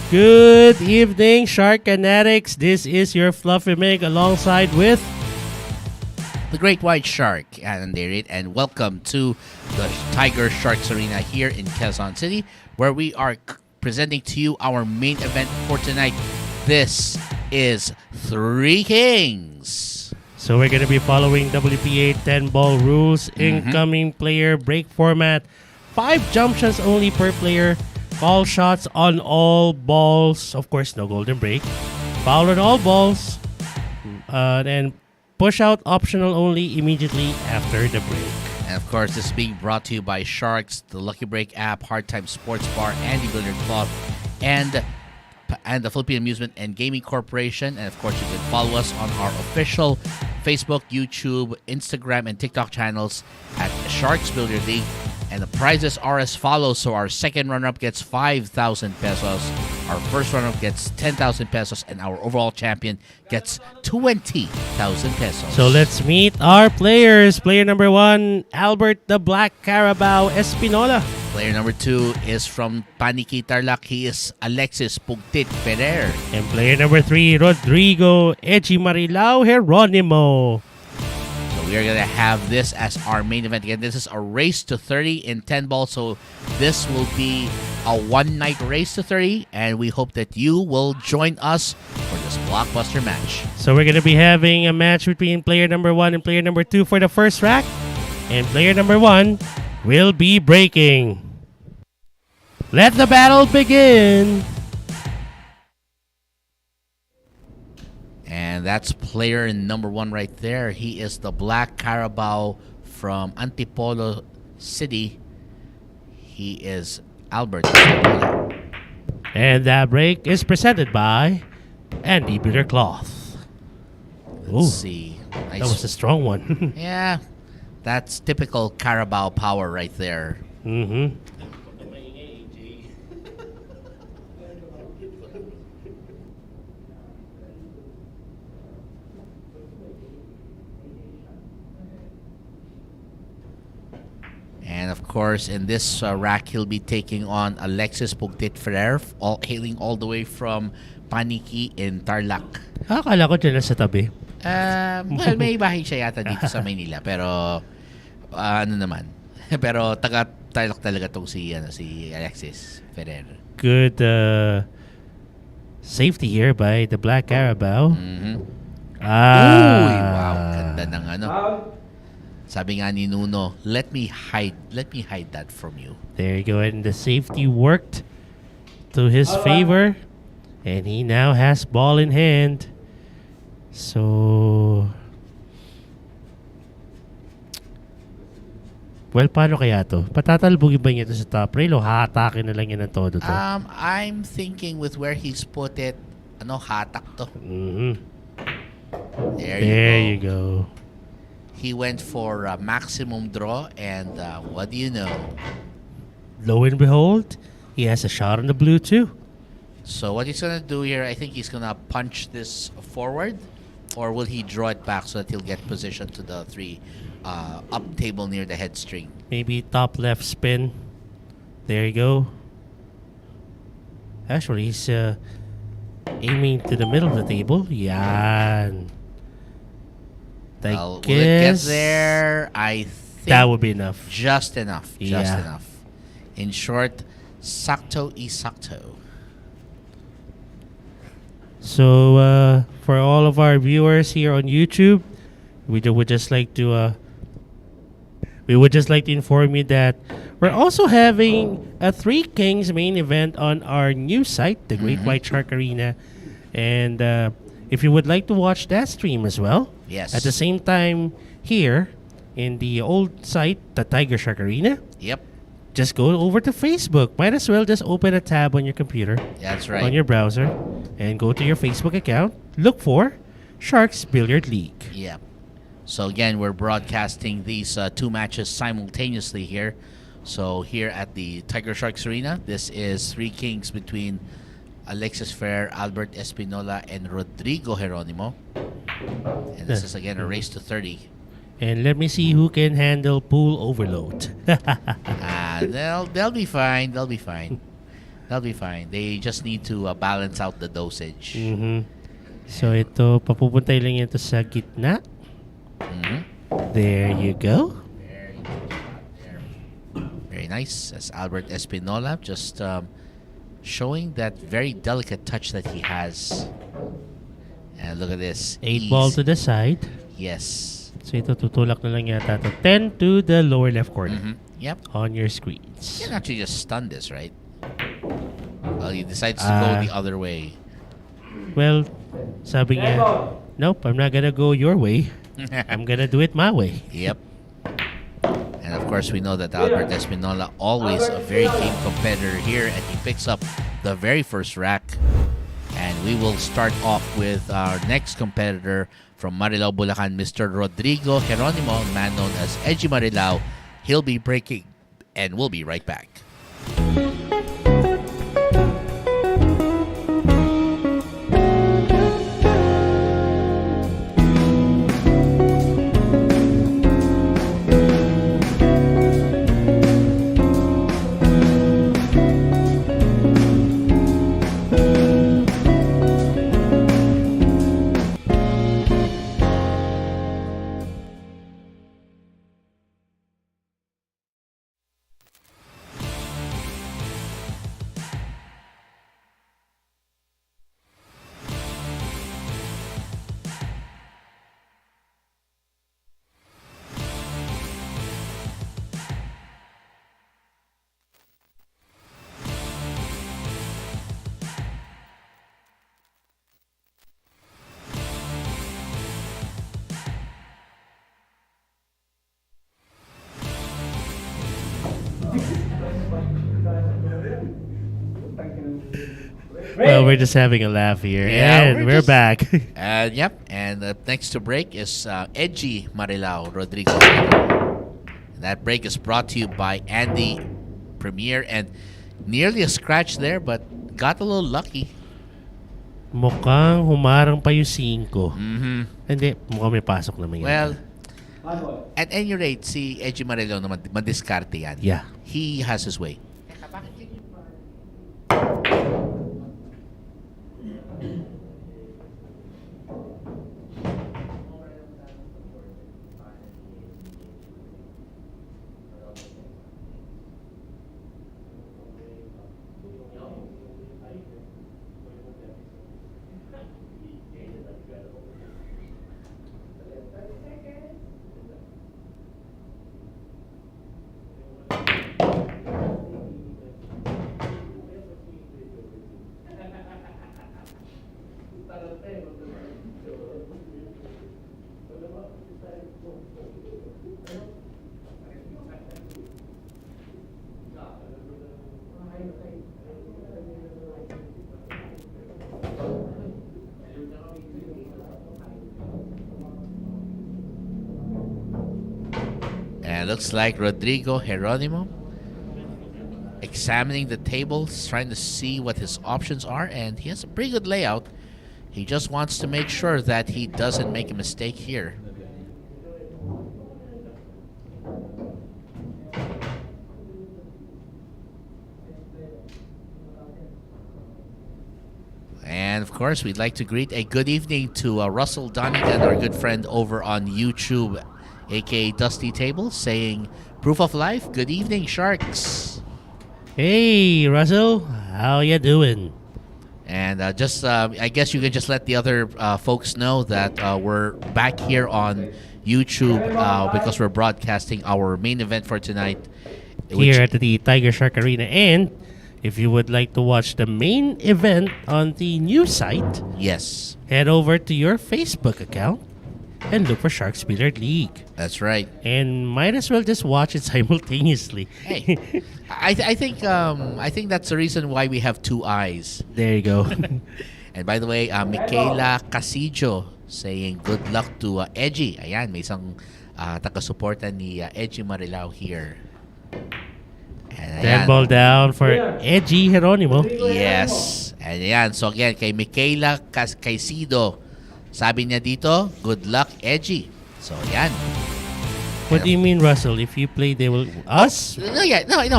Good evening, Shark Fanatics. This is your Fluffy Mig alongside with the Great White Shark, and welcome to the Tiger Sharks Arena here in Quezon City, where we are presenting to you our main event for tonight. This is Three Kings. So we're going to be following WPA 10-ball rules, incoming player break format, 5 jump shots only per player, call shots on all balls, of course no golden break, foul on all balls, and push out optional only immediately after the break. And of course, this is being brought to you by Sharks, the Lucky Break app, Hard Time Sports Bar, Andy Billiard Cloth, and the Philippine Amusement and Gaming Corporation. And of course, you can follow us on our official Facebook, YouTube, Instagram, and TikTok channels at Sharks Billiard League. And the prizes are as follows. So our second runner-up gets 5,000 pesos. Our first runner-up gets 10,000 pesos. And our overall champion gets 20,000 pesos. So let's meet our players. Player number 1, Albert the Black Carabao Espinola. Player number 2 is from Paniki, Tarlac. He is Alexis Ferrer. And player number 3, Rodrigo Marilao Geronimo. We are going to have this as our main event. Again, this is a race to 30 in 10 balls. So this will be a one-night race to 30. And we hope that you will join us for this blockbuster match. So we're going to be having a match between player number 1 and player number 2 for the first rack. And player number 1 will be breaking. Let the battle begin. And that's player number 1 right there. He is the Black Carabao from Antipolo City. He is Albert. And that break is presented by Andy Bitter Cloth. Let's see. Nice. That was a strong one. Yeah, that's typical Carabao power right there. Mm-hmm. And of course, in this rack, he'll be taking on Alexis Ferrer, hailing all the way from Paniki in Tarlac. Akala ko dyan sa tabi. Well, may bahay siya yata dito sa Manila. Pero, ano naman. Pero taga Tarlac talaga tong si Alexis Ferrer. Good safety here by the Black Carabao. Mm-hmm. Uy, wow. Ganda ng ano. Sabi nga ni Nuno, let me hide that from you. There you go, and the safety worked to his favor, and he now has ball in hand. So, well, paano kaya to? Patatalbugin ba niya ito sa top rail o hahatakin na lang yan ng todo to? I'm thinking with where he's put it, hatak to. Mm-hmm. There you go. He went for maximum draw, and what do you know? Lo and behold, he has a shot on the blue too. So what he's going to do here, I think he's going to punch this forward, or will he draw it back so that he'll get position to the 3 up table near the head string? Maybe top left spin. There you go. Actually, he's aiming to the middle of the table. Yan. Will it get there? I think that would be enough. Just enough. Just Yeah. enough. In short, sakto isakto. So for all of our viewers here on YouTube, we would just like to inform you that we're also having a Three Kings main event on our new site, the Great White Shark Arena, and if you would like to watch that stream as well, yes. at the same time here in the old site, the Tiger Shark Arena. Yep. Just go over to Facebook. Might as well just open a tab on your computer. That's right. On your browser, and go to your Facebook account. Look for Sharks Billiard League. Yep. So again, we're broadcasting these 2 matches simultaneously here. So here at the Tiger Sharks Arena, this is Three Kings between Alexis Ferrer, Albert Espinola, and Rodrigo Geronimo. And this is again a race to 30. And let me see who can handle pool overload. They'll be fine. They'll be fine. That'll be fine. They just need to balance out the dosage. So ito, papupuntay lang ito sa gitna. There you go. Very nice. That's Albert Espinola just showing that very delicate touch that he has. And look at this. 8 ball to the side. Yes. So ito, tutulak na lang yata to 10 to the lower left corner. Yep. On your screens. You can actually just stun this, right? Well, he decides to go the other way. Well, sabi niya, nope, I'm not gonna go your way. I'm gonna do it my way. Yep. And of course, we know that Albert Espinola, always a very keen competitor here, and he picks up the very first rack. And we will start off with our next competitor from Marilao, Bulacan, Mr. Rodrigo Geronimo, man known as Edgy Marilao. He'll be breaking, and we'll be right back. Well, we're just having a laugh here. Yeah, And we're back. Yep. And next to break is Edgy Marilao, Rodrigo. That break is brought to you by Andy Premier, and nearly a scratch there, but got a little lucky. Mukhang humarang pa yung 5. Hindi, mukhang may pasok naman yan. Well, at any rate, si Edgy Marilao naman, madiskarte yan. Yeah. He has his way. And it looks like Rodrigo Geronimo examining the tables, trying to see what his options are, and he has a pretty good layout. He just wants to make sure that he doesn't make a mistake here. And of course, we'd like to greet a good evening to Russell Donegan, our good friend over on YouTube, aka Dusty Table, saying, "Proof of life, good evening, Sharks." Hey, Russell, how you doing? And I guess you can just let the other folks know that we're back here on YouTube because we're broadcasting our main event for tonight. Here at the Tiger Shark Arena. And if you would like to watch the main event on the news site, Yes, head over to your Facebook account and look for Sharks Billiard League. that's right. And might as well just watch it simultaneously. Hey, I think that's the reason why we have two eyes. There you go. And by the way, Michaela Casillo saying good luck to Edgy. Ayan, may isang taga-suporta ni Edgy Marilao here. And 10 ball down for Edgy Geronimo. Yes. And ayan, so again, kay Michaela Caicedo, sabi niya dito, good luck, Edgy. So ayan. What do you mean, Russell? If you play, they will us. No.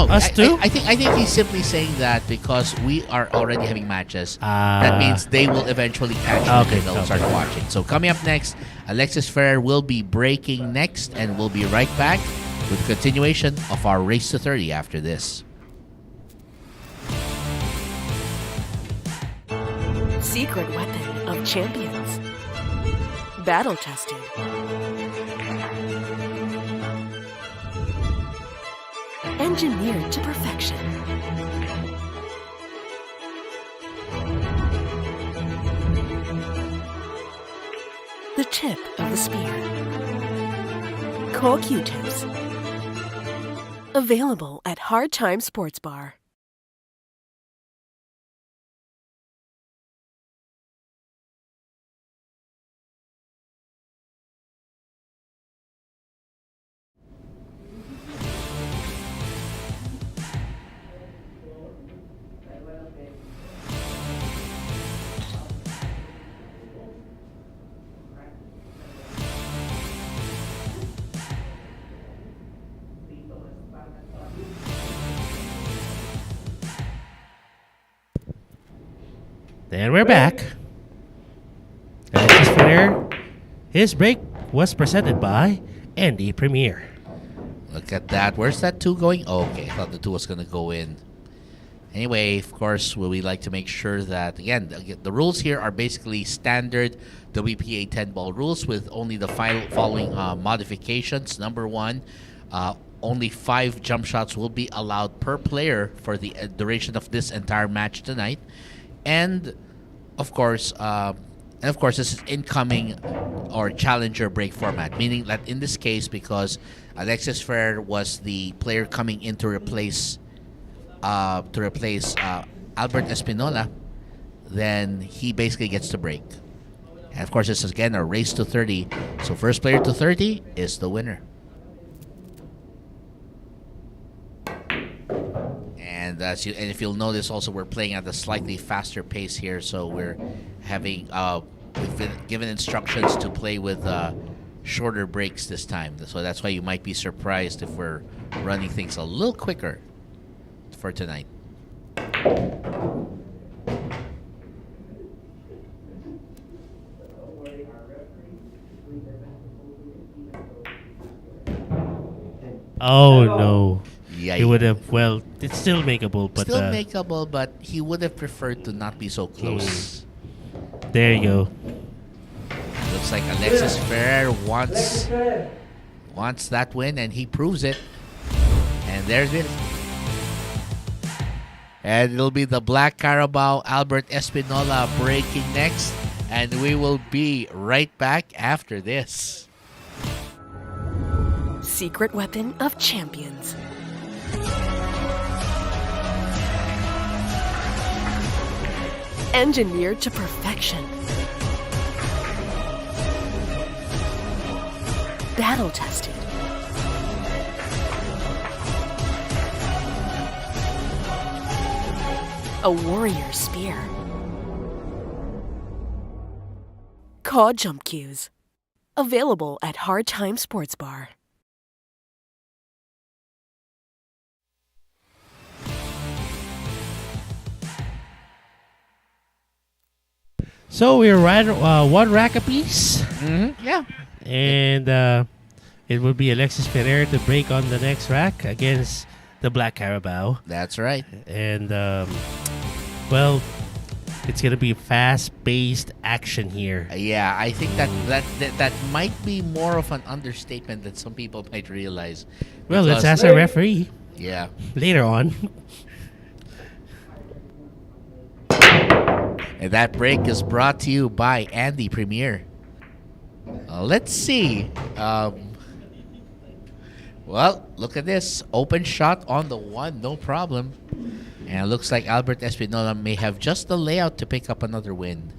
Us too? I think he's simply saying that because we are already having matches. That means they will eventually catch you and they'll start watching. So coming up next, Alexis Ferrer will be breaking next, and we'll be right back with the continuation of our Race to 30 after this. Secret weapon of champions. Battle tested. Engineered to perfection. The tip of the spear. Core Q-tips. Available at Hard Time Sports Bar. And we're back. Alexis Ferrer. His break was presented by Andy Premier. Look at that. Where's that 2 going? Oh, okay. I thought the 2 was going to go in. Anyway, of course, we like to make sure that, again, the rules here are basically standard WPA 10-ball rules with only the following modifications. Number 1, only 5 jump shots will be allowed per player for the duration of this entire match tonight. And of course, this is incoming or challenger break format, meaning that in this case, because Alexis Ferrer was the player coming in to replace Albert Espinola, then he basically gets to break. And of course, this is again a race to 30. So first player to 30 is the winner. And if you'll notice, also we're playing at a slightly faster pace here. So we're having we've been given instructions to play with shorter breaks this time. So that's why you might be surprised if we're running things a little quicker for tonight. Oh no. Yeah, he would have. Well, it's still makeable, but still makeable, but he would have preferred to not be so close. There you go. Looks like Alexis Ferrer wants that win, and he proves it. And there's it. And it'll be the Black Carabao Albert Espinola breaking next, and we will be right back after this. Secret weapon of champions. Engineered to perfection. Battle tested. A warrior spear. Cod jump cues. Available at Hard Time Sports Bar. So we're right one rack apiece. Mm-hmm. Yeah. And it will be Alexis Ferrer to break on the next rack against the Black Carabao. That's right. And, well, it's going to be fast-paced action here. Yeah, I think that might be more of an understatement than some people might realize. Well, let's ask our referee. Yeah. Later on. And that break is brought to you by Andy Premier. Let's see. Well, look at this. Open shot on the 1, no problem. And it looks like Albert Espinola may have just the layout to pick up another win.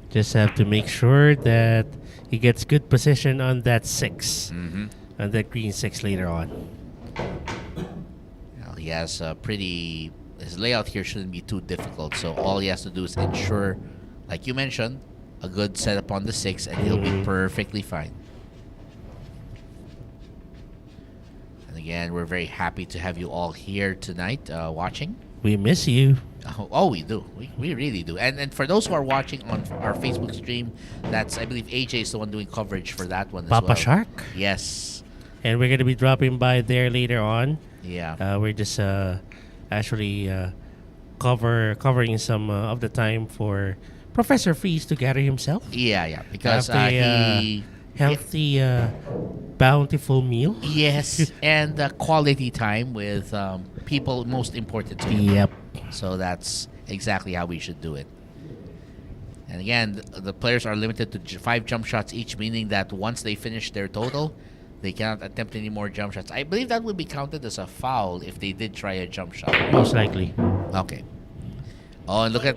Just have to make sure that he gets good position on that 6. Mm-hmm. On that green 6 later on. Well, he has a pretty... His layout here shouldn't be too difficult. So all he has to do is ensure, like you mentioned, a good setup on the 6, and he'll be perfectly fine. Again, we're very happy to have you all here tonight watching. We miss you. Oh, we do. We really do. And for those who are watching on our Facebook stream, that's, I believe, AJ is the one doing coverage for that one as well. Papa Shark. Yes. And we're going to be dropping by there later on. Yeah. We're just actually covering some of the time for Professor Freeze to gather himself. Yeah. Because After he... healthy, bountiful meal. Yes, and quality time with people most important to him. Yep. So that's exactly how we should do it. And again, the players are limited to 5 jump shots each, meaning that once they finish their total, they cannot attempt any more jump shots. I believe that would be counted as a foul if they did try a jump shot. Most likely. Okay. Oh, and look at...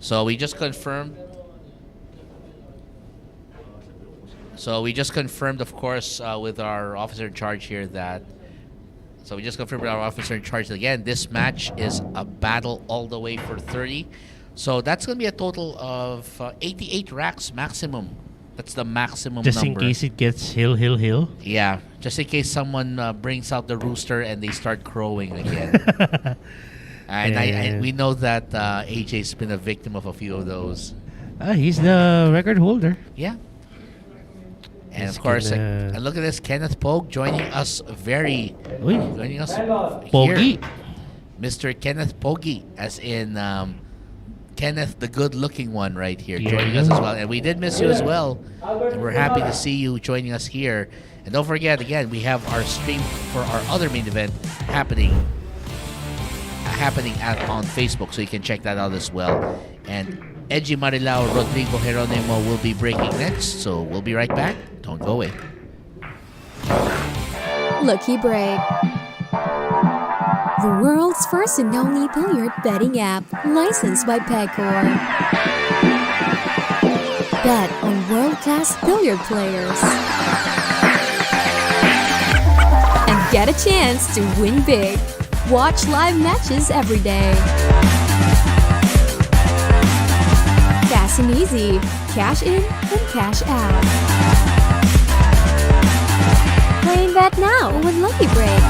So we just confirmed. Of course, with our officer in charge here that. So we just confirmed with our officer in charge that, again, this match is a battle all the way for 30. So that's going to be a total of 88 racks maximum. That's the maximum Just number. in case it gets hill. Yeah, just in case someone brings out the rooster and they start crowing again. And we know that AJ's been a victim of a few of those. He's the record holder. Yeah. And He's of course, gonna- and look at this, Kenneth Pogue joining us joining us Pogi. here. Mr. Kenneth Pogi, as in Kenneth, the good-looking one right here, Yeah. joining us as well. And we did miss you as well. And we're happy to see you joining us here. And don't forget, again, we have our stream for our other main event happening on Facebook, so you can check that out as well. And Edgy Marilao, Rodrigo, Geronimo will be breaking next, so we'll be right back. Don't go away. Lucky Break. The world's first and only billiard betting app, licensed by Pecor. Bet on world-class billiard players. And get a chance to win big. Watch live matches every day. Fast and easy. Cash in and cash out. Play and bet now with Lucky Break.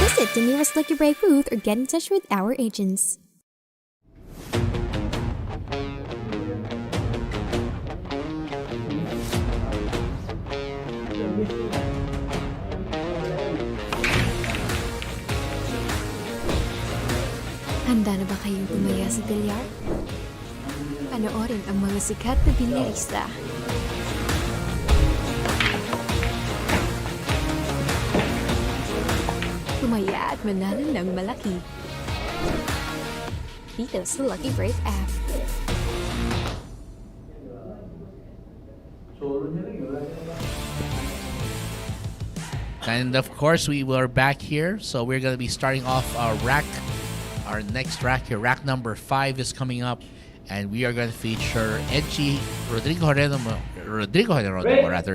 Visit the nearest Lucky Break booth or get in touch with our agents. Handa na ba kayong tumaya sa bilyar? Panoorin ang mga sikat na bilyarista. Tumaya at manalo ng malaki. Dito sa Lucky Break app. And of course, we were back here, so we're going to be starting off our rack. Our next rack here, rack number 5 is coming up, and we are going to feature Edgy Rodrigo Geronimo,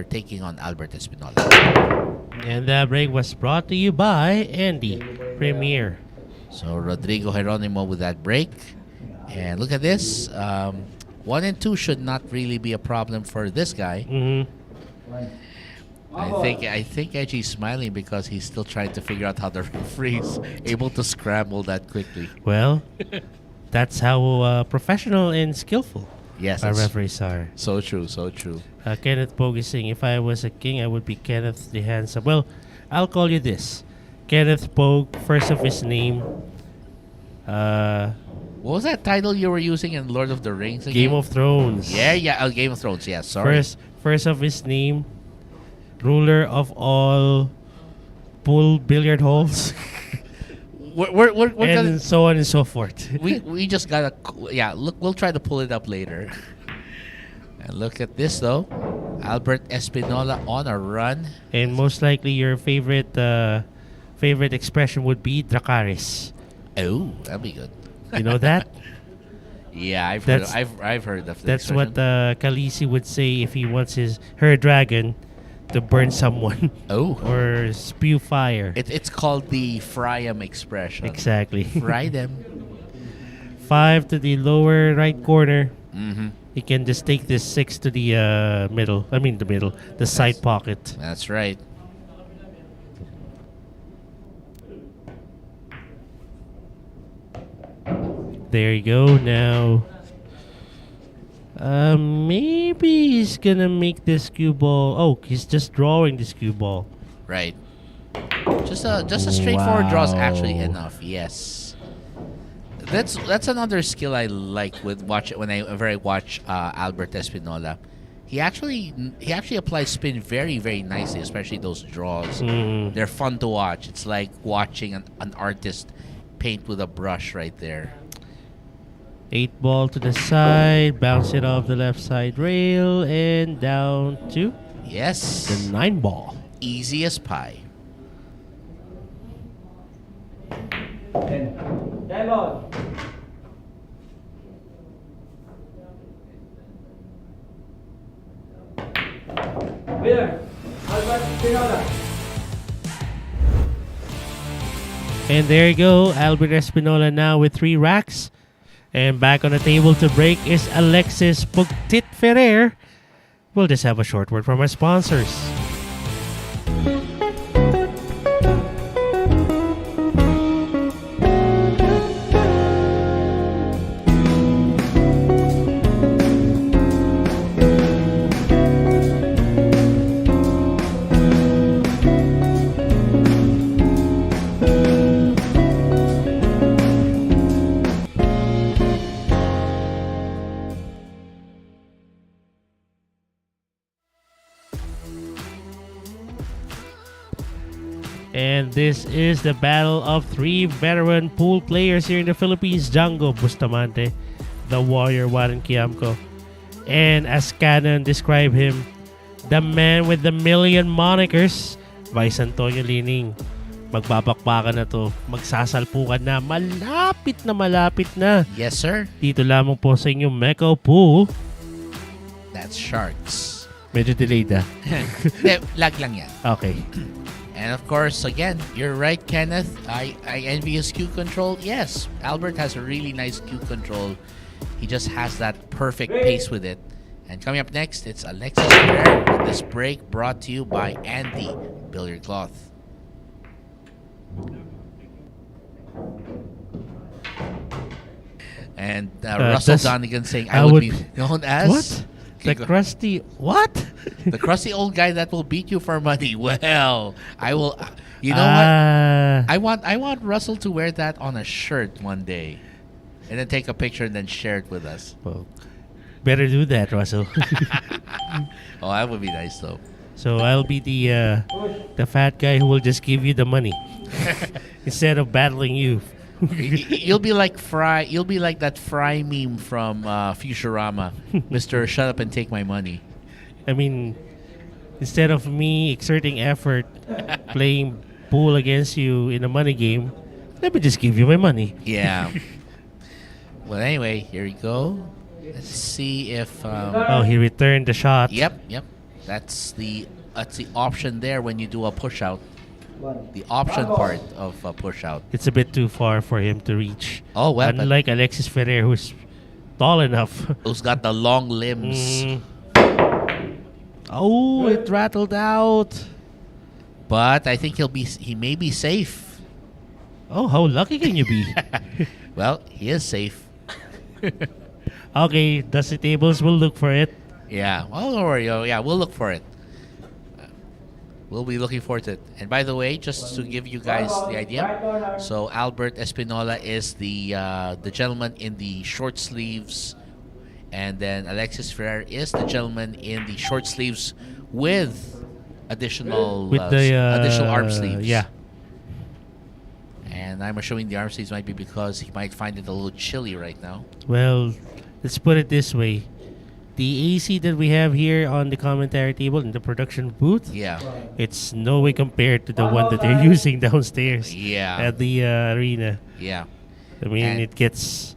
taking on Albert Espinola. And that break was brought to you by Andy Premier. So Rodrigo Geronimo with that break. And look at this. 1 and 2 should not really be a problem for this guy. Mm-hmm. I think Edgy's smiling because he's still trying to figure out how the referee's able to scramble that quickly. Well, that's how professional and skillful Yes, our it's referees are. so true, so true. Kenneth Pogue is saying, if I was a king, I would be Kenneth the Handsome. Well, I'll call you this. Kenneth Pogue, first of his name. What was that title you were using in Lord of the Rings again? Game of Thrones. Yeah, Game of Thrones, yeah, sorry. First of his name. Ruler of all pool billiard halls. We're and gonna, so on and so forth. we just gotta, look, we'll try to pull it up later. And look at this though, Albert Espinola on a run. And most likely your favorite expression would be Dracarys. Oh, that'd be good. You know that? Yeah, I've That's- heard of that. That's what Khaleesi would say if he wants her dragon to burn someone Oh, or spew fire. it's called the fry 'em expression. Exactly. Fry them. 5 to the lower right corner. Mm-hmm. He can just take this 6 to the middle. I mean, the middle. The side pocket. That's right. There you go. Now, maybe he's gonna make this cue ball. Oh, he's just drawing this cue ball. Right. Just a straightforward draw is actually Wow. enough. Yes. That's another skill I like whenever I watch Albert Espinola. He actually applies spin very, very nicely, especially those draws. They're fun to watch. It's like watching an artist paint with a brush right there. 8 ball to the side, bounce it off the left side rail, and down to Yes. the 9 ball. Easy as pie. And there you go, Albert Espinola now with 3 racks. And back on the table to break is Alexis Pugtit Ferrer. We'll just have a short word from our sponsors. And this is the battle of 3 veteran pool players here in the Philippines. Django Bustamante, the Warrior Warren Kiamco. And as Canon described him, the man with the million monikers, Vice Antonio Lining. Magbabakbakan na to. Magsasalpukan na. Malapit na. Yes, sir. Dito lamang po sa inyong Mecca Pool. That's Sharks. Medyo delayed ah. Lag lang yan. Okay. And of course, again, you're right, Kenneth. I envy his cue control. Yes, Albert has a really nice cue control. He just has that perfect pace with it. And coming up next, it's Alexis Ferrer with this break brought to you by Andy Billiard Cloth. And Russell Donegan saying, I would be known as... What? The crusty... What? The crusty old guy that will beat you for money. Well, I will... You know what? I want Russell to wear that on a shirt one day. And then take a picture and then share it with us. Well, better do that, Russell. Oh, that would be nice though. So I'll be the fat guy who will just give you the money instead of battling you. You'll be like Fry. You'll be like that Fry meme from Futurama, Mr. Shut Up and Take My Money. I mean, instead of me exerting effort playing pool against you in a money game, let me just give you my money. Yeah. Well, anyway, here we go. Let's see if. Oh, he returned the shot. Yep. That's the option there when you do a push out. The option part of a push out. It's a bit too far for him to reach. Oh, well. Unlike Alexis Ferrer, who's tall enough. Who's got the long limbs. Oh, it rattled out. But I think he may be safe. Oh, how lucky can you be? Well, he is safe. Okay, Dusty Tables will look for it. Yeah. Oh, don't worry. Oh, yeah, we'll look for it. We'll be looking forward to it. And by the way, just to give you guys the idea, so Albert Espinola is the gentleman in the short sleeves, and then Alexis Ferrer is the gentleman in the short sleeves with additional additional arm sleeves. Yeah. And I'm assuming the arm sleeves might be because he might find it a little chilly right now. Well, let's put it this way. The AC that we have here on the commentary table in the production booth, Yeah. it's no way compared to the one that they're using downstairs Yeah. at the arena. Yeah. I mean, And- it gets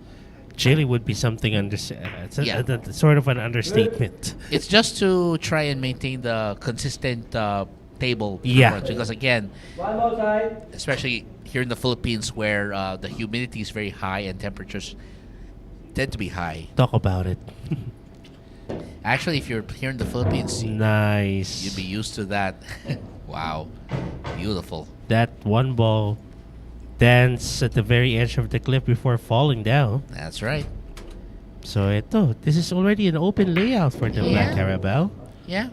chilly would be something it's Yeah. sort of an understatement. It's just to try and maintain the consistent table. Yeah. performance. Because again, especially here in the Philippines where the humidity is very high and temperatures tend to be high. Talk about it. Actually, if you're here in the Philippines, Nice. you'd be used to that. Wow. Beautiful. That one ball dance at the very edge of the cliff before falling down. That's right. So this is already an open layout for the Black Carabao. Yeah.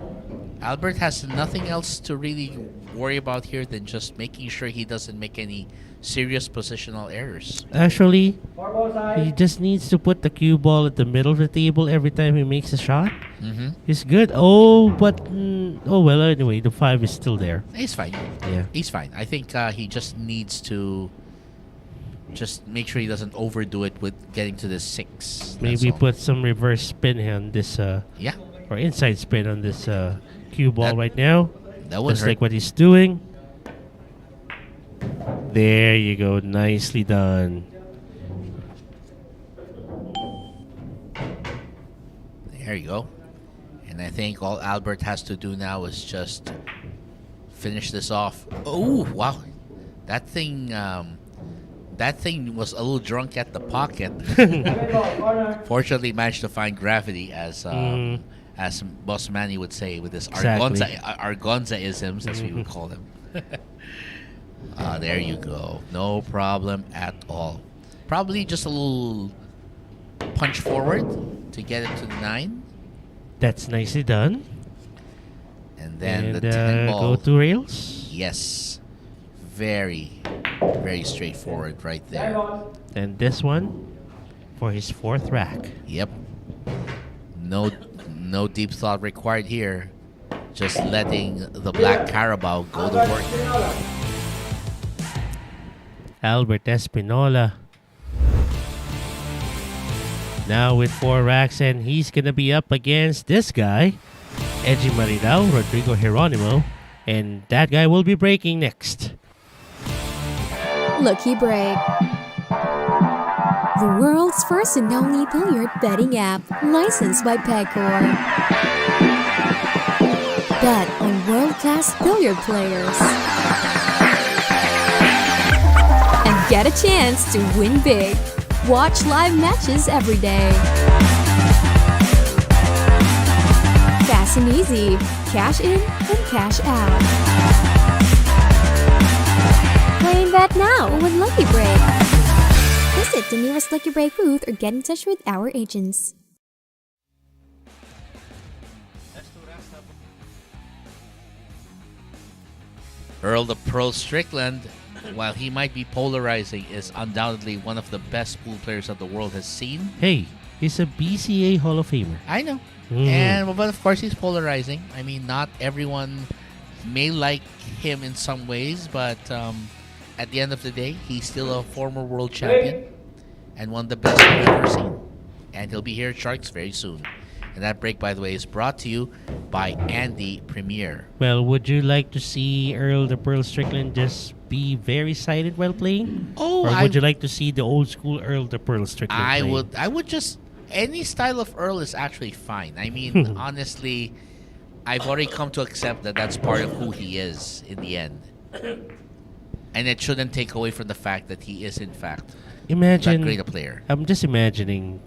Albert has nothing else to really worry about here than just making sure he doesn't make any serious positional errors. Actually, he just needs to put the cue ball at the middle of the table every time he makes a shot. Mm-hmm. He's good. Oh, but well. Anyway, the 5 is still there. He's fine. Yeah. He's fine. I think he just needs to just make sure he doesn't overdo it with getting to the 6. Maybe put some reverse spin on this. Yeah. Or inside spin on this cue ball right now. That would Just hurt. like what he's doing. There you go. Nicely done. There you go. And I think all Albert has to do now is just finish this off. Oh, wow. That thing was a little drunk at the pocket. Fortunately, managed to find gravity, as Boss Manny would say, with his Exactly. Argonza-isms, as we would call them. There you go. No problem at all. Probably just a little punch forward to get it to the 9. That's nicely done. And then And the 10 ball. go to rails. Yes. Very, very straightforward right there. And this one for his 4th rack. Yep. No deep thought required here. Just letting the Black Carabao go to work. Albert Espinola. Now with 4 racks, and he's going to be up against this guy, Edgy Marilao, Rodrigo Geronimo, and that guy will be breaking next. Lucky Break. The world's first and only billiard betting app, licensed by Pegcor. Bet on world-class billiard players. And get a chance to win big. Watch live matches every day. Fast and easy. Cash in and cash out. Playing bet now with Lucky Break. Visit the nearest Lucky Break booth or get in touch with our agents. Earl the Pearl Strickland, while he might be polarizing, is undoubtedly one of the best pool players that the world has seen. Hey, he's a BCA Hall of Famer. I know. But of course he's polarizing. I mean, not everyone may like him in some ways, but at the end of the day, he's still a former world champion and one of the best we've ever seen. And he'll be here at Sharks very soon. And that break, by the way, is brought to you by Andy Premier. Well, would you like to see Earl the Pearl Strickland just be very silent while playing? Oh, or would you like to see the old school Earl the Pearl Strickland play? I would just, any style of Earl is actually fine. I mean, honestly, I've already come to accept that that's part of who he is in the end. And it shouldn't take away from the fact that he is, in fact, that great a player. I'm just imagining,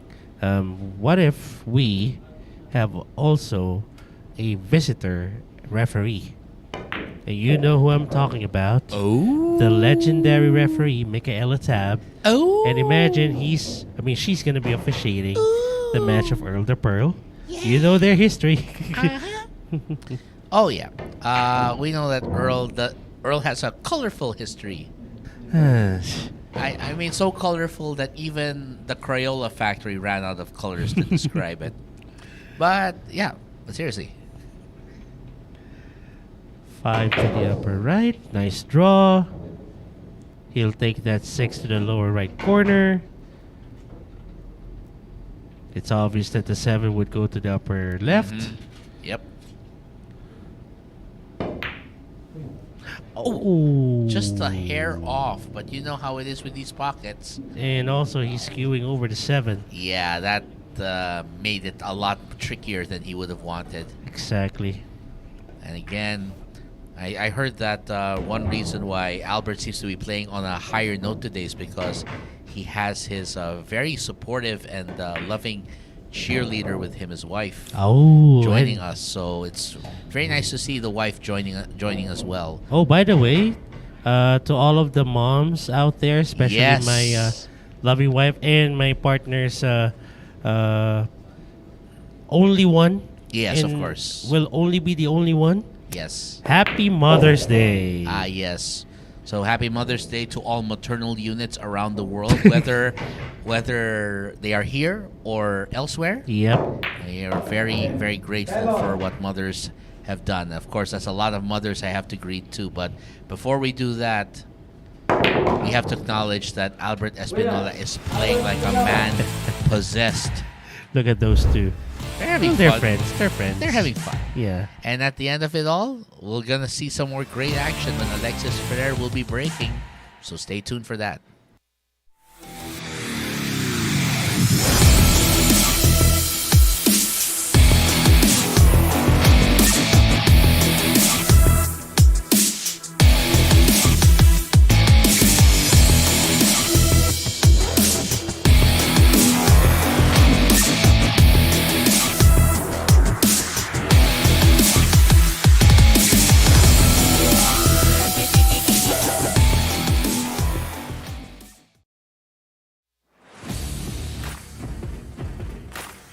what if we have also a visitor referee? And you know who I'm talking about. Oh. The legendary referee, Michaela Tab. Oh. And imagine she's going to be officiating the match of Earl the Pearl. Yeah. You know their history. Oh, yeah. We know that Earl has a colorful history. I mean, so colorful that even the Crayola factory ran out of colors to describe it. But, yeah, but seriously. 5 to the upper right. Nice draw. He'll take that 6 to the lower right corner. It's obvious that the 7 would go to the upper left. Mm-hmm. Yep. Oh, just a hair off, but you know how it is with these pockets. And also, he's skewing over the 7. Yeah, that made it a lot trickier than he would have wanted. Exactly. And again, I heard that one reason why Albert seems to be playing on a higher note today is because he has his very supportive and loving cheerleader with his wife Oh, joining us. So it's very nice to see the wife joining as well. Oh, by the way, to all of the moms out there, especially Yes. my lovely wife and my partner's only one. Yes, of and course. Will only be the only one. Yes. Happy Mother's Day. Yes. So happy Mother's Day to all maternal units around the world, whether they are here or elsewhere. Yep. We are very, very grateful for what mothers have done. Of course, that's a lot of mothers I have to greet too. But before we do that, we have to acknowledge that Albert Espinola is playing like a man possessed. Look at those two. They're having They're fun. friends. They're friends. They're having fun. Yeah. And at the end of it all, we're going to see some more great action when Alexis Ferrer will be breaking. So stay tuned for that.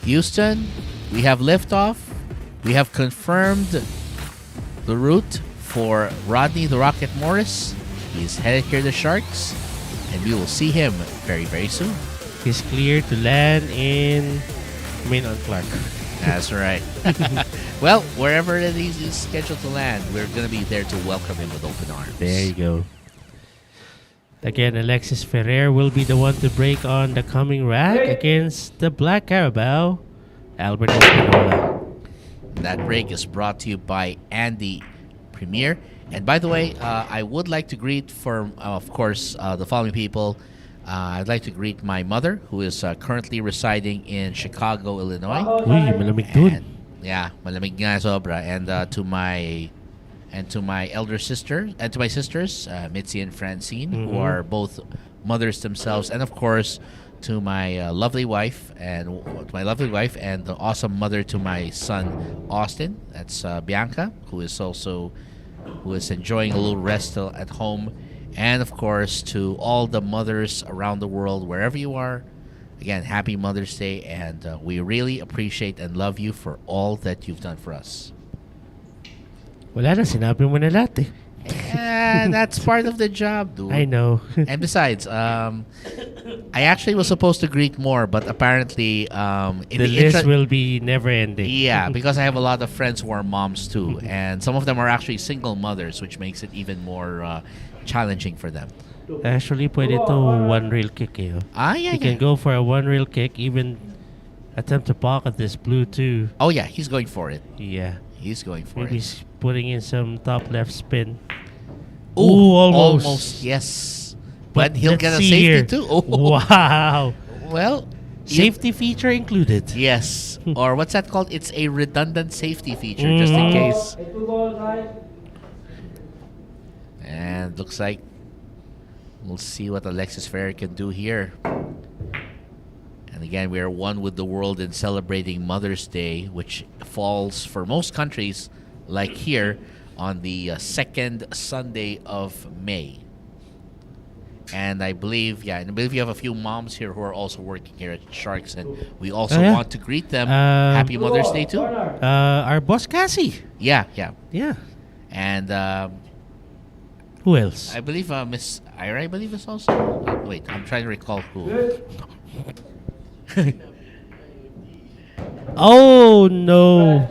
Houston, we have liftoff. We have confirmed the route for Rodney the Rocket Morris. He's headed here to Sharks, and we will see him very, very soon. He's clear to land on Clark. That's right. Well, wherever it is he's scheduled to land, we're going to be there to welcome him with open arms. There you go. Again, Alexis Ferrer will be the one to break on the coming rack against the Black Carabao, Albert Espinola. That break is brought to you by Andy Premier. And by the way, I would like to greet, of course, the following people. I'd like to greet my mother, who is currently residing in Chicago, Illinois. Uy, malamig dun. And, yeah, malamig nga sobra. And to my elder sister and to my sisters, Mitzi and Francine, who are both mothers themselves, and of course to my lovely wife and the awesome mother to my son Austin. That's Bianca, who is enjoying a little rest at home, and of course to all the mothers around the world, wherever you are. Again, happy Mother's Day, and we really appreciate and love you for all that you've done for us. Wala na, sinabi mo na lahat eh. That's part of the job, dude. I know. And besides, I actually was supposed to greet more, but apparently The list will be never ending. Yeah, because I have a lot of friends who are moms too, and some of them are actually single mothers, which makes it even more challenging for them. Actually, pwede to one rail kick eh. Yeah, You can go for a one rail kick, even attempt to pocket this blue too. Oh yeah, he's going for it. Yeah. He's going for Maybe it. he's putting in some top left spin. Ooh, almost. Yes. But he'll let's get a see safety here. too. Oh. Wow. Well, Safety feature included. yes. Or what's that called? It's a redundant safety feature, just in case. And looks like we'll see what Alexis Ferrer can do here. And again, we are one with the world in celebrating Mother's Day, which falls for most countries, like here, on the second Sunday of May. And I believe you have a few moms here who are also working here at Sharks, and we also want to greet them. Happy Mother's Day too. Our boss Cassie. Yeah. Yeah. And Who else? I believe Miss Ira, I believe, is also. Wait, I'm trying to recall who. Oh no.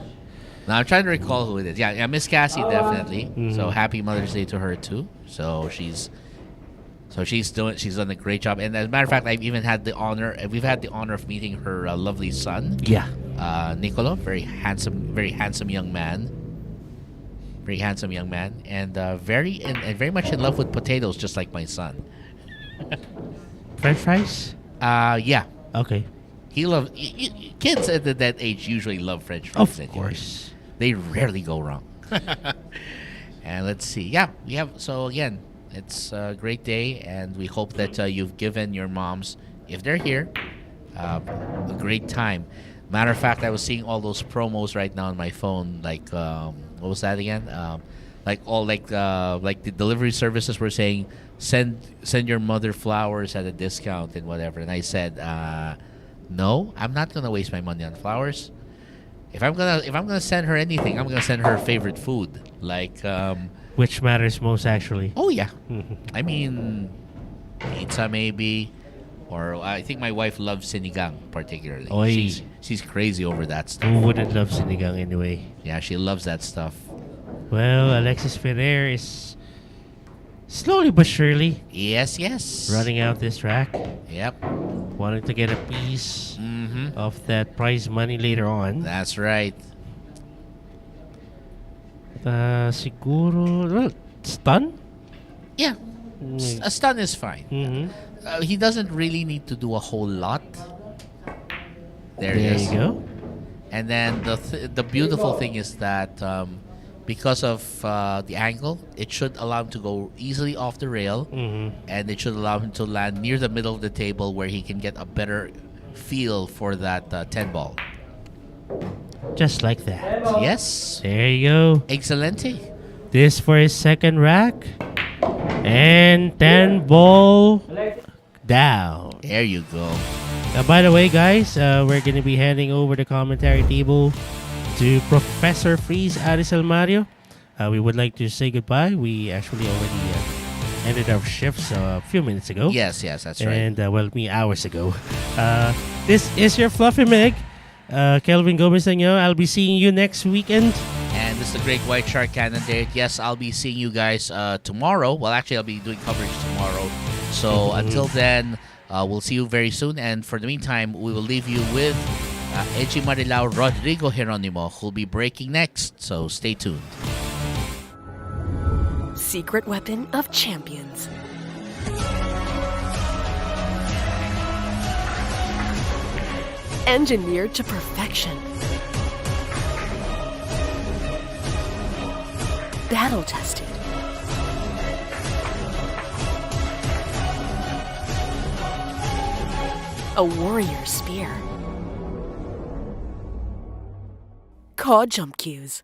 Now I'm trying to recall who it is. Yeah, Miss Cassie definitely. So happy Mother's Day to her too. So she's done a great job. And as a matter of fact, we've had the honor of meeting her lovely son. Yeah. Nicolo, very handsome young man. Very handsome young man, and very much in love with potatoes, just like my son. French fries? Yeah. Okay. He loves kids at that age usually love French fries. Of anyway. course. They rarely go wrong. And let's see. Yeah, we have. So again, it's a great day, and we hope that you've given your moms, if they're here, a great time. Matter of fact, I was seeing all those promos right now on my phone. Like, what was that again? Like the delivery services were saying, send your mother flowers at a discount and whatever. And I said, no, I'm not gonna waste my money on flowers. If I'm gonna send her anything, I'm gonna send her favorite food. Like, Which matters most, actually. oh yeah, I mean, pizza maybe, or I think my wife loves sinigang particularly. Oy. She's crazy over that stuff. Who wouldn't love sinigang anyway? Yeah, she loves that stuff. Well, Alexis Ferrer is slowly but surely Yes. running out this track, Yep. wanting to get a piece Mm-hmm. of that prize money later on. That's right. Siguro, well, stun? Yeah. A stun is fine. Mm-hmm. He doesn't really need to do a whole lot. There There it is. you go. And then the beautiful thing is that because of the angle, it should allow him to go easily off the rail, and it should allow him to land near the middle of the table where he can get a better feel for that 10 ball. Just like that. Yes. There you go. Excelente. This for his second rack. And 10 ball down. There you go. By the way, guys, we're going to be handing over the commentary table to Professor Freeze Arisel Mario. We would like to say goodbye. We actually already ended our shifts a few minutes ago. Yes, that's right. And, hours ago. This is your Fluffy Meg. Kelvin Gomez and I'll be seeing you next weekend. And this is the Great White Shark Cannon Date. Yes, I'll be seeing you guys tomorrow. Well, actually, I'll be doing coverage tomorrow. So until then, we'll see you very soon. And for the meantime, we will leave you with Eji Marilao, Rodrigo Geronimo, who'll be breaking next. So stay tuned. Secret weapon of champions. Engineered to perfection. Battle tested. A warrior spear. Caw Jump Cues.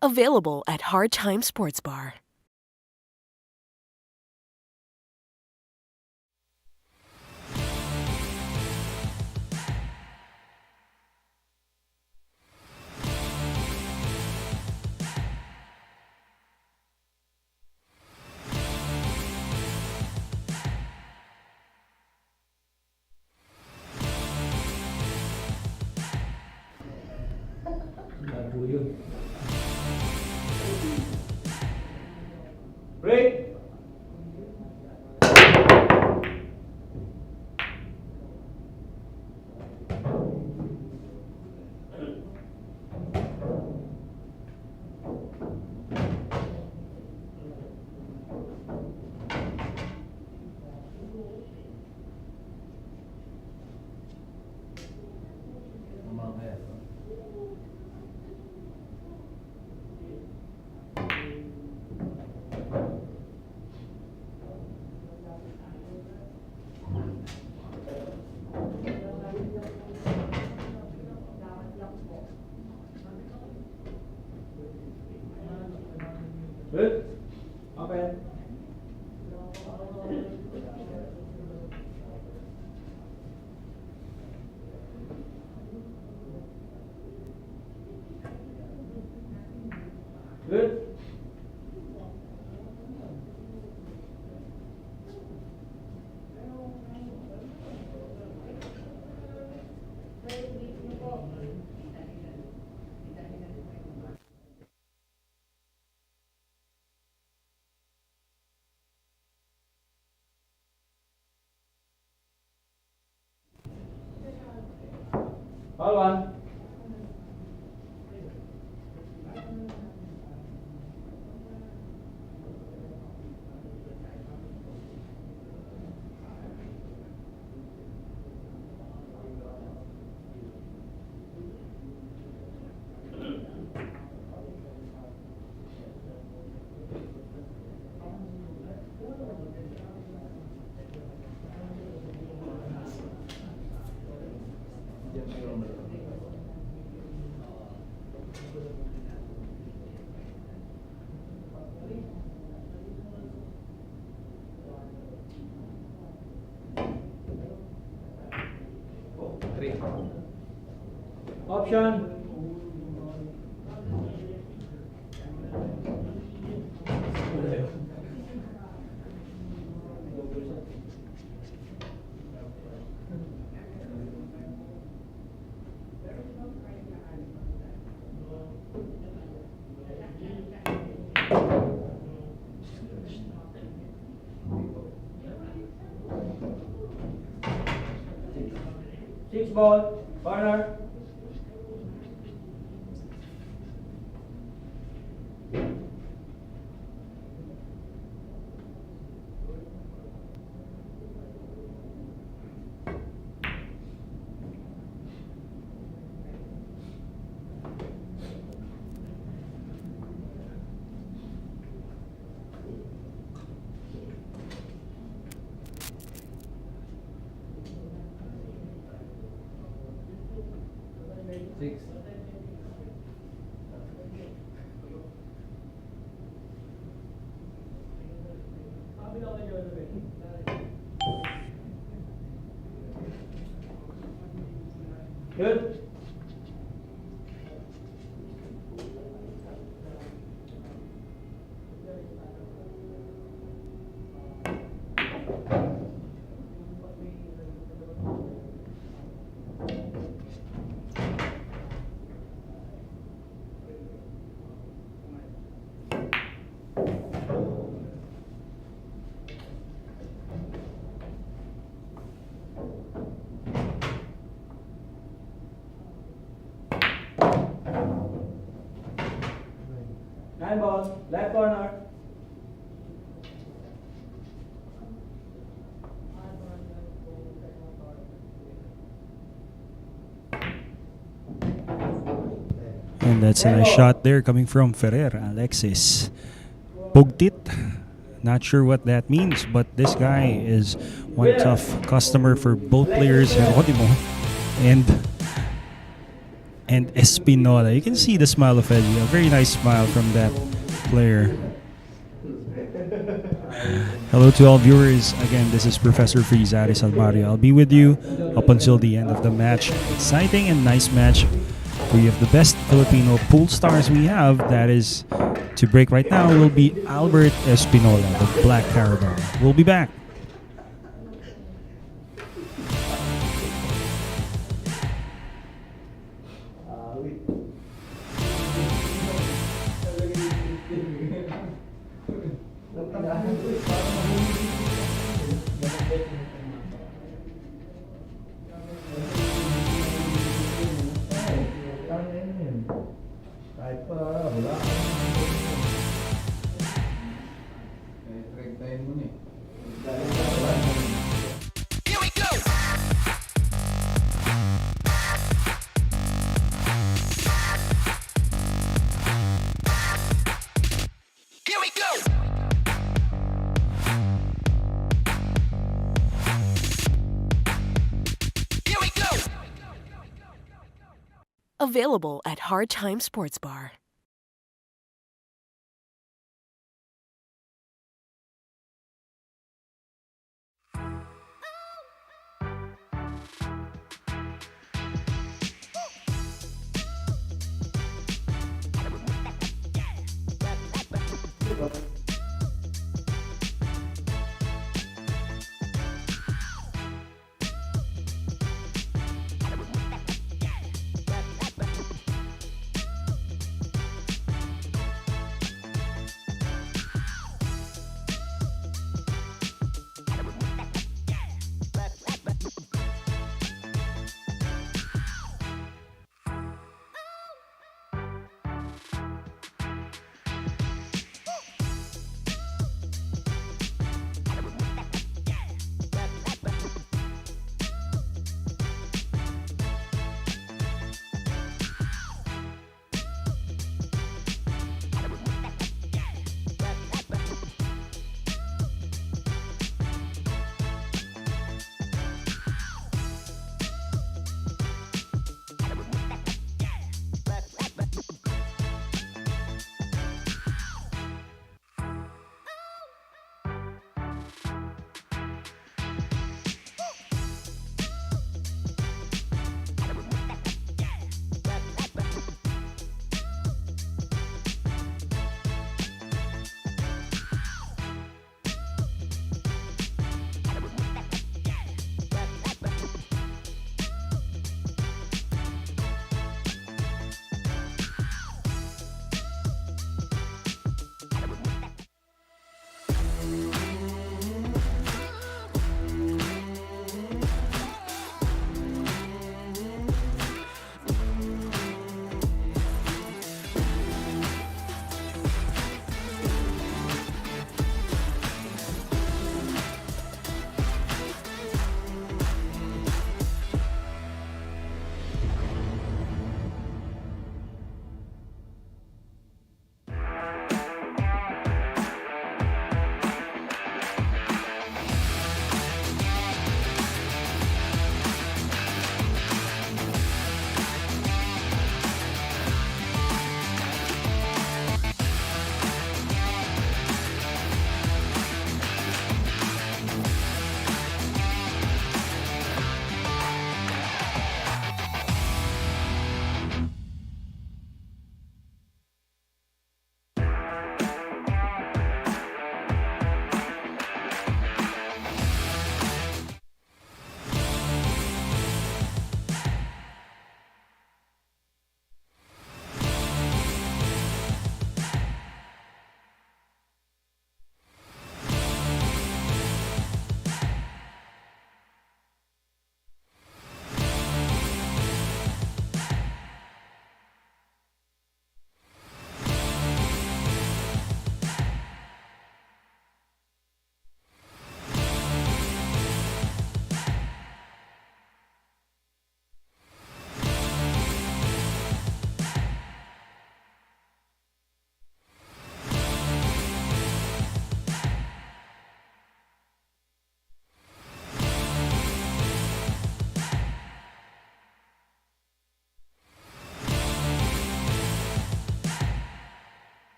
Available at Hard Time Sports Bar. Break. Good. Open. Good. Hold on. Option. 6 ball, corner. Six. Good. Nine ball, left corner. And that's a nice shot there coming from Ferrer, Alexis. Pugtit. Not sure what that means, but this guy is one tough customer for both players, Geronimo and Espinola. You can see the smile of Eddie, a very nice smile from that player. Hello to all viewers. Again, this is Professor Frizares Almario. I'll be with you up until the end of the match. Exciting and nice match. We have the best Filipino pool stars we have. That is to break right now will be Albert Espinola, the Black Carabao. We'll be back. Available at Hard Time Sports Bar.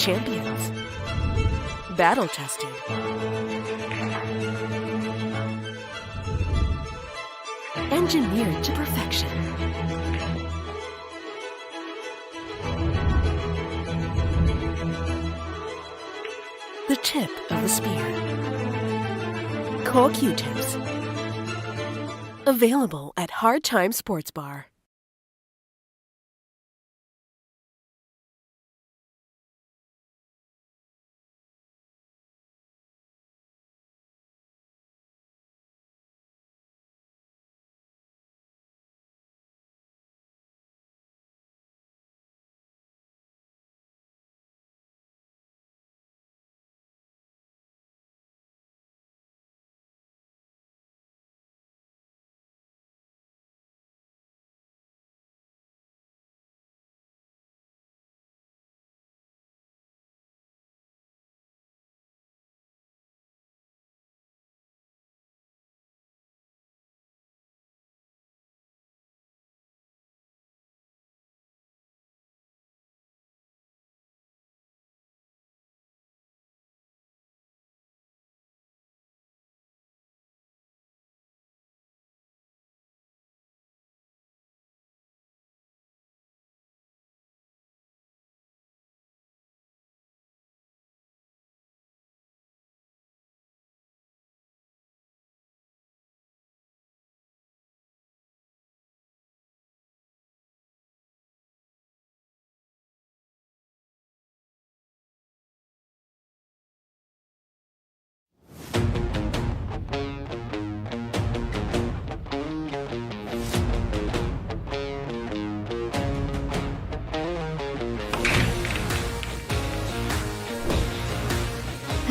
champions. Battle tested. Engineered to perfection. The tip of the spear. Q-tips. Available at Hard Time Sports Bar.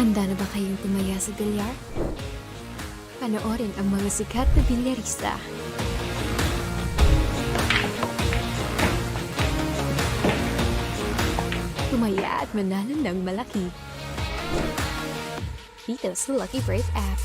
Handa na ba kayong tumaya sa bilyar? Panoorin ang mga sikat na bilyarista. Tumaya at manalo ng malaki. Dito sa Lucky Break app.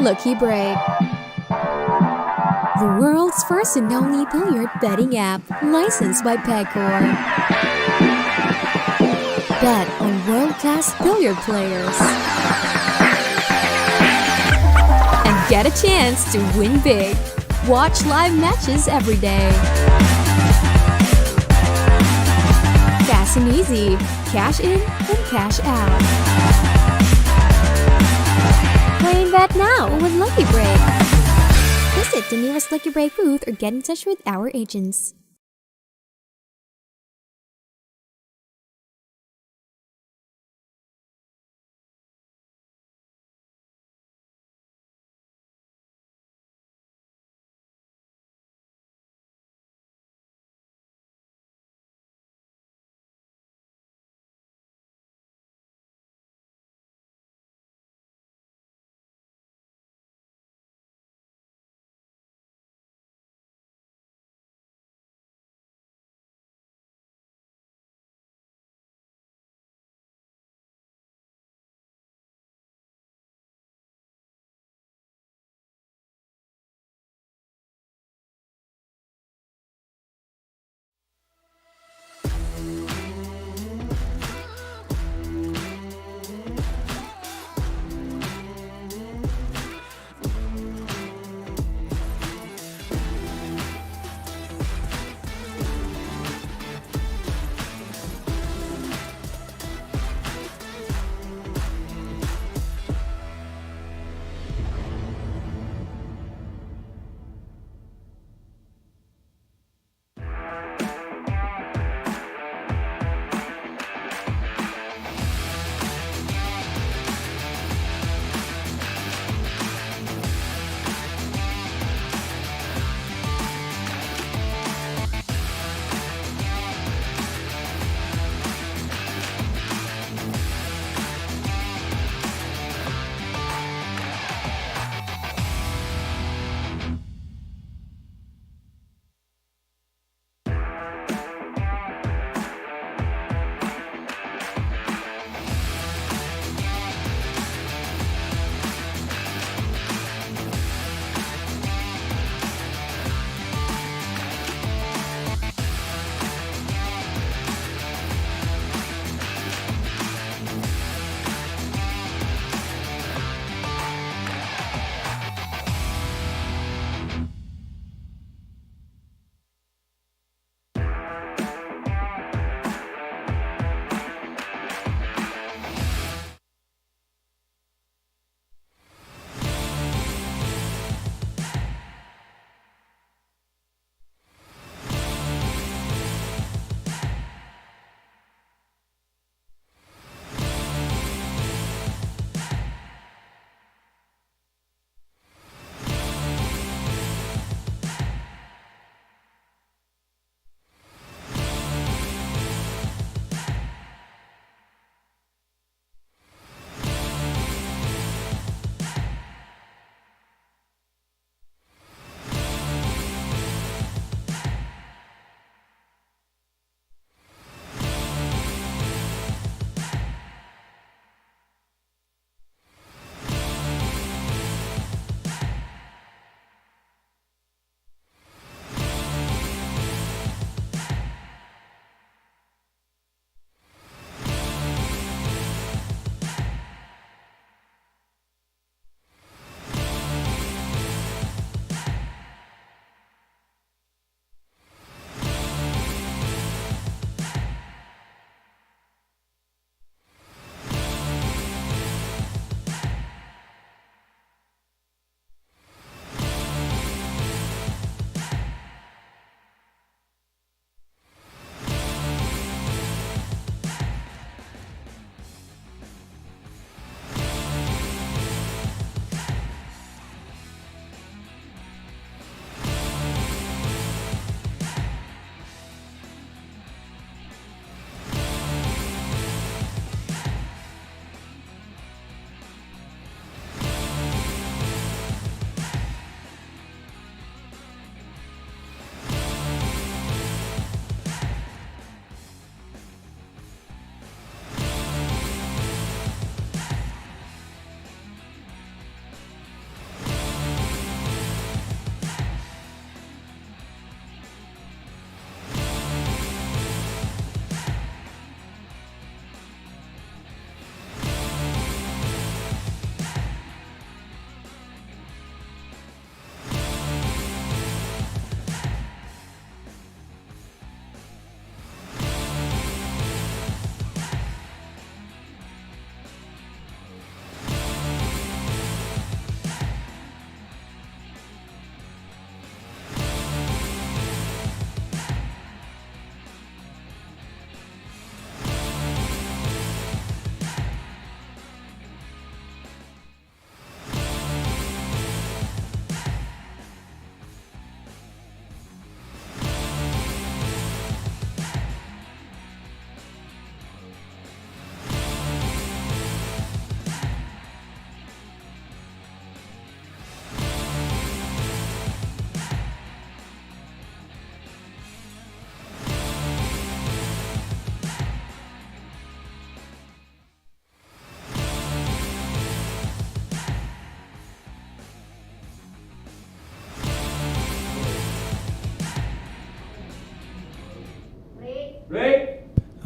Lucky Break. The world's first and only billiard betting app, licensed by Pegcor. Bet on world-class billiard players. And get a chance to win big. Watch live matches every day. Fast and easy. Cash in and cash out. Play and bet now with Lucky Break. Visit the nearest Lucky Break booth or get in touch with our agents.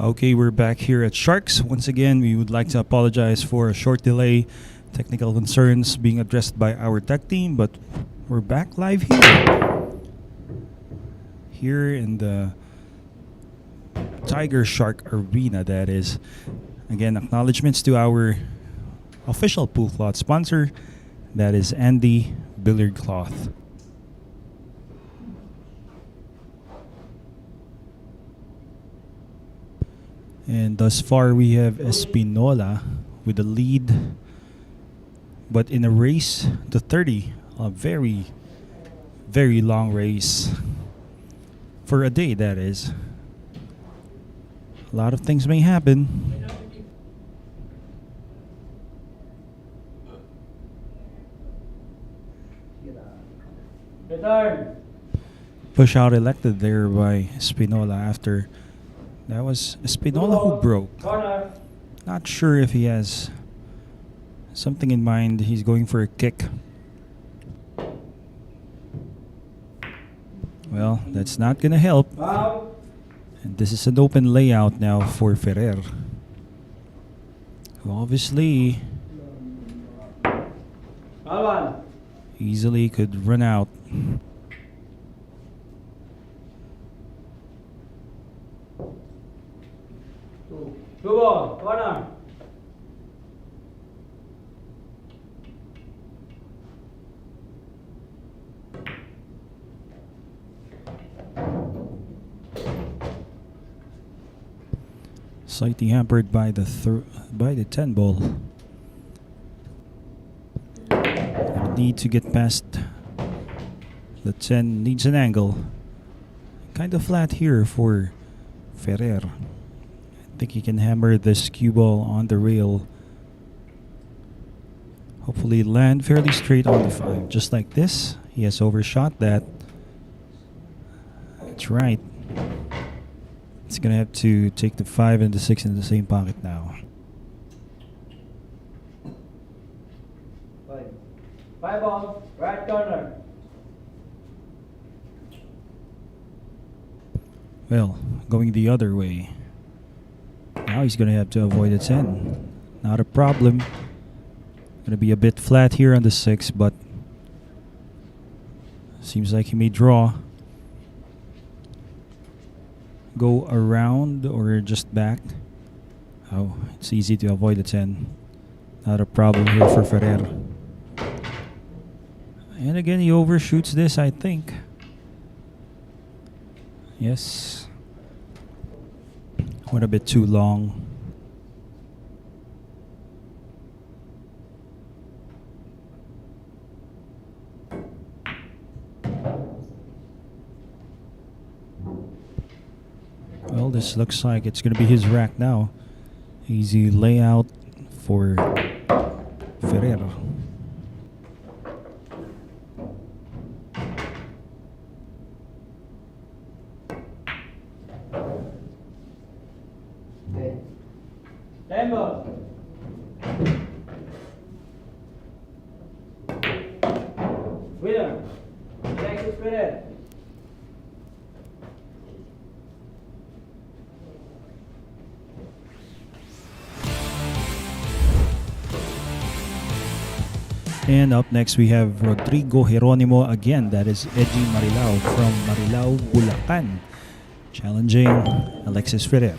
Okay, we're back here at Sharks. Once again, we would like to apologize for a short delay. Technical concerns being addressed by our tech team, but we're back live here. Here in the Tiger Shark Arena, that is. Again, acknowledgements to our official pool cloth sponsor, that is Andy Billiard Cloth. And thus far, we have Espinola with the lead. But in a race to 30, a very, very long race. For a day, that is. A lot of things may happen. Return. Push out elected there by Espinola after. That was Espinola who broke. Corner. Not sure if he has something in mind. He's going for a kick. Well, that's not going to help. Foul. And this is an open layout now for Ferrer, who obviously Foul one. easily could run out. Two ball. Corner. Slightly hampered by the 10 ball. Need to get past the 10. Needs an angle. Kind of flat here for Ferrer. I think he can hammer this cue ball on the rail. Hopefully land fairly straight on the 5. Just like this. He has overshot that. That's right. He's going to have to take the 5 and the 6 in the same pocket now. Five ball. Right corner. Well, going the other way. Now he's going to have to avoid a 10. Not a problem. Going to be a bit flat here on the 6, but seems like he may draw. Go around or just back. Oh, it's easy to avoid a 10. Not a problem here for Ferrer. And again, he overshoots this, I think. Yes. Went a bit too long. Well, this looks like it's going to be his rack now. Easy layout for Ferrer. Tempo. Winner. Alexis Ferrer. And up next we have Rodrigo Geronimo again. That is Eddie Marilao from Marilao, Bulacan, challenging Alexis Ferrer.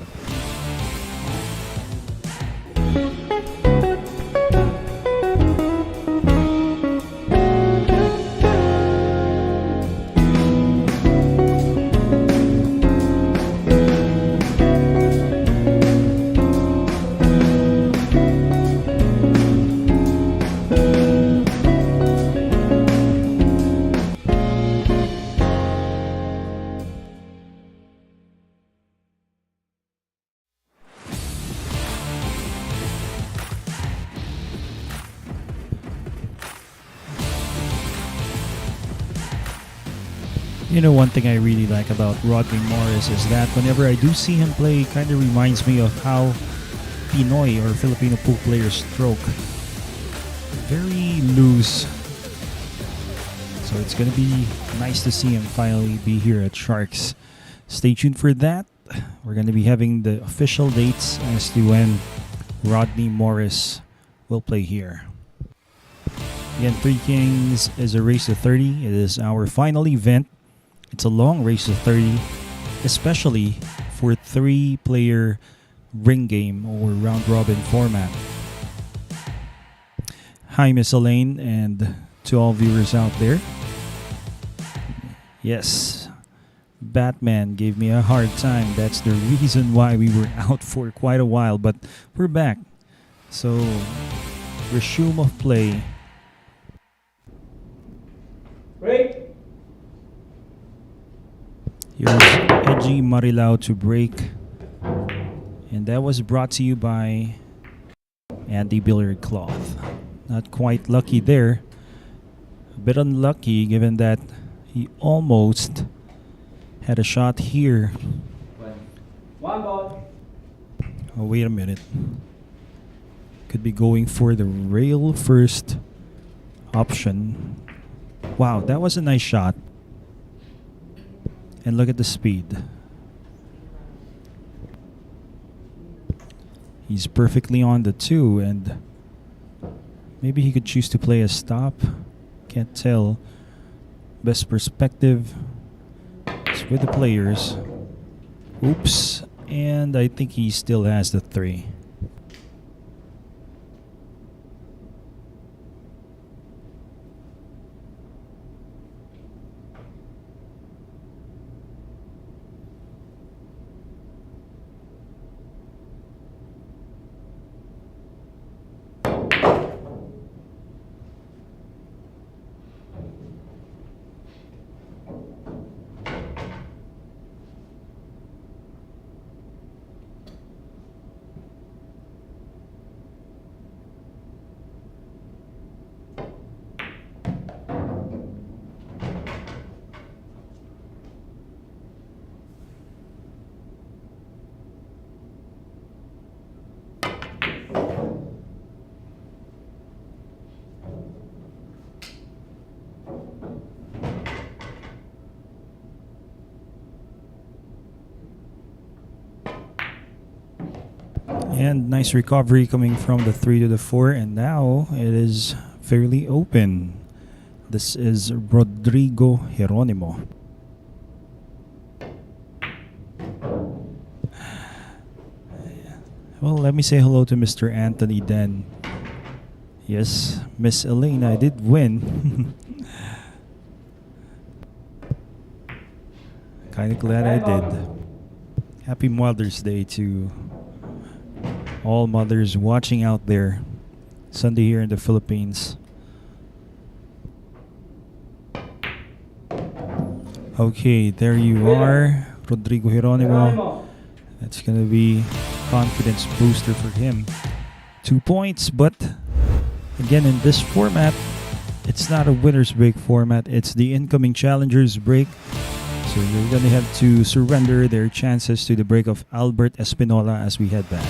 You know, one thing I really like about Rodney Morris is that whenever I do see him play, it kind of reminds me of how Pinoy or Filipino pool players stroke. Very loose. So it's going to be nice to see him finally be here at Sharks. Stay tuned for that. we're going to be having the official dates as to when Rodney Morris will play here. Again, Three Kings is a race to 30. It is our final event. It's a long race to 30, especially for 3-player ring game or round robin format. Hi, Miss Elaine, and to all viewers out there. Yes, Batman gave me a hard time. That's the reason why we were out for quite a while, but we're back. So, resume of play. Break. Here's Edgy Marilao to break. And that was brought to you by Andy Billiard Cloth. Not quite lucky there. A bit unlucky given that he almost had a shot here. One ball. Oh, wait a minute. Could be going for the rail first option. Wow, that was a nice shot. And look at the speed. He's perfectly on the 2, and maybe he could choose to play a stop. Can't tell. Best perspective is with the players. Oops. And I think he still has the 3. And nice recovery coming from the 3 to the 4, and now it is fairly open. This is Rodrigo Geronimo. Well, let me say hello to Mr. Anthony then. Yes, Miss Elaine, I did win. Kind of glad I did. Happy Mother's Day to all mothers watching out there. Sunday here in the Philippines. Okay, there you are. Rodrigo Geronimo. That's going to be confidence booster for him. 2 points, but again in this format, it's not a winner's break format. It's the incoming challengers break. So you're going to have to surrender their chances to the break of Albert Espinola as we head back.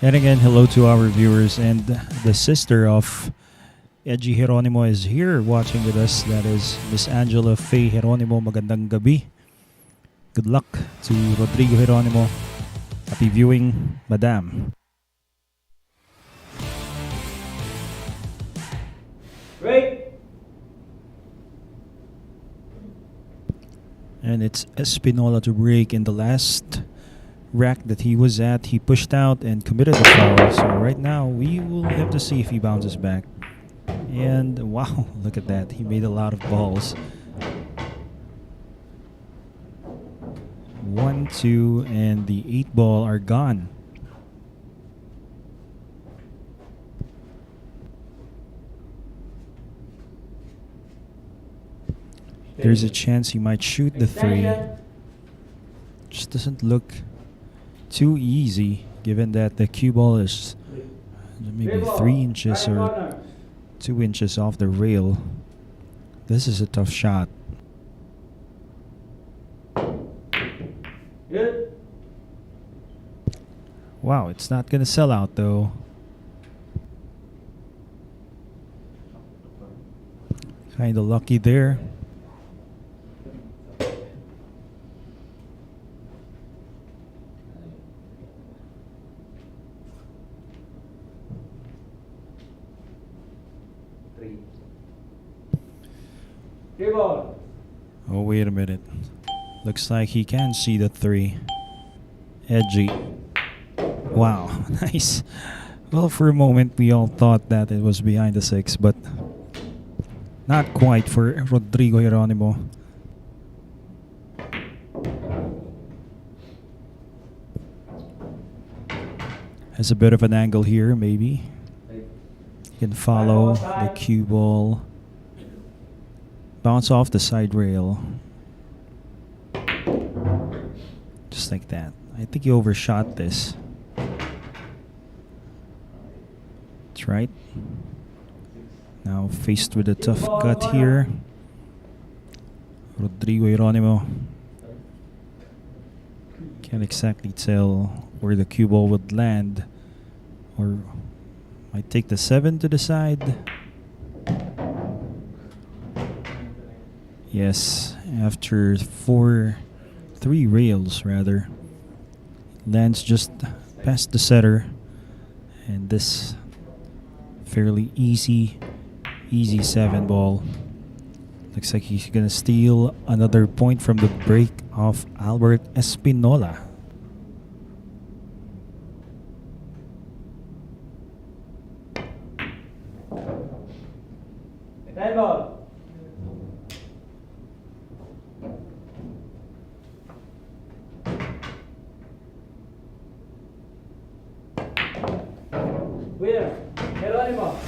And again, hello to our viewers, and the sister of Edgy Geronimo is here watching with us. That is Miss Angela Faye Geronimo. Magandang gabi. Good luck to Rodrigo Geronimo. Happy viewing, Madame. Break. And it's Espinola to break. In the last rack that he was at, he pushed out and committed the foul. So right now, we will have to see if he bounces back. And wow, look at that. He made a lot of balls. 1, 2, and the 8 ball are gone. There's a chance he might shoot the 3. Just doesn't look too easy, given that the cue ball is maybe 3 inches or 2 inches off the rail. This is a tough shot. Good. Wow, it's not gonna sell out though. Kinda lucky there. Three ball. Oh, wait a minute. Looks like he can see the 3. Edgy. Wow, nice. Well, for a moment, we all thought that it was behind the 6, but not quite for Rodrigo Geronimo. Has a bit of an angle here, maybe. You can follow the cue ball. Bounce off the side rail. Just like that. I think he overshot this. That's right. Now faced with a tough cut here. Rodrigo Geronimo. Can't exactly tell where the cue ball would land. Or might take the 7 to the side. Yes, after 3 rails rather. Lands just past the setter. And this fairly easy 7 ball. Looks like he's gonna steal another point from the break of Albert Espinola. Nine ball. Winner, Geronimo.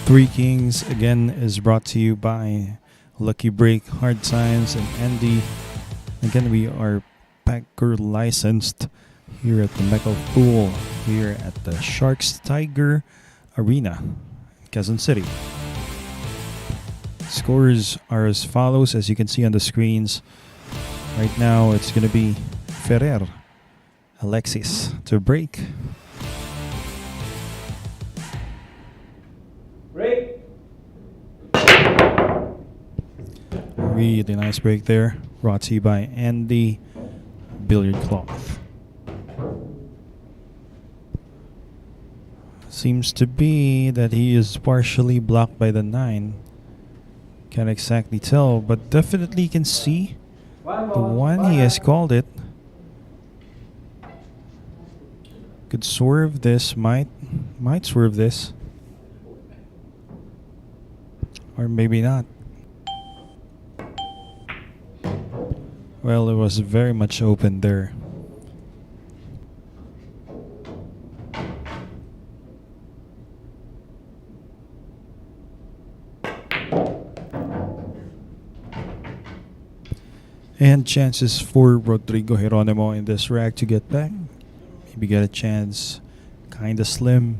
Three Kings again is brought to you by Lucky Break, Hard Science, and Andy. Again, we are Packer licensed here at the Mecca Pool, here at the Sharks Tiger Arena, Quezon City. Scores are as follows, as you can see on the screens. Right now, it's going to be Ferrer, Alexis to break. Break. Really nice break there. Brought to you by Andy Billiard Cloth. Seems to be that he is partially blocked by the 9. Can't exactly tell, but definitely can see the 1. He has called it. Could swerve this, might swerve this. Or maybe not. Well, it was very much open there. And chances for Rodrigo Geronimo in this rack to get back. Maybe get a chance. Kinda slim.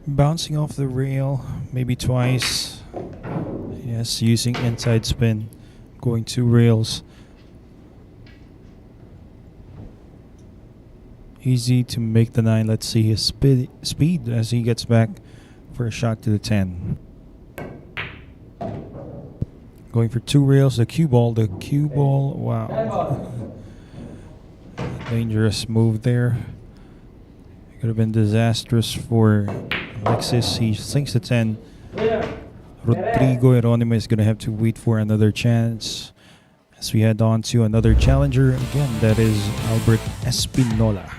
Bouncing off the rail, maybe twice. Yes, using inside spin, going 2 rails. Easy to make the 9. Let's see his speed as he gets back for a shot to the 10. Going for 2 rails, the cue ball, wow. Dangerous move there. Could have been disastrous for Alexis. He sinks the 10. Rodrigo Geronimo is going to have to wait for another chance as we head on to another challenger. Again, that is Albert Espinola.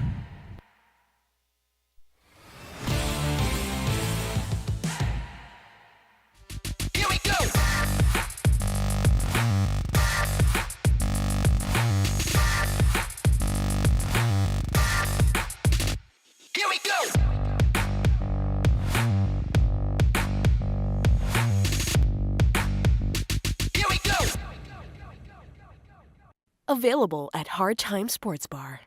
Available at Hard Time Sports Bar.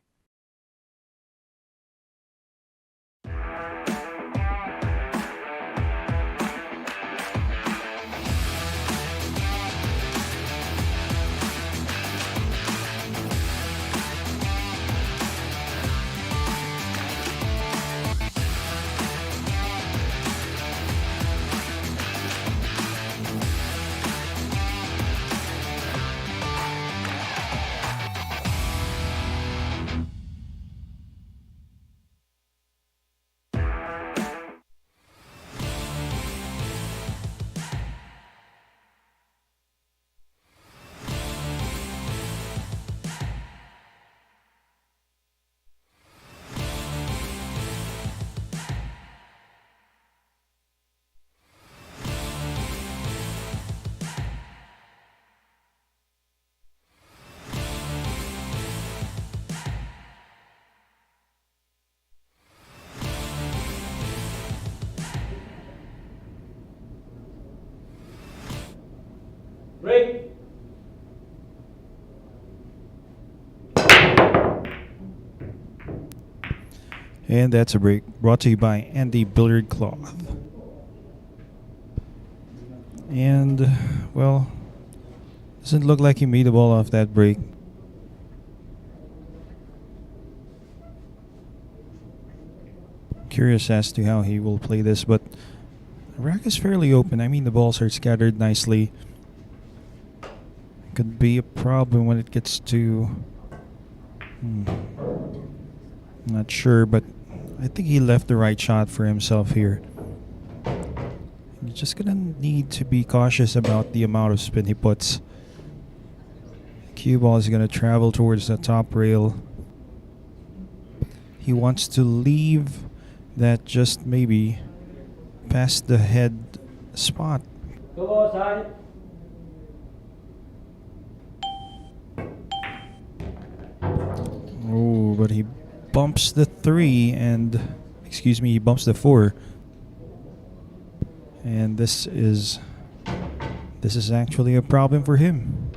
Break. And that's a break brought to you by Andy Billiard Cloth. And, well, doesn't look like he made the ball off that break. Curious as to how he will play this, but the rack is fairly open. I mean, the balls are scattered nicely. Could be a problem when it gets to... Not sure, but I think he left the right shot for himself here. You're just gonna need to be cautious about the amount of spin he puts. Cue ball is gonna travel towards the top rail. He wants to leave that just maybe past the head spot. Go outside. Oh, but he bumps the 3 and, excuse me, he bumps the 4. And this is actually a problem for him.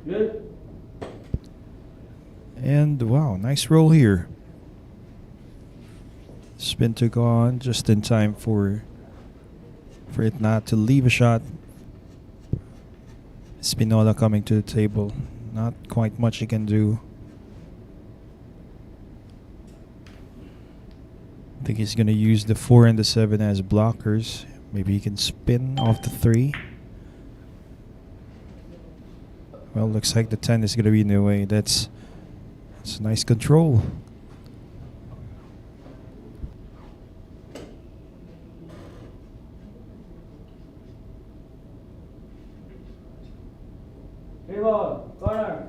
Good. And wow, nice roll here. Spin took on just in time for it not to leave a shot. Espinola coming to the table. Not quite much he can do. I think he's going to use the 4 and the 7 as blockers. Maybe he can spin off the 3. Well, looks like the 10 is going to be in the way. That's nice control. Three ball. Corner.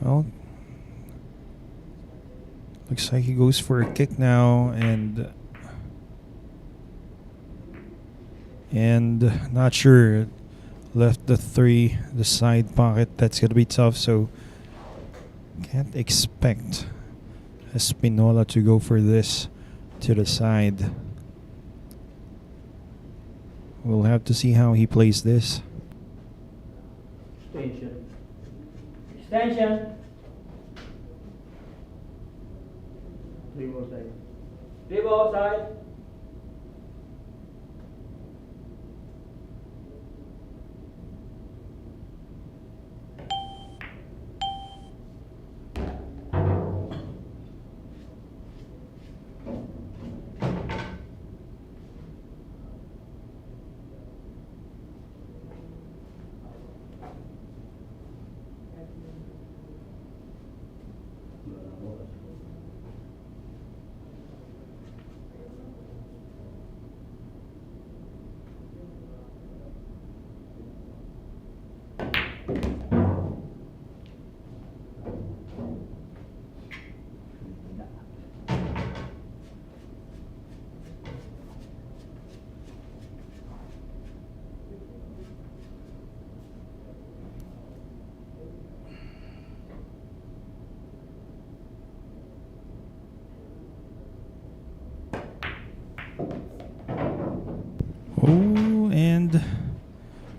Well, looks like he goes for a kick now, and not sure. Left the 3, the side pocket. That's gonna be tough. So can't expect Espinola to go for this to the side. We'll have to see how he plays this. Extension. Extension. Three ball side. Three ball side. Oh, and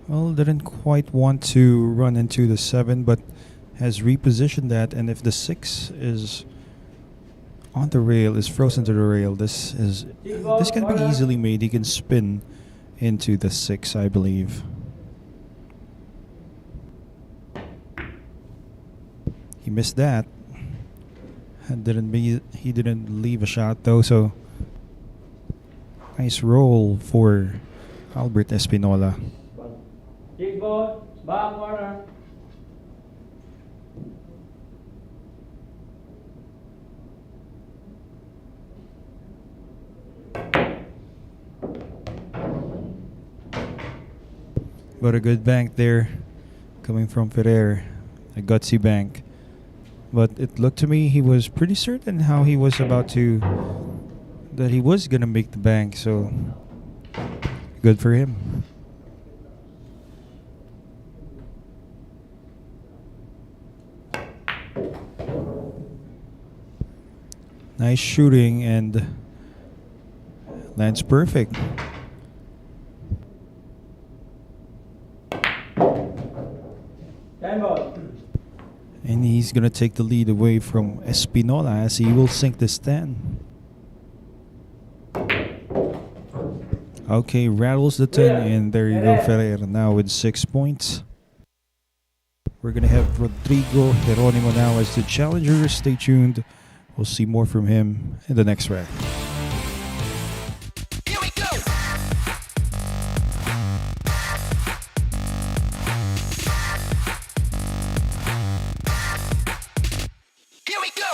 well, didn't quite want to run into the 7, but has repositioned that. And if the 6 is on the rail, is frozen to the rail, this can be easily made. He can spin into the 6, I believe. He missed that. And he didn't leave a shot though, so nice roll for Albert Espinola. Six ball. Back corner. But a good bank there coming from Ferrer. A gutsy bank. But it looked to me he was pretty certain how he was about to, that he was going to make the bank. So good for him. Nice shooting and lands perfect. Ten ball. And he's going to take the lead away from Espinola as he will sink this 10. Okay, rattles the 10, and there you go, Ferrer now with 6 points. We're going to have Rodrigo Geronimo now as the challenger. Stay tuned. We'll see more from him in the next round. Here we go. Here we go.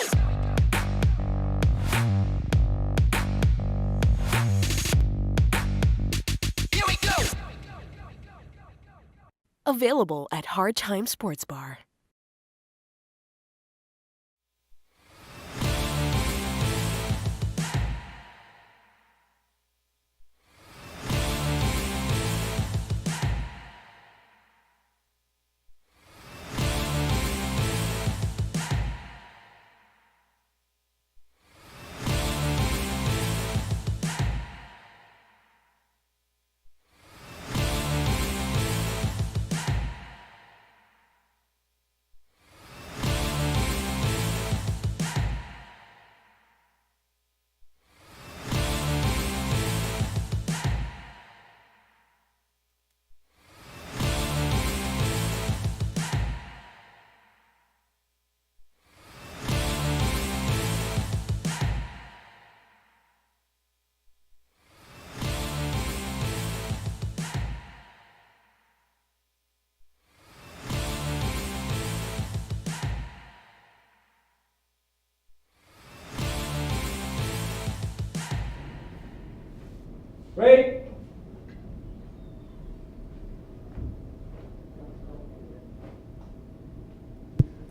Here we go. Available at Hard Time Sports Bar.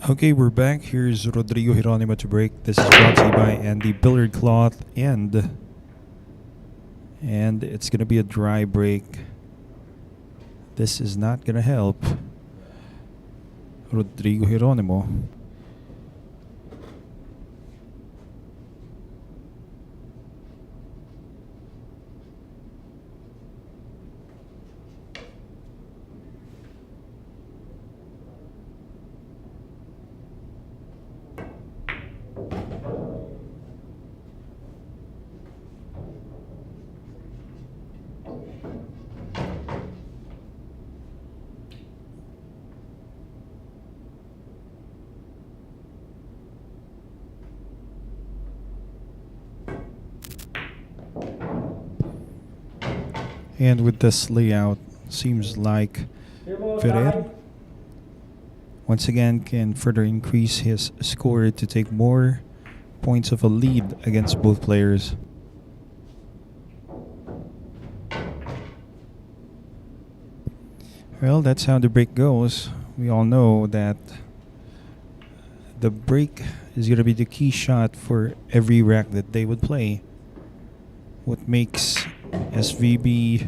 Okay, we're back. Here's Rodrigo Geronimo to break. This is brought to you by Andy Billiard Cloth and it's gonna be a dry break. This is not gonna help Rodrigo Geronimo. And with this layout, seems like Ferrer once again can further increase his score to take more points of a lead against both players. Well, that's how the break goes. We all know that the break is going to be the key shot for every rack that they would play. What makes SVB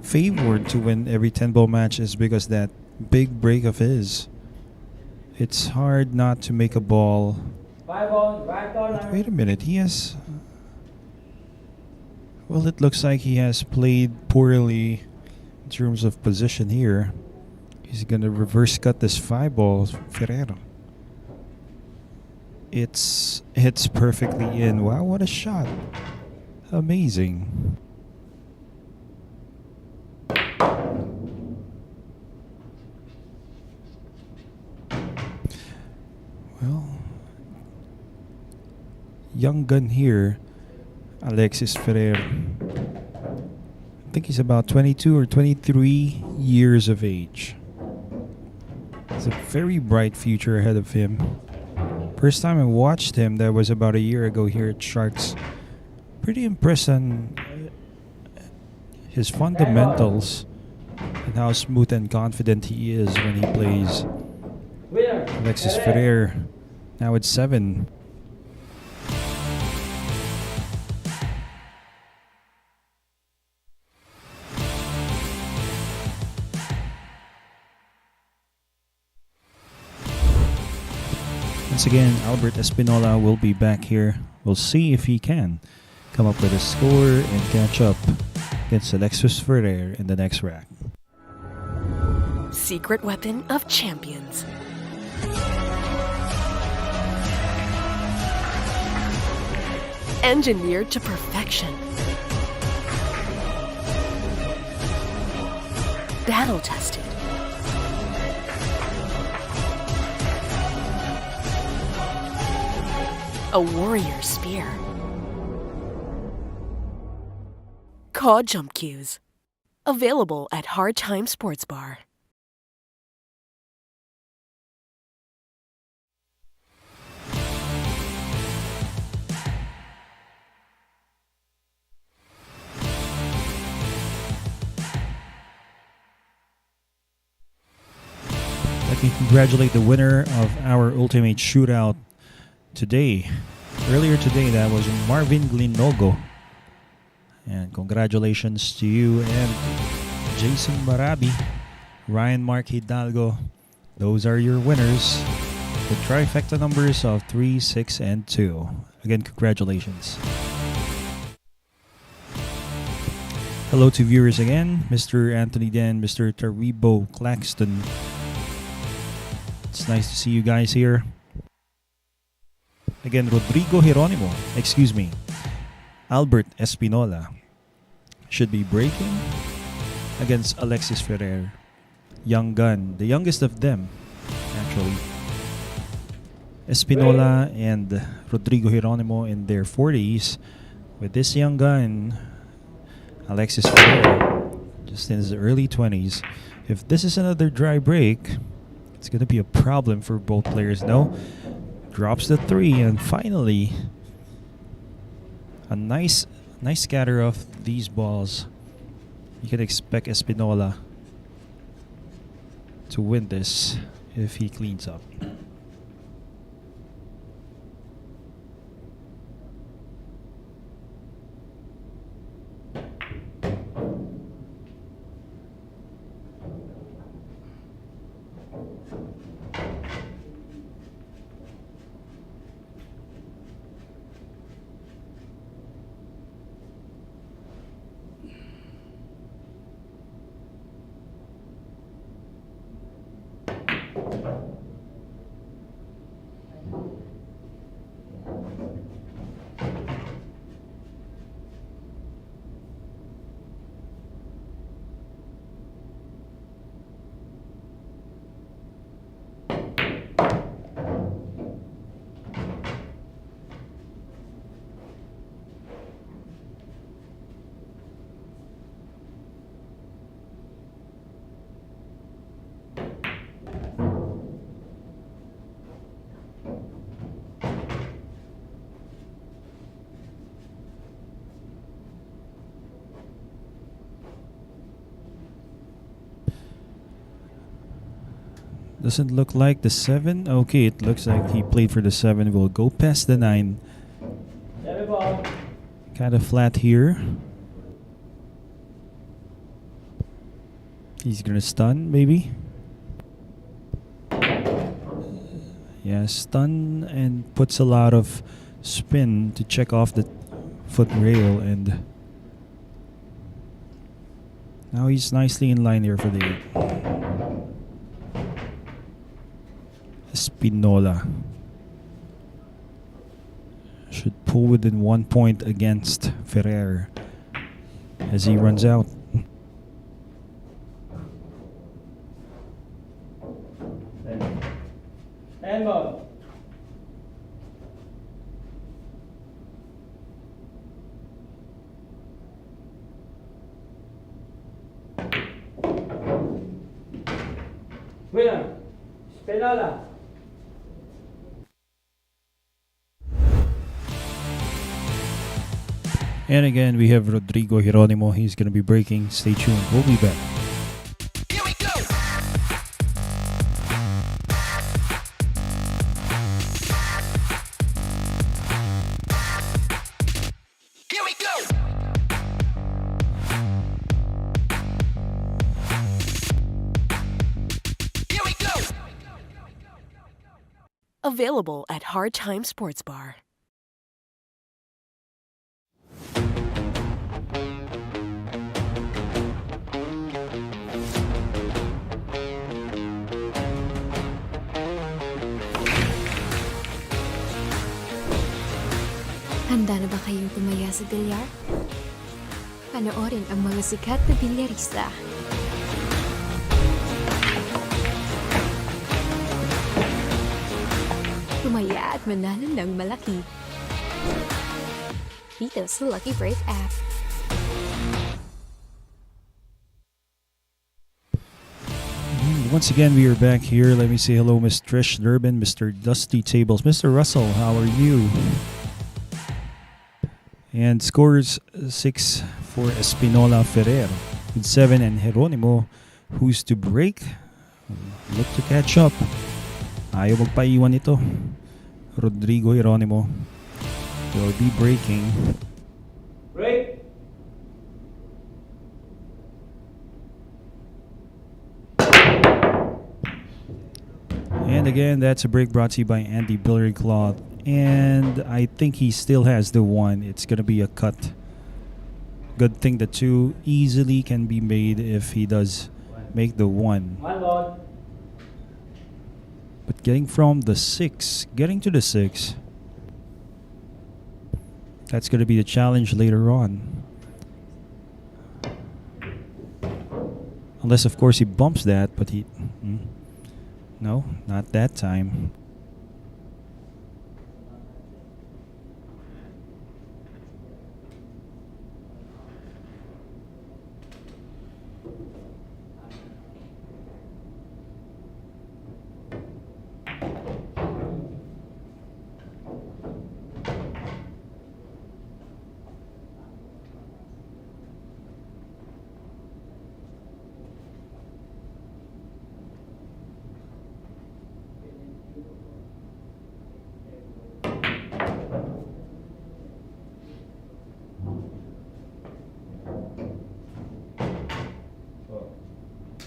favored to win every 10-ball match is because that big break of his. It's hard not to make a ball. But wait a minute, he has... Well, it looks like he has played poorly in terms of position here. He's going to reverse cut this 5-ball, Ferrer. It's hits perfectly in. Wow, what a shot. Amazing. Well, young gun here, Alexis Ferrer. I think he's about 22 or 23 years of age. There's a very bright future ahead of him. First time I watched him, that was about a year ago here at Sharks. Pretty impressed on his fundamentals and how smooth and confident he is when he plays. Alexis Ferrer, now at 7. Once again, Albert Espinola will be back here. We'll see if he can come up with a score and catch up against Alexis Ferrer in the next rack. Secret weapon of champions. Engineered to perfection. Battle tested. A warrior spear. Caw Jump Cues. Available at Hard Time Sports Bar. Let me congratulate the winner of our Ultimate Shootout today. Earlier today, that was Marvin Glinogo. And congratulations to you and Jason Marabi, Ryan Mark Hidalgo. Those are your winners. The trifecta numbers of 3, 6, and 2. Again, congratulations. Hello to viewers again. Mr. Anthony Dan, Mr. Taribo Claxton. It's nice to see you guys here. Again, Rodrigo Geronimo, Albert Espinola should be breaking against Alexis Ferrer. Young gun, the youngest of them, actually. Espinola and Rodrigo Geronimo in their 40s. With this young gun, Alexis Ferrer, just in his early 20s. If this is another dry break, it's going to be a problem for both players. No, drops the 3, and finally, a nice scatter of these balls. You can expect Espinola to win this if he cleans up. Doesn't look like the 7. Okay, it looks like he played for the 7. We'll go past the 9. Kind of flat here. He's gonna stun, maybe. Yeah, stun and puts a lot of spin to check off the foot rail, and now he's nicely in line here for the 8. Espinola should pull within 1 point against Ferrer as he runs out. Handball. Winner, Espinola. And again, we have Rodrigo Geronimo. He's going to be breaking. Stay tuned. We'll be back. Here we go. Here we go. Here we go. Available at Hard Time Sports Bar. Handa na ba kayong tumaya sa bilyar? Panoorin ang mga sikat na bilyarista. Tumaya at manalo ng malaki. Dito sa Lucky Break app. Once again, we are back here. Let me say hello, Miss Trish Durbin, Mr. Dusty Tables, Mr. Russell. How are you? And scores 6 for Espinola Ferrer with 7, and Geronimo, who's to break. Look to catch up. Ayaw magpaiwan ito. Rodrigo Geronimo will be breaking. Break. And again, that's a break brought to you by Andy Billiard Cloth. And I think he still has the 1. It's going to be a cut. Good thing the 2 easily can be made if he does make the 1. One ball. But getting from the 6, getting to the 6, that's going to be the challenge later on. Unless, of course, he bumps that, but he... No, not that time.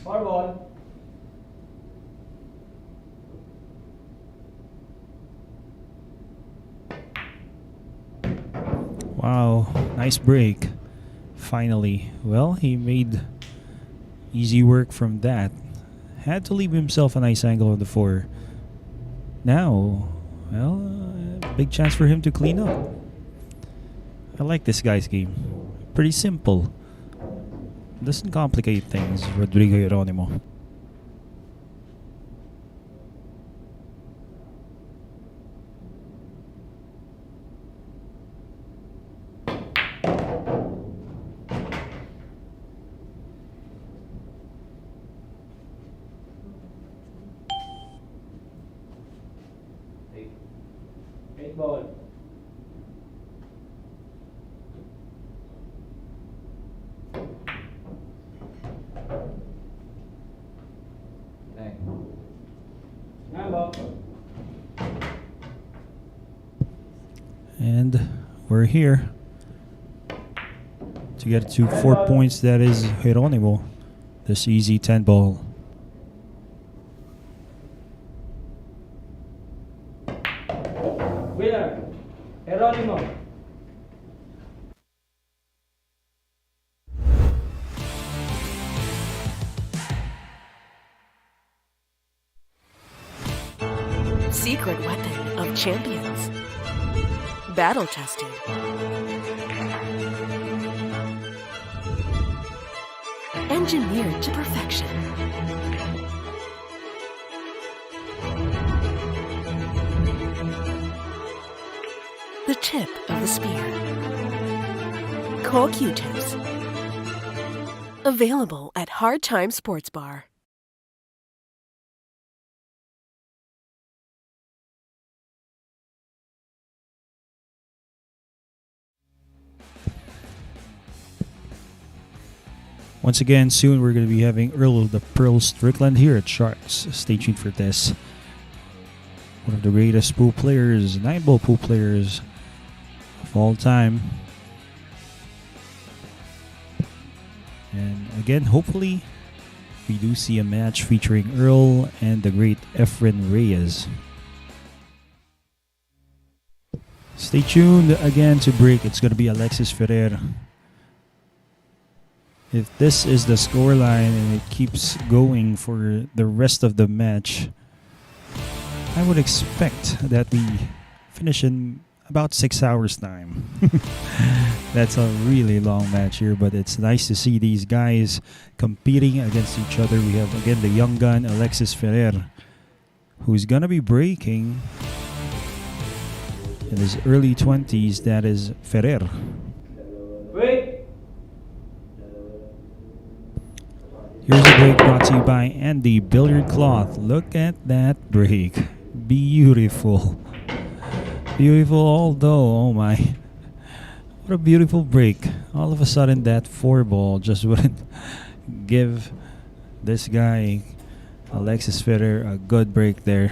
Four ball. Wow, nice break. Finally. Well, he made easy work from that. Had to leave himself a nice angle on the 4. Now, well, big chance for him to clean up. I like this guy's game. Pretty simple. Doesn't complicate things, Rodrigo Geronimo. Eight ball. Nine ball. And we're here to get to 4 points. That is Geronimo. This easy 10 ball. Winner. Geronimo. Secret weapon of champions. Battle tested. Engineered to perfection. The tip of the spear. Call Q-tips. Available at Hard Time Sports Bar. Once again, soon we're going to be having Earl of the Pearl Strickland here at Sharks. Stay tuned for this. One of the greatest pool players, 9-ball pool players of all time. And again, hopefully, we do see a match featuring Earl and the great Efren Reyes. Stay tuned again to break. It's going to be Alexis Ferrer. If this is the scoreline and it keeps going for the rest of the match, I would expect that we finish in about 6 hours time. That's a really long match here, but it's nice to see these guys competing against each other. We have again the young gun Alexis Ferrer, who's gonna be breaking in his early 20s. That is Ferrer. Wait. Here's a break brought to you by Andy Billiard Cloth. Look at that break. Beautiful. Beautiful, although, oh my. What a beautiful break. All of a sudden, that 4-ball just wouldn't give this guy, Alexis Ferrer, a good break there.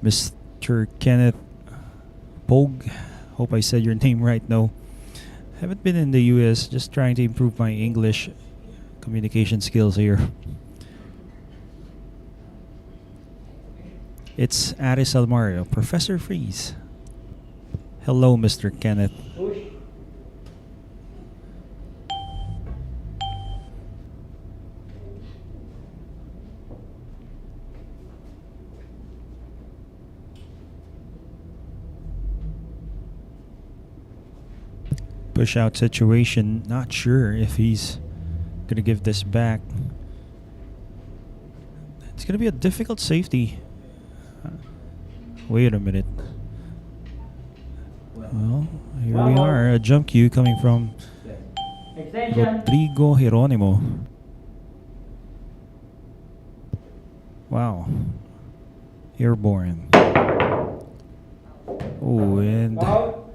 Mr. Kenneth Pogue. Hope I said your name right. No, haven't been in the US, just trying to improve my English communication skills here. It's Aris Almario, Professor Freeze. Hello, Mr. Kenneth. Push. Push out situation. Not sure if he's gonna give this back. It's gonna be a difficult safety. Wait a minute. Well, here we are. A jump cue coming from Extension. Rodrigo Geronimo. Wow. Airborne. Oh, and Foul.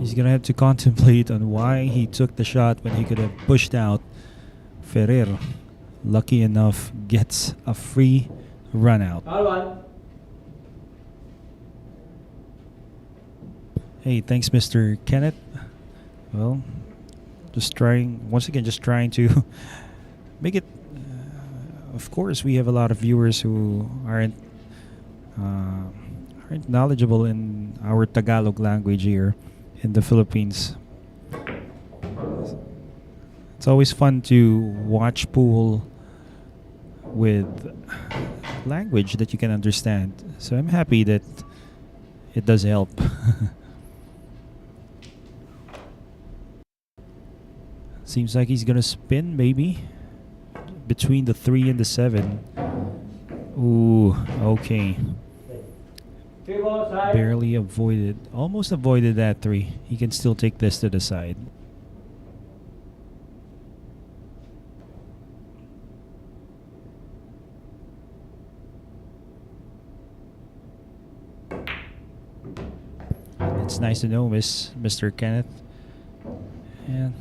he's gonna have to contemplate on why he took the shot when he could have pushed out. Ferrer, lucky enough, gets a free run out. Foul one. Hey, thanks, Mr. Kenneth. Well, just trying to make it. Of course, we have a lot of viewers who aren't knowledgeable in our Tagalog language here in the Philippines. It's always fun to watch pool with language that you can understand. So I'm happy that it does help. Seems like he's gonna spin maybe between the 3 and the 7. Ooh, okay. Barely avoided, almost avoided that 3. He can still take this to the side. It's nice to know, Mr. Kenneth. And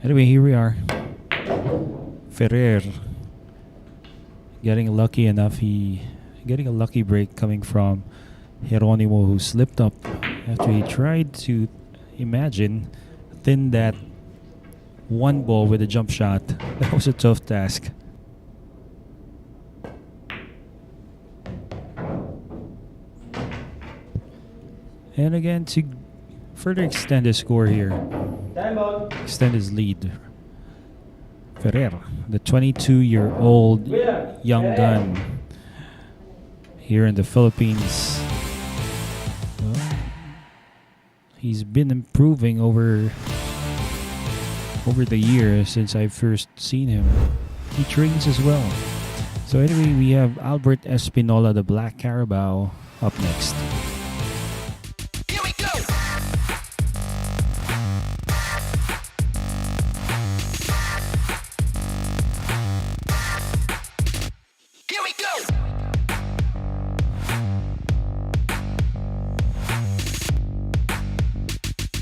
anyway, here we are. Ferrer getting lucky enough. Getting a lucky break coming from Geronimo, who slipped up after he tried to thin that one ball with a jump shot. That was a tough task. And again, to further extend his score here, extend his lead, Ferrer, the 22-year-old young gun here in the Philippines. Well, he's been improving over the years since I first seen him. He trains as well. So anyway, we have Albert Espinola, the Black Carabao, up next. Here we go. Here we go.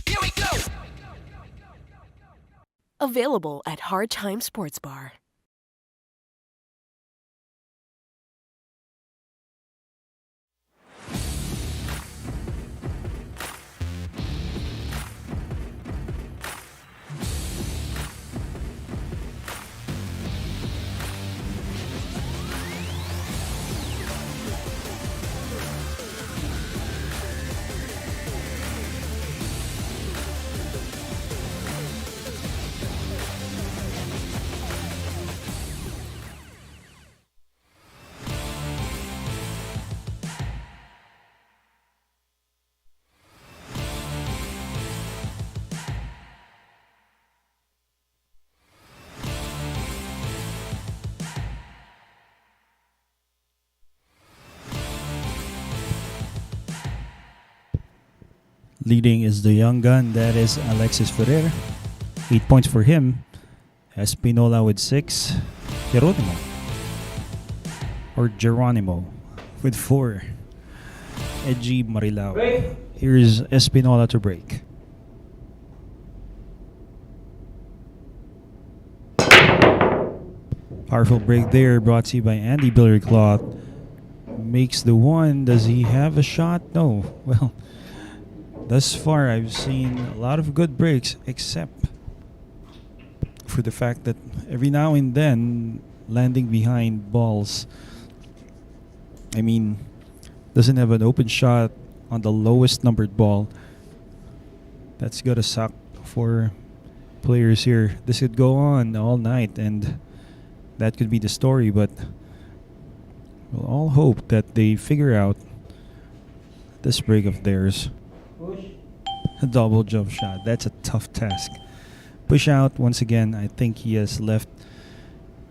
Here we go. Available at Hard Time Sports Bar. Leading is the young gun, that is Alexis Ferrer. 8 points for him. Espinola with 6. Geronimo with 4. Edgy Marilao. Here is Espinola to break. Powerful break there, brought to you by Andy Billercloth. Makes the 1. Does he have a shot? No. Well, thus far, I've seen a lot of good breaks, except for the fact that every now and then, landing behind balls, doesn't have an open shot on the lowest numbered ball. That's gotta suck for players here. This could go on all night, and that could be the story, but we'll all hope that they figure out this break of theirs. A double jump shot. That's a tough task. Push out once again. I think he has left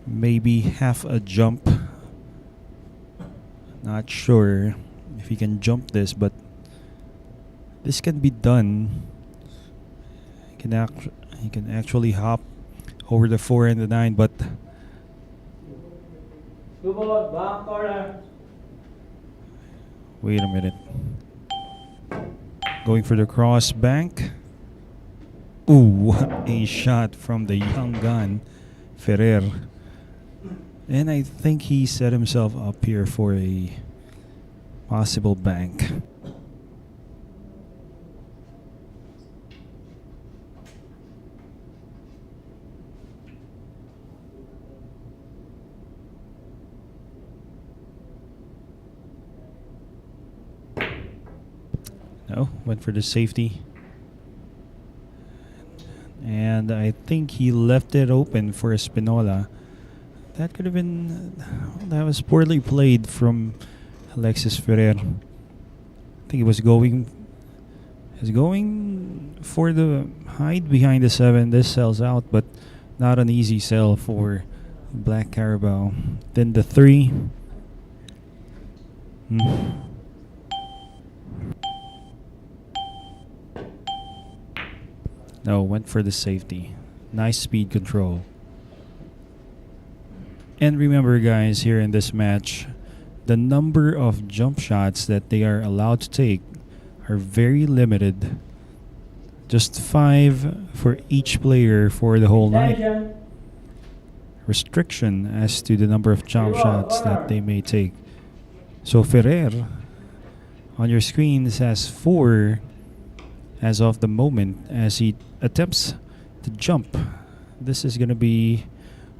maybe half a jump. Not sure if he can jump this, but this can be done. He can actually hop over the 4 and the 9, but wait a minute. Going for the cross bank. Ooh, what a shot from the young gun, Ferrer. And I think he set himself up here for a possible bank. No, went for the safety. And I think he left it open for Espinola. That could have been... That was poorly played from Alexis Ferrer. I think he was going for the hide behind the 7. This sells out, but not an easy sell for Black Carabao. Then the 3. No, went for the safety. Nice speed control. And remember, guys, here in this match, the number of jump shots that they are allowed to take are very limited. Just 5 for each player for the whole night. Restriction as to the number of jump shots that they may take. So Ferrer on your screens has 4 as of the moment as he attempts to jump. This is going to be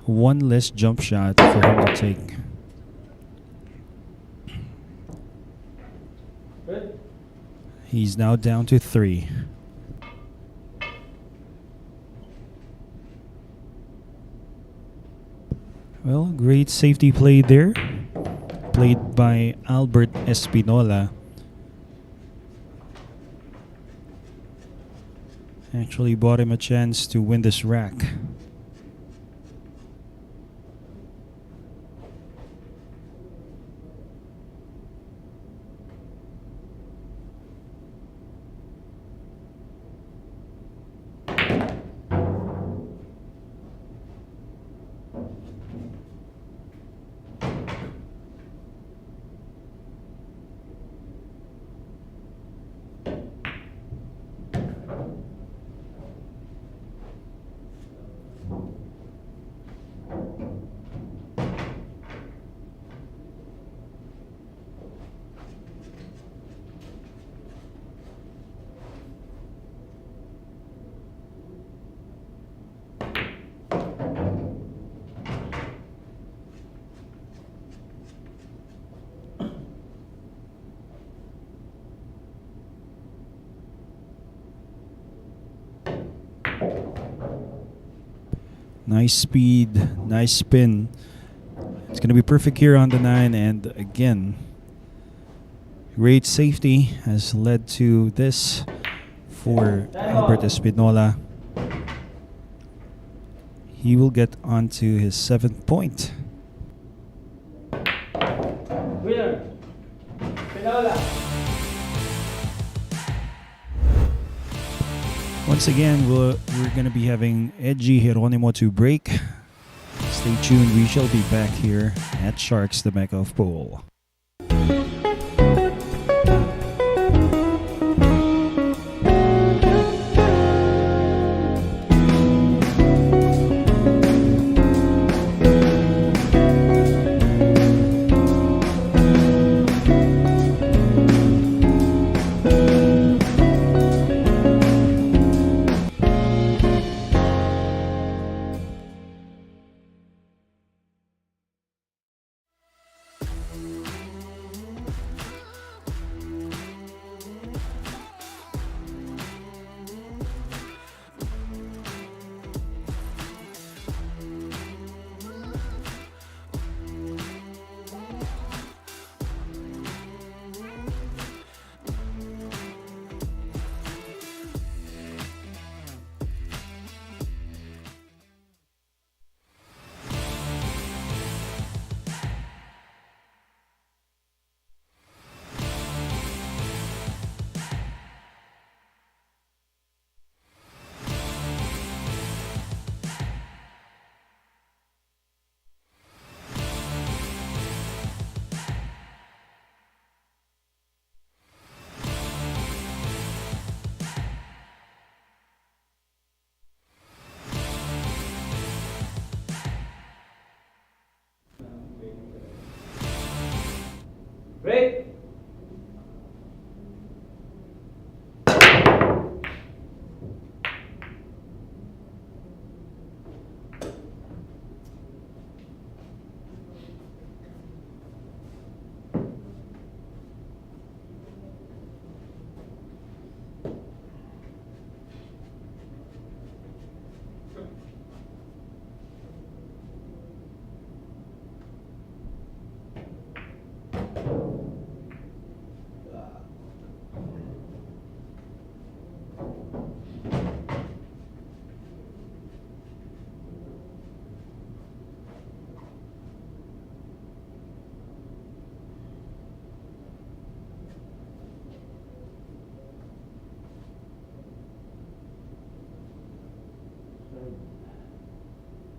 1 less jump shot for him to take. He's now down to 3. Well, great safety play there. Played by Albert Espinola. Actually bought him a chance to win this rack. Nice speed, nice spin. It's going to be perfect here on the 9, and again, great safety has led to this for Albert Espinola. He will get onto his 7th point. Winner. Espinola. Once again, we're going to be having Edgy Geronimo to break. Stay tuned. We shall be back here at Sharks, the Mecca of Pool. Break.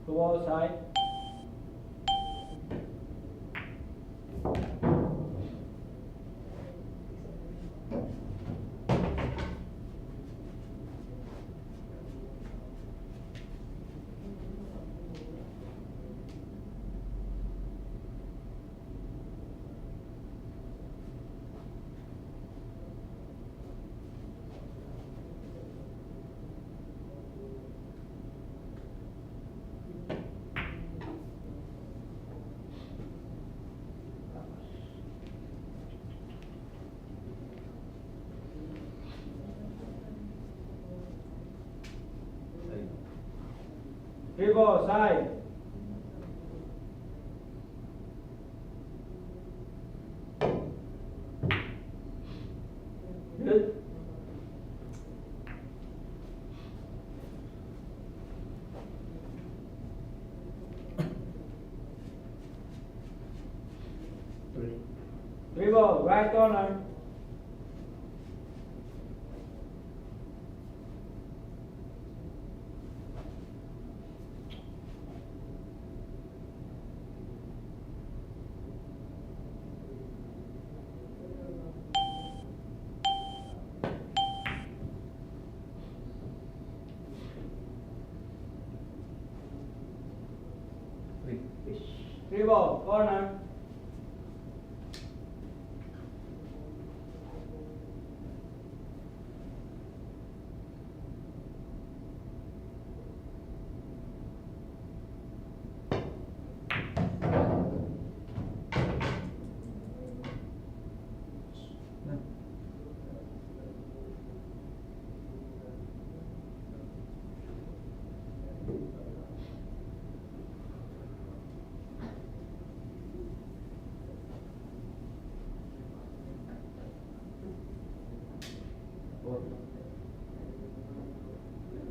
Go outside. Three ball side. Good. Three ball, right corner. Three ball, corner.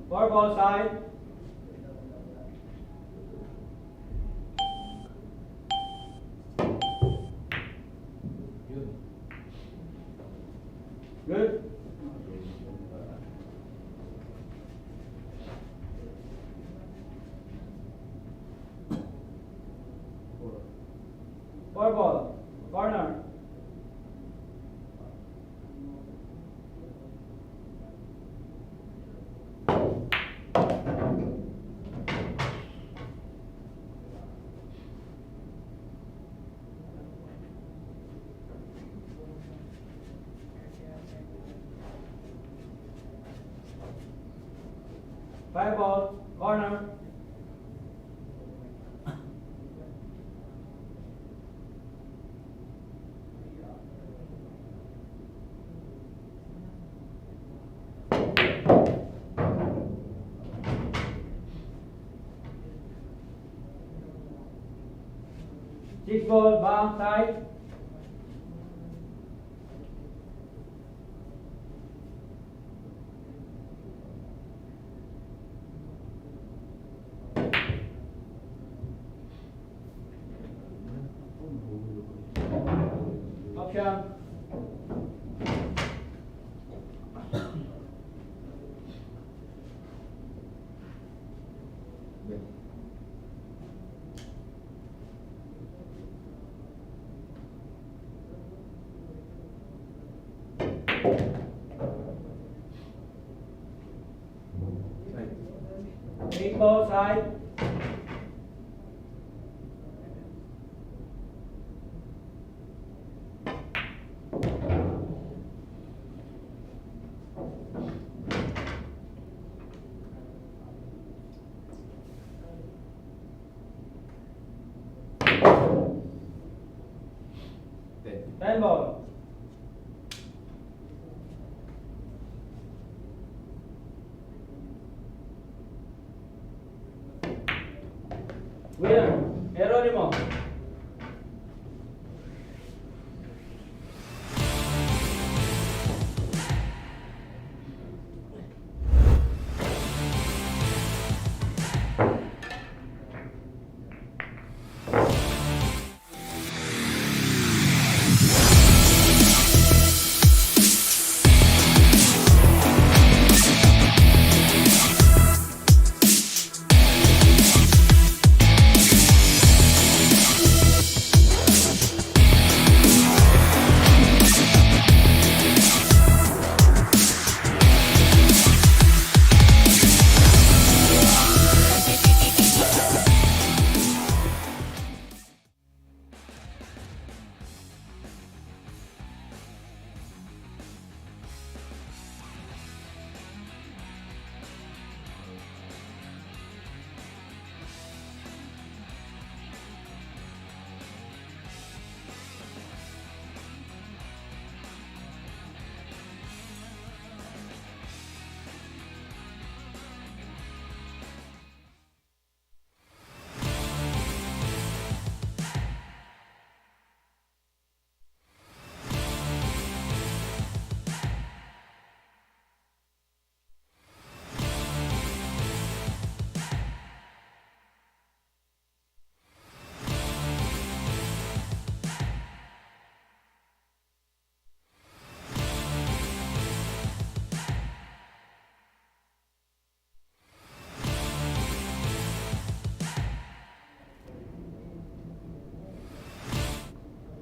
Four ball side. Good. Four ball, corner. Five ball, corner. Six ball, bounce side. Option. Eight ball side. 10 ball. Winner, Geronimo.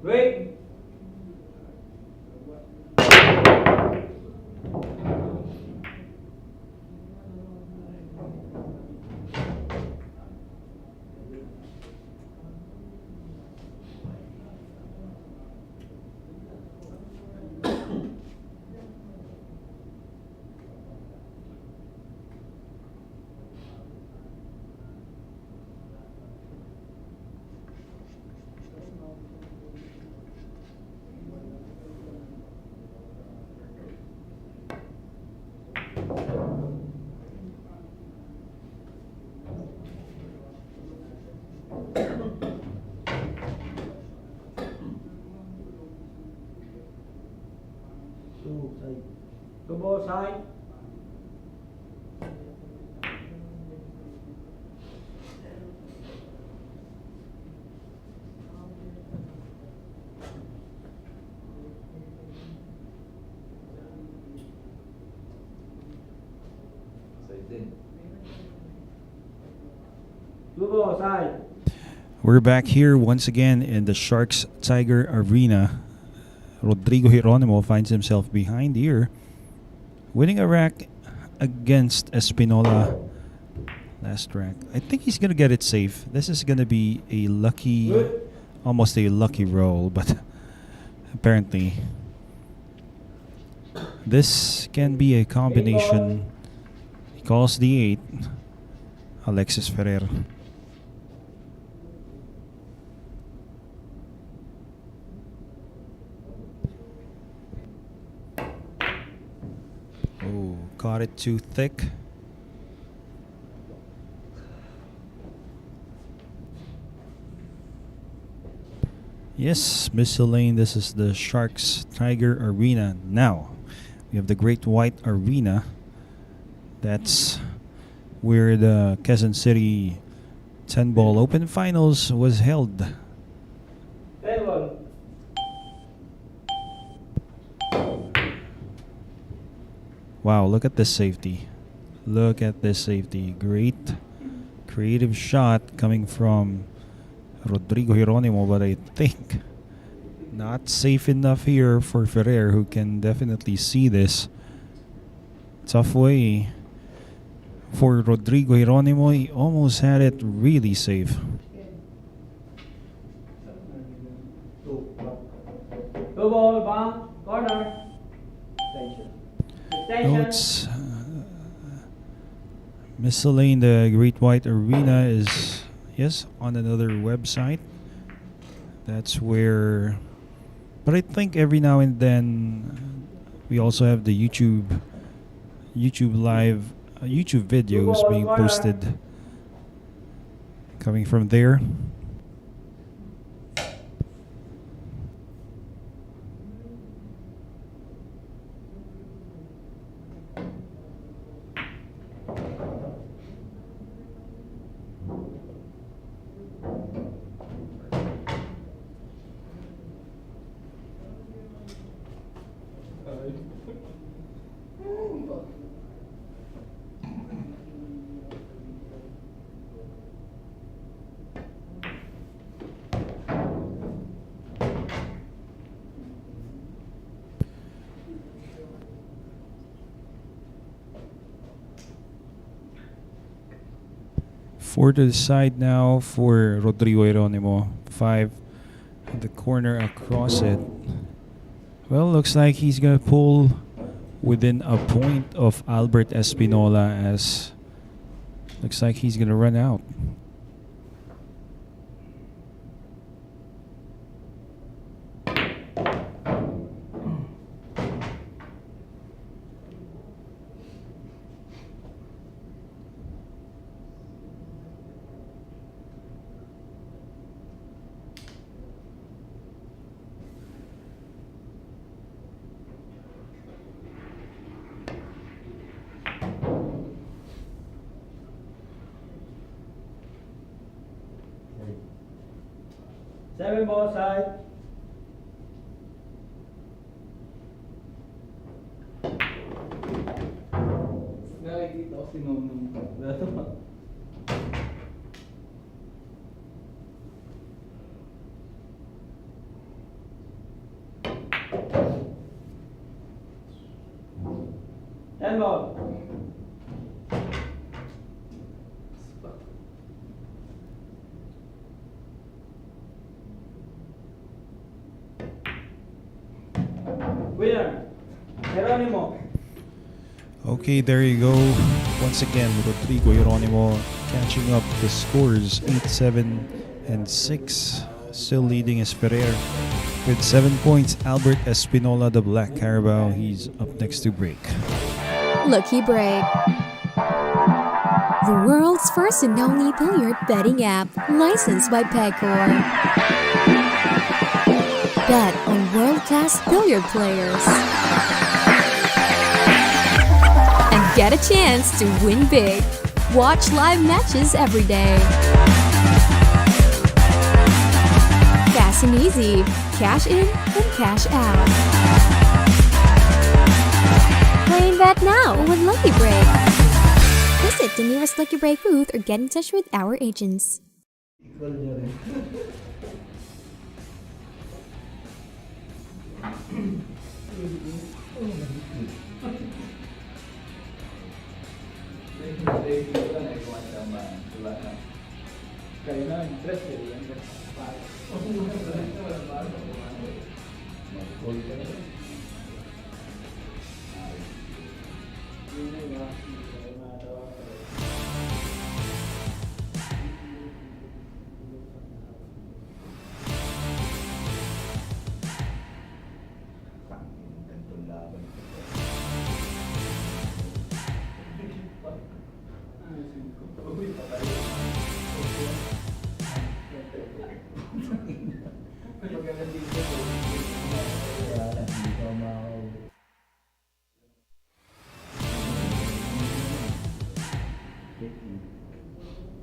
Wait. Go ball side. Go ball side. We're back here once again in the Sharks Tiger Arena. Rodrigo Geronimo finds himself behind here, winning a rack against Espinola last rack. I think he's going to get it safe. This is going to be a lucky, almost a lucky roll, but apparently this can be a combination. He calls the 8, Alexis Ferrer. Oh, caught it too thick. Yes, Missile Lane, this is the Sharks Tiger Arena. Now, we have the Great White Arena. That's where the Quezon City 10-ball Open Finals was held. 10-1. Wow, look at this safety. Look at this safety. Great creative shot coming from Rodrigo Geronimo, but I think not safe enough here for Ferrer, who can definitely see this. Tough way for Rodrigo Geronimo. He almost had it really safe. Go ball, bomb, corner. No, it's Missile Lane, the Great White Arena is, yes, on another website. That's where But I think every now and then we also have the YouTube live YouTube videos being posted coming from there. Four to the side now for Rodrigo Geronimo. 5 in the corner across it. Well, looks like he's going to pull within a point of Albert Espinola, as looks like he's going to run out. Seven ball side. Nakikita ko si Nonong. Ten ball. Winner, Geronimo. Okay, there you go. Once again, Rodrigo Geronimo catching up the scores 8, 7, and 6. Still leading is Ferrer with 7 points. Albert Espinola, the Black Carabao, he's up next to break. Lucky Break. The world's first and only billiard betting app, licensed by Pecor. Bet on world-class billiard players. And get a chance to win big. Watch live matches every day. Fast and easy. Cash in and cash out. Play and bet now with Lucky Break. Visit the nearest Lucky Break booth or get in touch with our agents.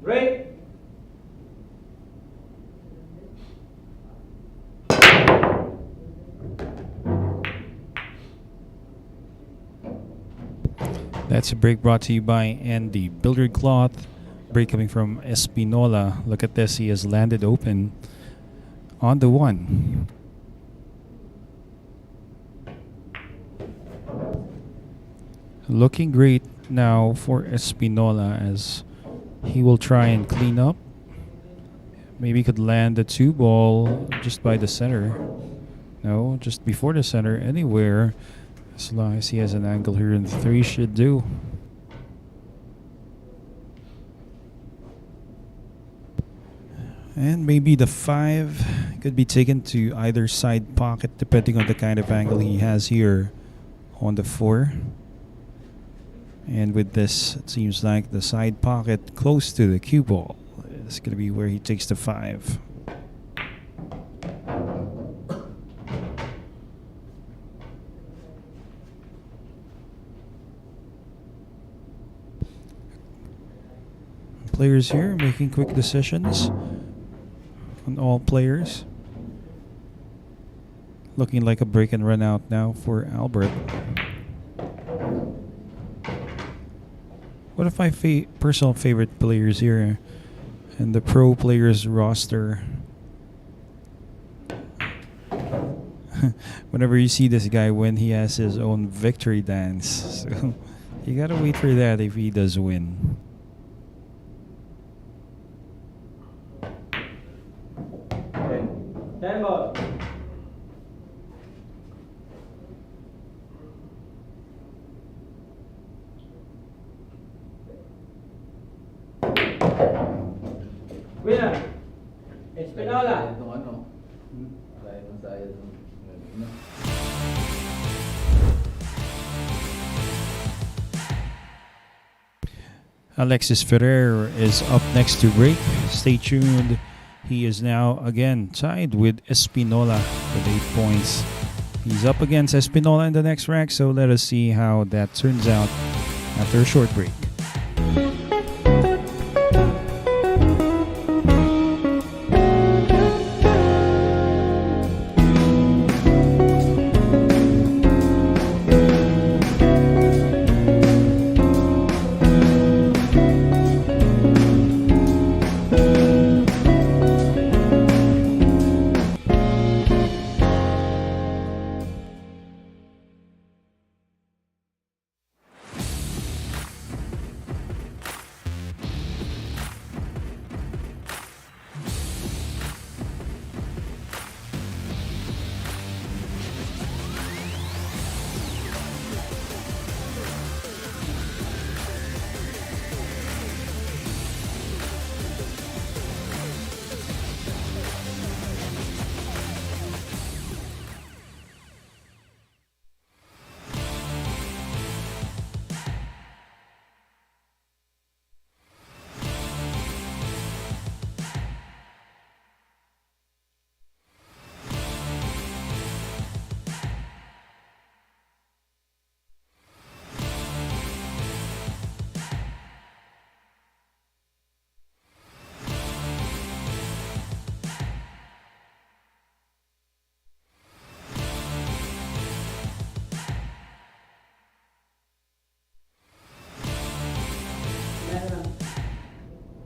Break. That's a break brought to you by Andy Billiard Cloth. Break coming from Espinola. Look at this. He has landed open on the 1. Looking great now for Espinola, as he will try and clean up. Maybe he could land the 2 ball just by the center. No, just before the center. Anywhere. As long as he has an angle here, and 3 should do. And maybe the 5 Could be taken to either side pocket depending on the kind of angle he has here on the 4. And with this, it seems like the side pocket close to the cue ball is going to be where he takes the 5. Players here making quick decisions on all players. Looking like a break and run out now for Albert. One of my personal favorite players here and the pro players roster. Whenever you see this guy win, he has his own victory dance. So you gotta wait for that if he does win. Okay. 10 ball. Winner. Espinola. Alexis Ferrer is up next to break. Stay tuned. He is now again tied with Espinola with 8 points. He's up against Espinola in the next rack, so let us see how that turns out after a short break.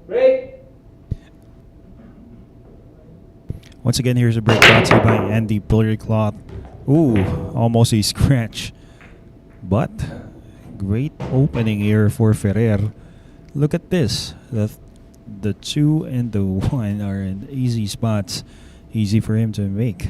Break. Once again, here's a break brought to you by Andy Billiard Cloth. Ooh, almost a scratch. But, great opening here for Ferrer. Look at this. The 2 and the 1 are in easy spots. Easy for him to make.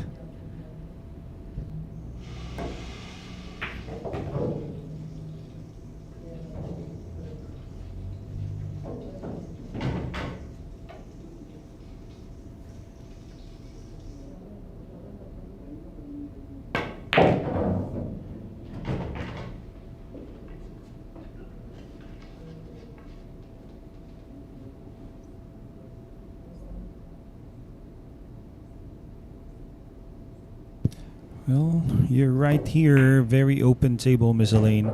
Well, you're right here. Very open table, Miss Elaine.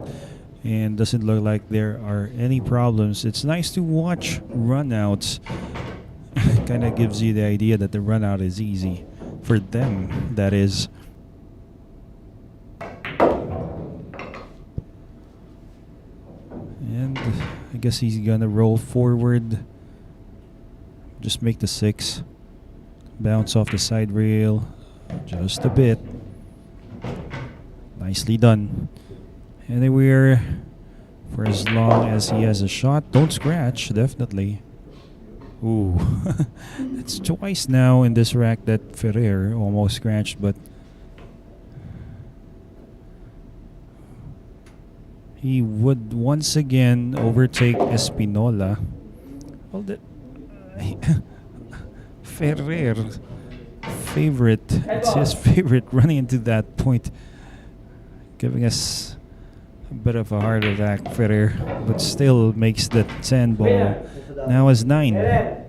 And doesn't look like there are any problems. It's nice to watch runouts. Kind of gives you the idea that the runout is easy. For them, that is. And I guess he's gonna roll forward. Just make the 6. Bounce off the side rail. Just a bit. Nicely done. Anywhere for as long as he has a shot. Don't scratch, definitely. Ooh. It's twice now in this rack that Ferrer almost scratched, but he would once again overtake Espinola. Well, Ferrer favorite. It's his favorite running into that point, giving us a bit of a heart attack, Ferrer, but still makes the 10 ball now as 9.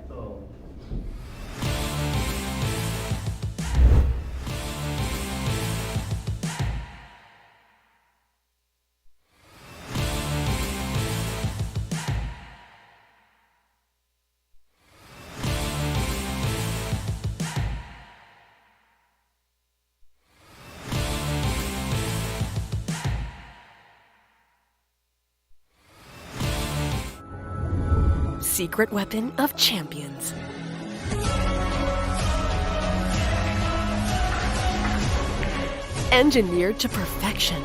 Secret weapon of champions. Engineered to perfection.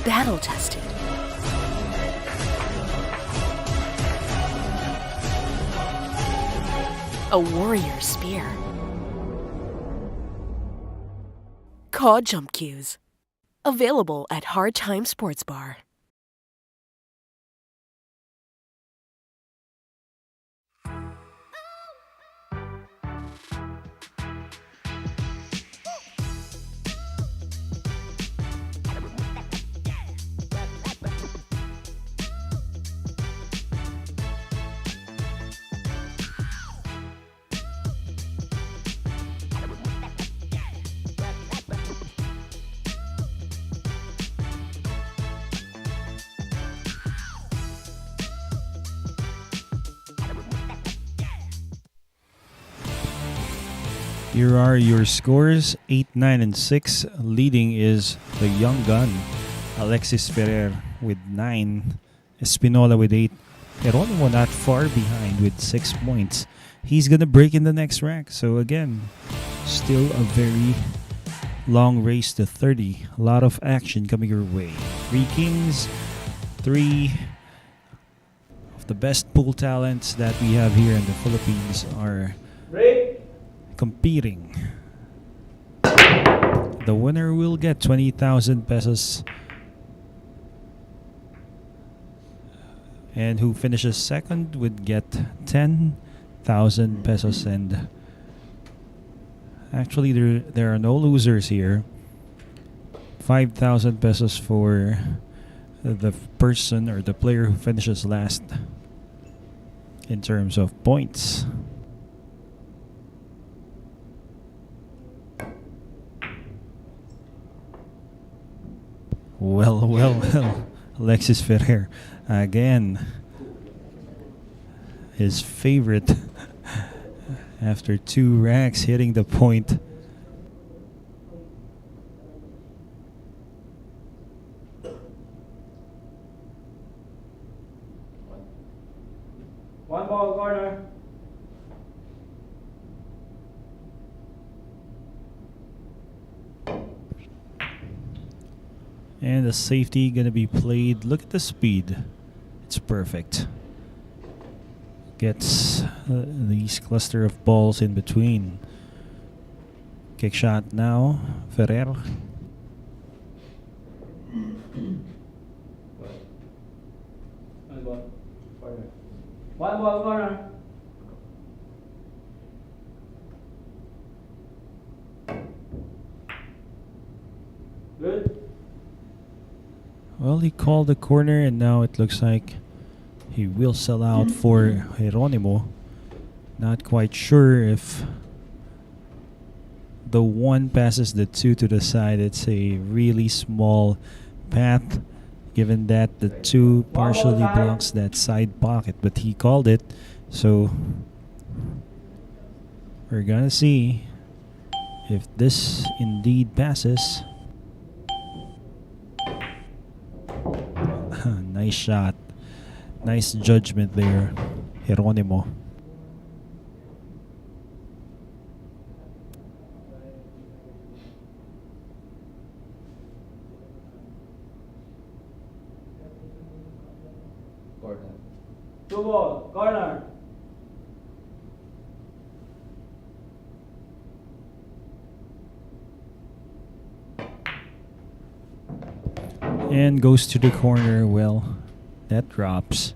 Battle tested. A warrior spear. Caw Jump Cues. Available at Hard Time Sports Bar. Here are your scores: 8, 9, and 6. Leading is the young gun, Alexis Ferrer with 9, Espinola with 8, Geronimo not far behind with 6 points. He's gonna break in the next rack. So again, still a very long race to 30. A lot of action coming your way. 3 kings, 3 of the best pool talents that we have here in the Philippines are competing. The winner will get 20,000 pesos. And who finishes second would get 10,000 pesos. And actually there are no losers here. 5,000 pesos for the person or the player who finishes last in terms of points. Well. Alexis Ferrer again. His favorite after 2 racks hitting the point. One ball corner. And the safety gonna be played. Look at the speed. It's perfect. Gets these cluster of balls in between. Kick shot now. Ferrer. One ball corner. Good. Well, he called the corner and now it looks like he will sell out for Geronimo. Not quite sure if the 1 passes the 2 to the side. It's a really small path given that the 2 partially blocks that side pocket, but he called it. So we're gonna see if this indeed passes. Nice shot. Nice judgment there, Geronimo. Corner. 2 ball corner. And goes to the corner. Well, that drops.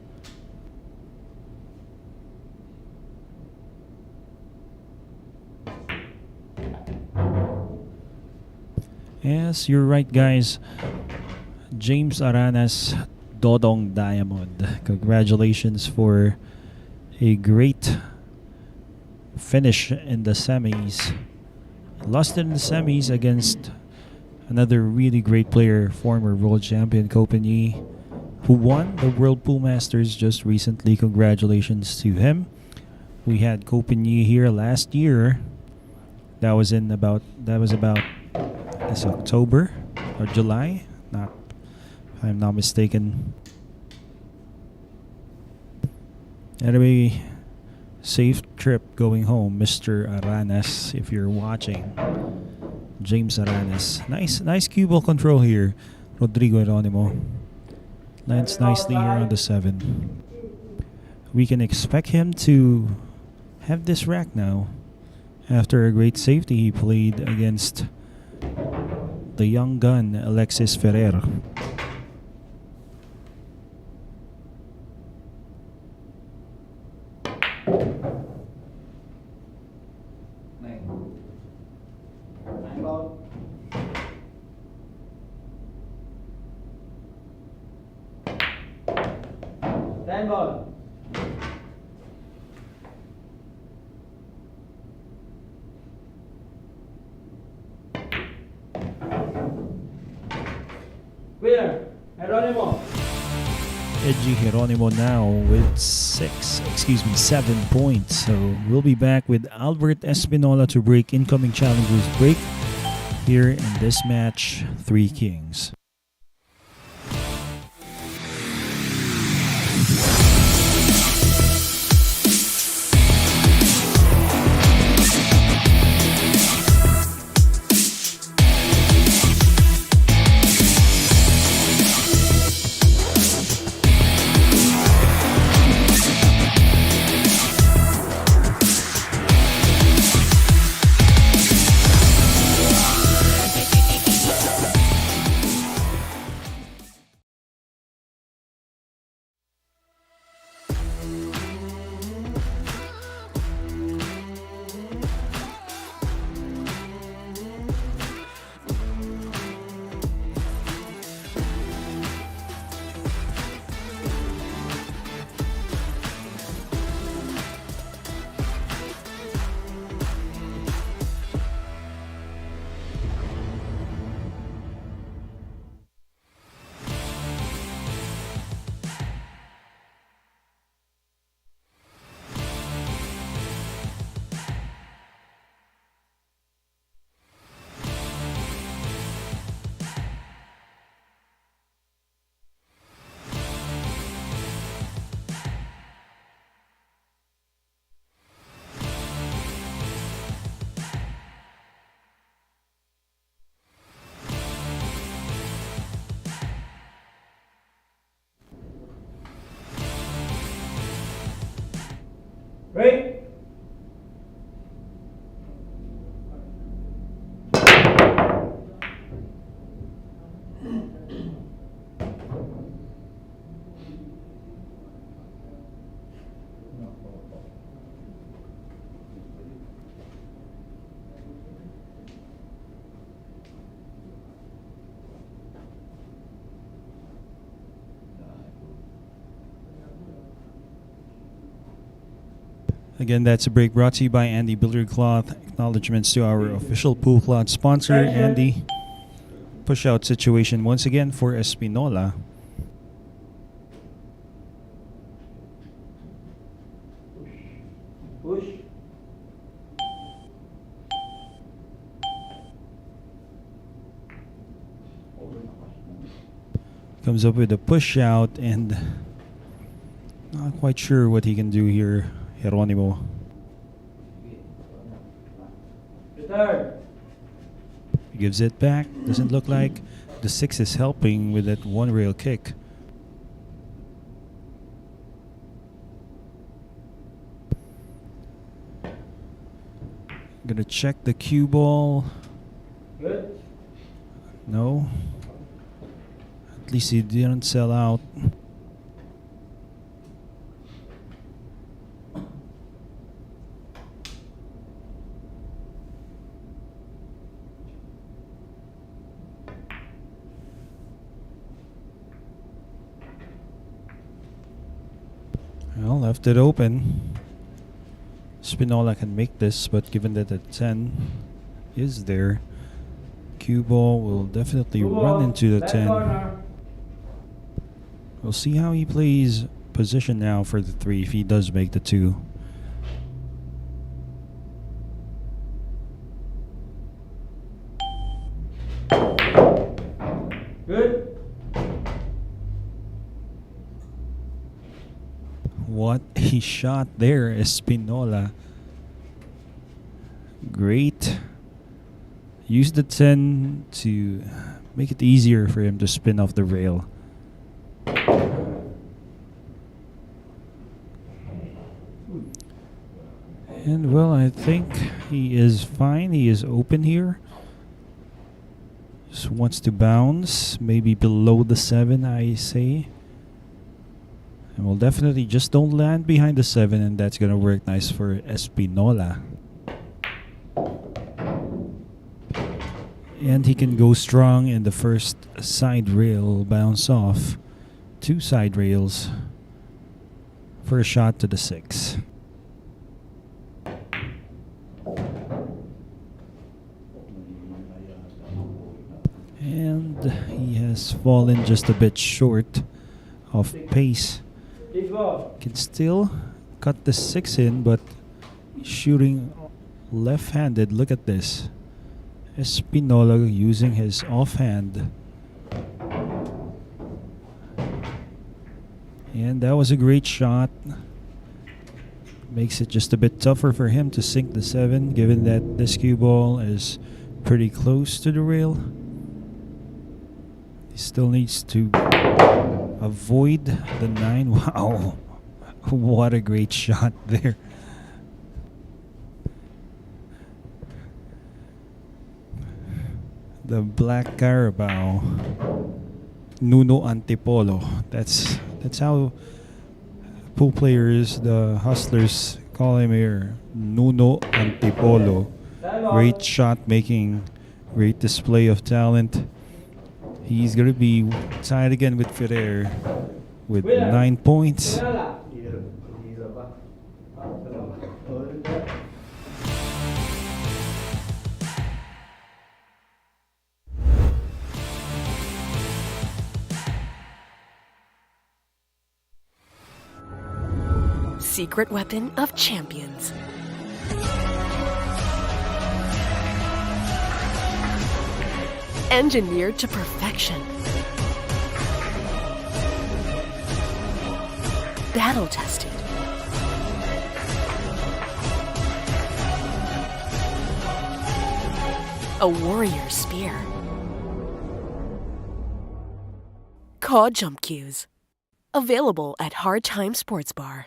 Yes, you're right, guys. James Aranas, Dodong Diamond. Congratulations for a great finish in the semis. Lost in the semis against another really great player, former world champion Copenhagen, who won the World Pool Masters just recently. Congratulations to him. We had Copenhagen here last year. That was about I guess October or July. Not if I'm not mistaken. Anyway, safe trip going home, Mr. Aranas, if you're watching. James Aranas. Nice cue ball control here. Rodrigo Geronimo lands nicely here on the 7. We can expect him to have this rack now. After a great safety he played against the young gun, Alexis Ferrer. Stand ball. Winner, Geronimo. Edgy Geronimo now with 7 points. So we'll be back with Albert Espinola to break incoming challengers break here in this match, 3 Kings. Break. Again, that's a break brought to you by Andy Billiard Cloth. Acknowledgements to our official pool cloth sponsor, Andy. Push out situation once again for Espinola. Push. Comes up with a push out and not quite sure what he can do here, Geronimo. Return. He gives it back. Doesn't look like the 6 is helping with that one rail kick. Gonna check the cue ball. Good. No. At least he didn't sell out. left it open. Espinola can make this, but given that the 10 is there, cue ball will definitely run into the 10. We'll see how he plays position now for the 3 if he does make the 2. Good. What a shot there, Espinola. Great. Use the 10 to make it easier for him to spin off the rail. And well, I think he is fine. He is open here. Just wants to bounce, maybe below the 7, I say. And we'll definitely just don't land behind the 7, and that's gonna work nice for Espinola. And he can go strong in the first side rail, bounce off 2 side rails for a shot to the 6. And he has fallen just a bit short of pace. Can still cut the 6 in, but shooting left-handed. Look at this. Espinola using his offhand. And that was a great shot. Makes it just a bit tougher for him to sink the 7, given that this cue ball is pretty close to the rail. He still needs to avoid the 9. Wow. What a great shot there. The Black Carabao. Nuno Antipolo. That's how pool players, the hustlers, call him here. Nuno Antipolo. Great shot making. Great display of talent. He's going to be tied again with Ferrer with 9 points. Secret weapon of champions. Engineered to perfection. Battle tested. A warrior spear. Caw Jump Cues. Available at Hard Time Sports Bar.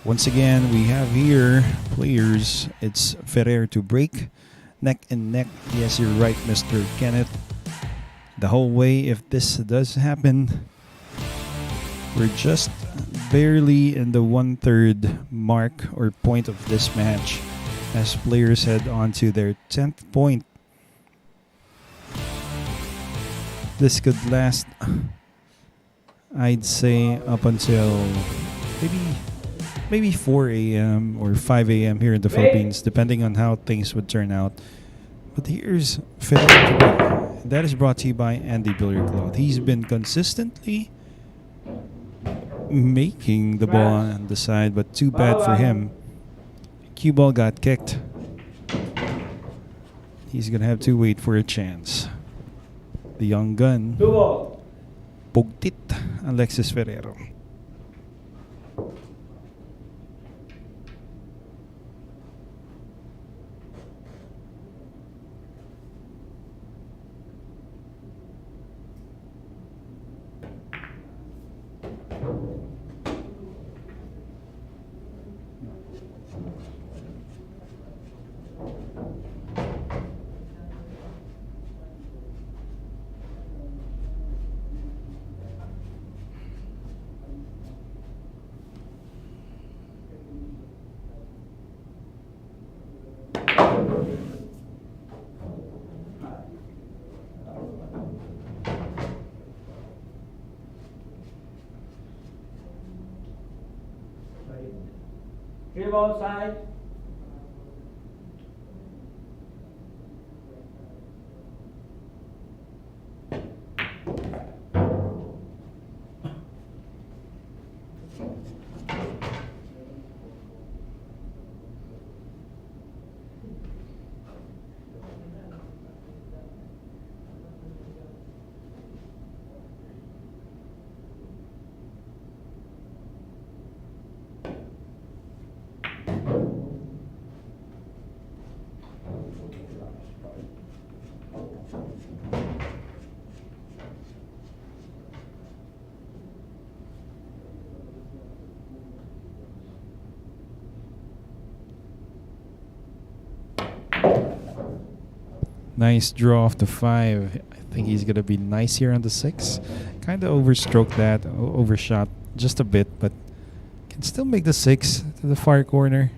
Once again, we have here players. It's Ferrer to break. Neck and neck. Yes, you're right, Mr. Kenneth. The whole way, if this does happen, we're just barely in the 1/3 mark or point of this match as players head on to their 10th point. This could last, I'd say, up until maybe 4 a.m. or 5 a.m. here in the Philippines, depending on how things would turn out. But here's Ferrer. That is brought to you by Andy Billiard Cloth. He's been consistently making the ball on the side, but too bad for him. Cue ball got kicked. He's going to have to wait for a chance. The young gun. Pugtit, Alexis Ferrero. Three ball side. Nice draw off the 5. I think he's gonna be nice here on the 6. Kind of overstroked that, overshot just a bit, but can still make the 6 to the far corner.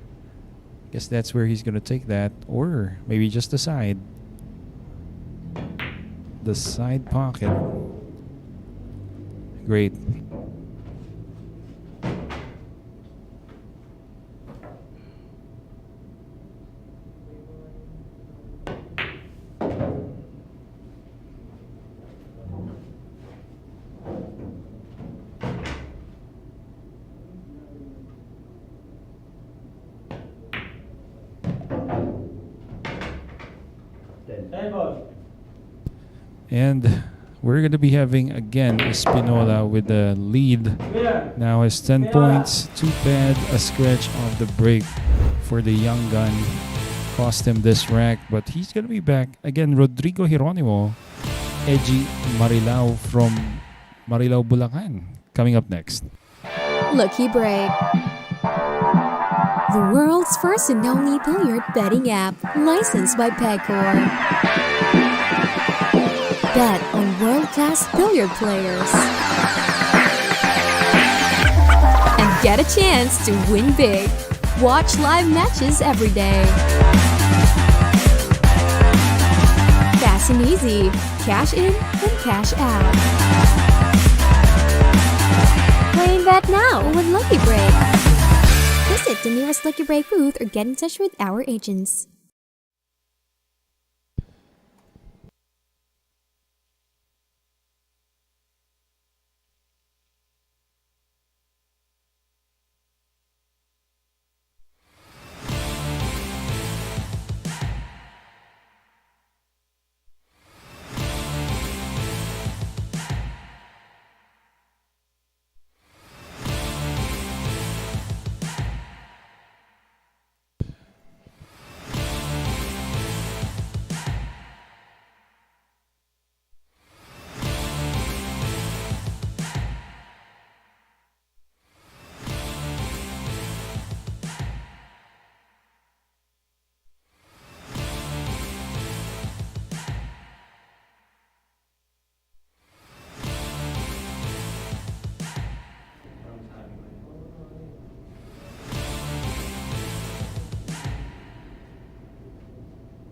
Guess that's where he's gonna take that, or maybe just the side. The side pocket. Great. Ten ball. And we're going to be having again Espinola with the lead. Clear. Now has 10 points, 2 pad, a scratch on the break for the young gun. Cost him this rack, but he's going to be back. Again, Rodrigo Geronimo, Edgy Marilao from Marilao, Bulacan. Coming up next. Lucky Break. The world's first and only billiard betting app, licensed by Pegcor. Bet on world-class billiard players. And get a chance to win big. Watch live matches every day. Fast and easy. Cash in and cash out. Playing bet now with Lucky Break. Visit the nearest Lucky Break booth or get in touch with our agents.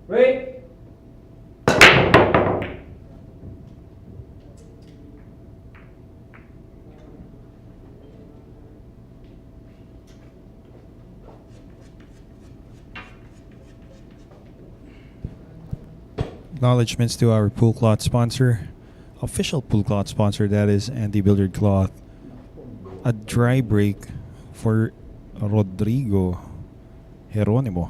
Break. Acknowledgements to our pool cloth sponsor, official pool cloth sponsor, that is Anti-Billiard Cloth. A dry break for Rodrigo Geronimo.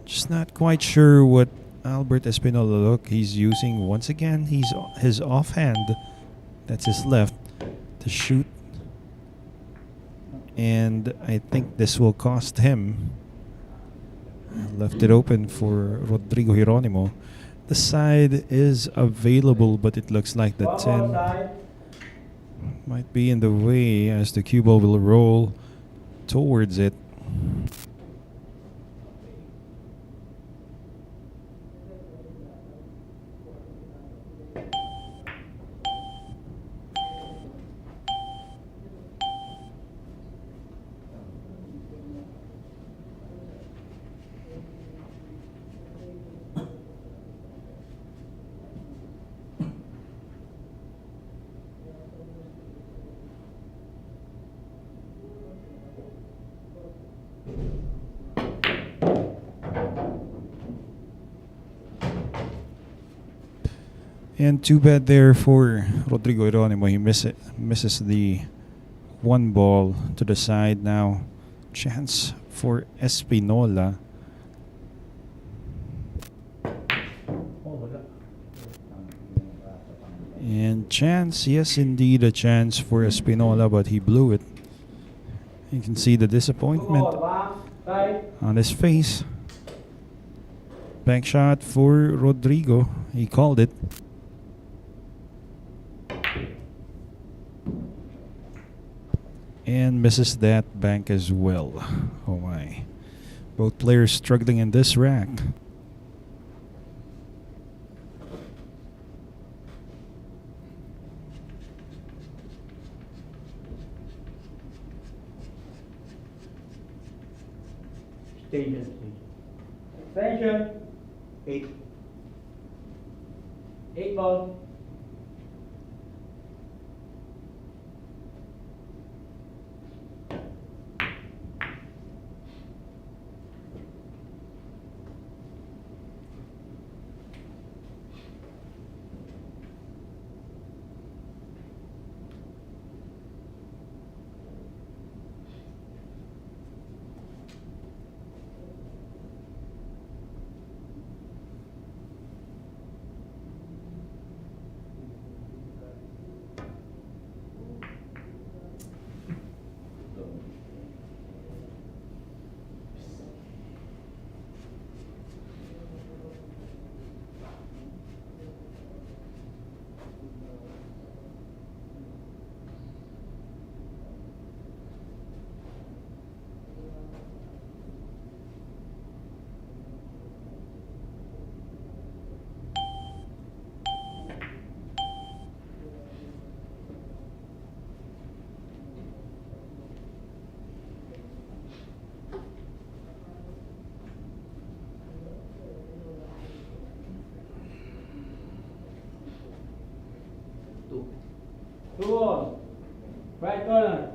Just not quite sure what Albert Espinola look he's using. Once again, he's his offhand, that's his left, to shoot. And I think this will cost him. Left it open for Rodrigo Geronimo. The side is available, but it looks like the 10 might be in the way as the cue ball will roll towards it. And too bad there for Rodrigo Geronimo. He misses the one ball to the side. Now chance for Espinola. And chance, yes indeed, a chance for Espinola, but he blew it. You can see the disappointment on his face. Back shot for Rodrigo. He called it. And misses that bank as well. Oh my. Both players struggling in this rack. Extension. 8. 8 ball. Two balls. Right corner.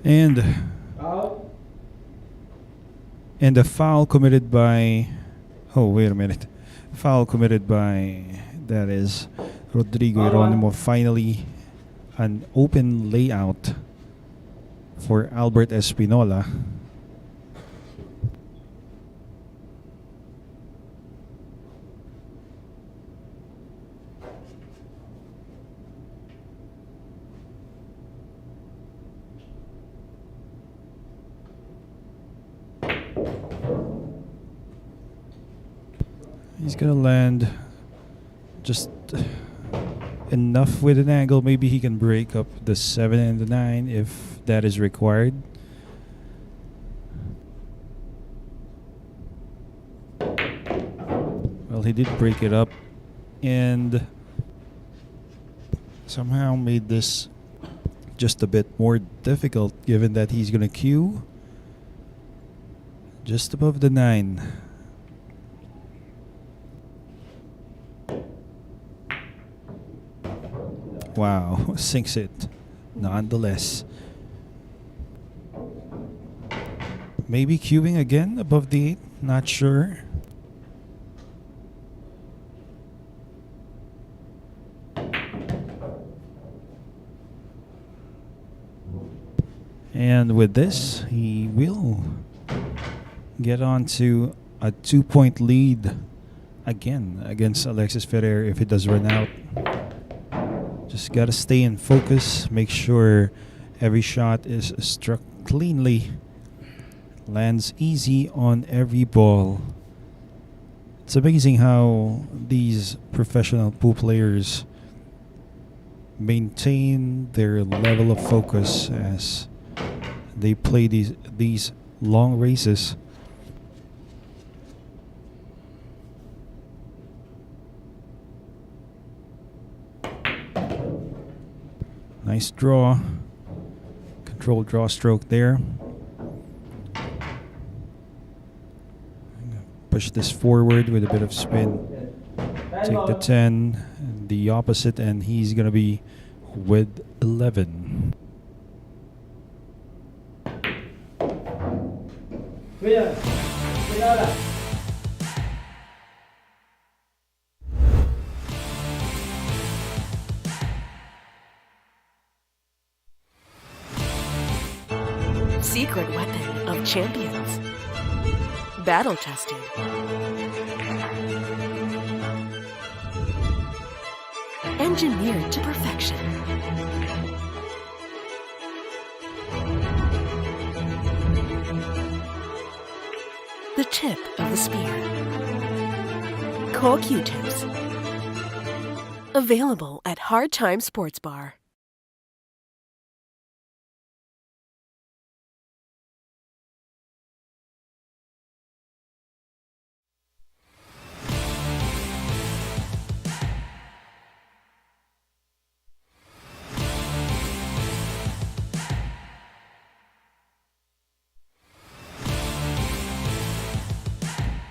And Out. a foul committed by, oh wait a minute, foul committed by, that is Rodrigo Geronimo. Finally an open layout for Albert Espinola. He's gonna land just enough with an angle. Maybe he can break up the 7 and the 9 if that is required. Well, he did break it up and somehow made this just a bit more difficult, given that he's gonna queue just above the 9. Wow, sinks it nonetheless. Maybe queuing again above the 8, not sure. And with this, he will get on to a 2-point lead again against Alexis Ferrer if he does run out. Just gotta stay in focus, make sure every shot is struck cleanly, lands easy on every ball. It's amazing how these professional pool players maintain their level of focus as they play these long races. Nice draw. Controlled draw stroke there. Push this forward with a bit of spin. Take the 10, and the opposite, and he's going to be with 11. Brilliant. Espinola. Secret weapon of champions. Battle tested. Engineered to perfection. The tip of the spear. Core Q-tips. Available at Hard Time Sports Bar.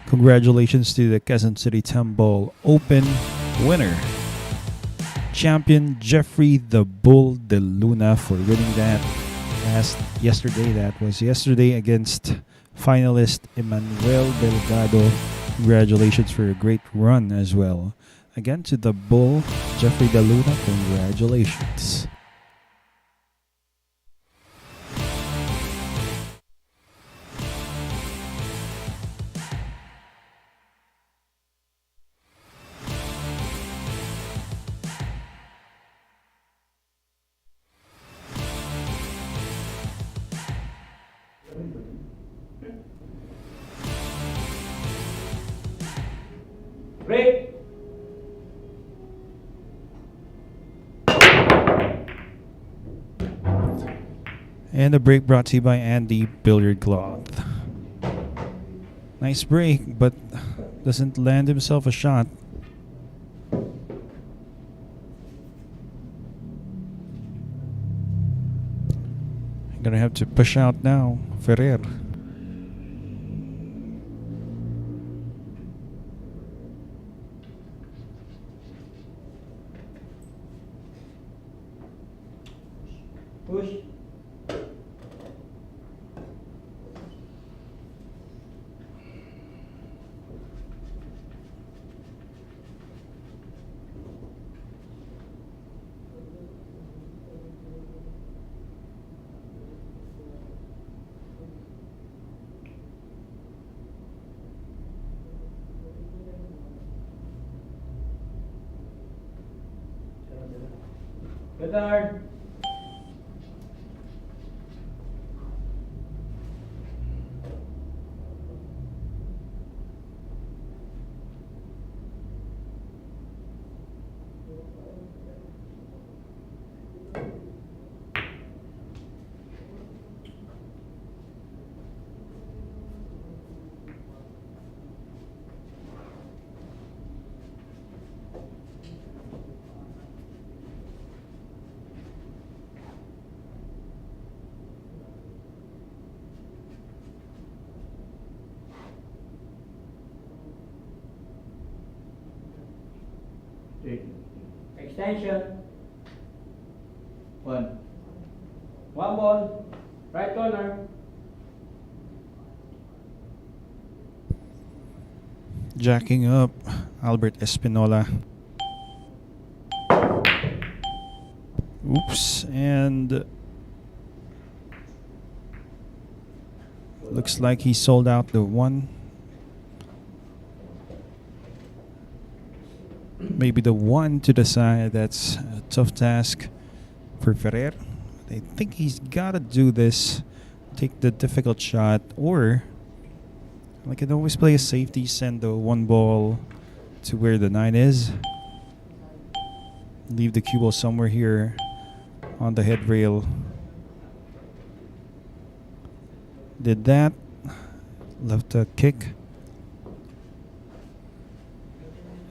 Congratulations to the Quezon City Temple Open winner, champion Jeffrey the Bull de Luna, for winning that yesterday. That was yesterday against finalist Emmanuel Delgado. Congratulations for a great run as well. Again to the Bull, Jeffrey de Luna, congratulations. Break. And the break brought to you by Andy Billiard Cloth. Nice break, but doesn't land himself a shot. Gonna have to push out now, Ferrer. Push. Better. Extension. One. One ball. Right corner. Jacking up Albert Espinola. Oops, and looks like he sold out the one. Maybe the one to the side. That's a tough task for Ferrer. I think he's got to do this. Take the difficult shot, or I can always play a safety, send the one ball to where the 9 is. Leave the cue ball somewhere here on the head rail. Did that. Left a kick.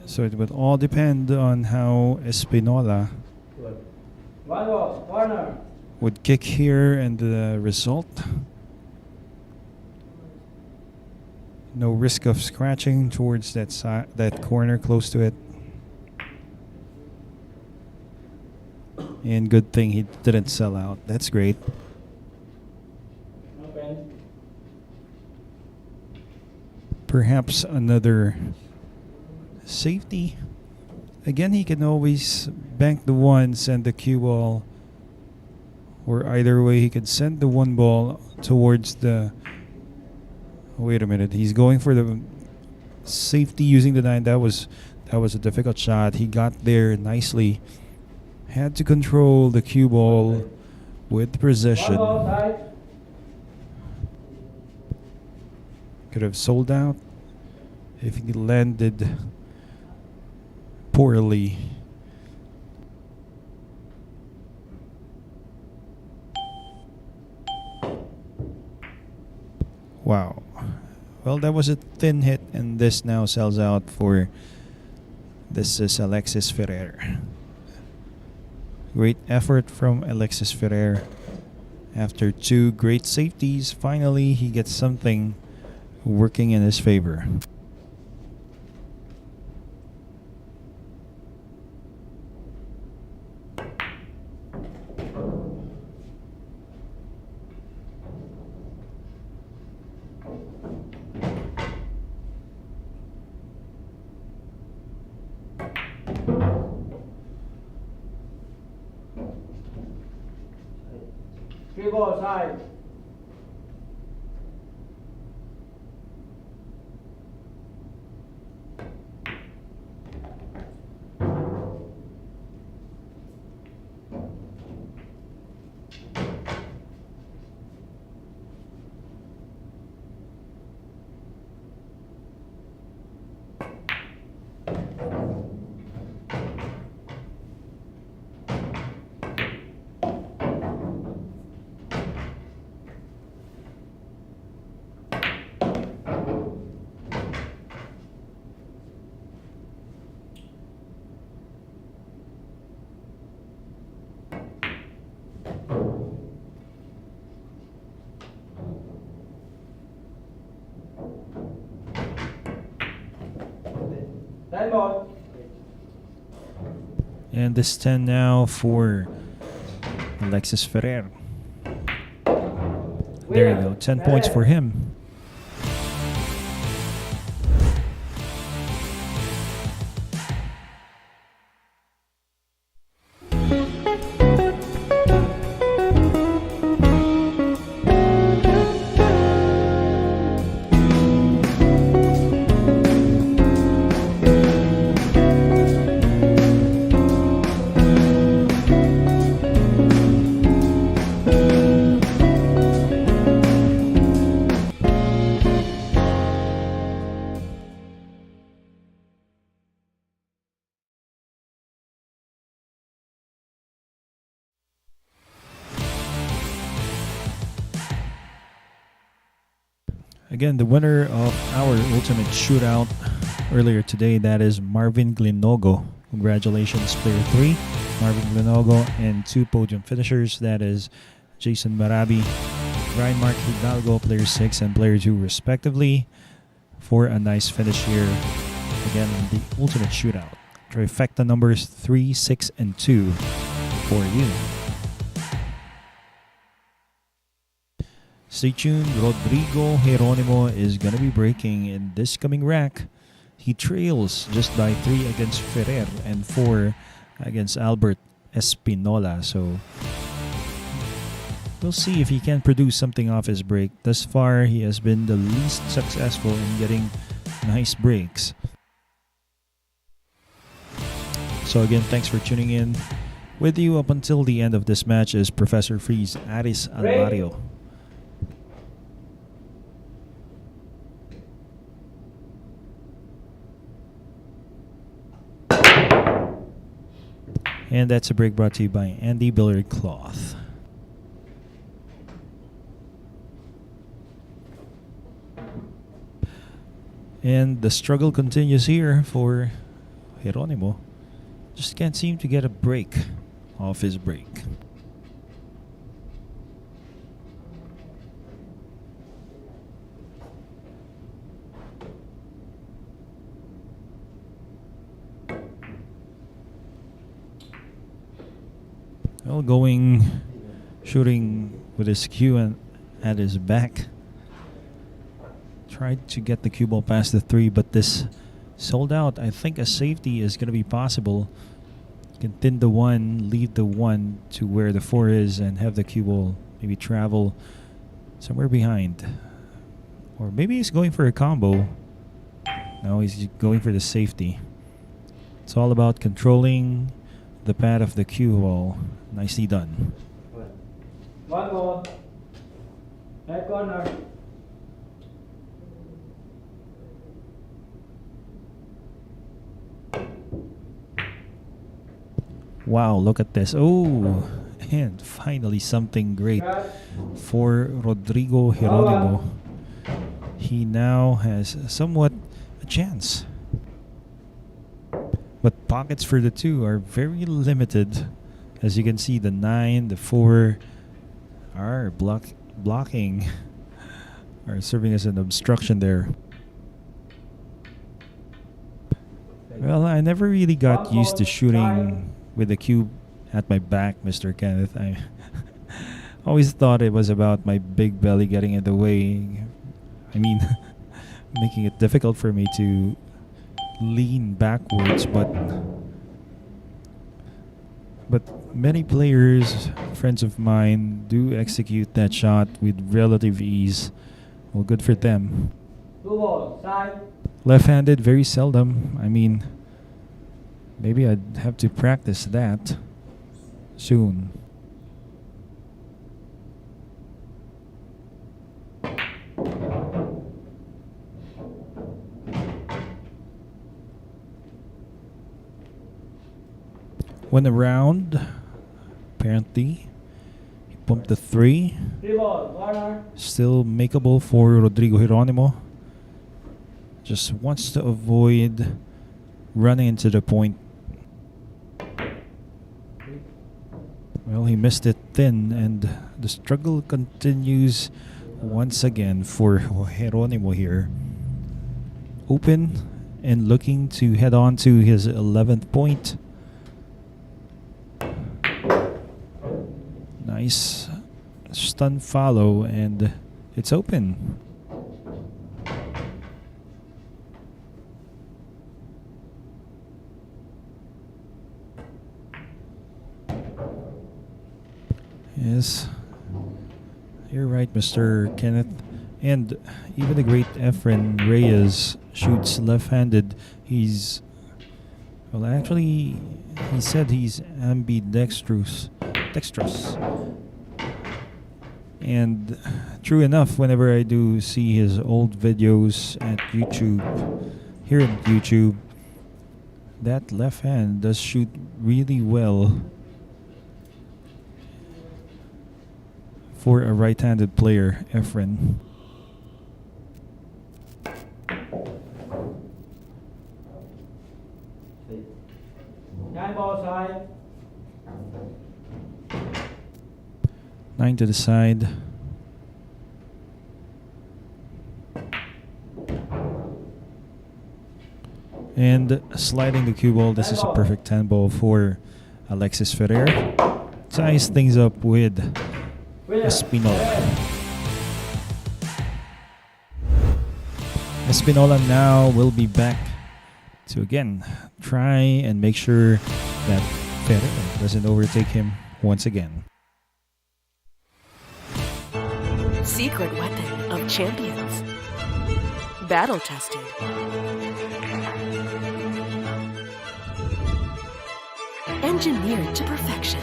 So it would all depend on how Espinola Good. One ball. Corner. would kick here and the result. No risk of scratching towards that that corner close to it. And good thing he didn't sell out. That's great. Open. perhaps another safety. Again, he can always bank the one, send the cue ball, or either way, he could send the one ball towards the. Wait a minute, he's going for the safety using the 9. That was a difficult shot. He got there nicely. Had to control the cue ball with precision. Could have sold out if he landed poorly. Wow. Well, that was a thin hit, and this now sells out for. This is Alexis Ferrer. Great effort from Alexis Ferrer. After 2 great safeties, finally he gets something working in his favor. Cue ball side. Time ball. And this 10 now for Alexis Ferrer. There you go, 10 points for him. Again, the winner of our ultimate shootout earlier today, that is Marvin Glinogo. Congratulations, player 3, Marvin Glinogo, and 2 podium finishers, that is Jason Marabi, Ryan Mark Hidalgo, player 6 and player 2 respectively, for a nice finish here. Again, in the ultimate shootout. Trifecta numbers 3, 6, and 2 for you. Stay tuned. Rodrigo Geronimo is going to be breaking in this coming rack. He trails just by 3 against Ferrer and 4 against Albert Espinola. So we'll see if he can produce something off his break. Thus far, he has been the least successful in getting nice breaks. So again, thanks for tuning in. With you up until the end of this match is Professor Freeze Aris Alvario. And that's a break brought to you by Andy Billiard Cloth. And the struggle continues here for Geronimo. Just can't seem to get a break off his break. Well, shooting with his cue and at his back. Tried to get the cue ball past the 3, but this sold out. I think a safety is going to be possible. You can thin the 1, leave the 1 to where the 4 is, and have the cue ball maybe travel somewhere behind. Or maybe he's going for a combo. No, he's going for the safety. It's all about controlling the pad of the cue ball. Nicely done. One more. Head corner. Wow, look at this. Oh, and finally something great for Rodrigo Geronimo. He now has somewhat a chance. But pockets for the 2 are very limited. As you can see, the 9, the 4 are blocking, are serving as an obstruction there. Well, I never really got used to shooting with the cube at my back, Mr. Kenneth. I always thought it was about my big belly getting in the way. I mean, making it difficult for me to lean backwards, but many players, friends of mine, do execute that shot with relative ease. Well, good for them. 2 balls. Side. Left-handed, very seldom. I mean, maybe I'd have to practice that soon. Went around. Apparently, he bumped the 3. 3 balls. Corner. Still makeable for Rodrigo Geronimo. Just wants to avoid running into the point. Well, he missed it thin, and the struggle continues once again for Geronimo here. Open and looking to head on to his 11th point. Nice stun follow, and it's open. Yes, you're right, Mr. Kenneth. And even the great Efren Reyes shoots left-handed. He's, well, actually, he said he's ambidextrous. And true enough, whenever I do see his old videos at YouTube, here at YouTube, that left hand does shoot really well for a right-handed player, Efren. Nine ball side. 9 to the side. And sliding the cue ball. This is a perfect 10 ball for Alexis Ferrer. Ties things up with Espinola. Espinola now will be back to again try and make sure that Ferrer doesn't overtake him once again. Secret weapon of champions. Battle tested. Engineered to perfection.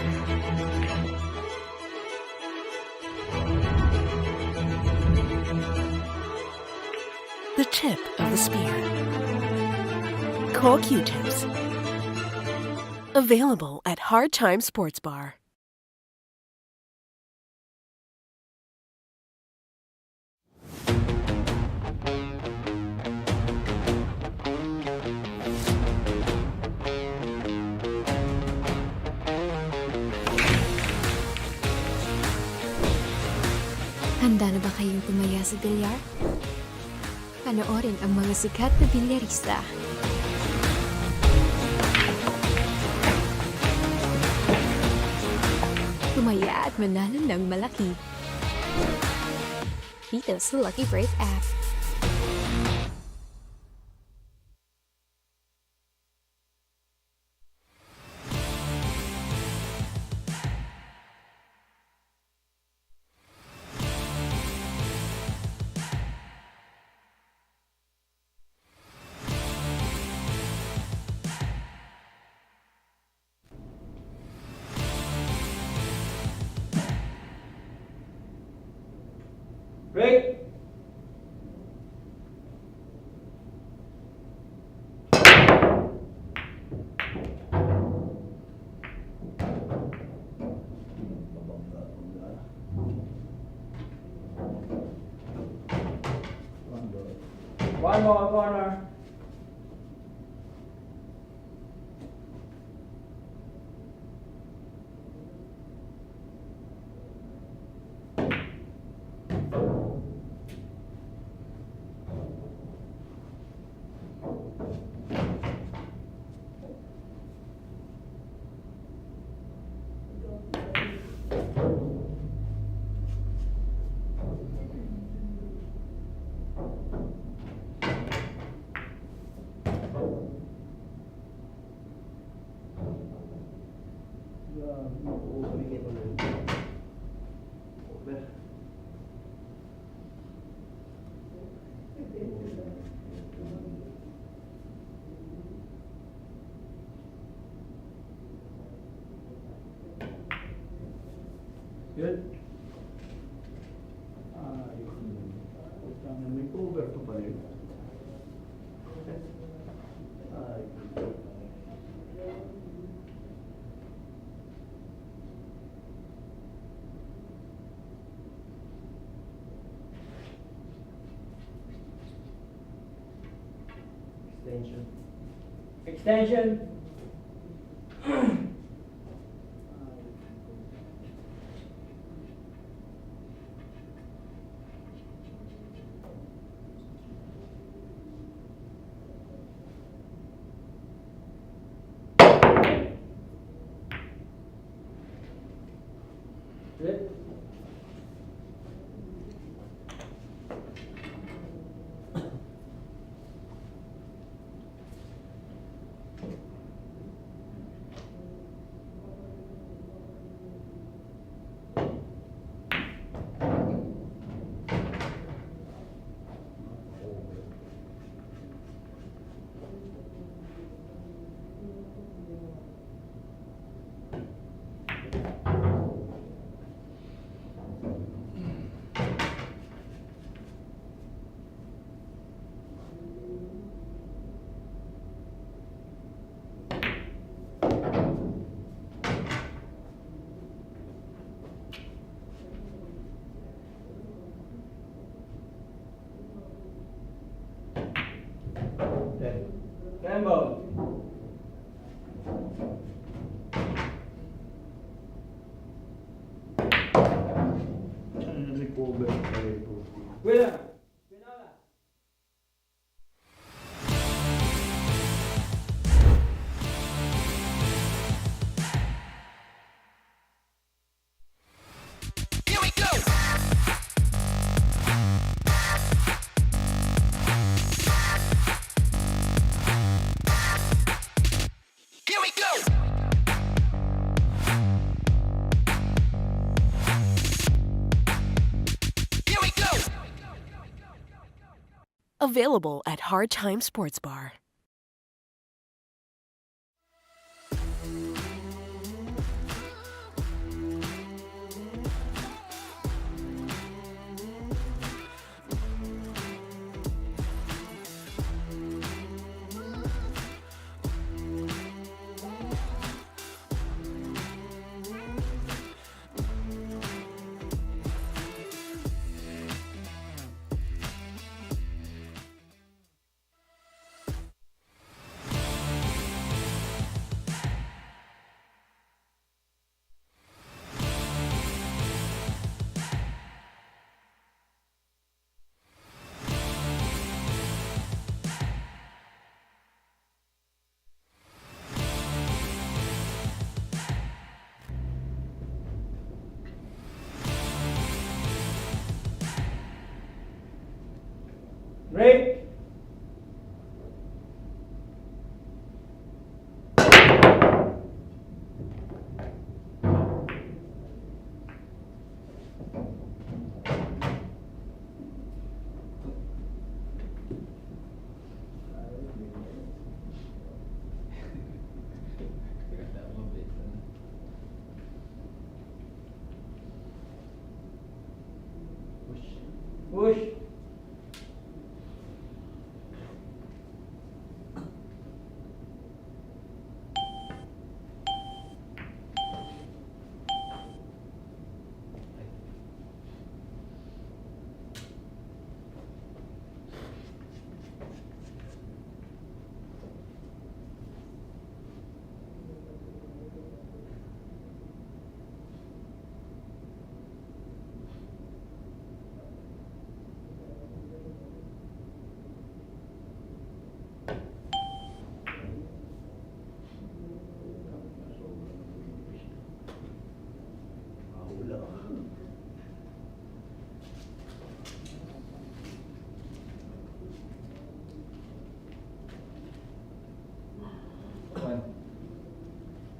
The tip of the spear. Core Q-tips. Available at Hard Time Sports Bar. Handa na ba kayong tumaya sa bilyar? Panoorin ang mga sikat na bilyarista. Tumaya at manalo ng malaki. Dito sa Lucky Break app. Break. One more corner. Good. May cover to pala yun. Extension. Extension. Good. Rambo. Winner. Espinola. Here we go. Here we go. Here we go. Available at Hard Time Sports Bar.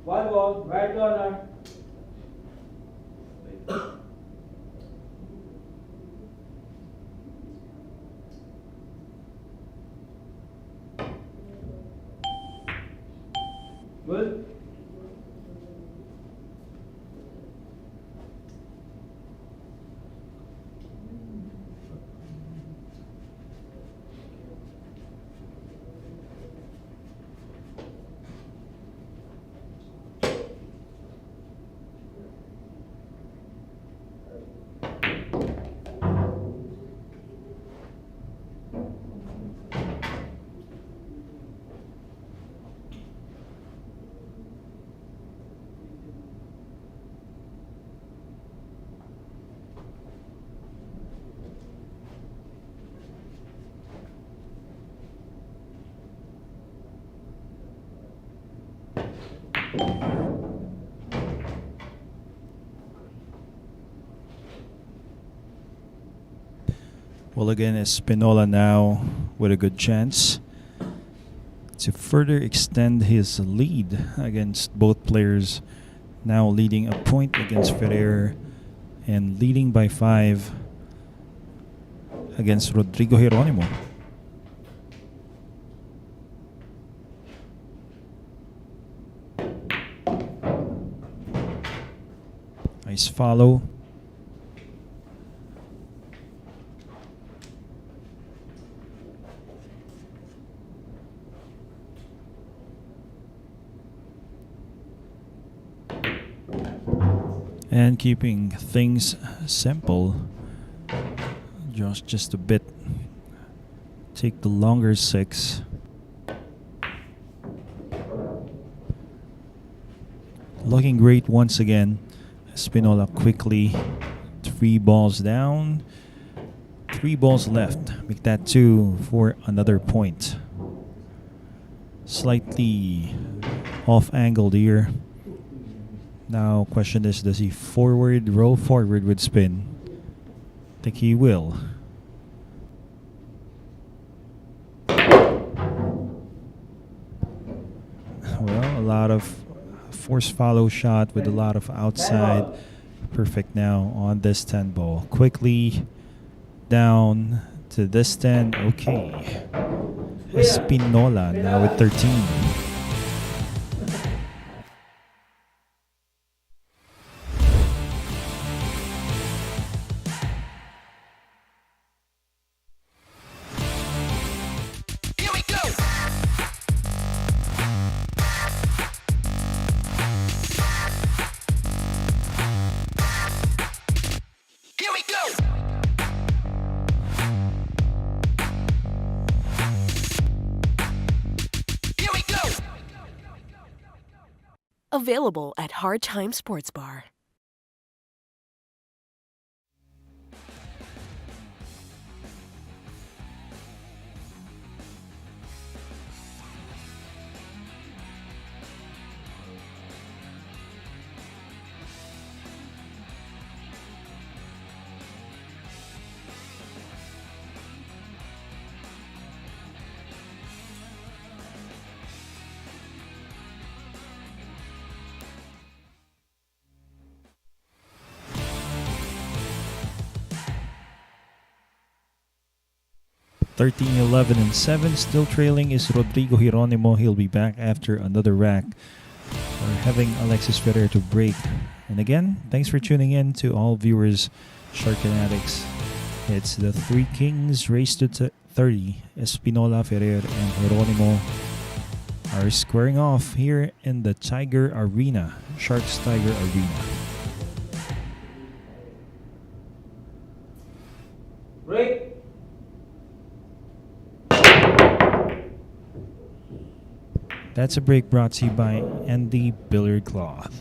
One ball, right corner. Good. Well, again, Espinola now with a good chance to further extend his lead against both players. Now leading a point against Ferrer and leading by 5 against Rodrigo Geronimo. Nice follow. And keeping things simple, just a bit. Take the longer 6. Looking great once again. Espinola quickly 3 balls down, 3 balls left. Make that 2 for another point. Slightly off angled here. Now question is, does he roll forward with spin? I think he will. Well, a lot of force follow shot with a lot of outside. Perfect now on this 10 ball. Quickly down to this 10. Okay. Espinola now with 13. Here we go. Here we go. Here we go. Available at Hard Time Sports Bar. Thirteen, 11, and 7. Still trailing is Rodrigo Geronimo. He'll be back after another rack. We're having Alexis Ferrer to break. And again, thanks for tuning in to all viewers, Shark Fanatics. It's the 3 Kings race to 30. Espinola, Ferrer, and Geronimo are squaring off here in the Tiger Arena, Sharks Tiger Arena. Break. That's a break brought to you by Andy Billiard Cloth.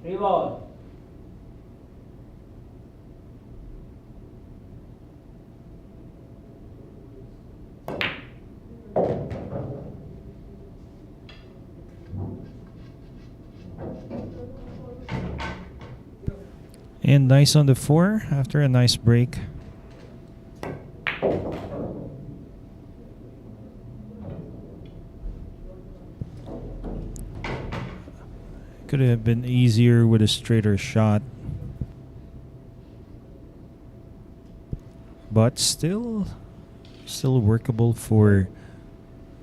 Three ball. And nice on the 4 after a nice break. Could have been easier with a straighter shot. But still workable for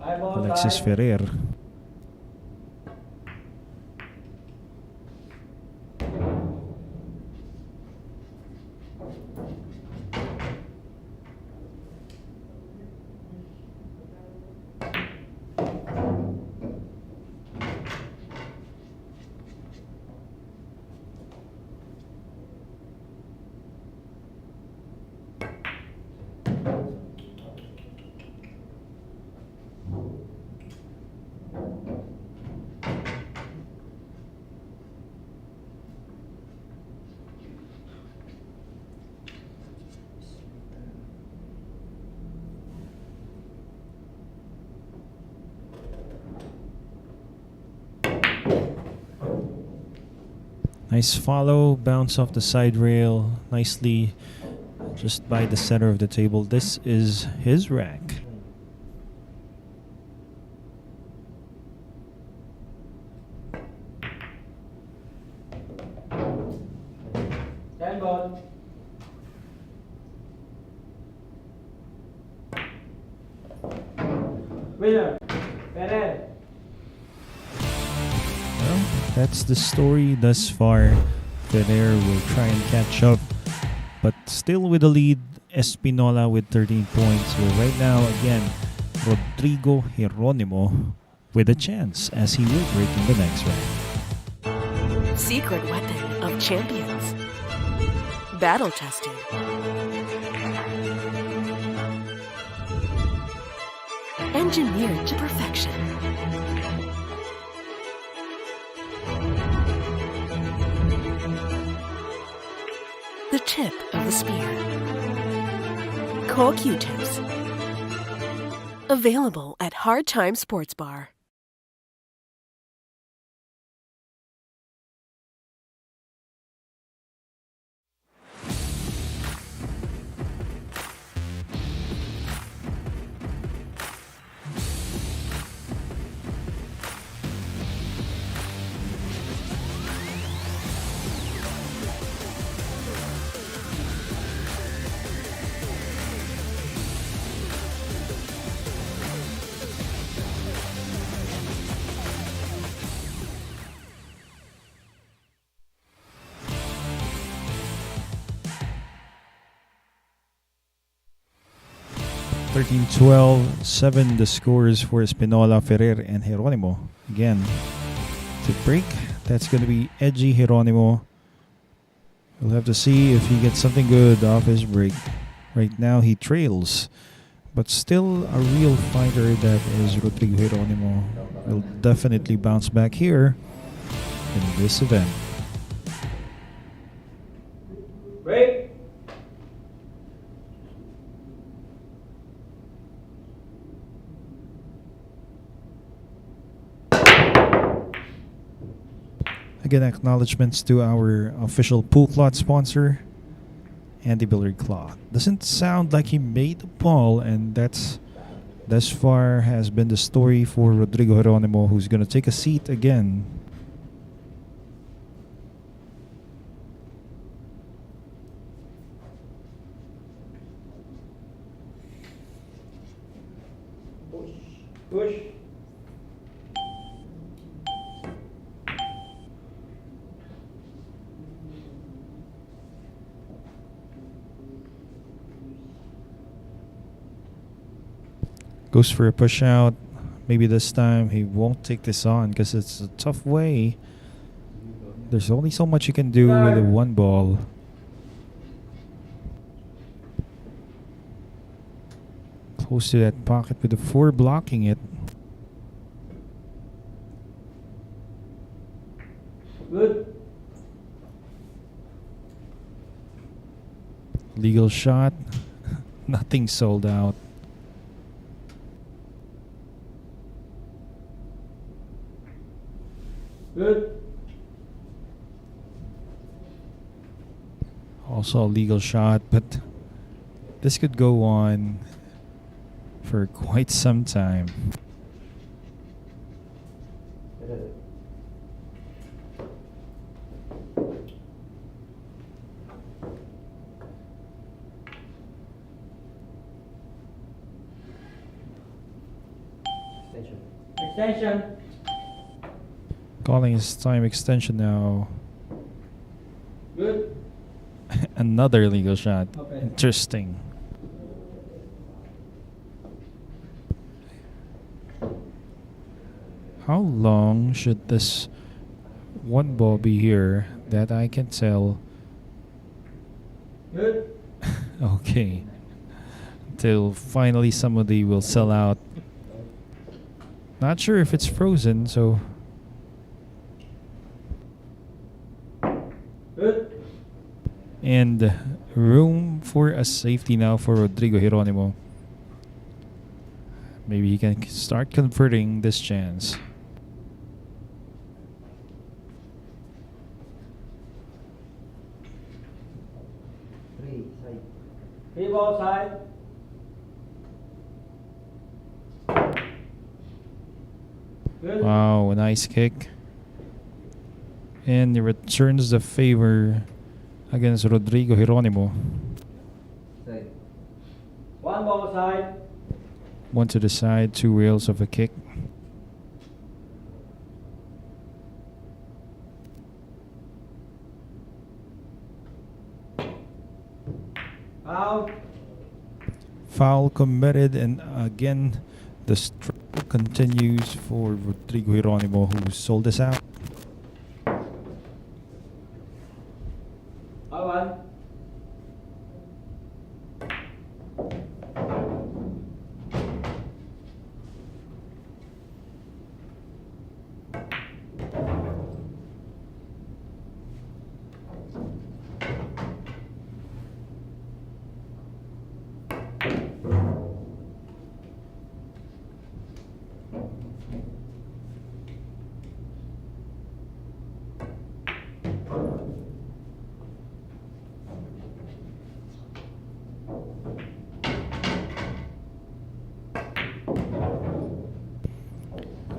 Five ball Alexis tie. Ferrer. Nice follow, bounce off the side rail, nicely just by the center of the table. This is his rack. Ten ball. Winner. Ferrer. Well, that's the story thus far. Ferrer will try and catch up, but still with the lead. Espinola with 13 points. But right now, again, Rodrigo Geronimo with a chance as he will break in the next round. Secret weapon of champions. Battle tested. Engineered to perfection. The tip of the spear. CoQ-Tips. Available at Hard Time Sports Bar. Thirteen, 12, 7 the scores for Espinola, Ferrer, and Geronimo. Again, to break, that's going to be edgy Geronimo. We'll have to see if he gets something good off his break. Right now, he trails, but still a real fighter that is Rodrigo Geronimo. Will definitely bounce back here in this event. Break. Again, acknowledgements to our official pool cloth sponsor, Andy Billard Cloth. Doesn't sound like he made the ball, and that's thus far has been the story for Rodrigo Geronimo, who's going to take a seat again. Push. Goes for a push out. Maybe this time he won't take this on because it's a tough way. There's only so much you can do with a one ball. Close to that pocket with the 4 blocking it. Good. legal shot. Nothing sold out. Good. Also a legal shot, but this could go on for quite some time. Extension. Calling his time extension now. Good. Another legal shot. Okay. Interesting. How long should this one ball be here that I can tell? Good. Okay. Till finally somebody will sell out. Not sure if it's frozen, so Good. and room for a safety now for Rodrigo Geronimo. Maybe he can start converting this chance. Three ball side. Good. Wow, a nice kick. And he returns the favor against Rodrigo Geronimo. One ball side. One to the side, 2 rails of a kick. Out. Foul committed, and again the struggle continues for Rodrigo Geronimo, who sold this out. One.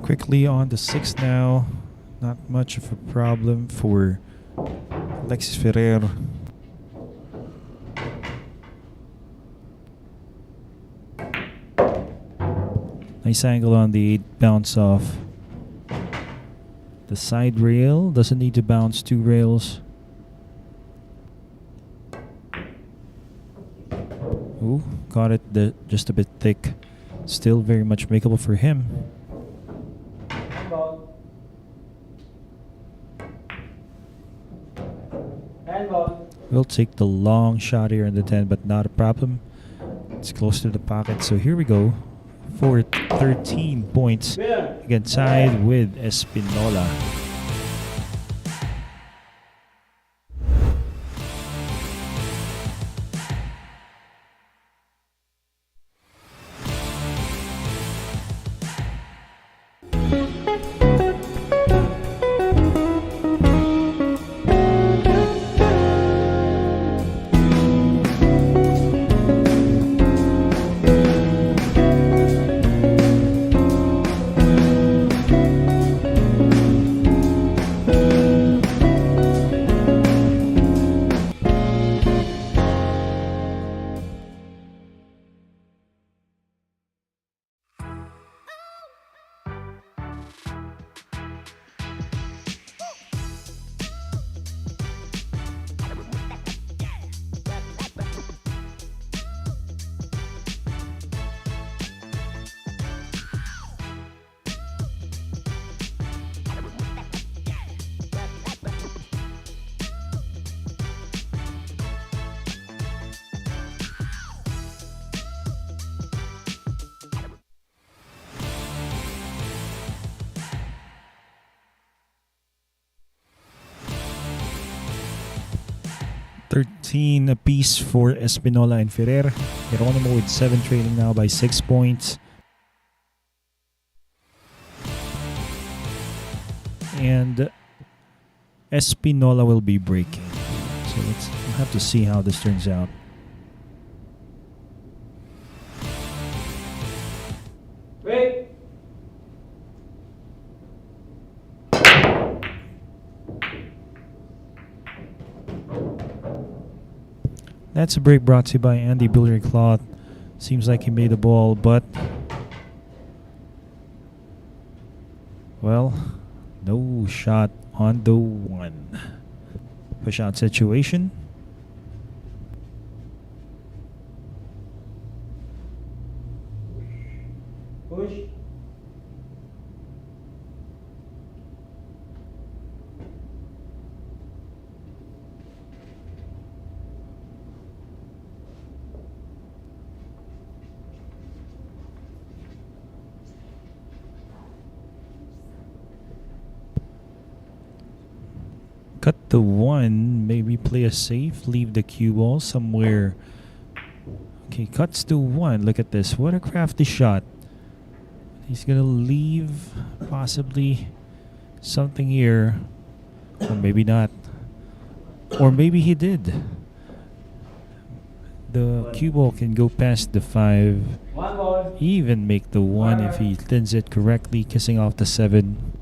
Quickly on the 6 now. Not much of a problem for Alexis Ferrer. Nice angle on the 8 bounce off. The side rail doesn't need to bounce 2 rails. Ooh, got it just a bit thick. Still very much makeable for him. Handball. Handball. We'll take the long shot here in the 10, but not a problem. It's close to the pocket, so here we go. For 13 points. Winner. Again, tied with Espinola. 13 apiece for Espinola and Ferrer. Geronimo with 7 trailing now by 6 points. And Espinola will be breaking. So we'll have to see how this turns out. Break. That's a break brought to you by Andy Billiard Cloth. Seems like he made the ball, but well, no shot on the one. Push out situation. Push. Cut the one, maybe play a safe, leave the cue ball somewhere. Okay, cuts to one. Look at this. What a crafty shot. He's gonna leave possibly something here. Or maybe not. Or maybe he did. The cue ball can go past the 5. One ball. Even make the 1 if he thins it correctly, kissing off the 7.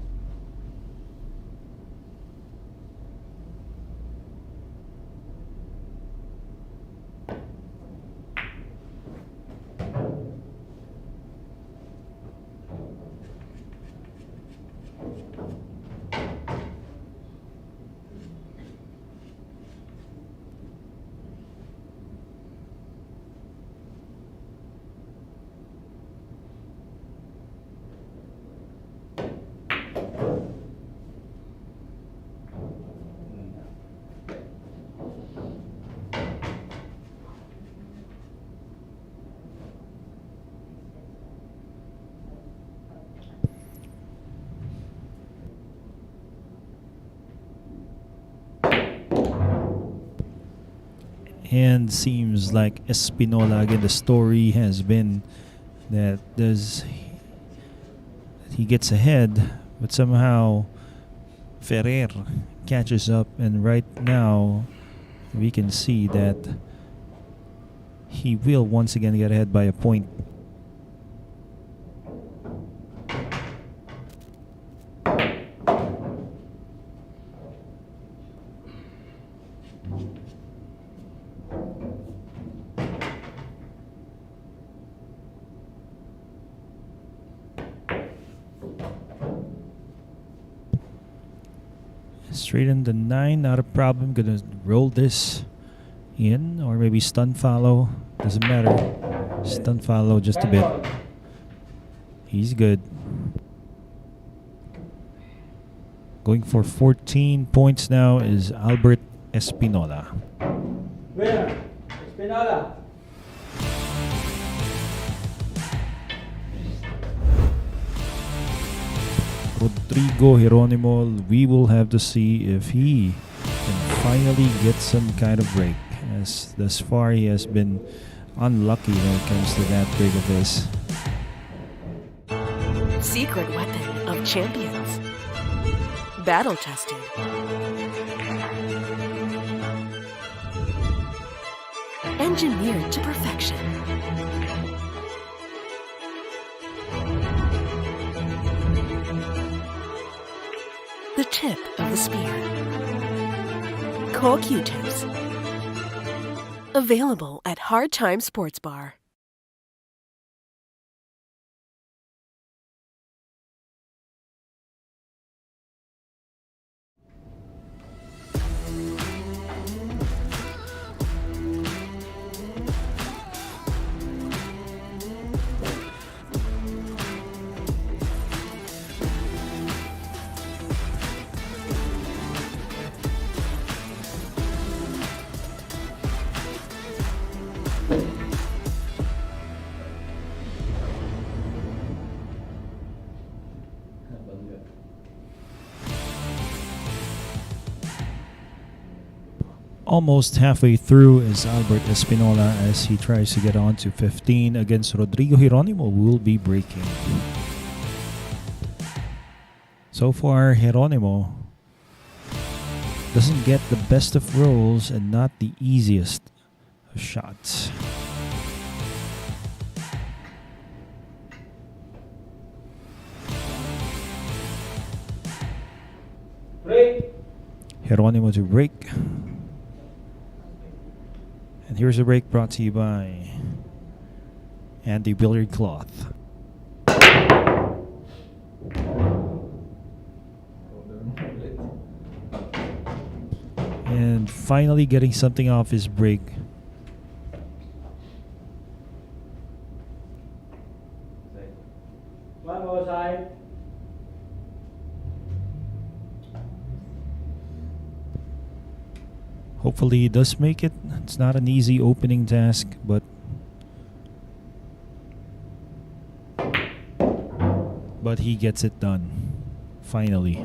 And seems like Espinola again. The story has been that he gets ahead, but somehow Ferrer catches up, and right now we can see that he will once again get ahead by a point. Straight in the 9, not a problem. Gonna roll this in, or maybe stun follow. Doesn't matter. Stun follow just a bit. He's good. Going for 14 points now is Albert Espinola. Winner. Espinola. Rodrigo Geronimo, we will have to see if he can finally get some kind of break. As thus far he has been unlucky when it comes to that break of his. Secret weapon of champions. Battle tested. Engineered to perfection. The tip of the spear. Core Q-tips. Available at Hard Time Sports Bar. Almost halfway through is Albert Espinola as he tries to get on to 15 against Rodrigo. Geronimo will be breaking. So far, Geronimo doesn't get the best of rolls and not the easiest of shots. Break. Geronimo to break. And here's a break brought to you by Andy Billiard Cloth. And finally getting something off his break. One more side. Hopefully he does make it. It's not an easy opening task, but he gets it done. Finally.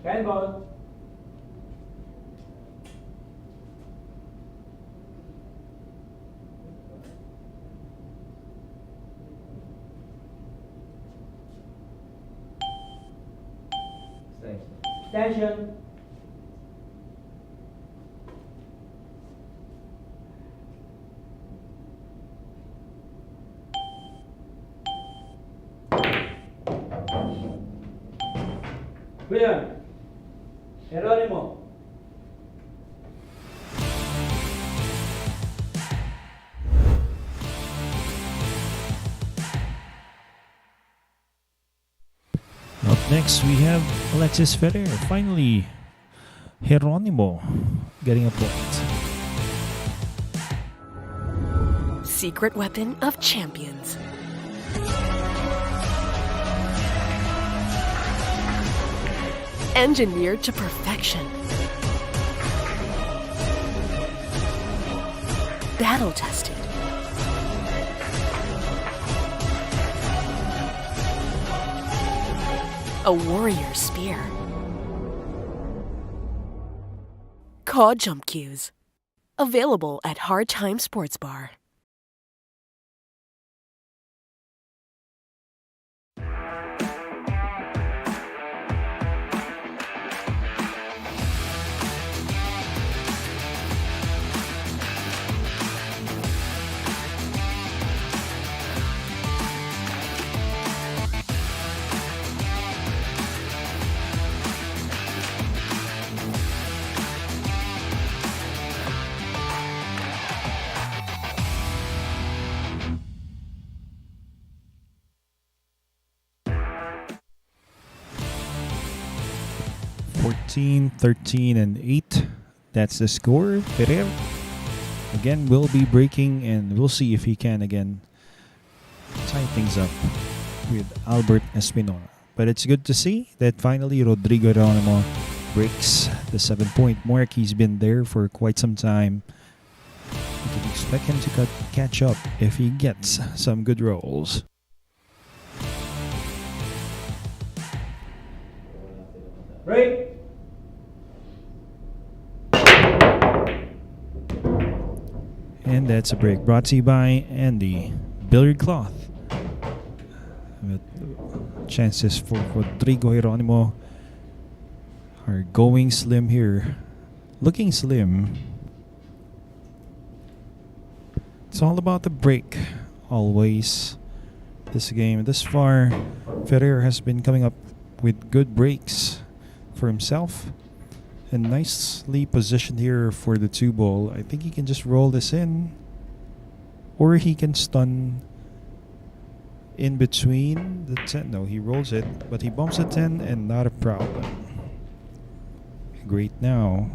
Handball. Extension. William. Geronimo. Up next, we have Alexis Ferrer. Finally, Geronimo getting a point. Secret weapon of champions. Engineered to perfection. Battle tested. A warrior spear. Caw Jump Cues. Available at Hard Time Sports Bar. Fourteen, 13, and 8. That's the score. Ferrer again will be breaking, and we'll see if he can again tie things up with Albert Espinola. But it's good to see that finally Rodrigo Geronimo breaks the 7-point mark. He's been there for quite some time. You can expect him to catch up if he gets some good rolls. Break. And that's a break brought to you by Andy Billiard Cloth. With chances for Rodrigo Geronimo are going slim here. Looking slim. It's all about the break. Always. This game, this far, Ferrer has been coming up with good breaks for himself. And nicely positioned here for the 2-ball. I think he can just roll this in. Or he can stun in between the 10. No, he rolls it, but he bumps the 10 and not a problem. Great now.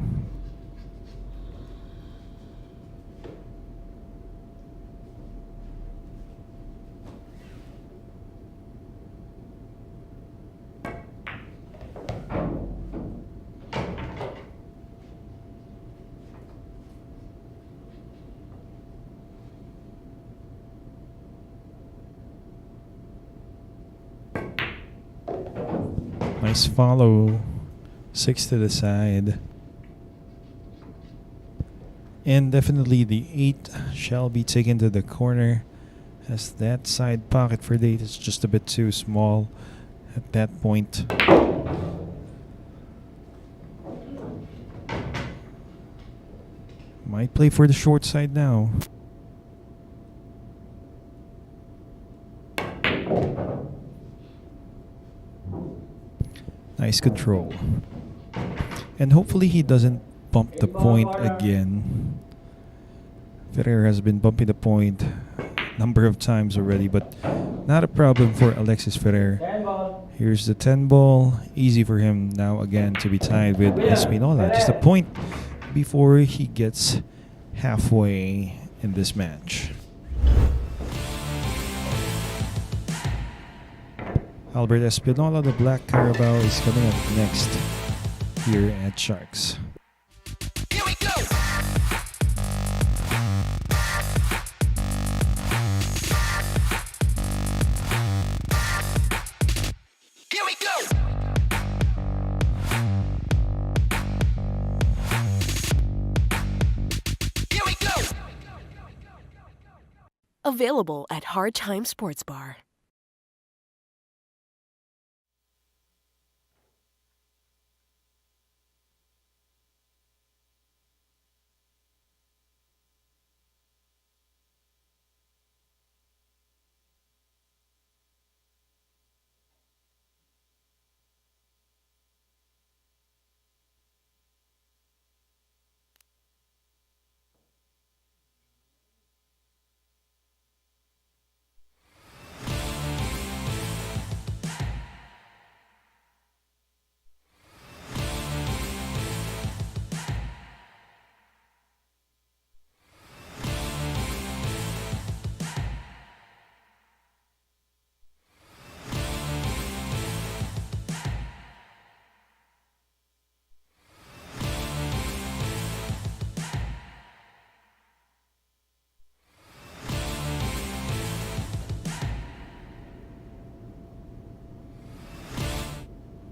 Nice follow. 6 to the side. And definitely the 8 shall be taken to the corner, as that side pocket for the 8 is just a bit too small at that point. Might play for the short side now. Nice control. And hopefully he doesn't bump the point again. Ferrer has been bumping the point a number of times already, but not a problem for Alexis Ferrer. Here's the 10 ball. Easy for him now again to be tied with Espinola. Just a point before he gets halfway in this match. Albert Espinola, the Black Carabao, is coming up next here at Sharks. Here we go. Here we go. Here we go. Available at Hard Time Sports Bar.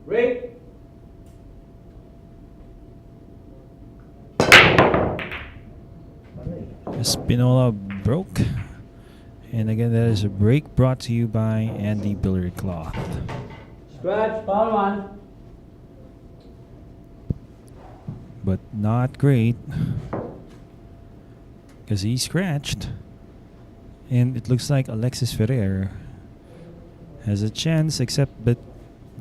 Break. Espinola broke. And again, that is a break brought to you by Andy Billiard Cloth. Scratch. Foul one. But not great, because he scratched. And it looks like Alexis Ferrer has a chance, except that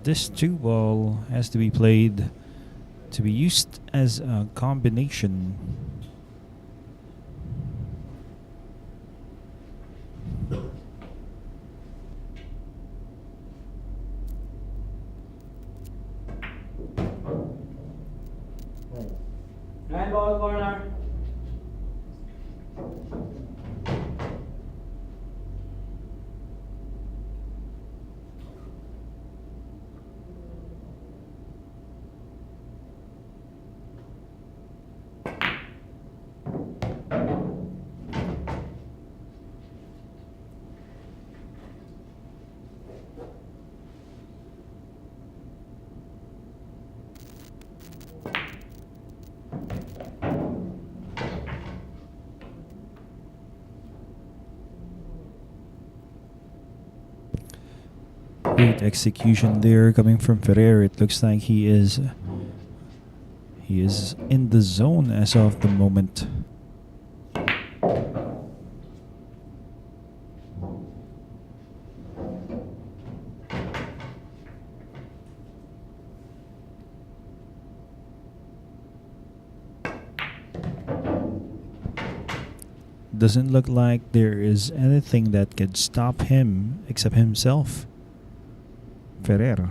this 2 ball has to be played to be used as a combination. Handball corner. Great execution there coming from Ferrer. It looks like he is in the zone as of the moment. Doesn't look like there is anything that could stop him except himself. Ferrer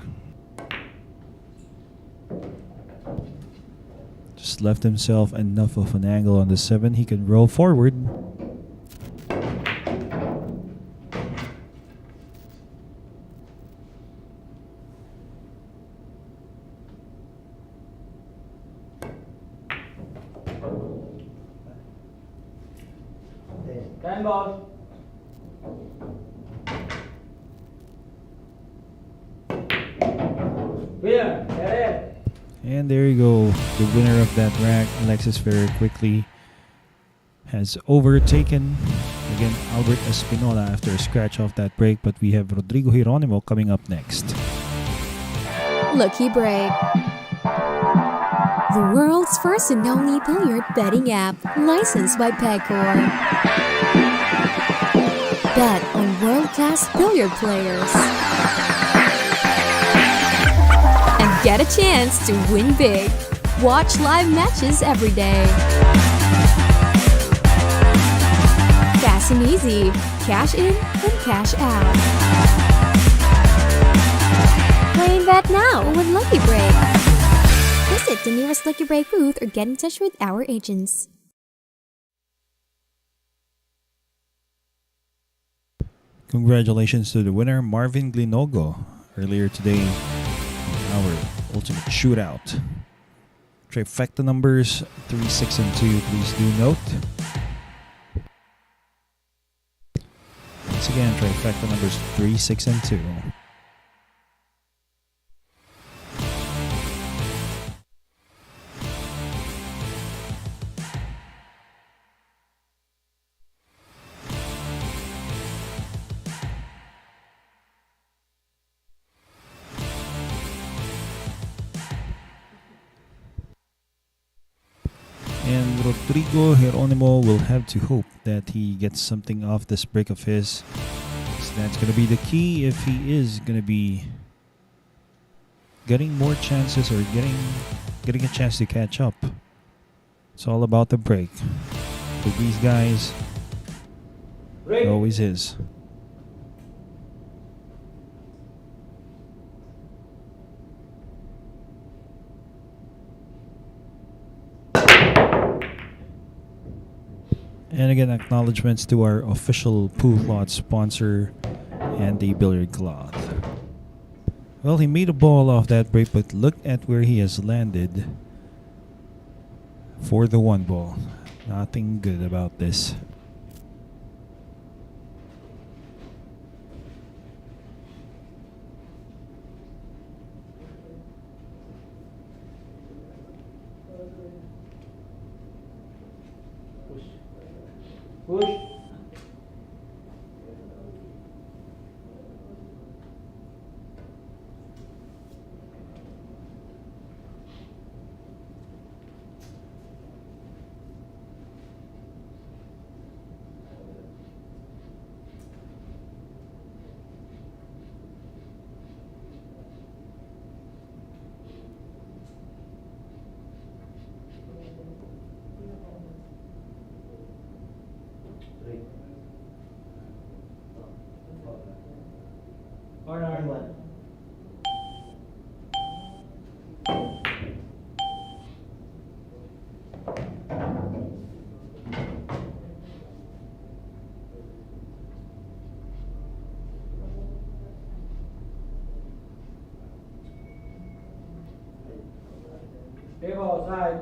just left himself enough of an angle on the 7. He can roll forward. Handball. Winner, Ferrer. And there you go. The winner of that rack, Alexis Ferrer, quickly has overtaken again Albert Espinola after a scratch off that break. But we have Rodrigo Geronimo coming up next. Lucky Break. The world's first and only billiard betting app, licensed by Pegcor. Bet on world-class billiard players. And get a chance to win big. Watch live matches every day. Fast and easy. Cash in and cash out. Play and bet now with Lucky Break. Visit the nearest Lucky Break booth or get in touch with our agents. Congratulations to the winner, Marvin Glinogo, earlier today in our ultimate shootout. Trifecta numbers 3, 6, and 2, please do note. Once again, trifecta numbers 3, 6, and 2. And Rodrigo Geronimo will have to hope that he gets something off this break of his. So that's going to be the key if he is going to be getting more chances or getting a chance to catch up. It's all about the break. For these guys, it always is. And again, acknowledgements to our official pool cloth sponsor and the billiard cloth. Well, he made a ball off that break, but look at where he has landed for the one ball. Nothing good about this. Push. Corner. Table side.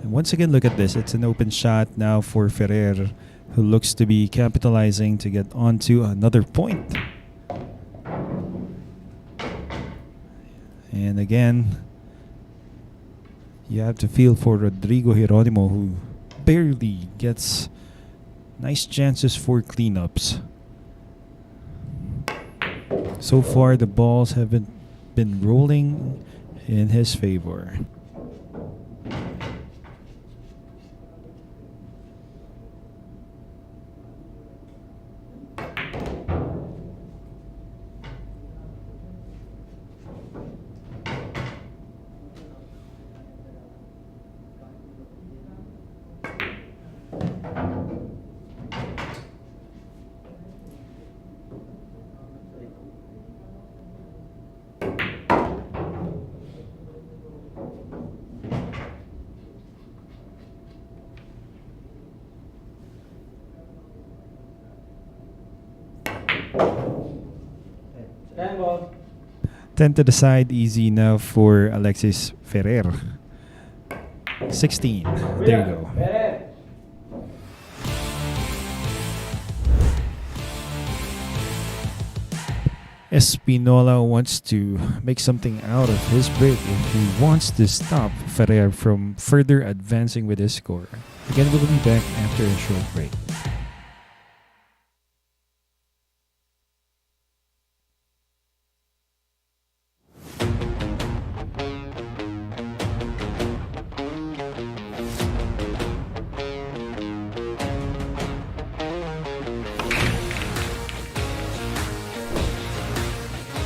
Once again, look at this. It's an open shot now for Ferrer, who looks to be capitalizing to get onto another point. And again, you have to feel for Rodrigo Geronimo, who barely gets nice chances for cleanups. So far, the balls haven't been rolling in his favor. 10 to the side, easy enough for Alexis Ferrer. 16. There you go. Espinola wants to make something out of his break if he wants to stop Ferrer from further advancing with his score. Again, we'll be back after a short break.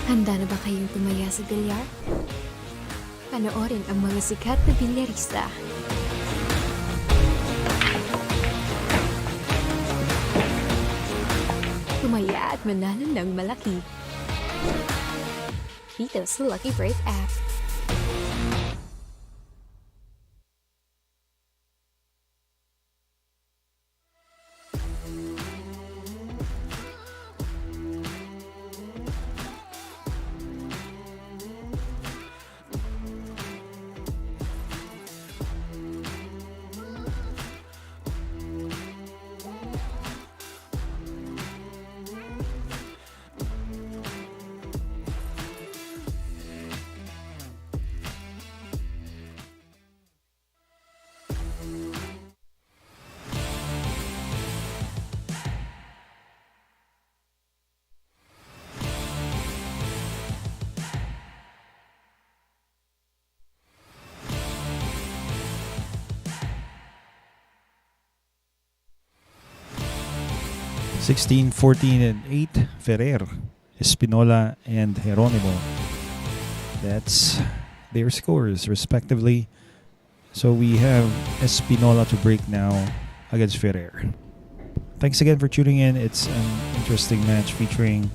Handa na ba kayong tumaya sa bilyar? Panoorin ang mga sikat na bilyarista. Tumaya at manalo ng malaki. Dito sa Lucky Break app. (16, 14, and 8) Ferrer, Espinola, and Geronimo. That's their scores respectively. So we have Espinola to break now against Ferrer. Thanks again for tuning in. It's an interesting match featuring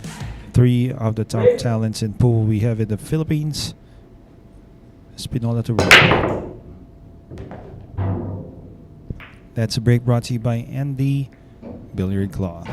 3 of the top talents in pool we have in the Philippines. Espinola to break. That's a break brought to you by Andy Billiard Cloth.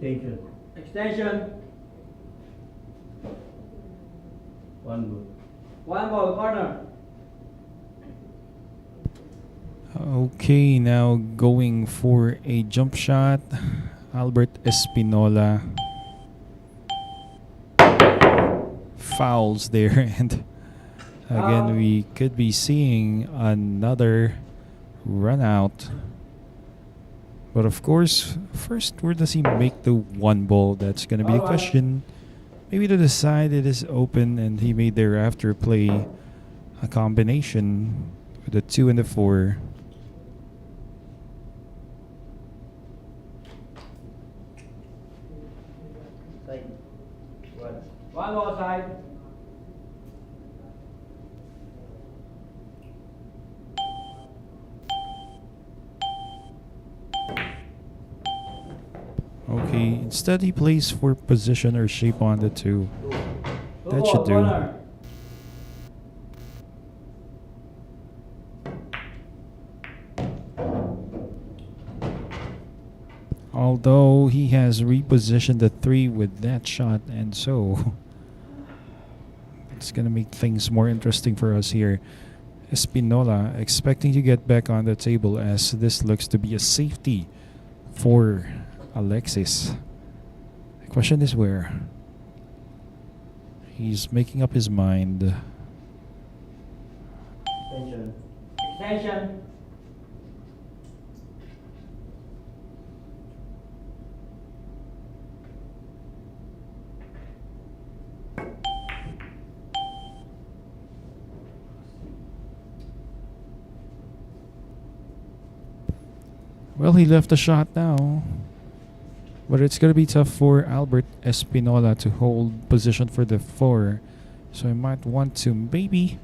Extension. Extension. One ball. One ball, corner. Okay, now going for a jump shot. Albert Espinola fouls there, and again we could be seeing another run out. But of course, first, where does he make the one ball? That's going to be the question. Maybe to the side it is open, and he may thereafter play a combination with the 2 and the 4. One ball side. Okay, instead he plays for position or shape on the 2. That should do. Although he has repositioned the 3 with that shot, and so it's going to make things more interesting for us here. Espinola expecting to get back on the table as this looks to be a safety for Alexis. The question is where? He's making up his mind. Extension. Extension. Well, he left the shot now. But it's going to be tough for Albert Espinola to hold position for the 4. So he might want to maybe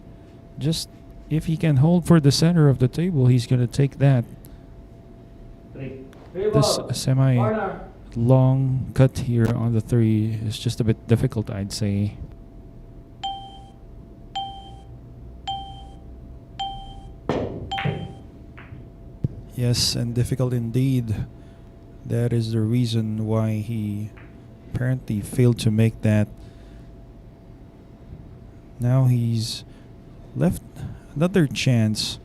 just, if he can hold for the center of the table, he's going to take that. Three This balls. semi Corner. long cut here on the 3 is just a bit difficult, I'd say. Yes, and difficult indeed. That is the reason why he apparently failed to make that. Now he's left another chance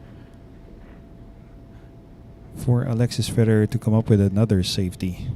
for Alexis Ferrer to come up with another safety.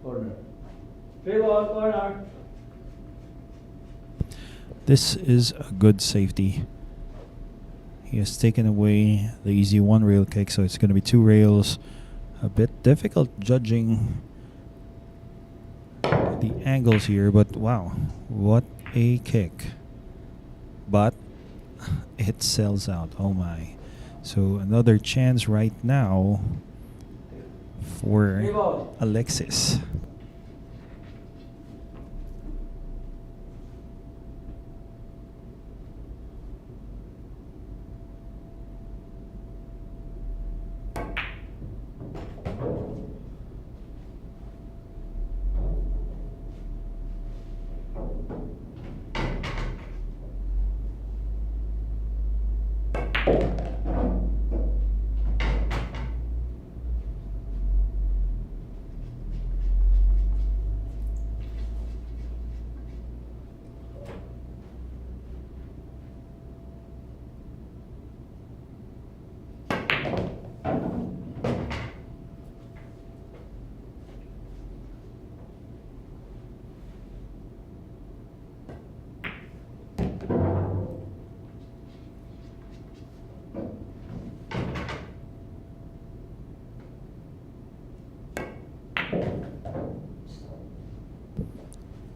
Corner. Three balls. Corner. This is a good safety. He has taken away the easy 1 rail kick, so it's going to be 2 rails. A bit difficult judging the angles here, but wow, what a kick. But it sells out. Oh my. So another chance right now for Alexis.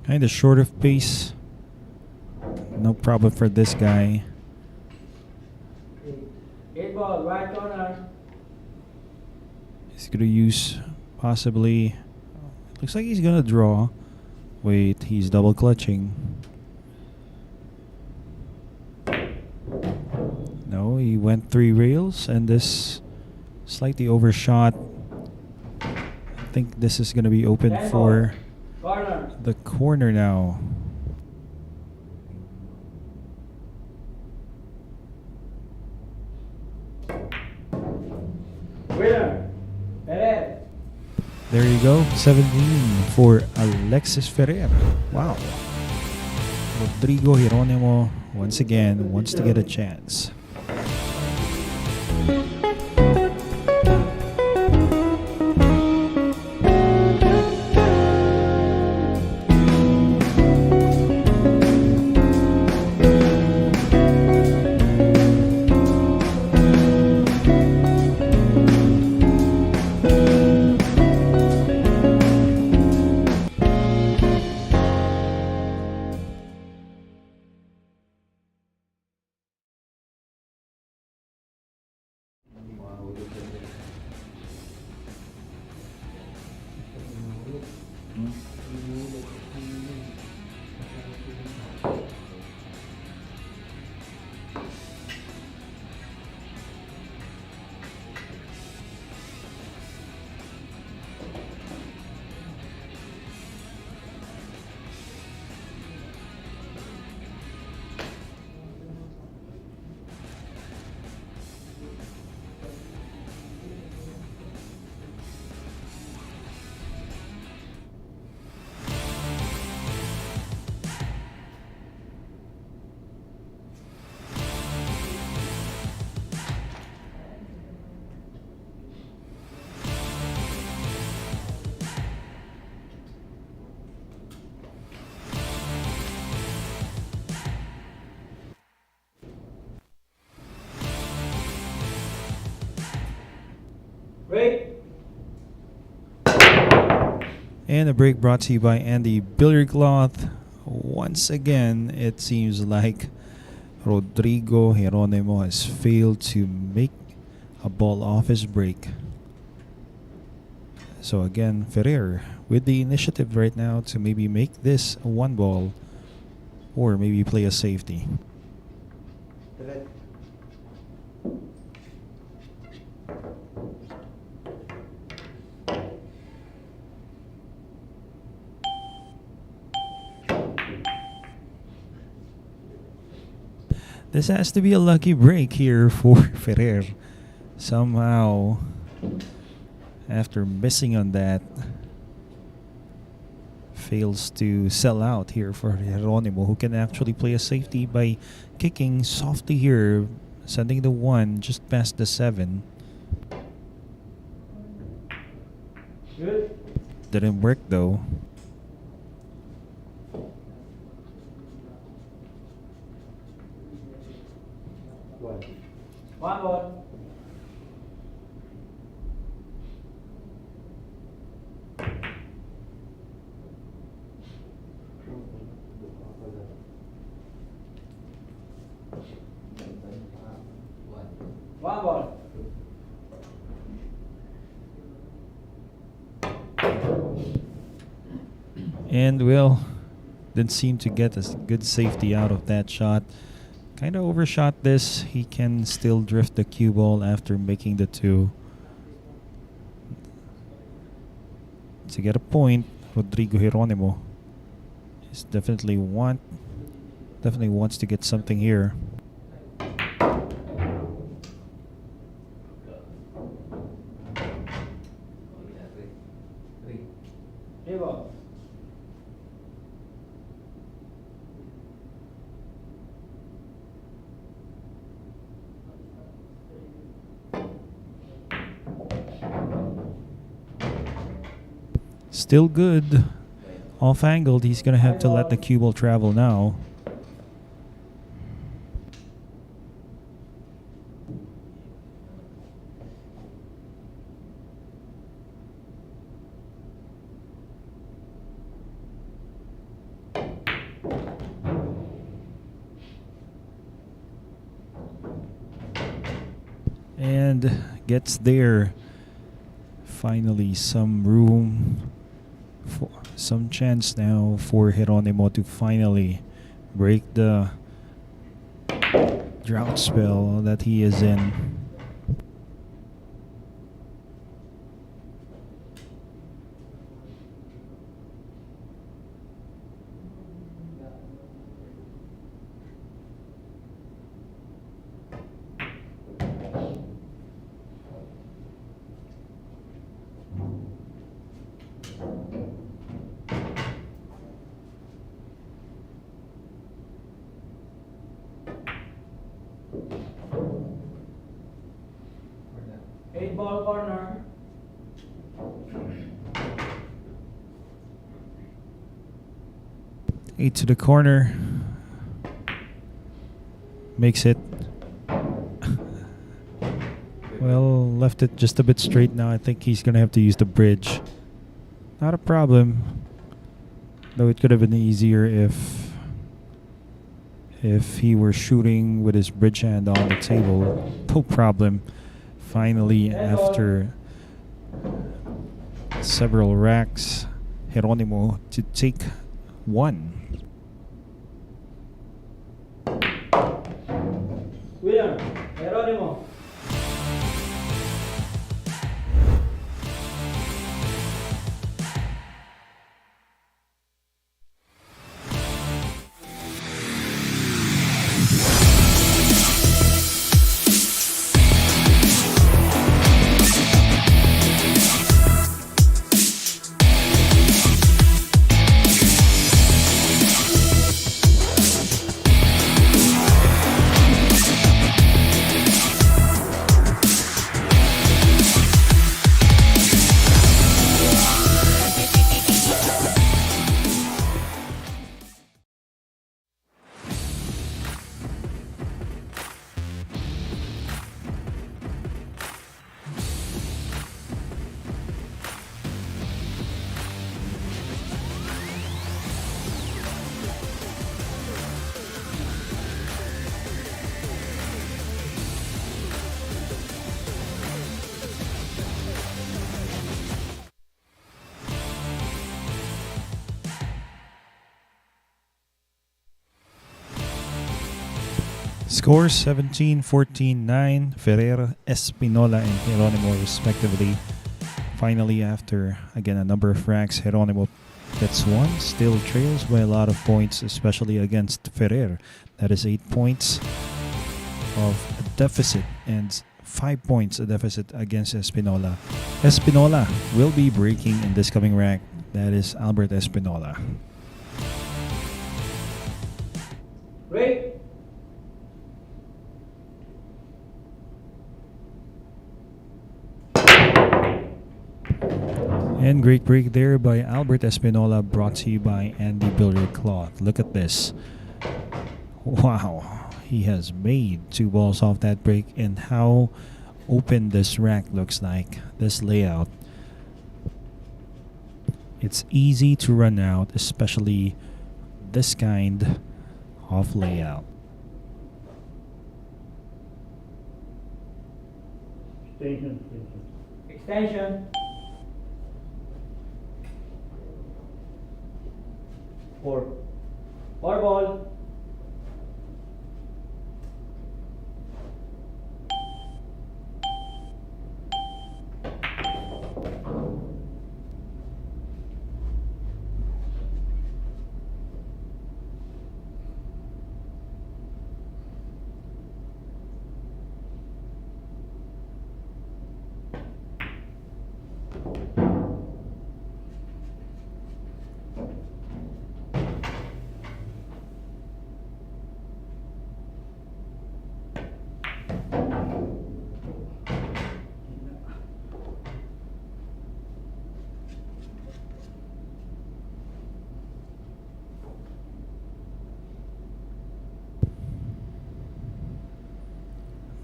Kind of short of pace. No problem for this guy. Eight ball. Right corner. He's going to use possibly... Looks like he's going to draw. Wait, he's double clutching. No, he went 3 rails and this slightly overshot. I think this is going to be open for Corner. the corner now. Winner. Ferrer. There you go, 17 for Alexis Ferrer. Wow. Rodrigo Geronimo once again wants to get a chance. Break. And a break brought to you by Andy Billiard Cloth. Once again, it seems like Rodrigo Geronimo has failed to make a ball off his break. So again, Ferrer with the initiative right now to maybe make this a one ball or maybe play a safety. This has to be a lucky break here for Ferrer. Somehow, after missing on that, fails to sell out here for Geronimo, who can actually play a safety by kicking softly here, sending the 1 just past the 7. Good. Didn't work though. One ball. One ball. And Will didn't seem to get a good safety out of that shot. Kind of overshot this. He can still drift the cue ball after making the 2. To get a point, Rodrigo Geronimo is definitely wants to get something here. Three balls. Still good. Off-angled, he's going to have to let the cue ball travel now. And gets there. Finally, some room. For some chance now for Geronimo to finally break the drought spell that he is in. Eight ball corner. Eight to the corner. Makes it. Well, left it just a bit straight now. I think he's going to have to use the bridge. Not a problem. Though it could have been easier if he were shooting with his bridge hand on the table. No problem. Finally, after several racks, Geronimo to take 1. Winner, Geronimo. Scores 17, 14, 9. Ferrer, Espinola, and Geronimo respectively. Finally, after, again, a number of racks, Geronimo gets one. Still trails by a lot of points, especially against Ferrer. That is 8 points of a deficit and 5 points a deficit against Espinola. Espinola will be breaking in this coming rack. That is Albert Espinola. Break. And great break there by Albert Espinola, brought to you by Andy Billiard Cloth. Look at this. Wow. He has made 2 balls off that break, and how open this rack looks like, this layout. It's easy to run out, especially this kind of layout. Extension. 4 ball.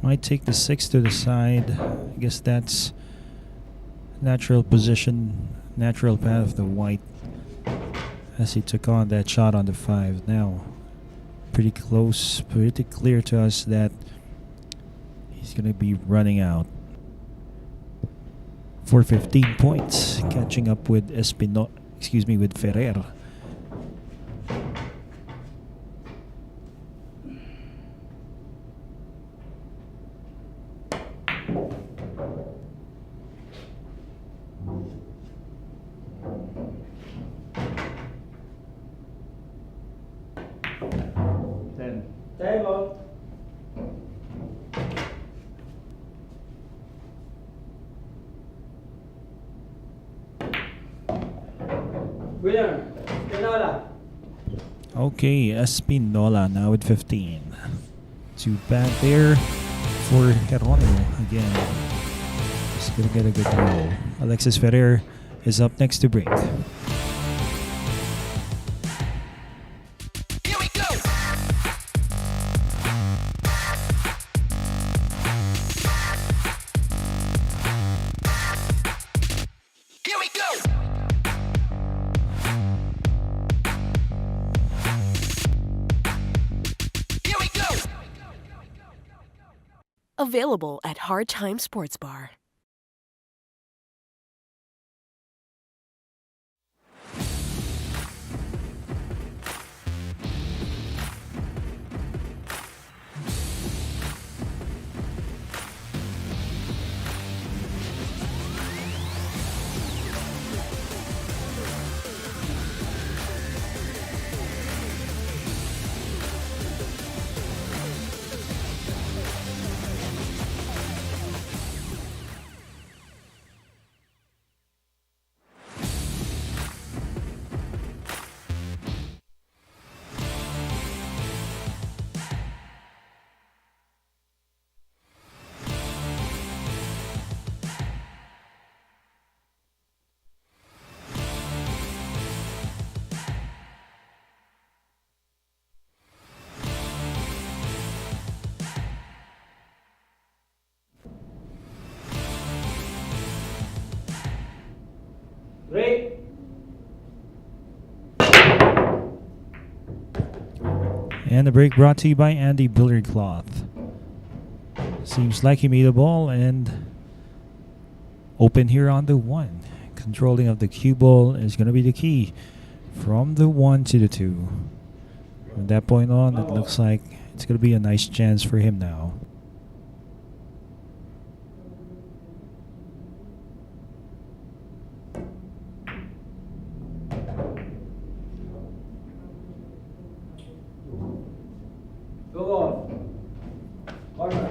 Might take the 6 to the side. I guess that's natural position, natural path of the white as he took on that shot on the 5. Now, pretty close, pretty clear to us that he's going to be running out for 15 points, catching up with with Ferrer. Table. Winner, Espinola. Okay, Espinola now with 15. 2 back there for Geronimo again. He's gonna get a good roll. Alexis Ferrer is up next to break. Here we go. Here we go. Here we go. Available at Hard Time Sports Bar. Break. And the break brought to you by Andy Billiard Cloth. Seems like he made a ball and open here on the 1. Controlling of the cue ball is going to be the key from the 1 to the 2. From that point on, it looks like It's going to be a nice chance for him now. Go on. Corner.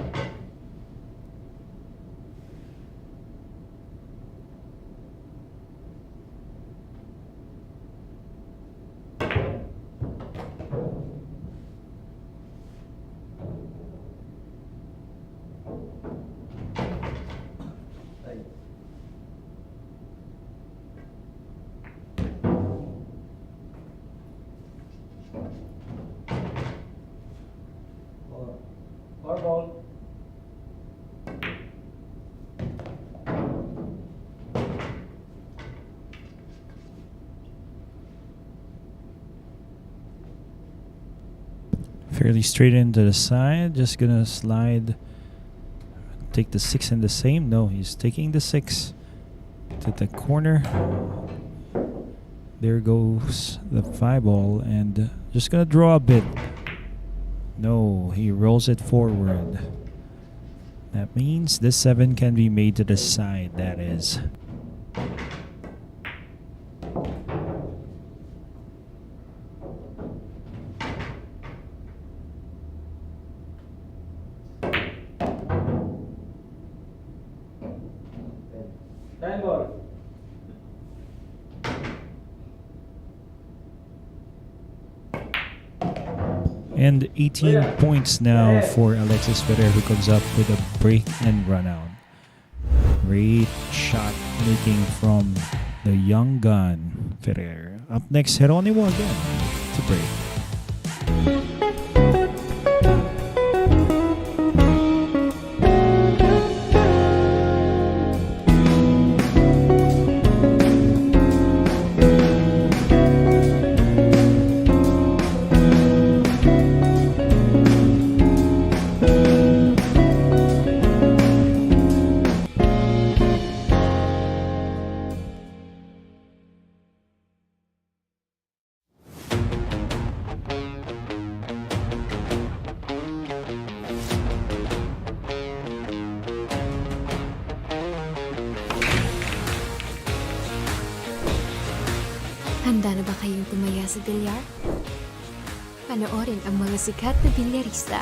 Or ball. Fairly straight into the side. Just gonna slide. Take the 6 and the same. No, he's taking the 6 to the corner. There goes the 5 ball, and just gonna draw a bit. No, he rolls it forward. That means this 7 can be made to the side, that is. Time ball. And 18 points now for Alexis Ferrer, who comes up with a break and run out. Great shot making from the young gun, Ferrer. Up next, Geronimo again to break. Handa na ba kayong tumaya sa bilyar? Panoorin ang mga sikat na bilyarista.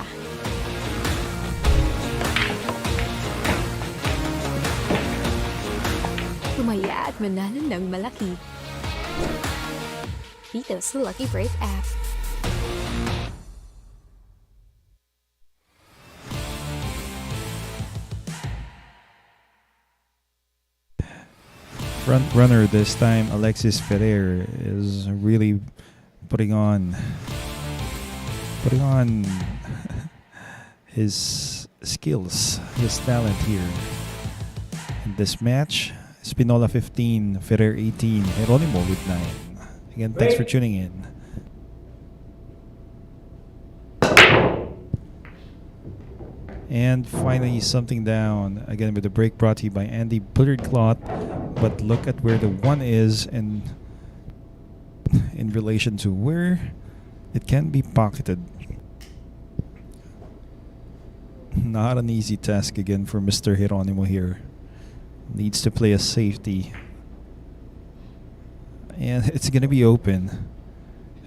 Tumaya at manalo ng malaki. Dito sa Lucky Break app. Front runner this time, Alexis Ferrer, is really putting on his skills, his talent here. In this match, Espinola 15, Ferrer 18, Geronimo with 9. Again, thanks for tuning in. And finally, something down. Again, with the break brought to you by Andy Bullard Cloth. But look at where the 1 is and in relation to where it can be pocketed. Not an easy task again for Mr. Geronimo here. Needs to play a safety. And it's going to be open,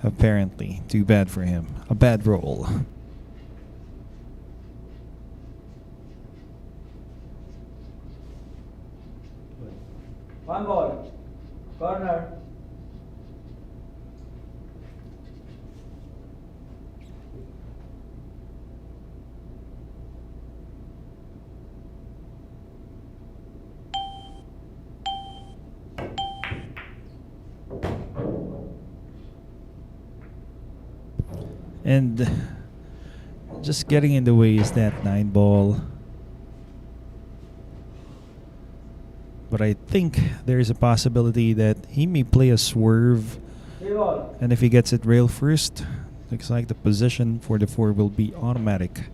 apparently. Too bad for him. A bad roll. One ball. Corner. And just getting in the way is that 9 ball. But I think there's a possibility that he may play a swerve. And if he gets it rail first, looks like the position for the 4 will be automatic.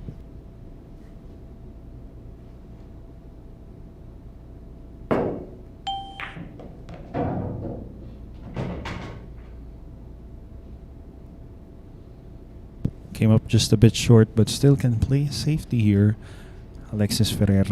Came up just a bit short, but still can play safety here. Alexis Ferrer.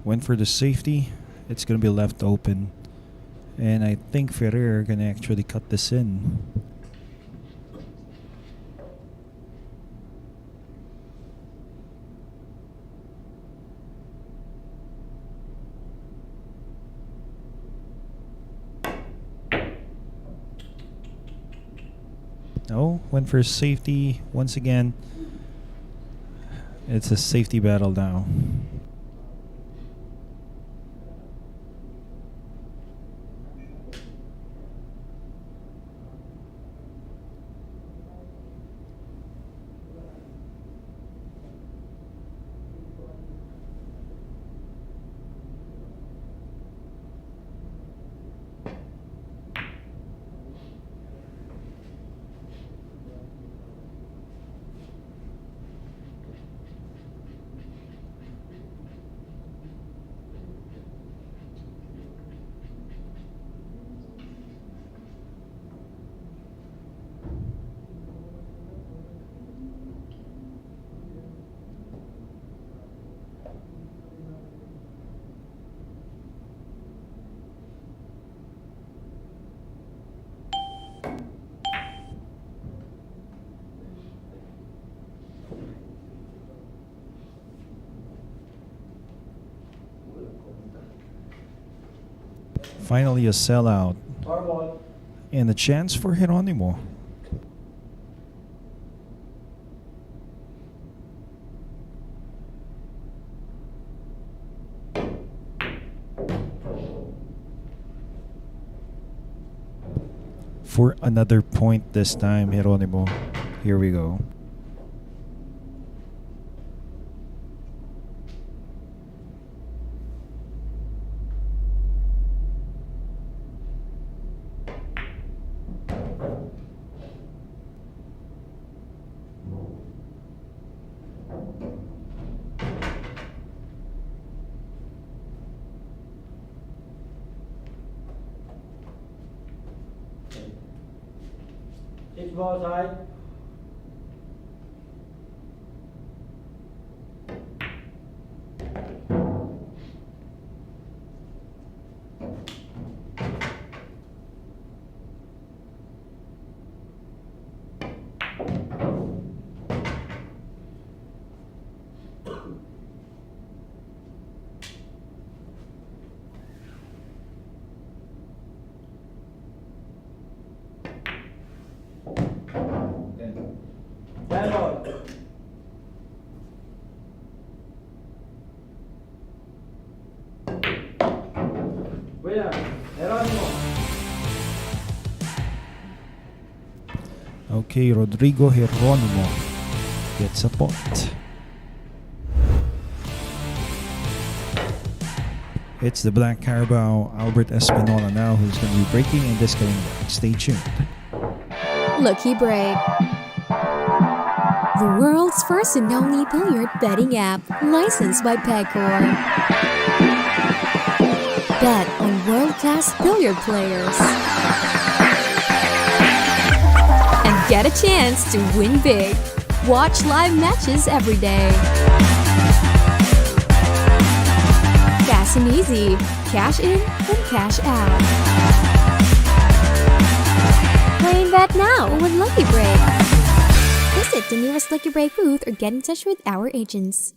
Went for the safety. It's going to be left open. And I think Ferrer going to actually cut this in. No, went for safety once again. It's a safety battle now. Finally a sellout. And a chance for Geronimo. For another point this time, Geronimo. Here we go. Six ball side. Okay, Rodrigo Geronimo gets a point. It's the Black Carabao Albert Espinola now who's going to be breaking and discovering back. Stay tuned. Lucky Break. The world's first and only billiard betting app, licensed by Pecor. Bet on world-class billiard players. And get a chance to win big. Watch live matches every day. Fast and easy. Cash in and cash out. Play and bet now with Lucky Break. Visit the nearest Lucky Break booth or get in touch with our agents.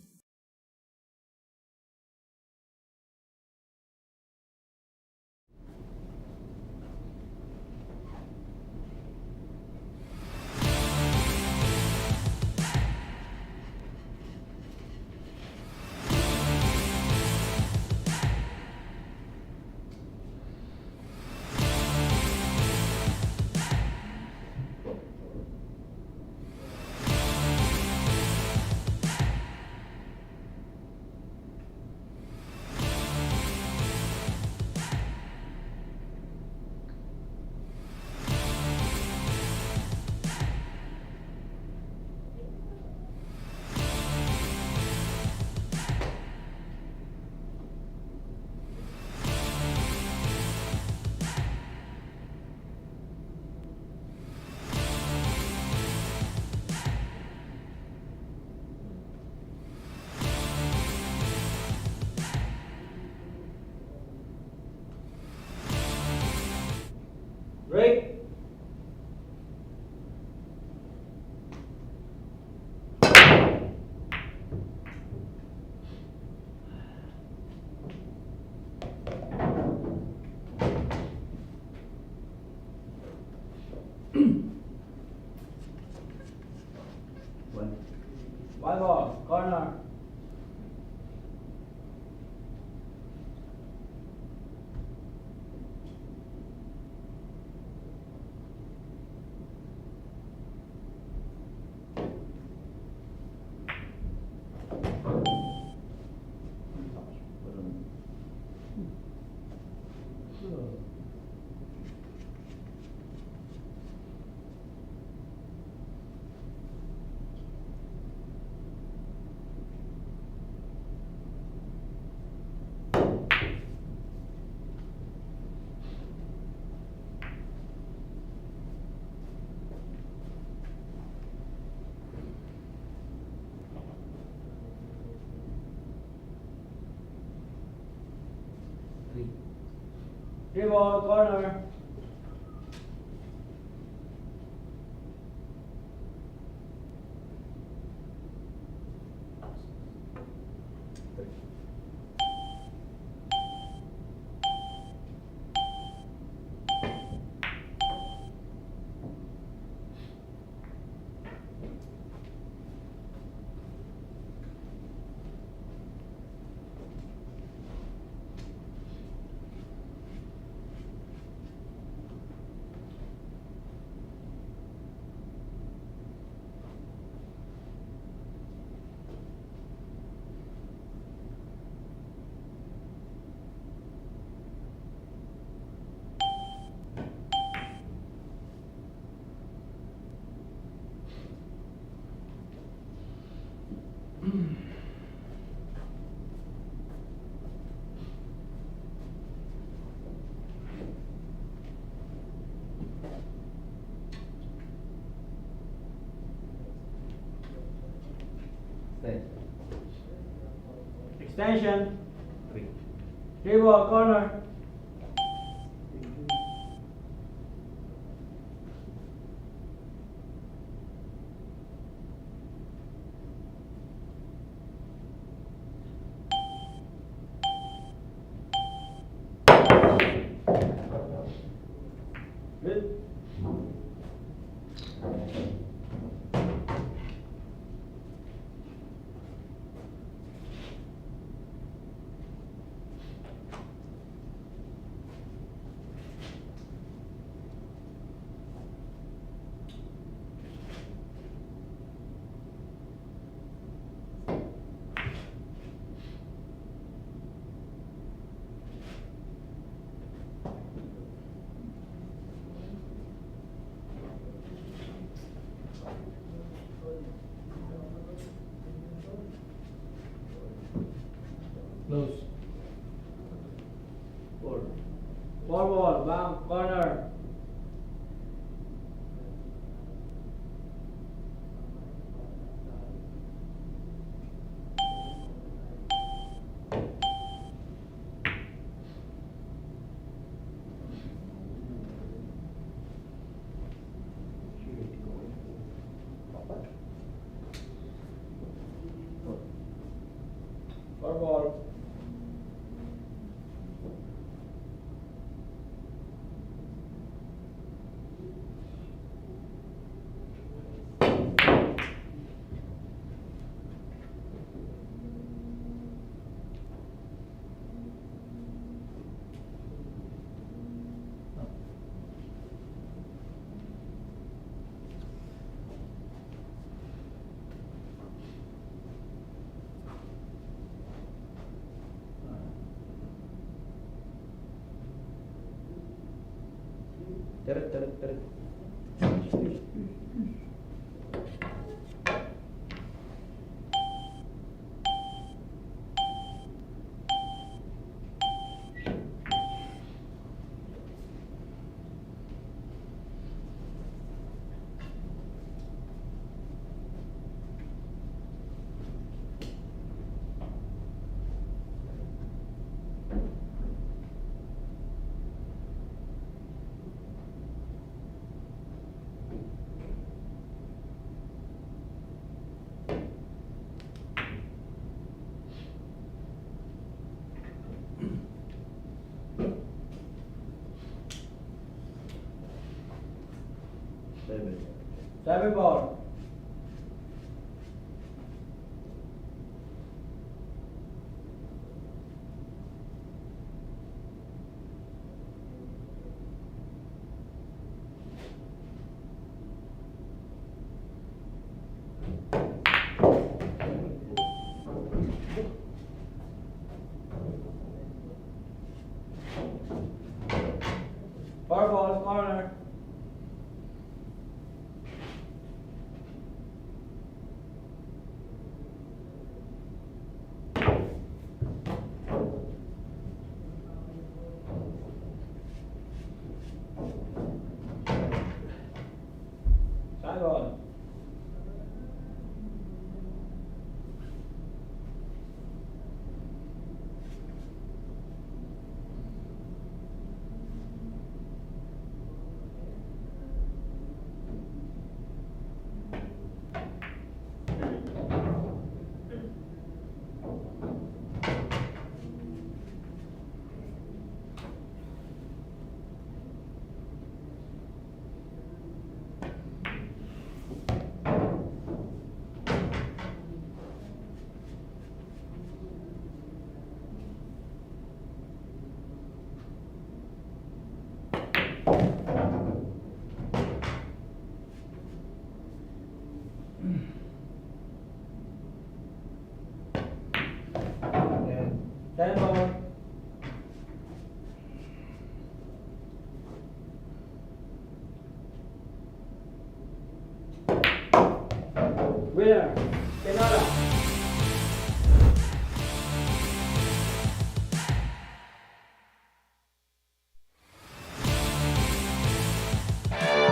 Break. One ball, corner. Three ball, corner. Extension. Three ball, corner. Good. Close. Four. Four ball, bang, corner. Four ball. Tarik. Seven ball. Four balls, corner. Side ball. Ten ball. Winner, Espinola.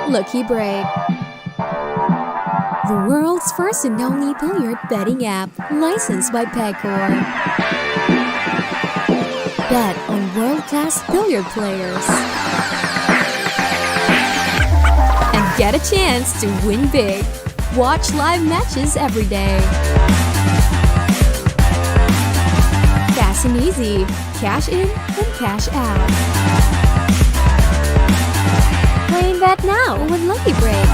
Lucky Break. The world's first and only billiard betting app, licensed by Pegcor. Bet on world-class billiard players. And get a chance to win big. Watch live matches every day. Fast and easy. Cash in and cash out. Play and bet now with Lucky Break.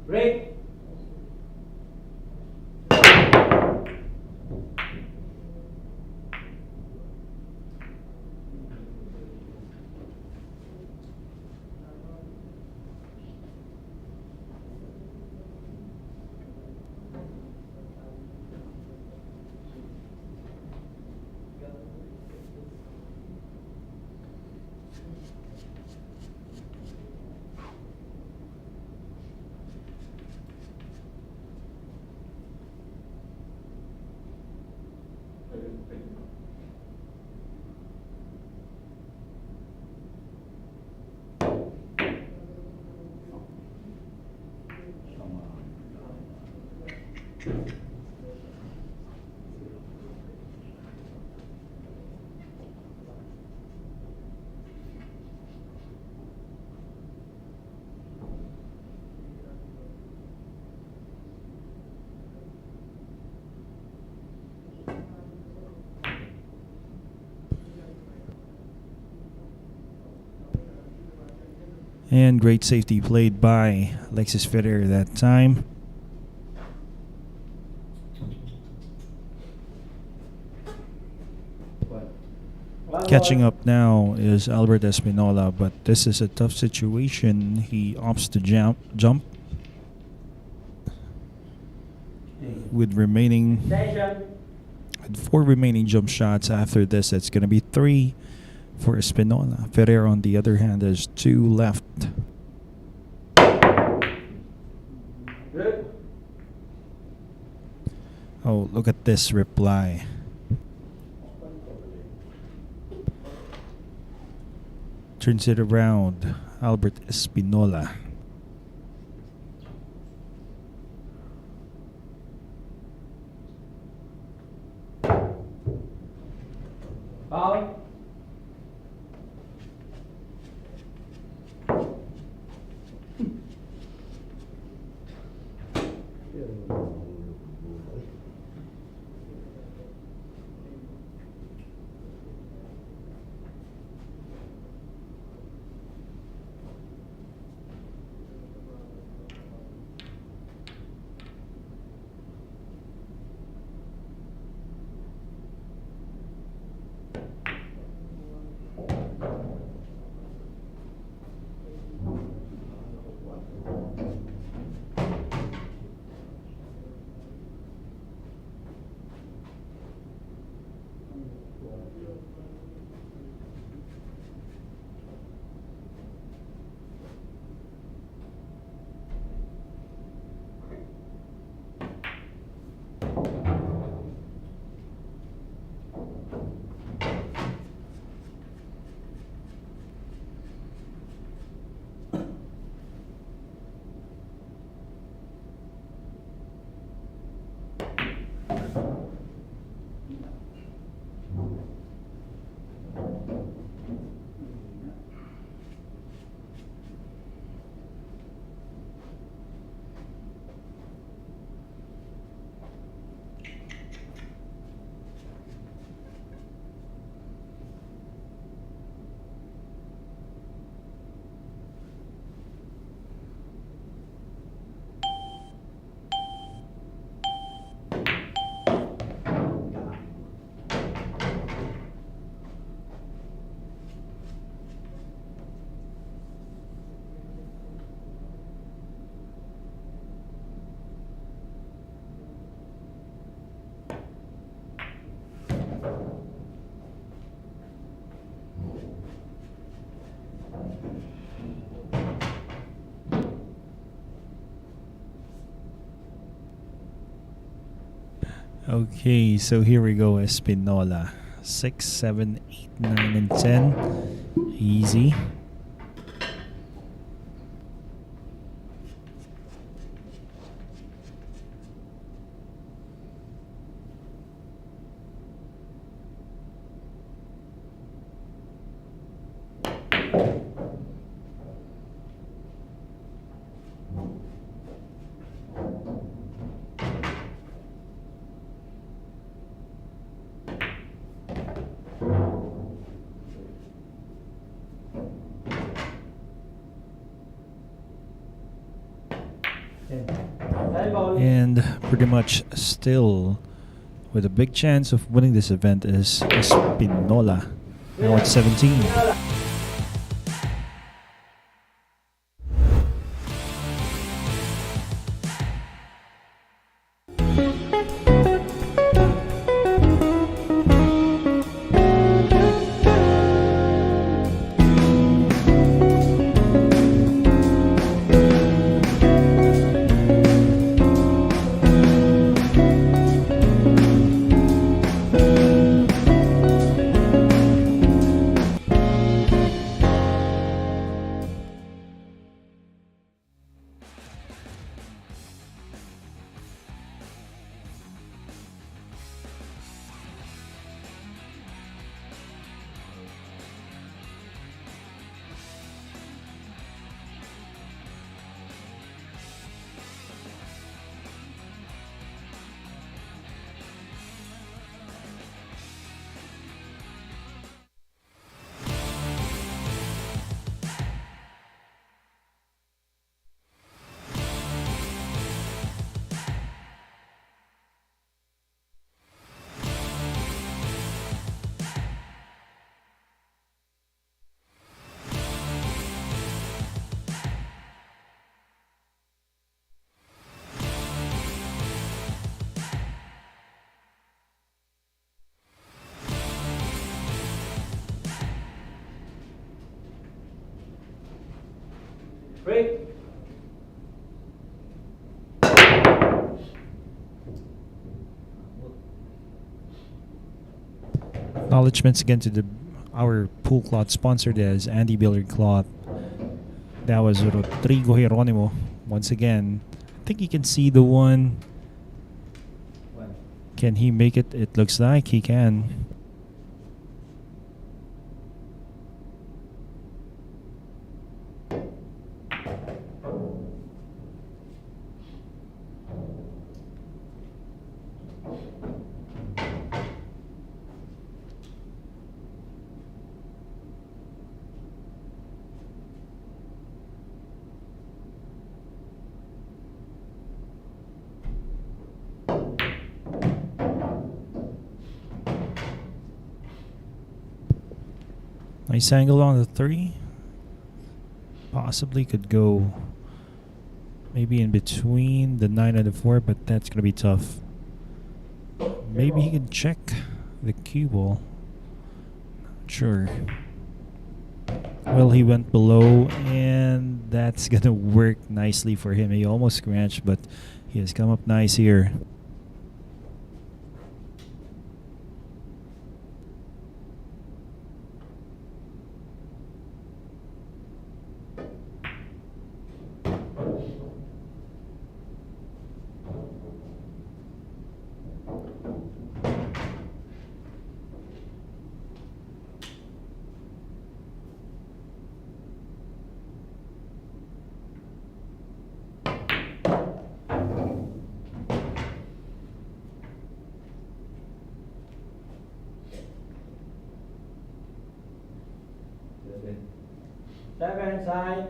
Break. And great safety played by Alexis Ferrer that time. Catching up now is Albert Espinola, but this is a tough situation. He opts to jump with remaining Station. With 4 remaining jump shots after this, it's going to be 3 for Espinola. Ferrer, on the other hand, has 2 left. Oh, look at this reply. Turns it around. Albert Espinola. Foul. Okay, so here we go, Espinola. 6, 7, 8, 9, and 10. Easy. And pretty much still with a big chance of winning this event is Espinola. Now at 17. Acknowledgements again to our pool cloth sponsor, that is Andy Billiard Cloth. That was Rodrigo Geronimo. Once again, I think you can see the one. Can he make it? It looks like he can. Nice angle on the 3. Possibly could go maybe in between the 9 and the 4, but that's going to be tough. Maybe he can check the cue ball. Not sure. Well, he went below, and that's going to work nicely for him. He almost scratched, but he has come up nice here. Seven side.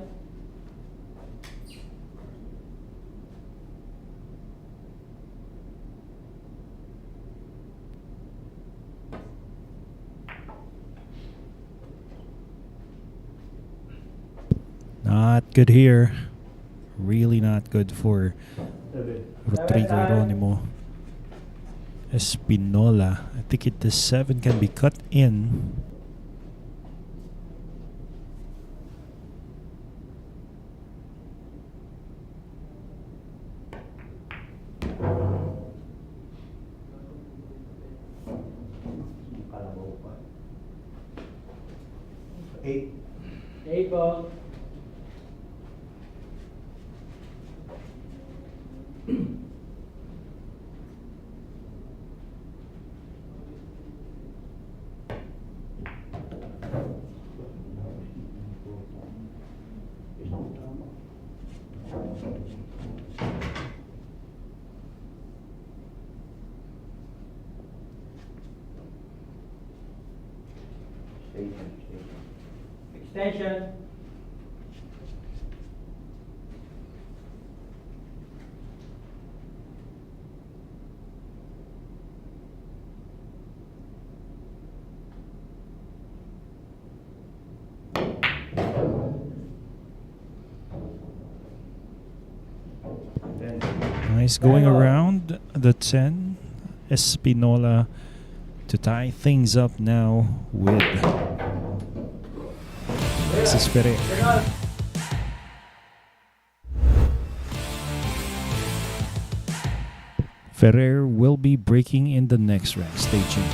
Not good here. Really not good for Rodrigo Geronimo. Espinola. I think the 7 can be cut in. Eight ball. Extension. Nice going around the 10. Espinola to tie things up now with Alexis Ferrer. Ferrer will be breaking in the next round. Stay tuned.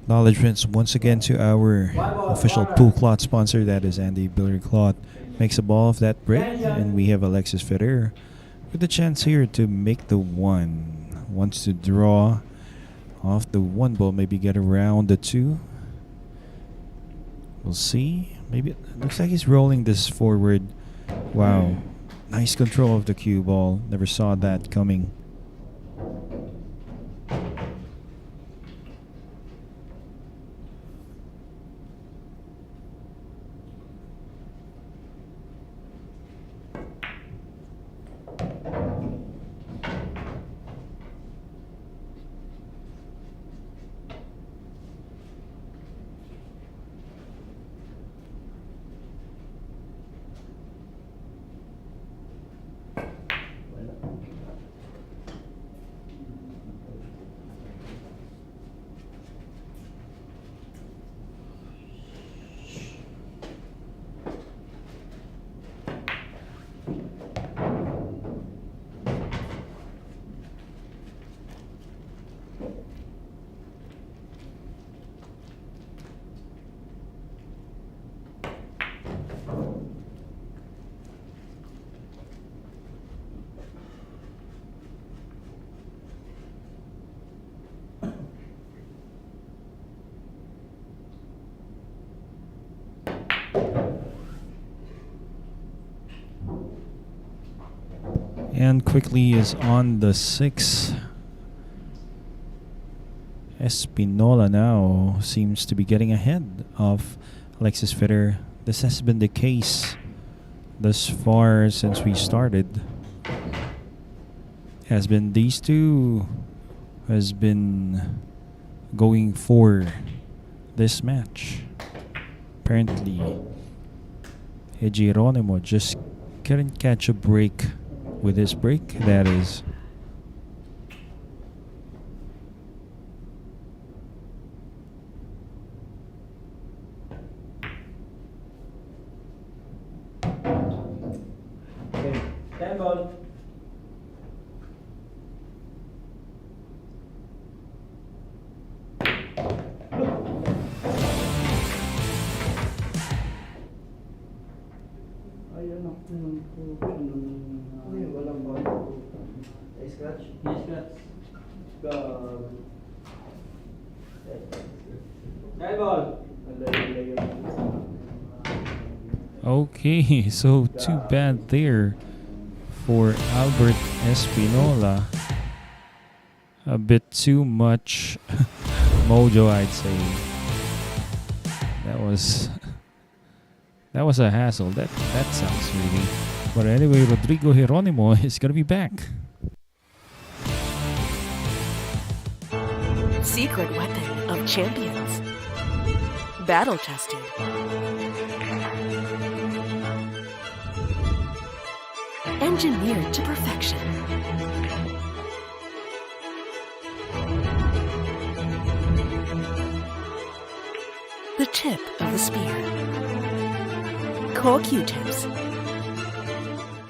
Acknowledgements once again to our official pool cloth sponsor, that is Andy Billiard Cloth. Makes a ball of that break, and we have Alexis Ferrer with the chance here to make the one. Wants to draw off the one ball, maybe get around the two. We'll see. Maybe it looks like he's rolling this forward. Wow. Nice control of the cue ball. Never saw that coming. And quickly is on the 6. Espinola now seems to be getting ahead of Alexis Ferrer. This has been the case thus far since we started. Has been these two has been going for this match. Apparently, Geronimo just couldn't catch a break with his break, that is. Okay, 10 ball. Ayun ako yung walang ball. Ay, scratch? Yes, scratch. Nine ball. Okay, so too bad there for Albert Espinola. A bit too much mojo, I'd say. That was a hassle. That sounds really. But anyway, Rodrigo Geronimo is gonna be back. Secret weapon of champions. Battle tested. Engineered to perfection. The tip of the spear. Core Q-tips.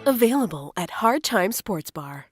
Available at Hard Time Sports Bar.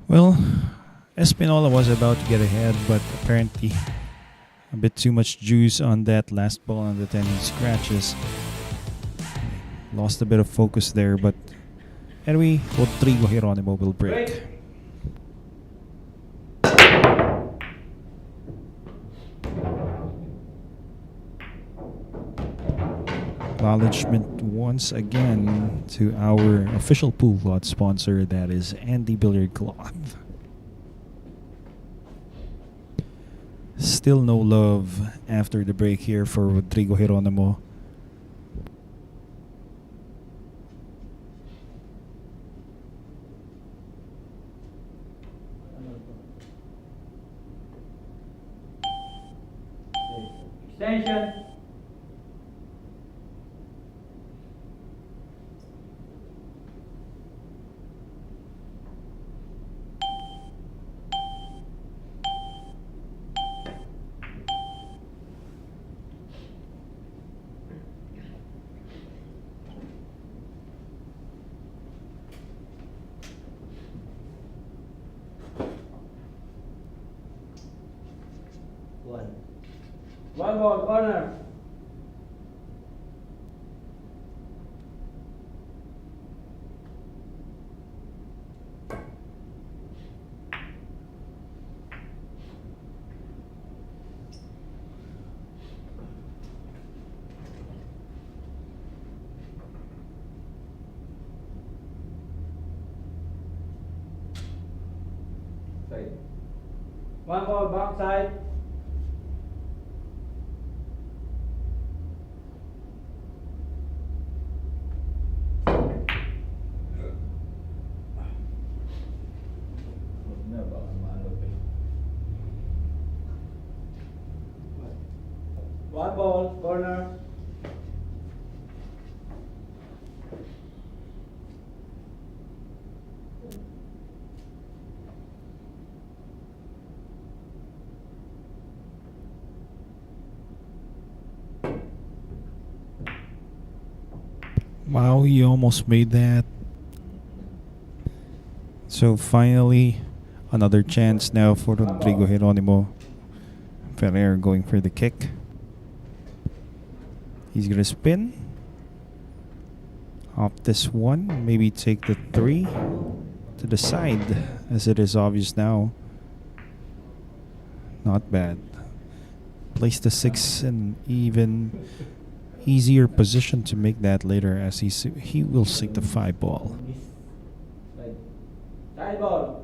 Well, Espinola was about to get ahead, but apparently a bit too much juice on that last ball on the 10 scratches. Lost a bit of focus there, but anyway, Rodrigo Geronimo will break. Acknowledgement once again to our official pool cloth sponsor, that is Andy Billiard Cloth. Still no love after the break here for Rodrigo Geronimo. Extension. One ball, corner. One ball, backside. One ball, corner. Wow, he almost made that. So finally, another chance now for Rodrigo Geronimo. Ferrer going for the kick. He's gonna spin. Off this one, maybe take the 3 to the side, as it is obvious now. Not bad. Place the 6 in even easier position to make that later, as he will sink the 5 ball. Side ball.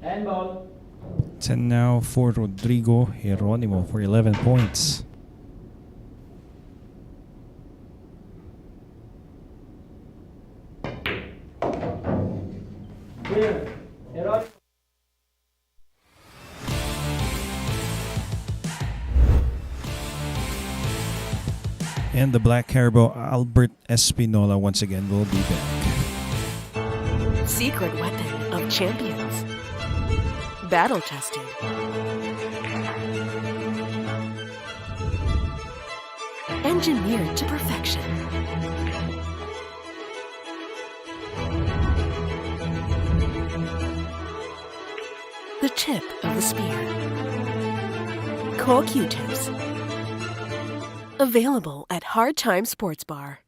Handball. 10 now for Rodrigo Geronimo for 11 points. Clear. Geronimo. And the Black Carabao, Albert Espinola, once again will be back. Secret weapon of champions. Battle tested. Engineered to perfection. The tip of the spear. Core Q-tips. Available at Hard Time Sports Bar.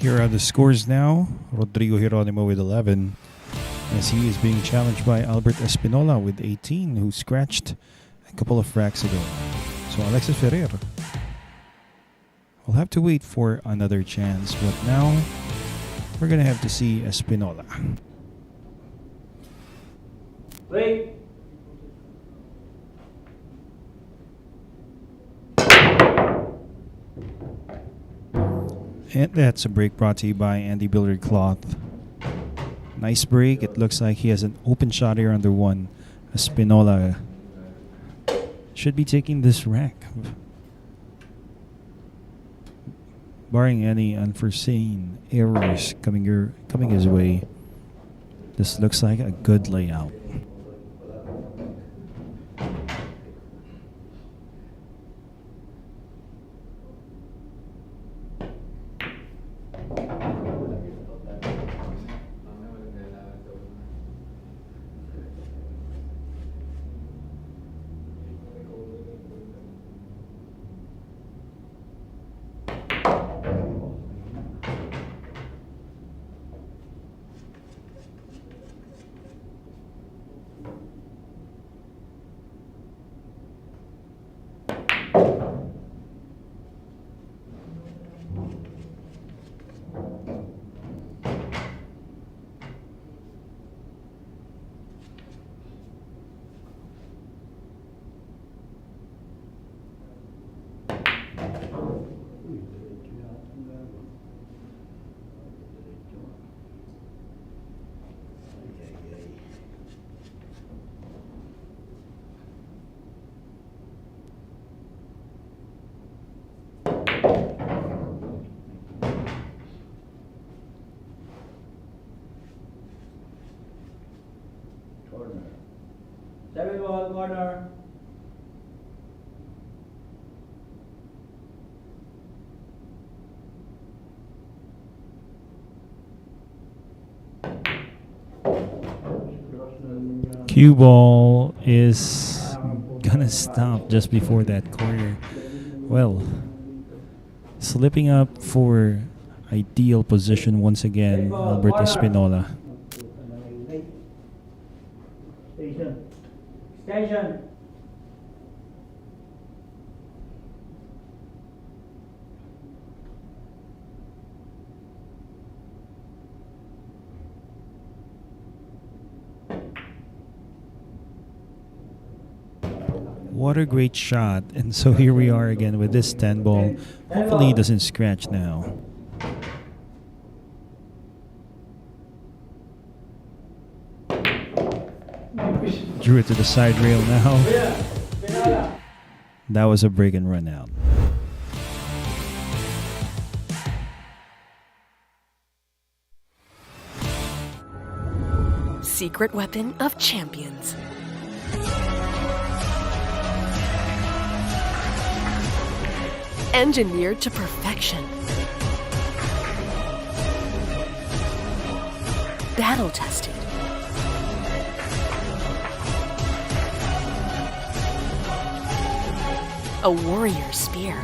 Here are the scores now. Rodrigo Geronimo with 11, as he is being challenged by Albert Espinola with 18, who scratched a couple of racks ago. So Alexis Ferrer will have to wait for another chance, but now we're gonna have to see Espinola. Wait. And that's a break brought to you by Andy Billiard Cloth. Nice break. It looks like he has an open shot here under one. Espinola should be taking this rack, barring any unforeseen errors coming his way. This looks like a good layout. Seven ball corner. Cue ball is gonna stop just before that corner. Well, slipping up for ideal position once again, Albert Espinola. Station. Station. What a great shot. And so here we are again with this 10 ball. Hopefully he doesn't scratch now. Drew it to the side rail now. That was a break and run out. Secret weapon of champions. Engineered to perfection. Battle tested. A warrior spear.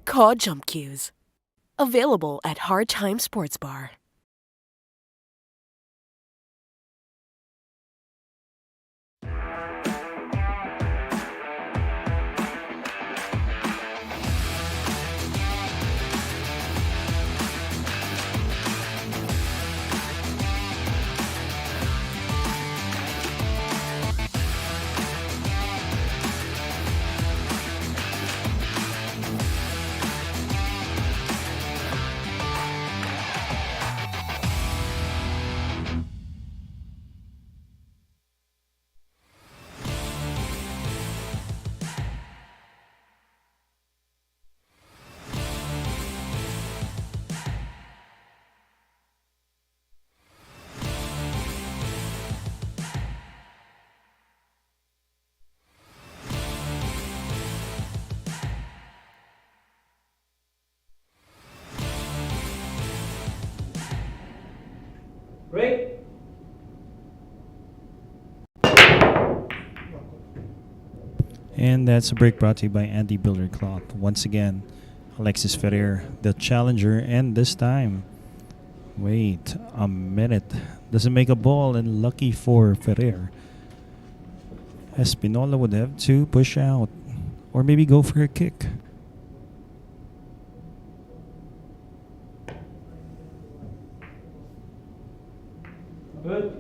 Caw Jump Cues. Available at Hard Time Sports Bar. Break. And that's a break brought to you by Andy Billiard Cloth. Once again, Alexis Ferrer, the challenger, and this time, wait a minute, doesn't make a ball, and lucky for Ferrer. Espinola would have to push out, or maybe go for a kick. Good.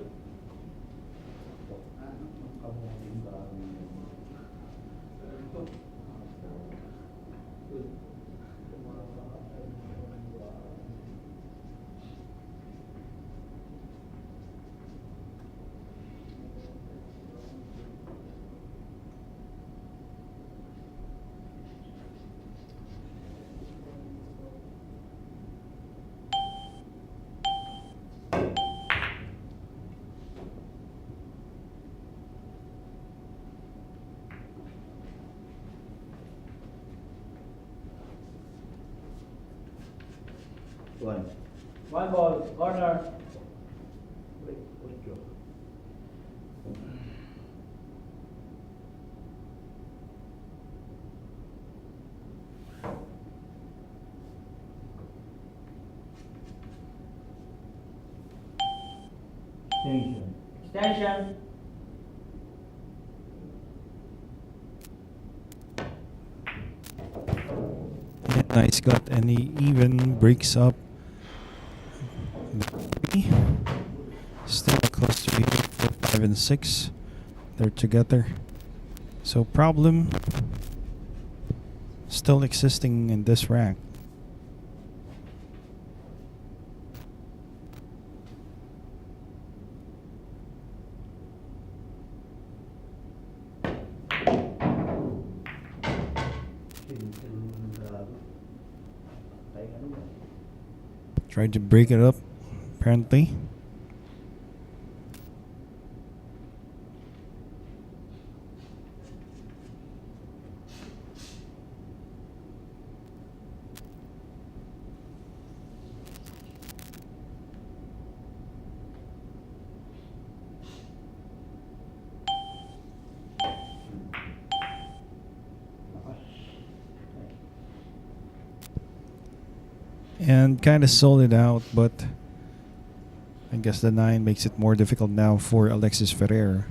One ball, corner. Extension. Extension. Nice cut, and he even breaks up. Still close to 5 and 6. They're together. So problem still existing in this rank. Tried to break it up, apparently. And kind of sold it out, but I guess the 9 makes it more difficult now for Alexis Ferrer.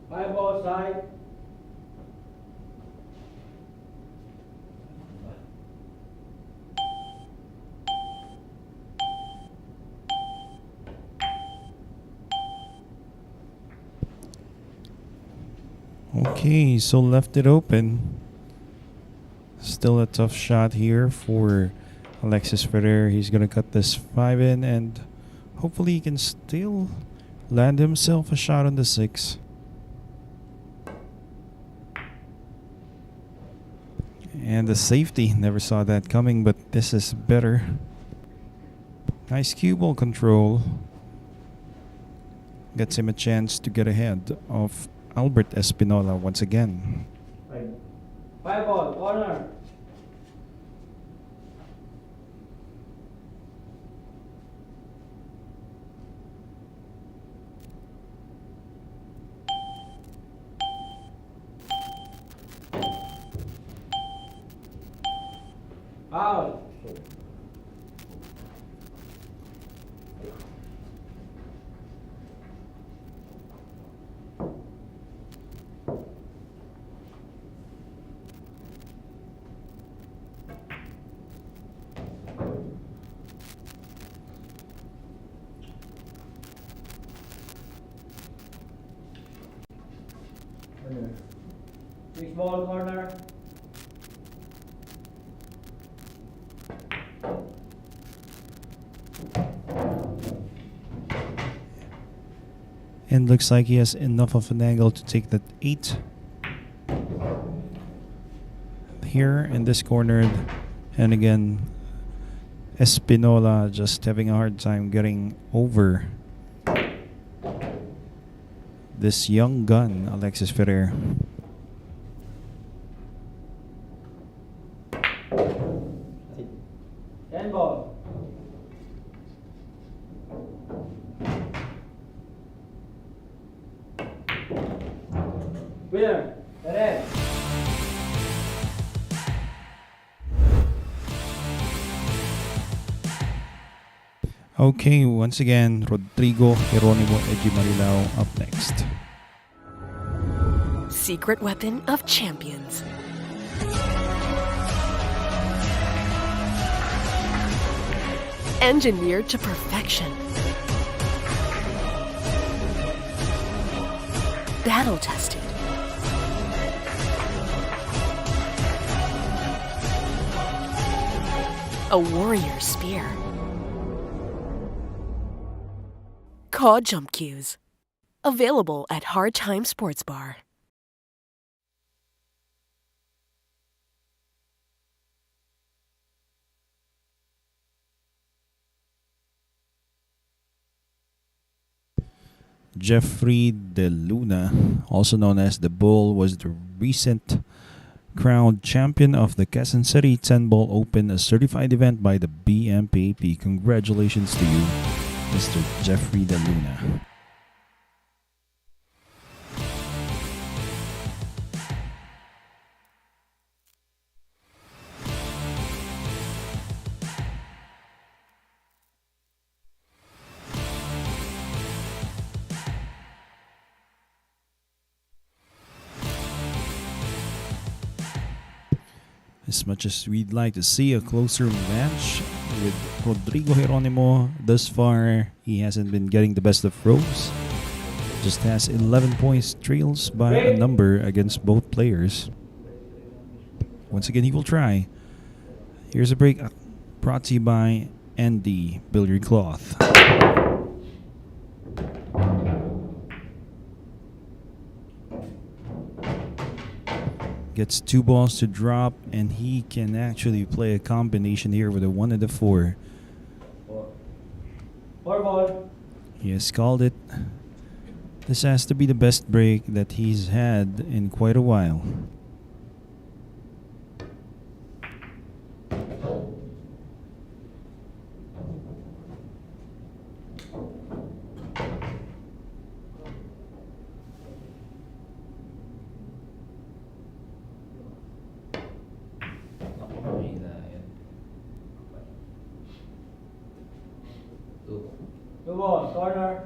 Five ball side. Okay, so left it open. Still a tough shot here for Alexis Ferrer. He's gonna cut this 5 in, and hopefully he can still land himself a shot on the 6. And the safety, never saw that coming, but this is better. Nice cue ball control. Gets him a chance to get ahead of Albert Espinola once again. Five ball, corner. Foul. Six ball corner. And looks like he has enough of an angle to take that 8. Here in this corner. And again, Espinola just having a hard time getting over this young gun, Alexis Ferrer. Ten ball. Winner. Ferrer. Okay, once again, Rodrigo, Geronimo, Marilao up next. Secret weapon of champions. Engineered to perfection. Battle tested. A warrior spear. Caw Jump Cues. Available at Hard Time Sports Bar. Jeffrey De Luna, also known as The Bull, was the recent crowned champion of the Quezon City 10-Ball Open, a certified event by the BMPAP. Congratulations to you, Mr. Jeffrey De Luna. As much as we'd like to see a closer match with Rodrigo Geronimo, thus far he hasn't been getting the best of throws. Just has 11 points, trails by a number against both players. Once again, he will try. Here's a break brought to you by Andy Billiard Cloth. Gets 2 balls to drop, and he can actually play a combination here with a 1 and a 4. Four ball. He has called it. This has to be the best break that he's had in quite a while. Two ball corner.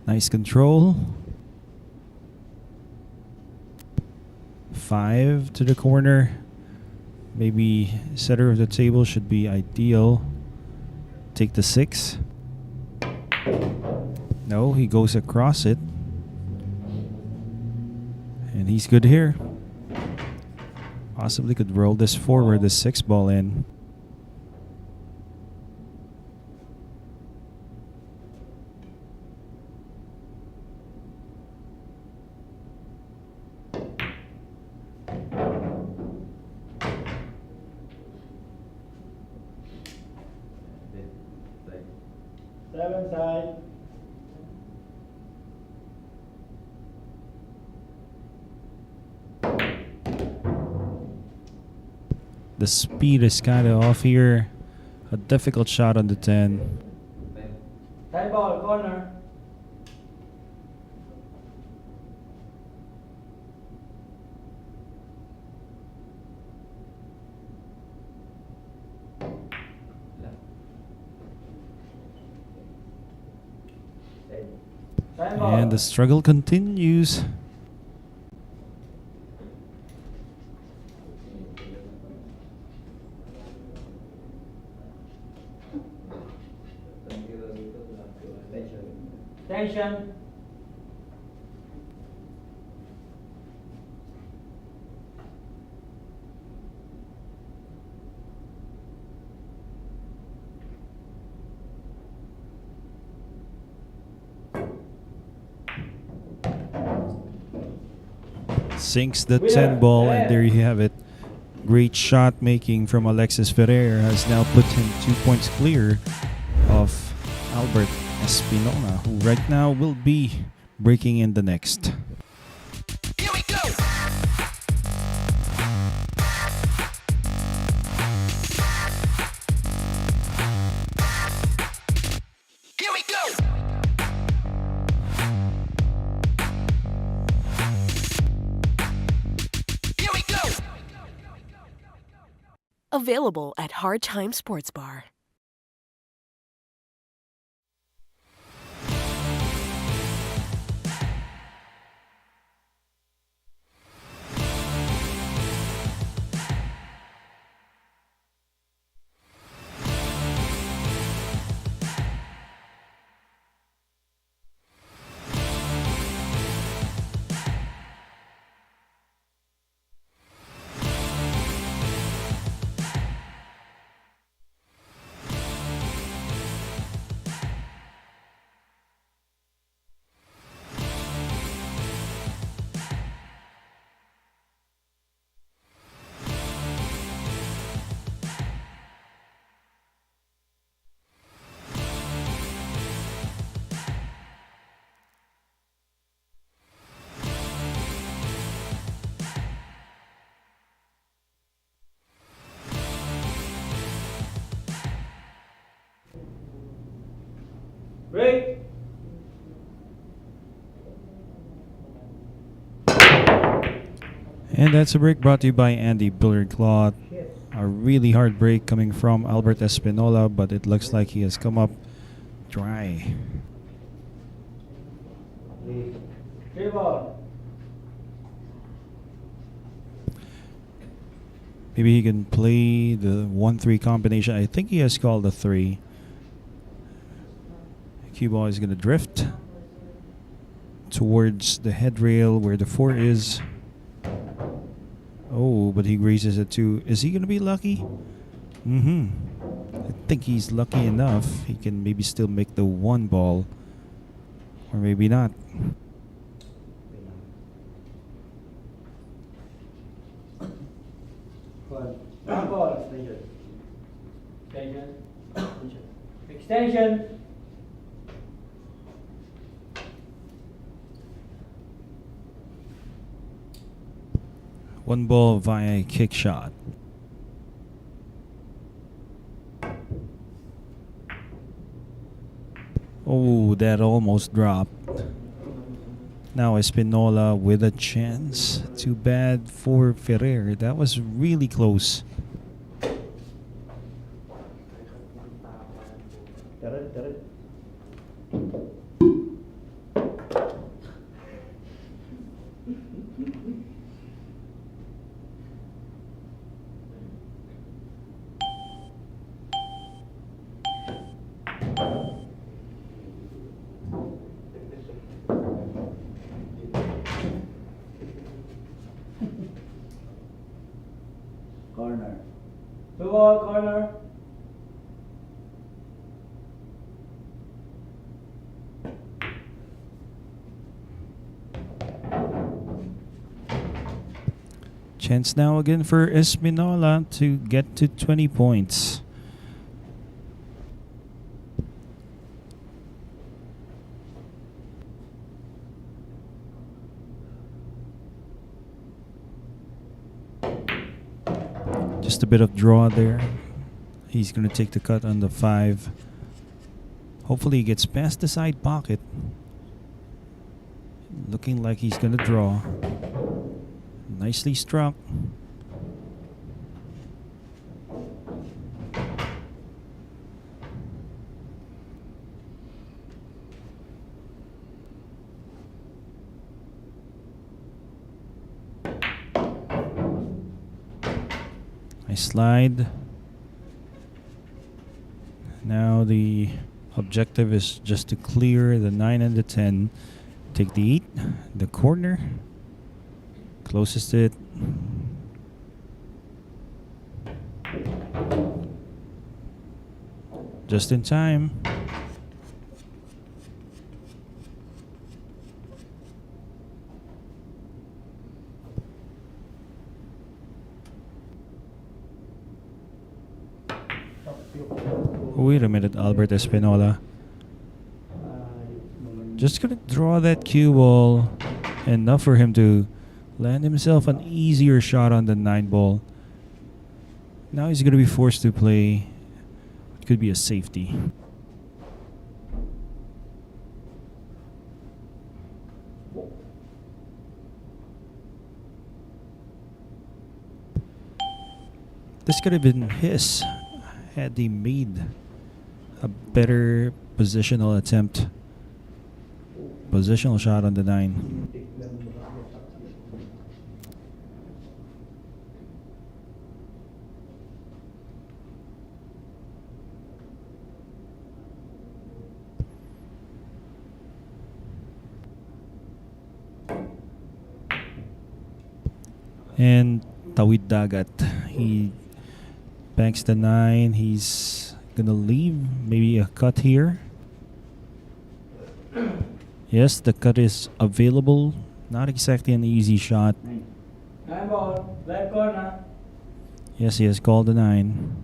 Nice control. 5 to the corner. Maybe center of the table should be ideal. Take the 6. No, he goes across it. And he's good here. Possibly could roll this forward, the 6 ball in. 7 side. The speed is kind of off here. A difficult shot on the 10. Tie ball, corner. Tie ball. And the struggle continues. Tension. Sinks the 10 ball, and there you have it. Great shot making from Alexis Ferrer has now put him 2 points clear of Albert Espinola, who right now will be breaking in the next. Here we go. Here we go. Here we go. Available at Hard Time Sports Bar. Break. And that's a break brought to you by Andy Billiard Cloth. A really hard break coming from Albert Espinola, but it looks like he has come up dry. Three ball. Maybe he can play the 1-3 combination. I think he has called a 3. Cue ball is going to drift towards the head rail where the 4 is. Oh, but he grazes it too. Is he going to be lucky? I think he's lucky enough. He can maybe still make the 1 ball. Or maybe not. One ball. Extension. Extension. One ball via kick shot. Oh, that almost dropped. Now Espinola with a chance. Too bad for Ferrer. That was really close. Corner. 2 ball, corner. Chance now again for Espinola to get to 20 points. Just a bit of draw there. He's going to take the cut on the 5. Hopefully he gets past the side pocket. Looking like he's going to draw. Nicely struck. Nice slide. Now the objective is just to clear the 9 and the 10. Take the 8, the corner, closest it. Just in time. Wait a minute, Albert Espinola. Just gonna draw that cue ball. Enough for him to land himself an easier shot on the 9 ball. Now he's gonna be forced to play. It could be a safety. This could have been his had he made a better positional attempt. Positional shot on the 9. And Tawid Dagat. He banks the 9. He's gonna leave. Maybe a cut here. Yes, the cut is available. Not exactly an easy shot. 9 ball, left corner. Yes, he has called the 9.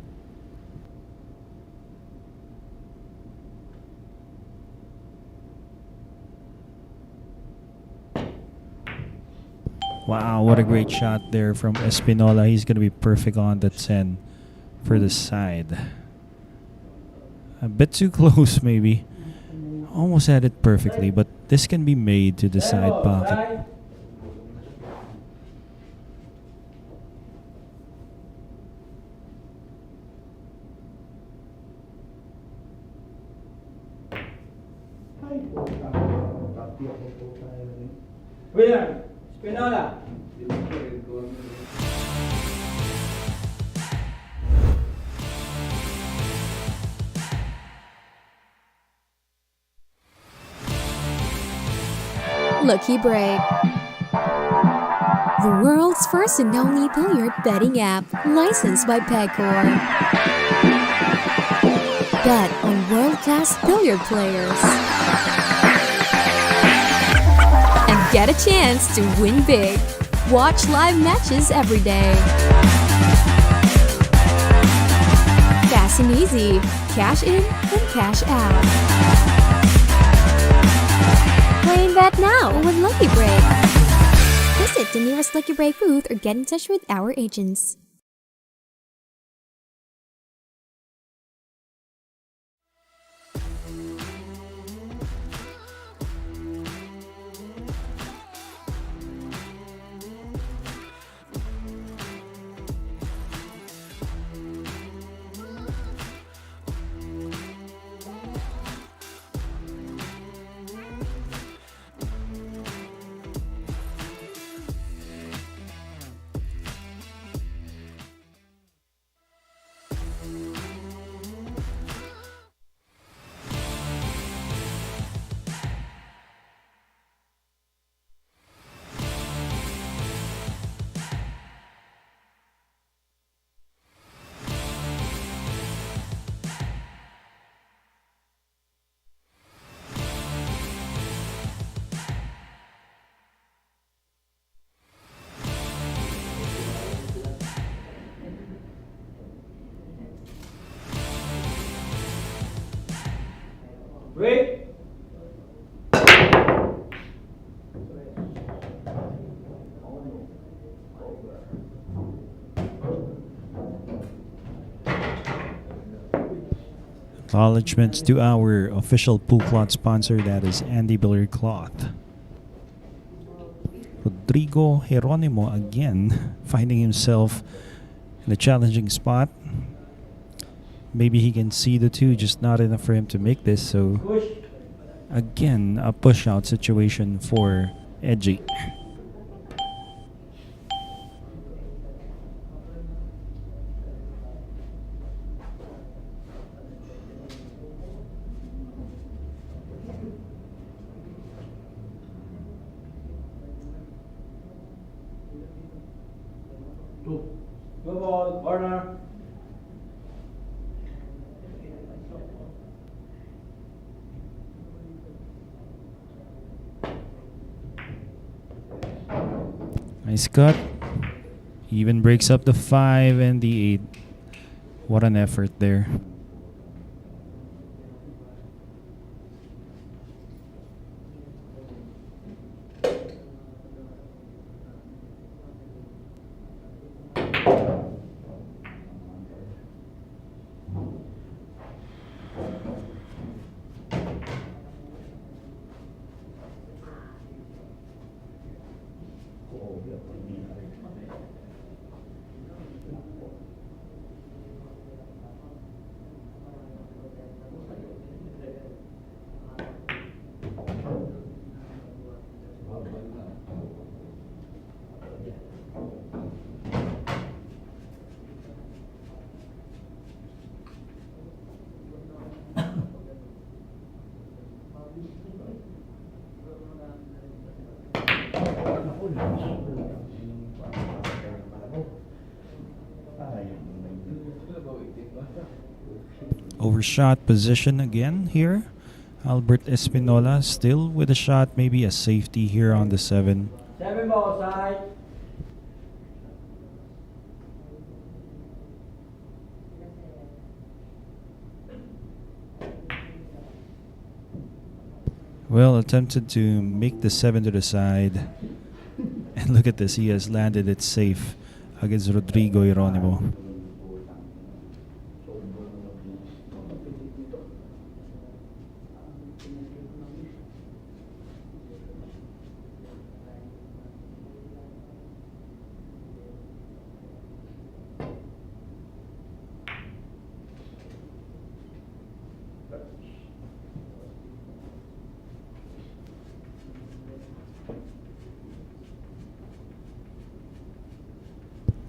Wow, what a great shot there from Espinola. He's going to be perfect on the 10 for the side. A bit too close, maybe. Almost had it perfectly, but this can be made to the side pocket. Winner, Espinola. Lucky Break. The world's first and only billiard betting app, licensed by Pegcor. Bet on world-class billiard players. And get a chance to win big. Watch live matches every day. Fast and easy. Cash in and cash out. Playing that now with Lucky Break. Visit the nearest Lucky Break booth or get in touch with our agents. Wait. Acknowledgements to our official pool cloth sponsor, that is Andy Billiard Cloth. Rodrigo Geronimo again finding himself in a challenging spot. Maybe he can see the two, just not enough for him to make this. So again, a push out situation for Edgy. Go ball, corner. Nice cut. Even breaks up the 5 and the 8. What an effort there. Overshot position again here. Albert Espinola still with a shot, maybe a safety here on the 7. 7 ball side. Well, attempted to make the 7 to the side. And look at this, he has landed it safe against Rodrigo Geronimo.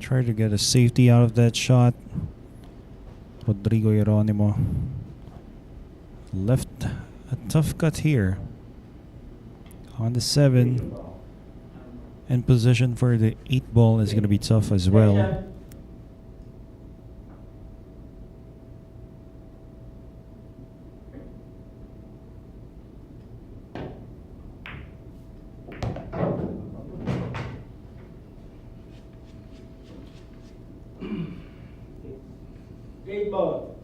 Try to get a safety out of that shot. Rodrigo Geronimo left a tough cut here on the 7, and position for the 8 ball is going to be tough as well. Eight ball.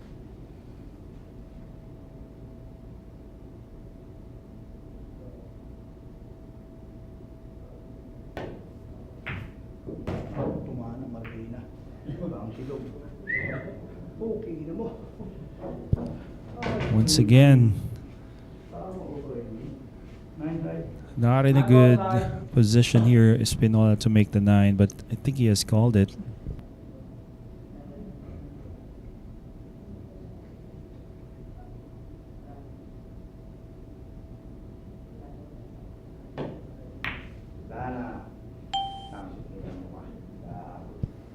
Tumana, Martina. Ang silog. Okay na mo. Once again, not in a good position here, Espinola, to make the 9, but I think he has called it.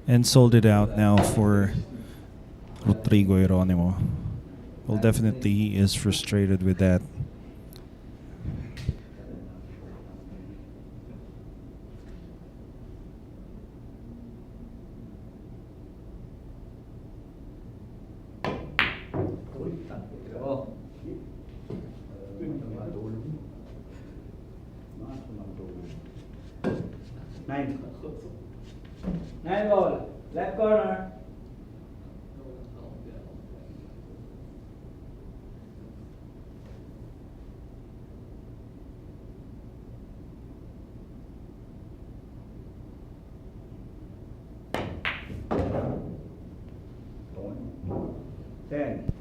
And sold it out now for Rodrigo Geronimo. Well, definitely he is frustrated with that. Nine ball, left corner. Ten.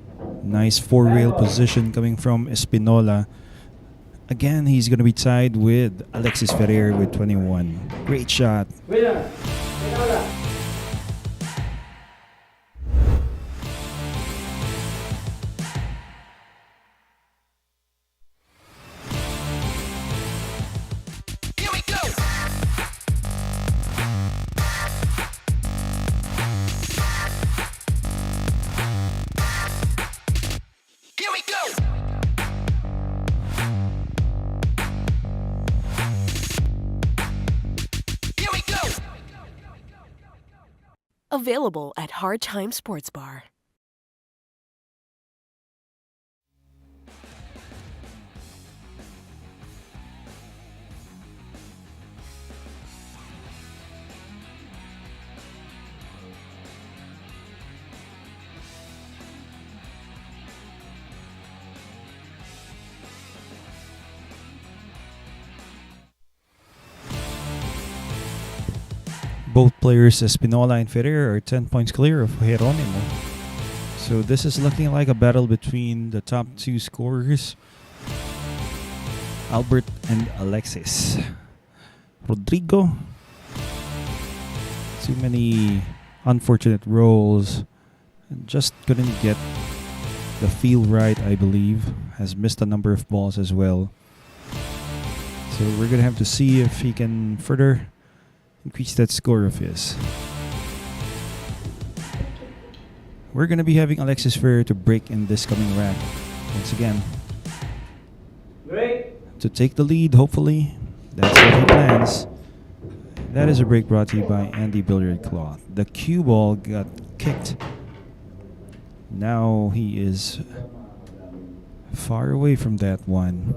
Nice four-rail position coming from Espinola. Again, he's going to be tied with Alexis Ferrer with 21. Great shot. Winner. Espinola. Here we go. Here we go. Here we go. Available at Hard Time Sports Bar. Both players, Espinola and Ferrer, are 10 points clear of Geronimo. So this is looking like a battle between the top two scorers, Albert and Alexis. Rodrigo, too many unfortunate rolls, and just couldn't get the feel right, I believe. Has missed a number of balls as well. So we're going to have to see if he can further increase that score of his. We're going to be having Alexis Ferrer to break in this coming rack. Once again, Break. to take the lead, hopefully. That's what he plans. That is a break brought to you by Andy Billiard Cloth. The cue ball got kicked. Now he is far away from that one.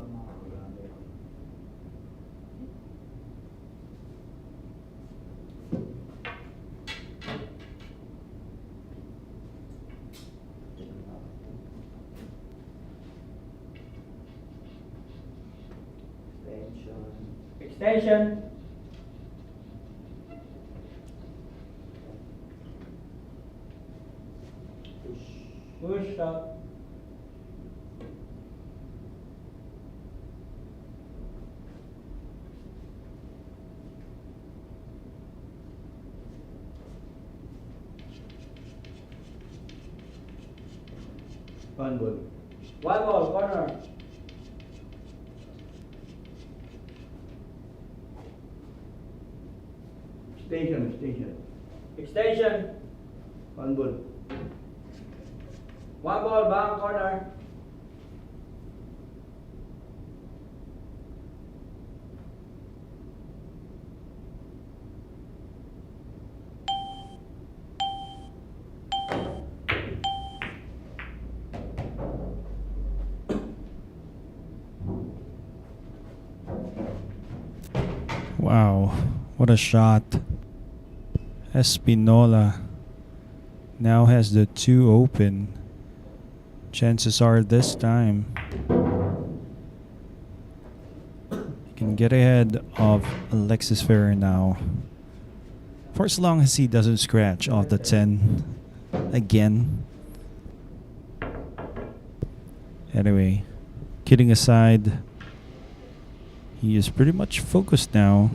Extension. Push up. One ball. One ball, corner. Extension. Extension. One ball. One ball, bang, corner. Wow, what a shot. Espinola now has the two open. Chances are this time he can get ahead of Alexis Ferrer now. For as long as he doesn't scratch off the 10 again. Anyway, kidding aside, he is pretty much focused now.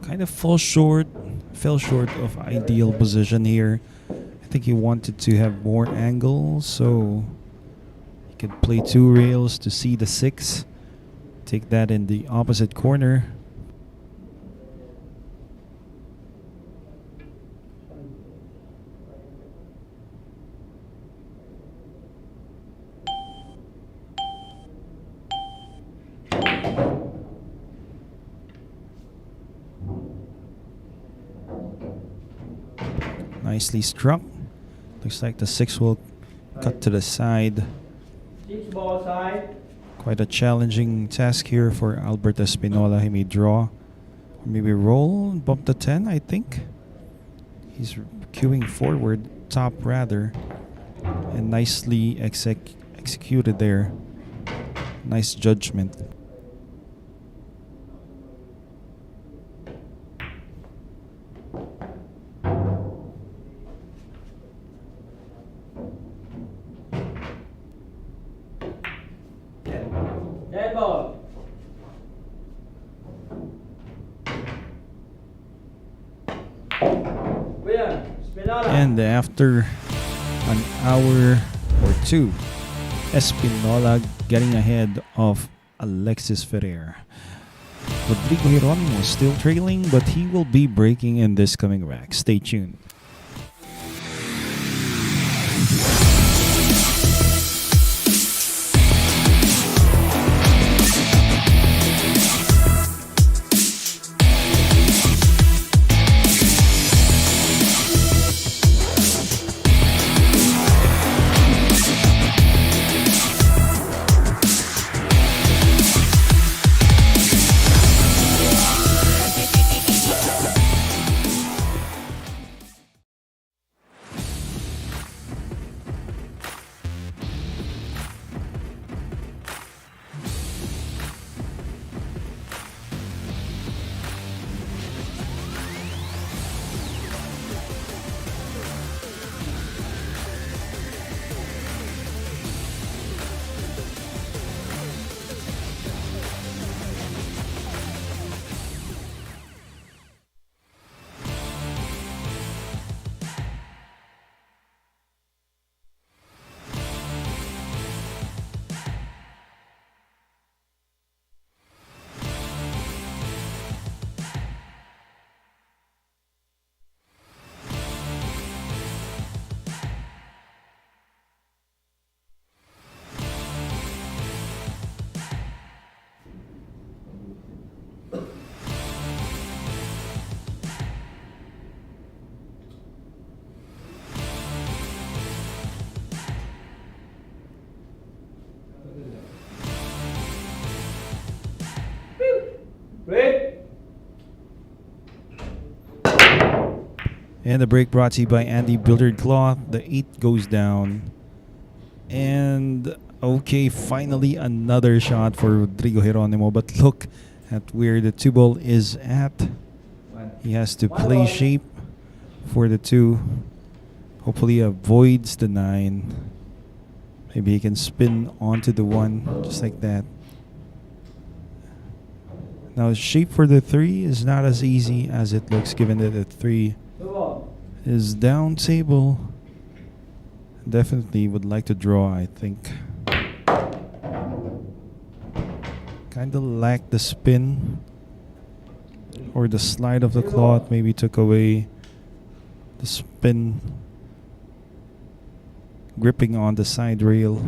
Kind of fell short of ideal position here. I think he wanted to have more angle, so he could play two rails to see the 6. Take that in the opposite corner. Nicely struck. Looks like the 6 will cut to the side. 6 ball side. Quite a challenging task here for Albert Espinola. He may draw, or maybe roll, bump the 10, I think. He's queuing forward, top rather, and nicely executed there. Nice judgment. Dead ball. William, Espinola. And after an hour or two, Espinola getting ahead of Alexis Ferrer. Rodrigo Geronimo still trailing, but he will be breaking in this coming rack. Stay tuned. Break. And the break brought to you by Andy Billiard Cloth. The 8 goes down. And okay, finally another shot for Rodrigo Geronimo. But look at where the 2 ball is at. He has to play shape for the 2. Hopefully avoids the 9. Maybe he can spin onto the 1 just like that. Now shape for the 3 is not as easy as it looks, given that the 3 is down table. Definitely would like to draw, I think. Kind of lacked the spin or the slide of the cloth, maybe took away the spin, gripping on the side rail.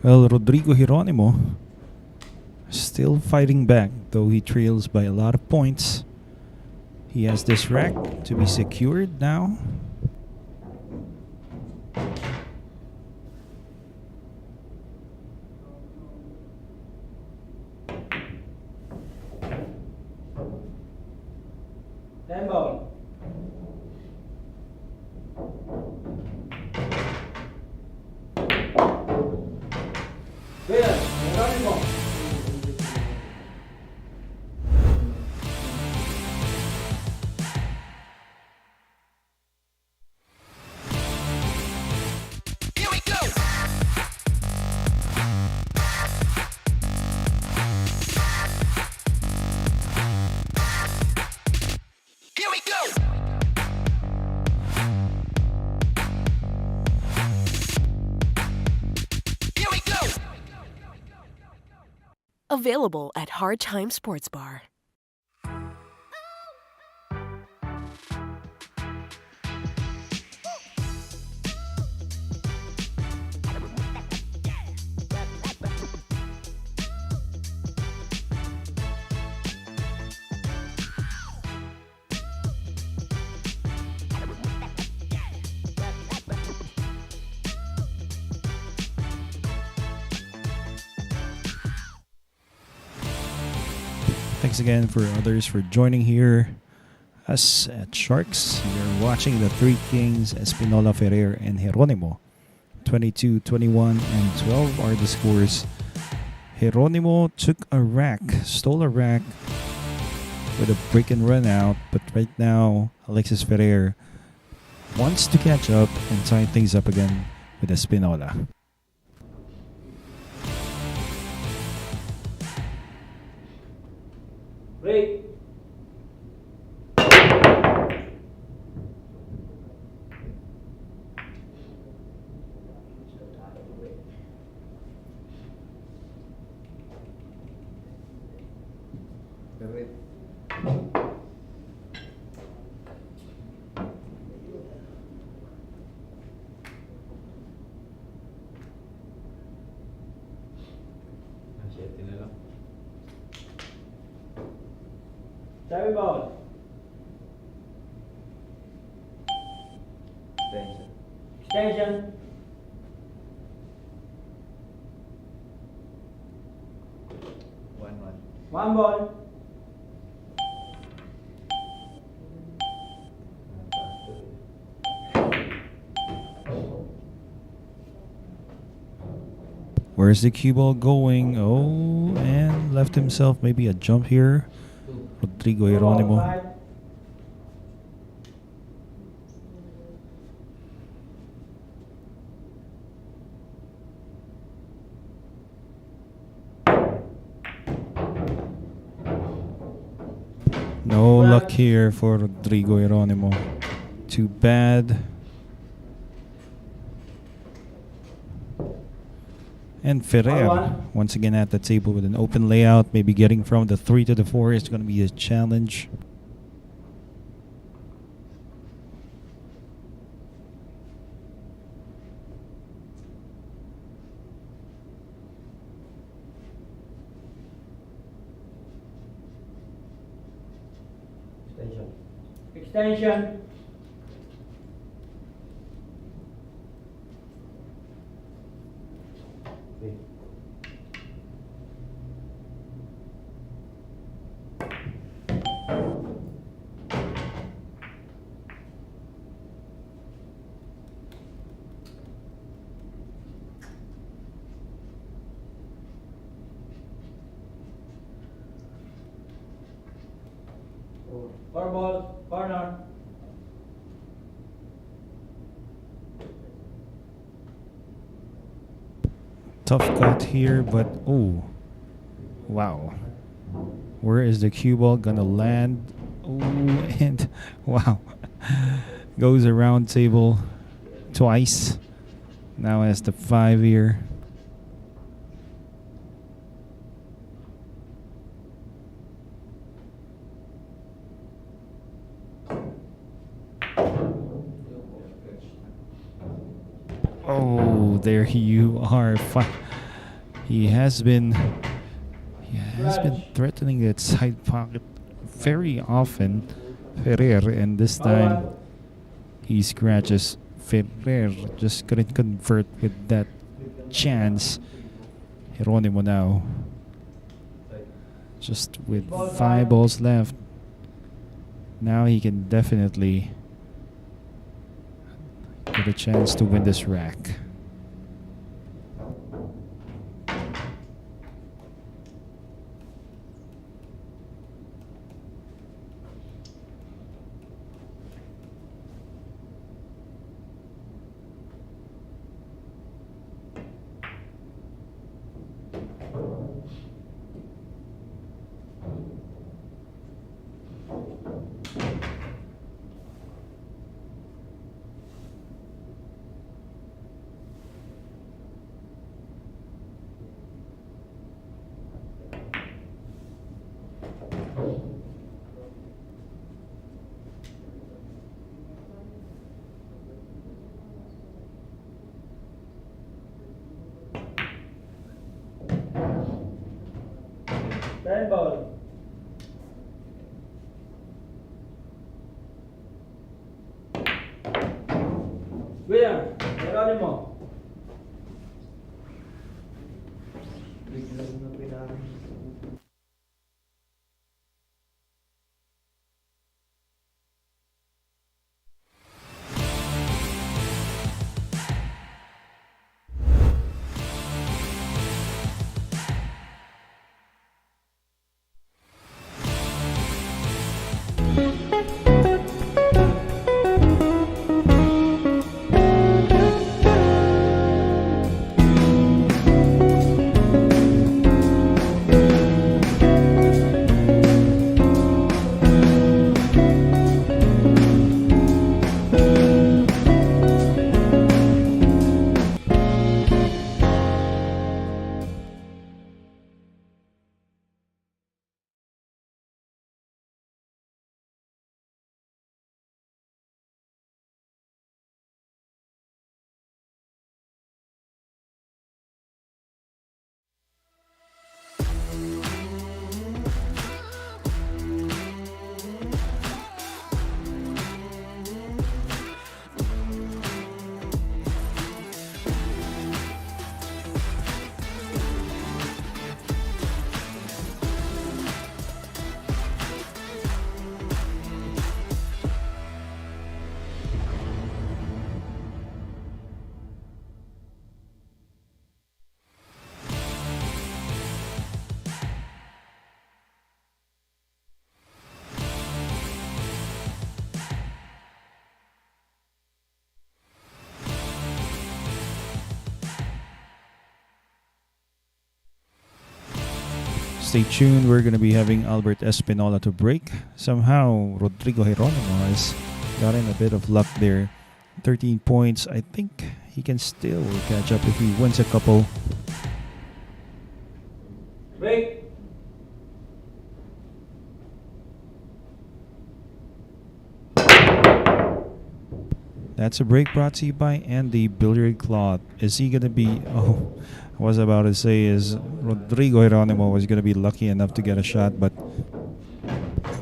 Well, Rodrigo Geronimo still fighting back, though he trails by a lot of points. He has this rack to be secured now. Tempo. Geronimo. go. Here we go. Available at Hard Time Sports Bar. Thanks again for others for joining here. Us at Sharks, you're watching the three kings, Espinola, Ferrer, and Geronimo. 22, 21, and 12 are the scores. Geronimo took a rack, stole a rack with a break and run out, but right now, Alexis Ferrer wants to catch up and tie things up again with Espinola. Break. Sabi ball. Extension. One ball. Where's the cue ball going? Oh, and left himself maybe a jump here. Rodrigo Geronimo. No luck here for Rodrigo Geronimo. Too bad. And Ferrer once again at the table with an open layout. Maybe getting from the 3 to the 4 is going to be a challenge. Extension. Four balls, corner. Tough cut here, but oh, wow. Where is the cue ball gonna land? Oh, and wow. Goes around table twice. Now has the 5 here. Oh, there you are. He has been threatening that side pocket very often, Ferrer, and this time he scratches. Ferrer just couldn't convert with that chance. Geronimo now, just with 5 balls left. Now he can definitely get a chance to win this rack. 10 ball. William, Geronimo. Biglang na pinahal. Stay tuned. We're going to be having Albert Espinola to break. Somehow, Rodrigo Geronimo has gotten a bit of luck there. 13 points. I think he can still catch up if he wins a couple. Break. That's a break brought to you by Andy Billiard Cloth. Is he going to be... Oh, I was about to say is Rodrigo Geronimo was going to be lucky enough to get a shot, but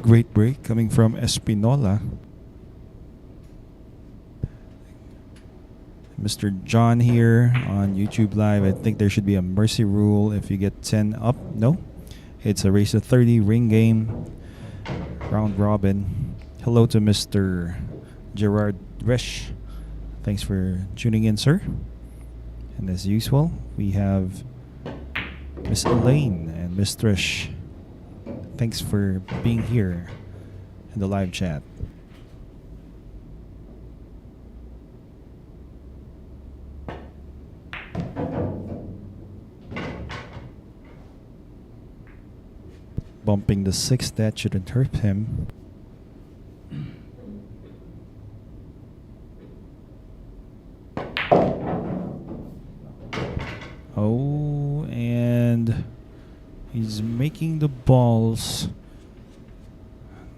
great break coming from Espinola. Mr. John here on YouTube Live. I think there should be a mercy rule if you get 10 up. No, it's a race to 30 ring game, round robin. Hello to Mr. Gerard Resch. Thanks for tuning in, sir. And as usual, we have Miss Elaine and Miss Trish. Thanks for being here in the live chat. Bumping the 6, that shouldn't hurt him. Oh, and he's making the balls.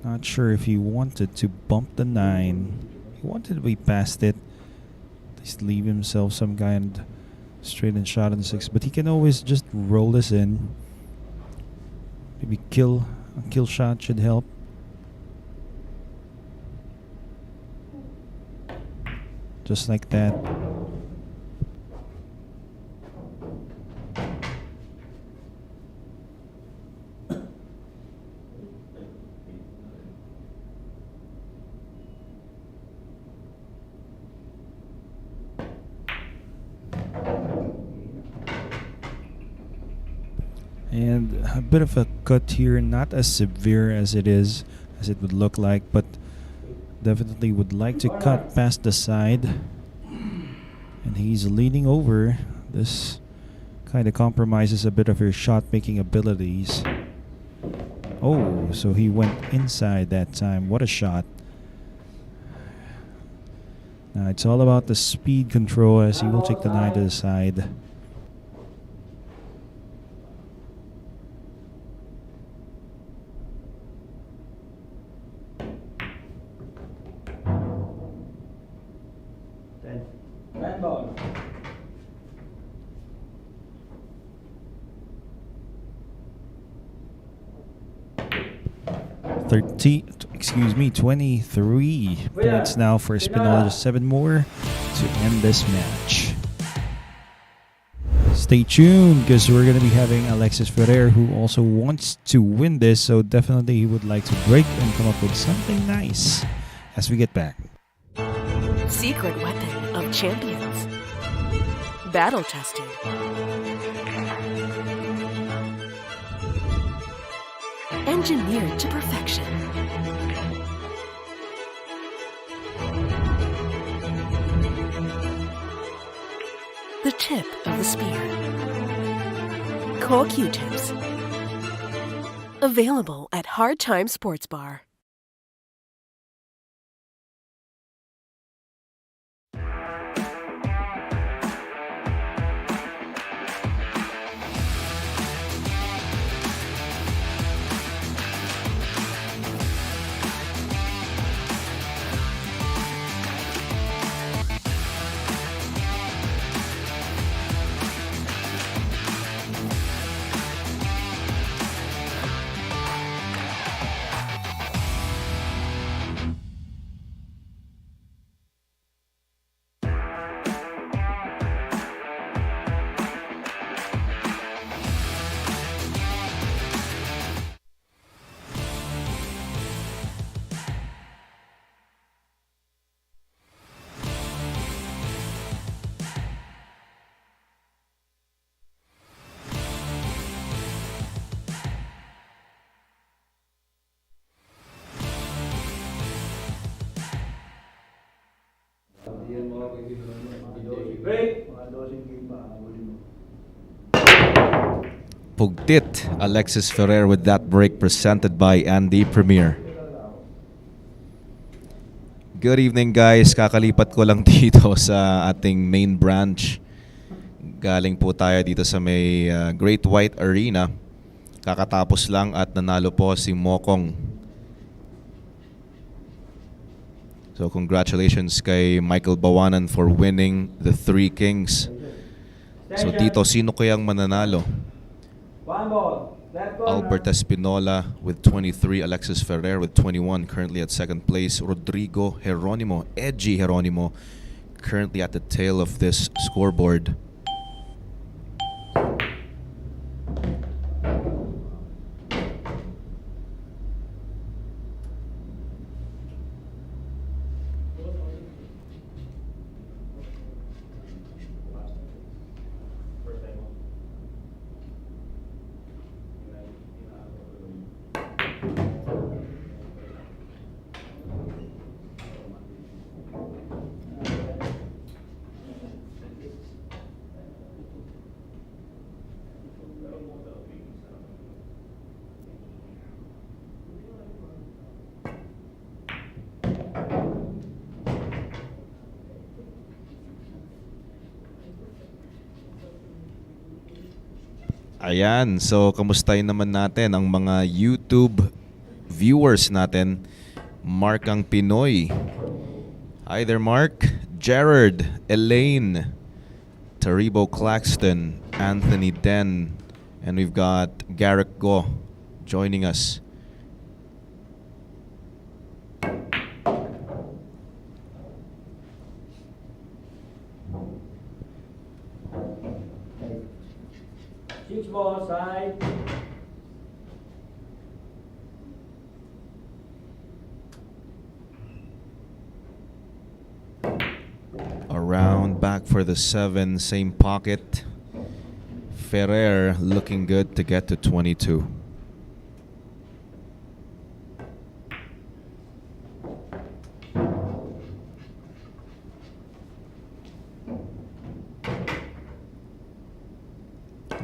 Not sure if he wanted to bump the 9. He wanted to be past it. Just leave himself some kind of straight and shot on the 6. But he can always just roll this in. Maybe a kill shot should help. Just like that. And a bit of a cut here, not as severe as it would look like, but definitely would like to cut past the side. And he's leaning over. This kind of compromises a bit of her shot making abilities. Oh, so he went inside that time. What a shot. Now it's all about the speed control as he will take the 9 to the side. Ball. 23 points now for Espinola. Just 7 more to end this match. Stay tuned because we're going to be having Alexis Ferrer, who also wants to win this, so definitely he would like to break and come up with something nice as we get back. Secret weapon of champions. Battle tested. Engineered to perfection. The tip of the spear. Core Q-tips. Available at Hard Time Sports Bar. Pugtit, Alexis Ferrer with that break presented by Andy Premier. Good evening guys, kakalipat ko lang dito sa ating main branch. Galing po tayo dito sa may Great White Arena. Kakatapos lang at nanalo po si Mokong. So congratulations kay Michael Bawanan for winning the Three Kings. So dito, sino kayang mananalo? Albert Espinola with 23, Alexis Ferrer with 21, currently at second place. Rodrigo, Geronimo, edgy Geronimo, currently at the tail of this scoreboard. Ayan, so kamustahin naman natin ang mga YouTube viewers natin. Mark ang Pinoy. Hi there, Mark. Jared, Elaine, Taribo Claxton, Anthony Den, and we've got Garrick Go joining us. Side. Around back for the 7, same pocket. Ferrer looking good to get to 22.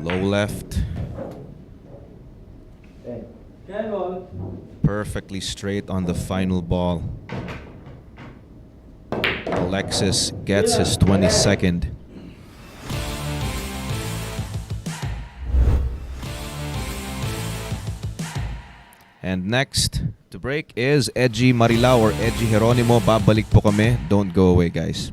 Low left. Perfectly straight on the final ball. Alexis gets his 22nd. And next to break is Edgy Marilao or Edgy Geronimo. Babalik po kami. Don't go away, guys.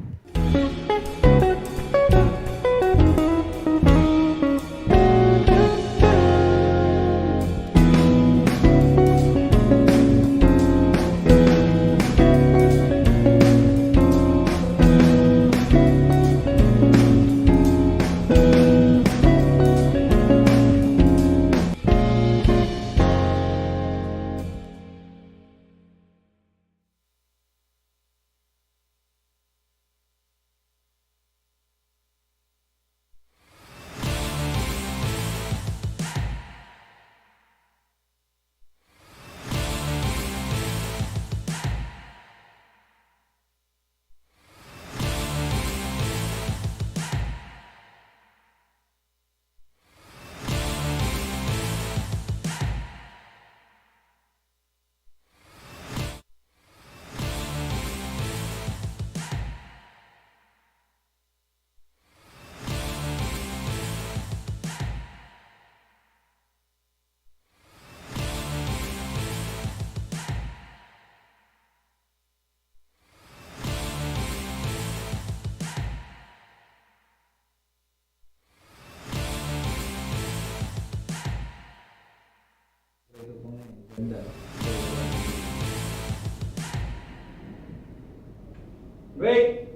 Break.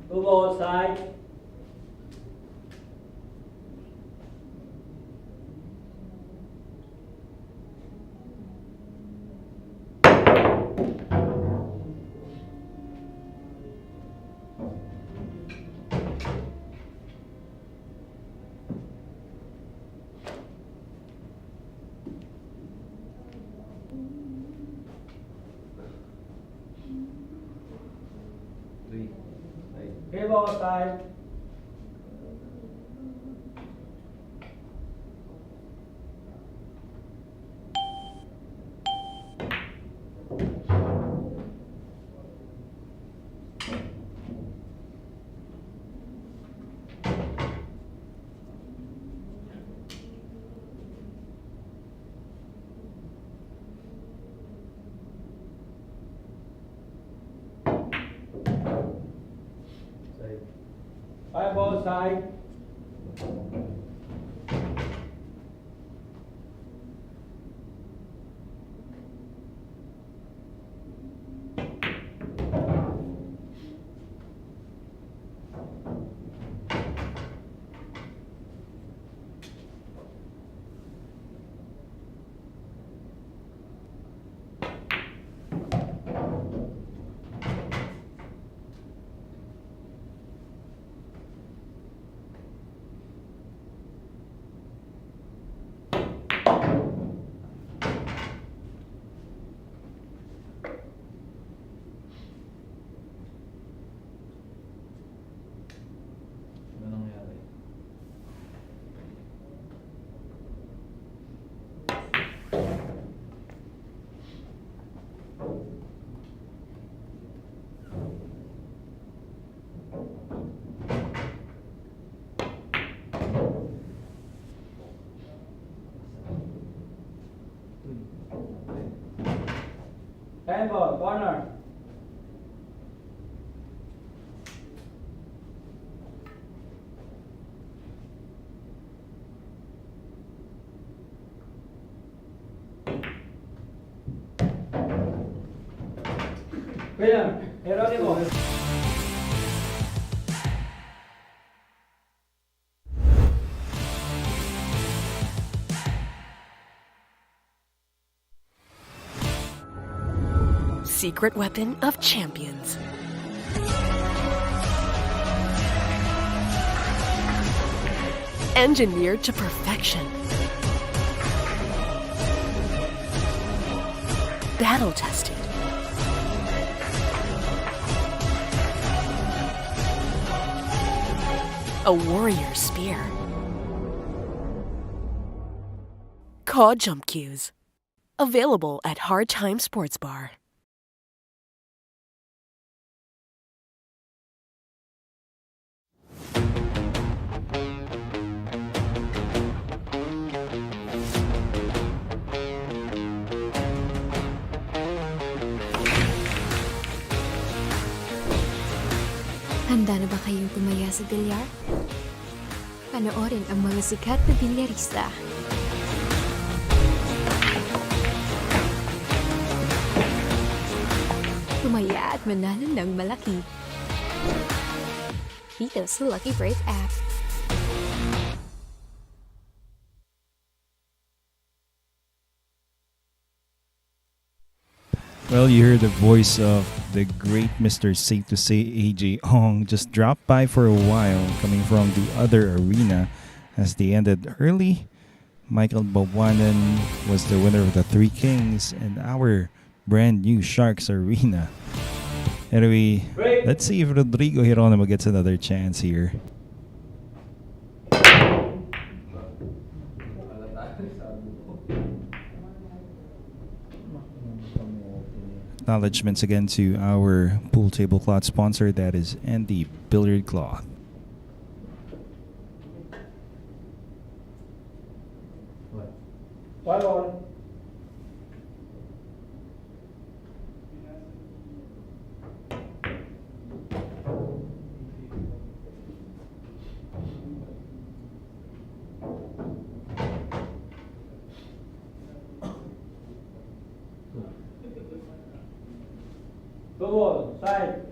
Two ball side. Three ball side. Five ball side. Handball, corner. William, Geronimo. Secret weapon of champions. Engineered to perfection. Battle tested. A warrior spear. Caw Jump Cues. Available at Hard Time Sports Bar. Handa na ba kayong tumaya sa bilyar? Panoorin ang mga sikat na bilyarista. Tumaya at manalo ng malaki. Dito sa Lucky Break app. Well, you heard the voice of the great Mr. Safe to Say AJ Ong just dropped by for a while, coming from the other arena as they ended early. Michael Bawanan was the winner of the Three Kings and our brand new Sharks arena. Anyway, let's see if Rodrigo Geronimo gets another chance here. Acknowledgements again to our pool tablecloth sponsor, that is Andy Billiard Cloth. One on. Ball, side.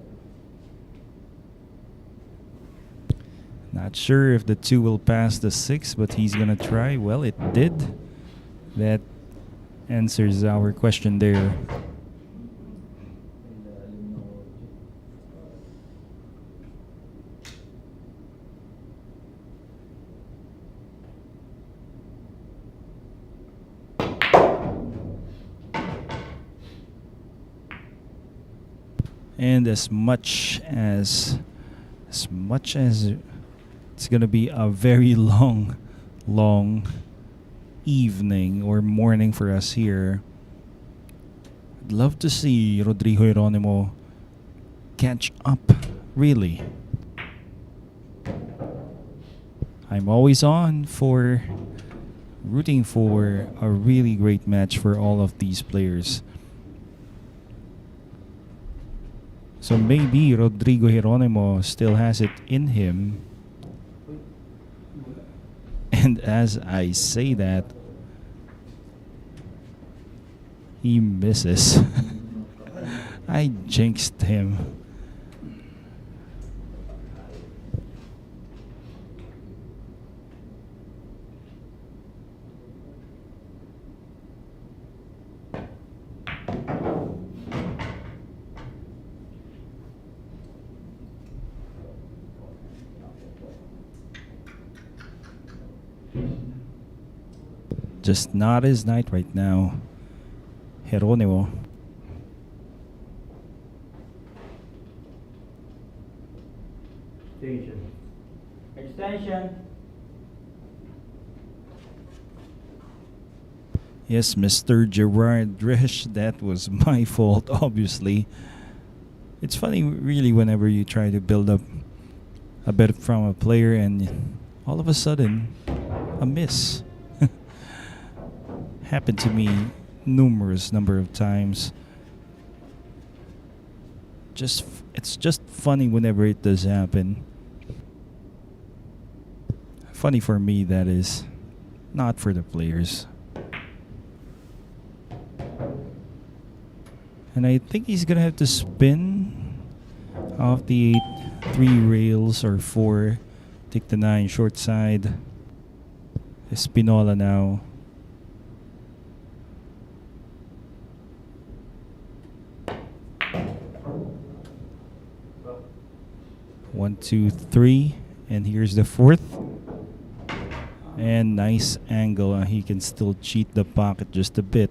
Not sure if the 2 will pass the 6, but he's gonna try. Well, it did. That answers our question there. And as much as it's gonna be a very long evening or morning for us here, I'd love to see Rodrigo Geronimo catch up, really. I'm always on for rooting for a really great match for all of these players. So maybe Rodrigo Geronimo still has it in him. And as I say that, he misses. I jinxed him. Just not his night right now. Geronimo. Extension. Extension. Yes, Mr. Gerard Drish, that was my fault, obviously. It's funny, really, whenever you try to build up a bit from a player and all of a sudden, a miss. Happened to me numerous number of times. It's just funny whenever it does happen. Funny for me, that is, not for the players. And I think he's gonna have to spin off the 3 rails or 4, take the 9 short side. Espinola now. One, 2, 3, and here's the 4th. And nice angle. He can still cheat the pocket just a bit.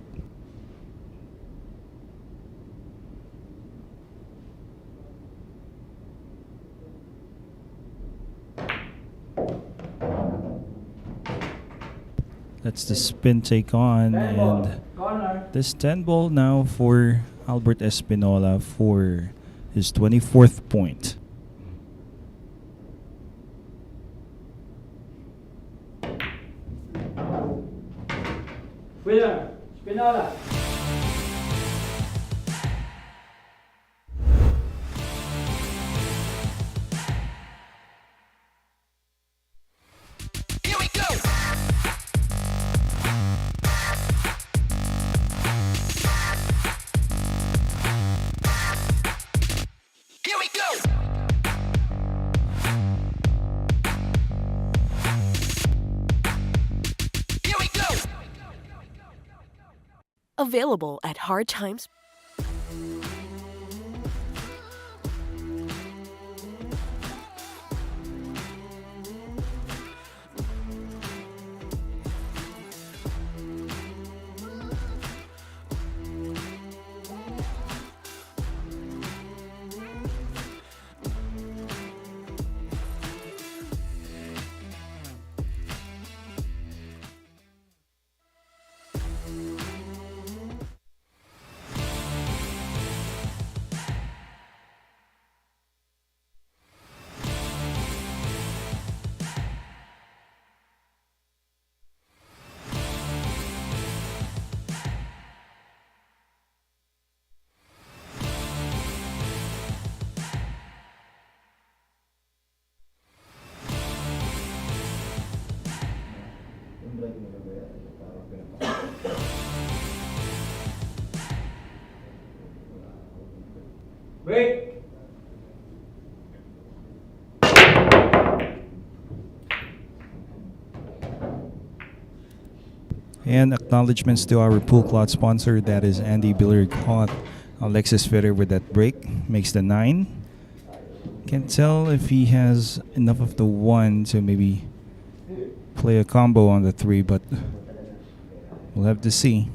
That's the spin take on, and this 10 ball now for Albert Espinola for his 24th point. Winner, Espinola. Here we go. Here we go. Here we go. Available at Hard Times. Break. And acknowledgements to our pool cloth sponsor, that is Andy Billard caught Alexis Ferrer with that break. Makes the 9. Can't tell if he has enough of the 1 to maybe play a combo on the 3, but we'll have to see.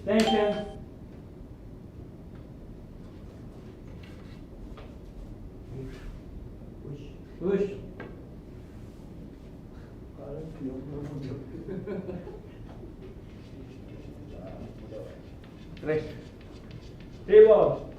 Extension. Push. Tres. Table.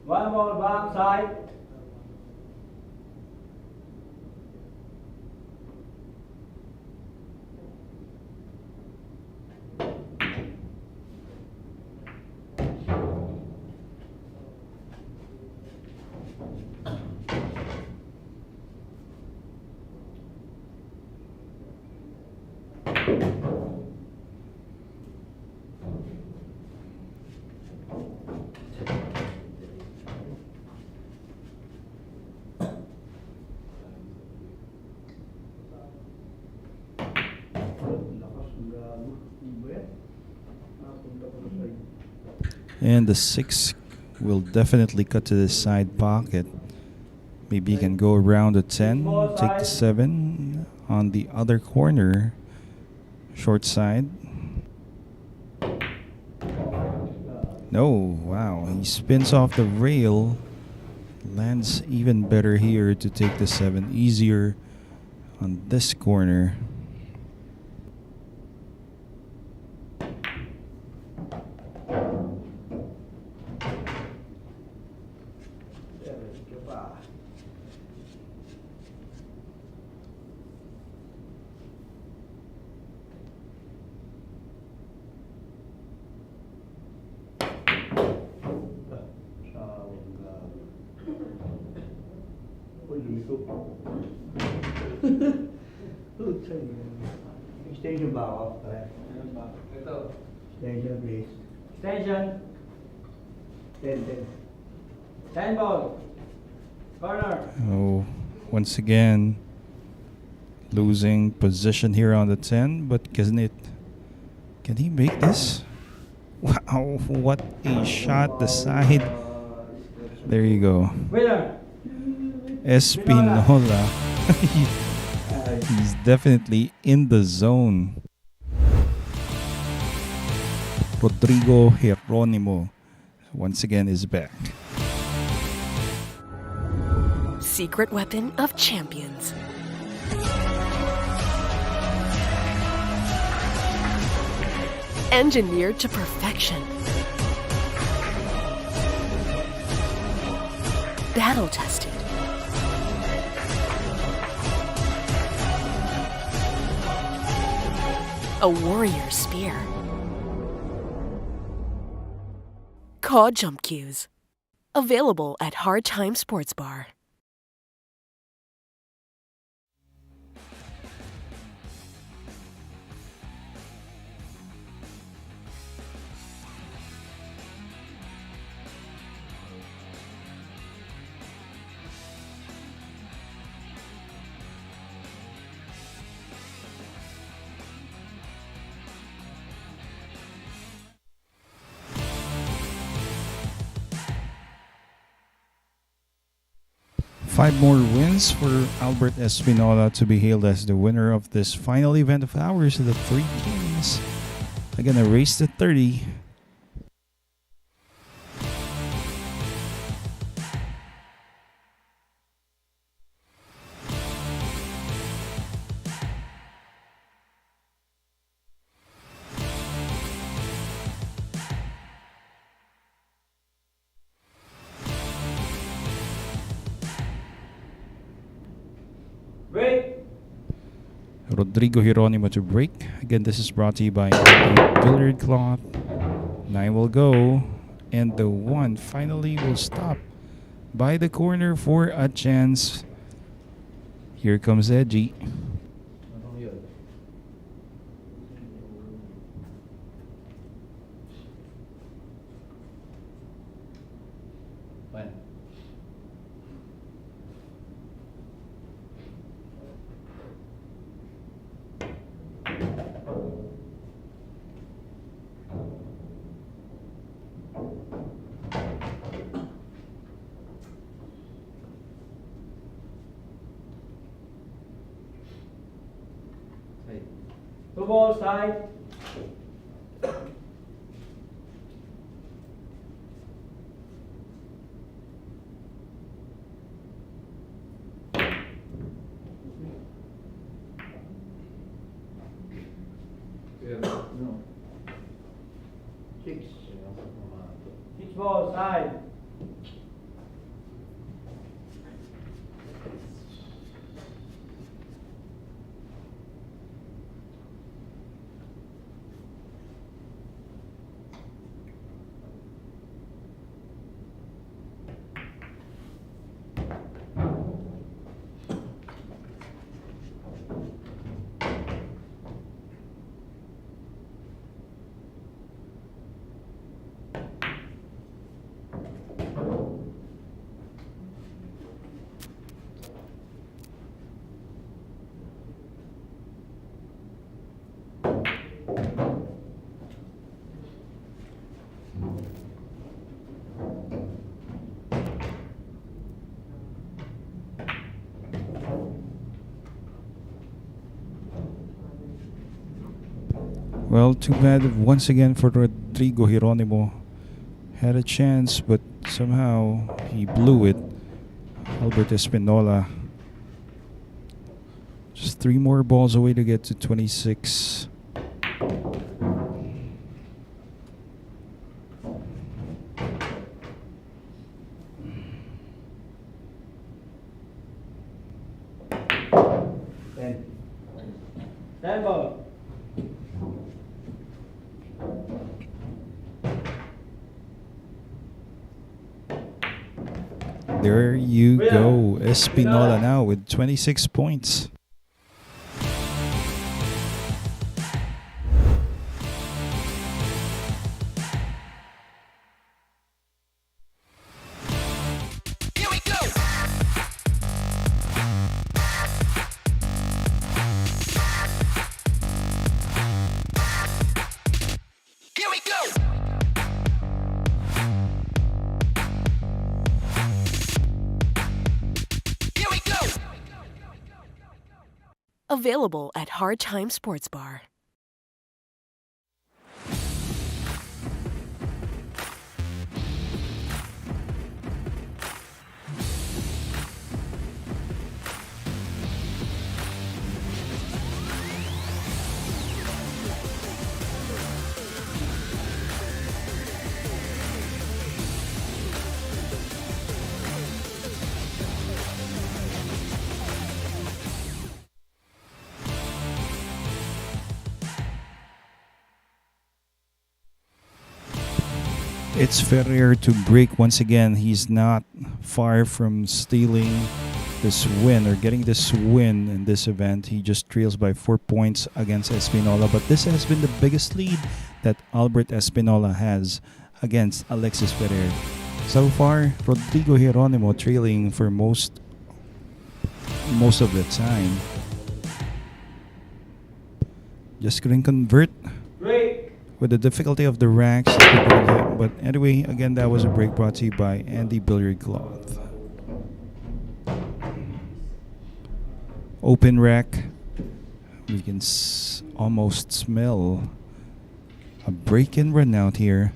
One ball back side. And the 6 will definitely cut to the side pocket. Maybe he can go around the 10, take the 7 on the other corner, short side. No, wow, he spins off the rail, lands even better here to take the 7, easier on this corner. Extension ba ako? Ito. Extension please. Extension. 10. 10 ball. Corner. Oh, once again, losing position here on the 10, but can he make this? Wow, what a shot, the side. There you go. Winner. Espinola. He's definitely in the zone. Rodrigo Geronimo once again is back. Secret weapon of champions. Engineered to perfection. Battle tested. A warrior spear. Caw Jump Cues. Available at Hard Time Sports Bar. Five more wins for Albert Espinola to be hailed as the winner of this final event of ours, the Three Kings. Again, a race to 30. Rodrigo Geronimo to break. Again, this is brought to you by Billiard Cloth. 9 will go. And the 1 finally will stop by the corner for a chance. Here comes Edgy. Two balls, side. No. Six. Six balls, side. Well, too bad once again for Rodrigo Geronimo. Had a chance, but somehow he blew it. Albert Espinola. Just 3 more balls away to get to 26. Ten ball. There you go. Espinola now with 26 points. Here we go. Here we go. Here we go. Available at Hard Time Sports Bar. It's Ferrer to break once again. He's not far from stealing this win or getting this win in this event. He just trails by 4 points against Espinola. But this has been the biggest lead that Albert Espinola has against Alexis Ferrer. So far, Rodrigo Geronimo trailing for most of the time. Just couldn't convert with the difficulty of the racks. But anyway, again, that was a break brought to you by Andy Billiard Cloth. Open rack. We can almost smell a break and run out here.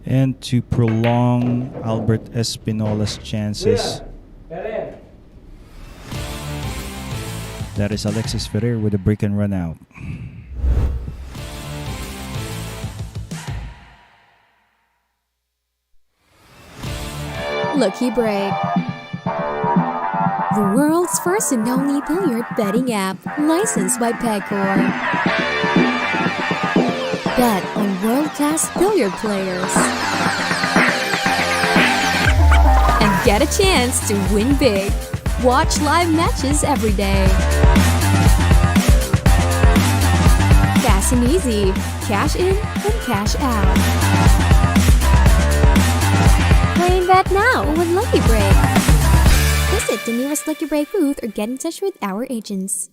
And to prolong Albert Espinola's chances, Ferrer. that is Alexis Ferrer with a break and run out. Lucky Break. The world's first and only billiard betting app, licensed by Pegcor. Bet on world-class billiard players. And get a chance to win big. Watch live matches every day. Fast and easy. Cash in and cash out. Play and bet now with Lucky Break. Visit the nearest Lucky Break booth or get in touch with our agents.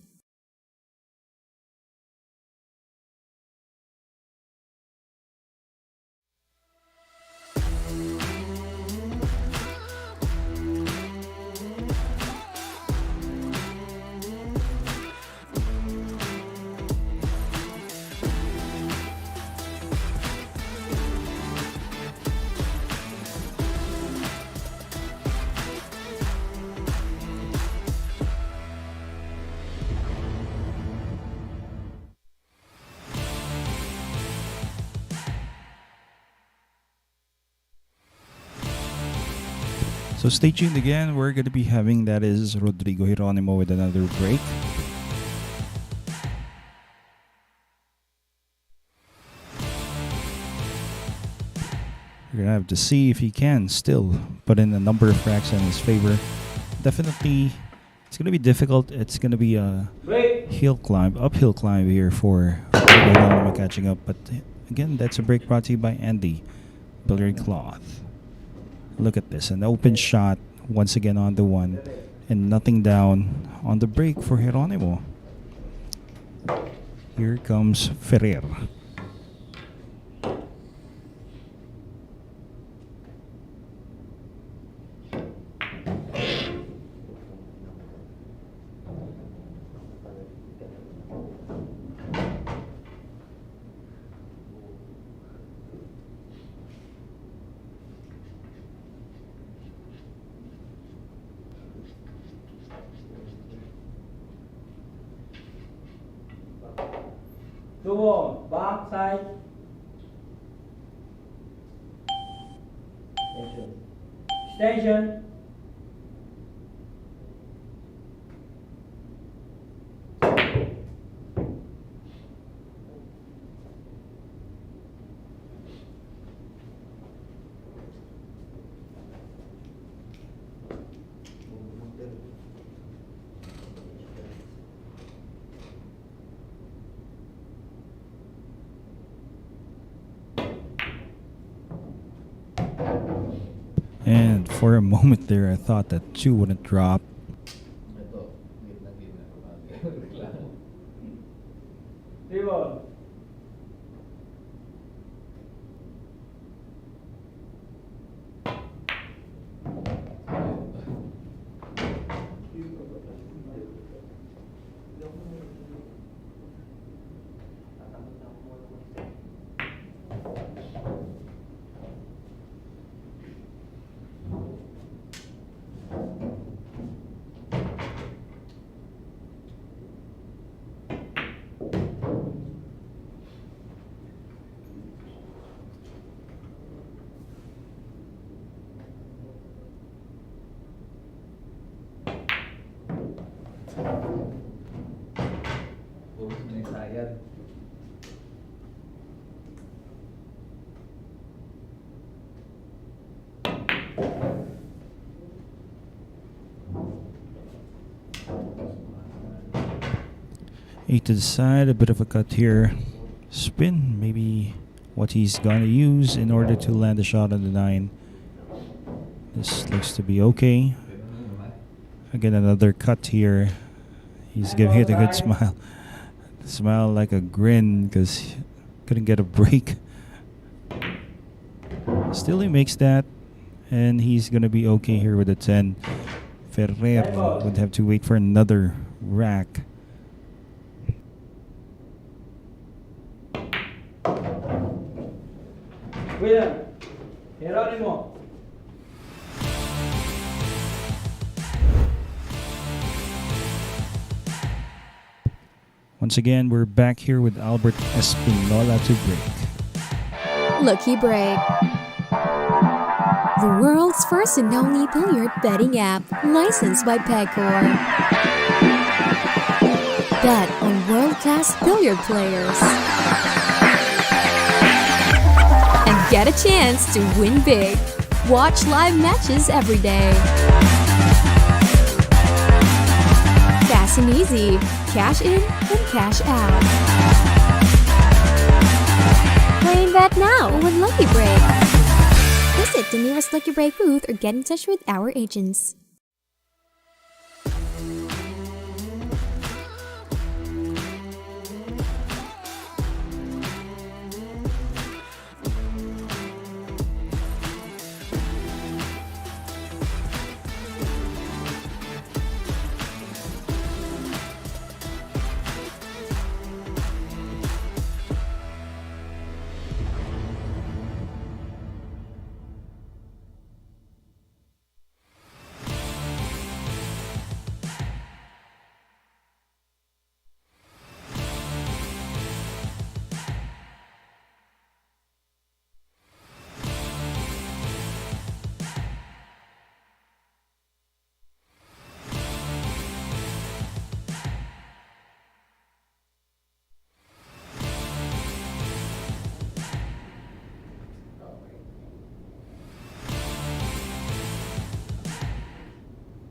So stay tuned again. We're going to be having, that is Rodrigo Geronimo with another break. We're going to have to see if he can still put in a number of racks in his favor. Definitely, it's going to be difficult. It's going to be a uphill climb here for Rodrigo Geronimo catching up. But again, that's a break brought to you by Andy Billiard Cloth. Look at this, an open shot once again on the one, and nothing down on the break for Geronimo. Here comes Ferrer. Sumo, backside. Station. And for a moment there, I thought that 2 wouldn't drop. Sumo. Eight to the side, a bit of a cut here. Spin, maybe what he's gonna use in order to land a shot on the 9. This looks to be okay. Again, another cut here. He's giving it a good smile. Smile like a grin because he couldn't get a break. Still he makes that, and he's gonna be okay here with a 10. Ferrer would have to wait for another rack. William. Geronimo. Once again, we're back here with Albert Espinola to break. Lucky Break. The world's first and only billiard betting app, licensed by Pecor. Bet on world-class billiard players. And get a chance to win big. Watch live matches every day. Fast and easy. Cash in and cash out. Play and bet now with Lucky Break. Visit the nearest Lucky Break booth or get in touch with our agents.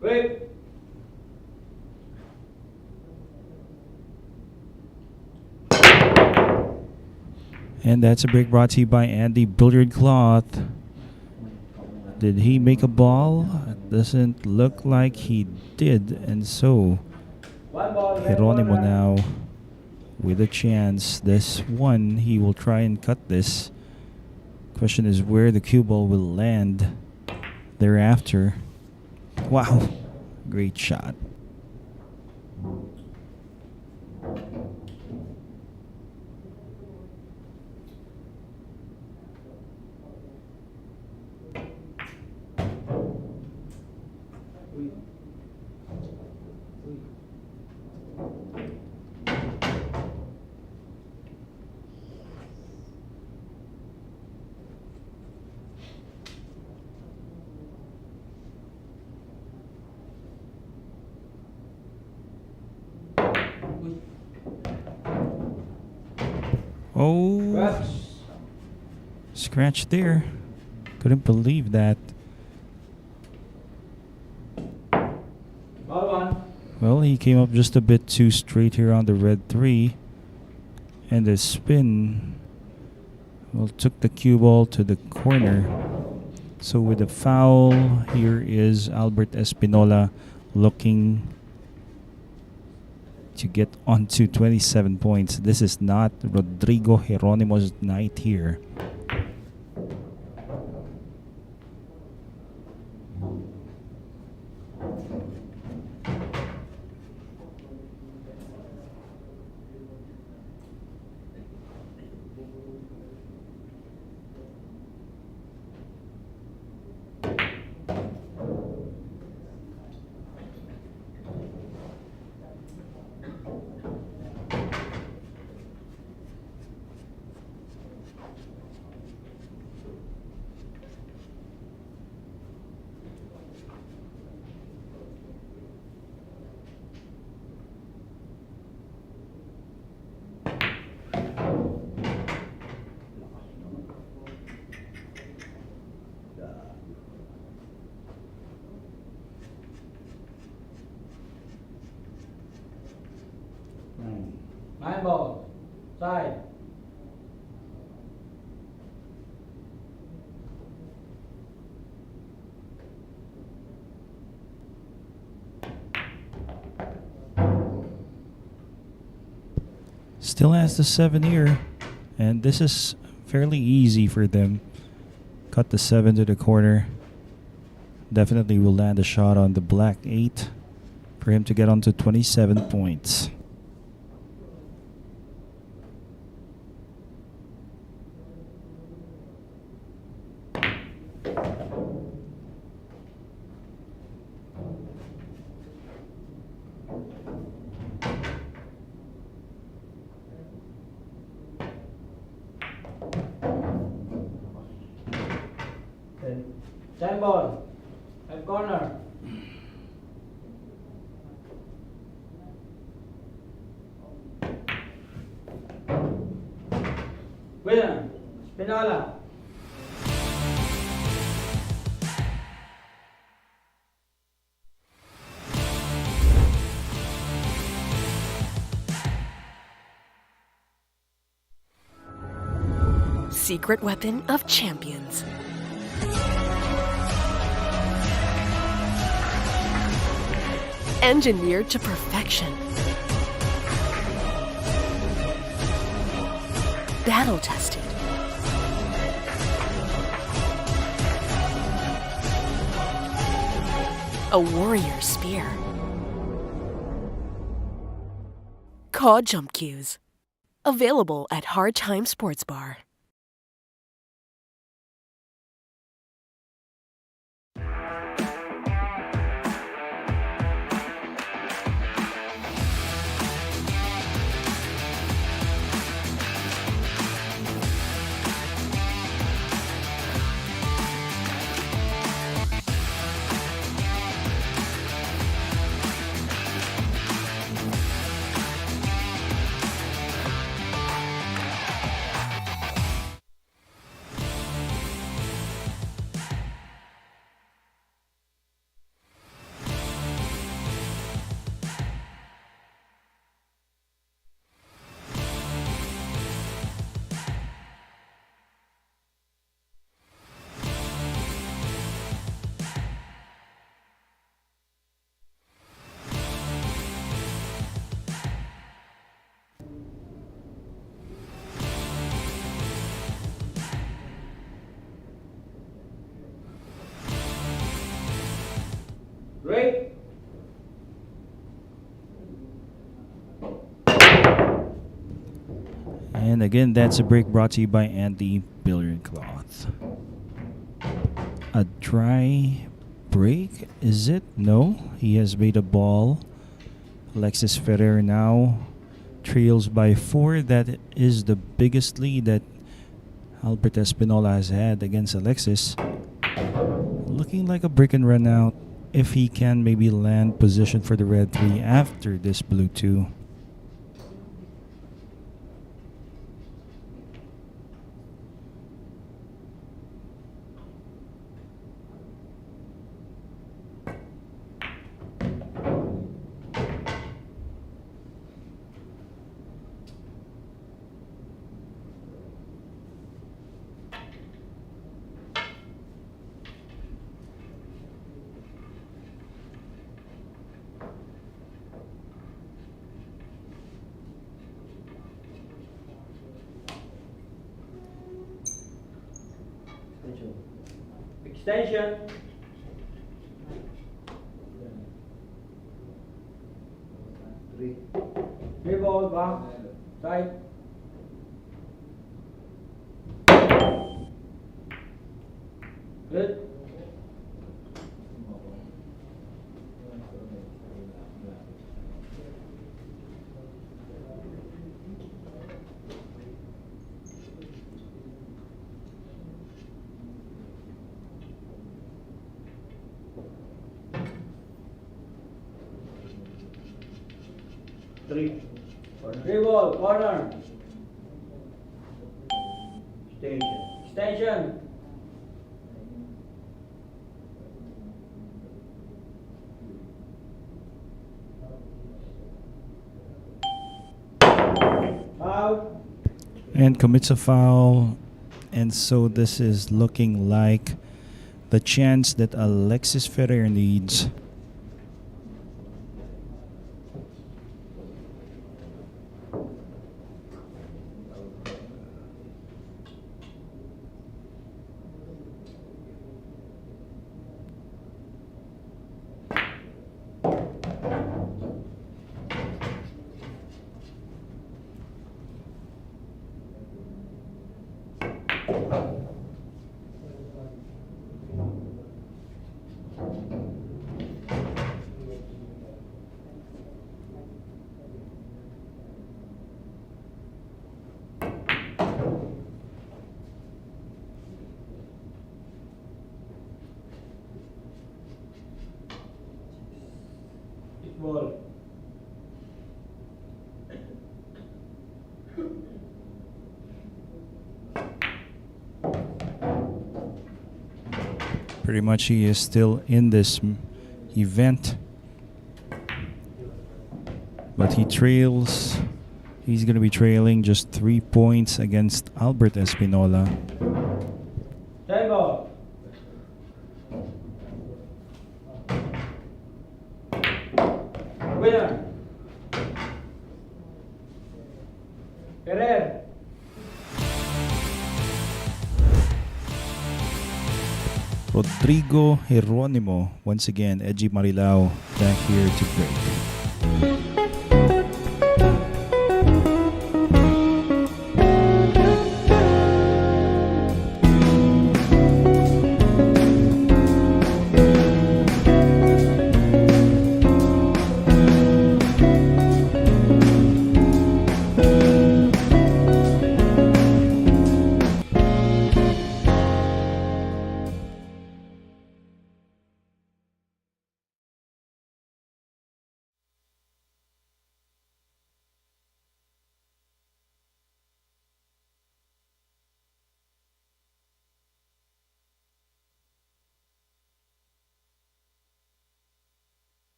Wait. And that's a break brought to you by Andy Billiard Cloth. Did he make a ball? It doesn't look like he did. And so, One ball. Geronimo now with a chance. This one, he will try and cut this. Question is where the cue ball will land thereafter. Wow, great shot. Oh, scratch there. Couldn't believe that. Ball one. Well, he came up just a bit too straight here on the red 3. And the spin, well, took the cue ball to the corner. So with the foul, here is Albert Espinola looking to get onto 27 points. This is not Rodrigo Geronimo's night here. Nine ball. Side. Still has the 7 here. And this is fairly easy for them. Cut the 7 to the corner. Definitely will land a shot on the black 8 for him to get onto 27 points. 10 ball. 5 corner. Winner. Espinola. Secret weapon of champions. Engineered to perfection. Battle tested. A warrior spear. Caw Jump Cues. Available at Hard Time Sports Bar. Break. And again, that's a break brought to you by Andy Billiard Cloth. A dry break, is it? No, he has made a ball. Alexis Ferrer now trails by 4. That is the biggest lead that Albert Espinola has had against Alexis. Looking like a break and run out if he can maybe land position for the red 3 after this blue 2. Extension. Three ball back. Side. Good. Three ball, corner. Extension. Out. And commits a foul. And so this is looking like the chance that Alexis Ferrer needs. Pretty much he is still in this event. But he trails. He's going to be trailing just 3 points against Albert Espinola. Tango. Winner. Ferrer. Rodrigo Geronimo, once again, Edgy Marilao back here to break.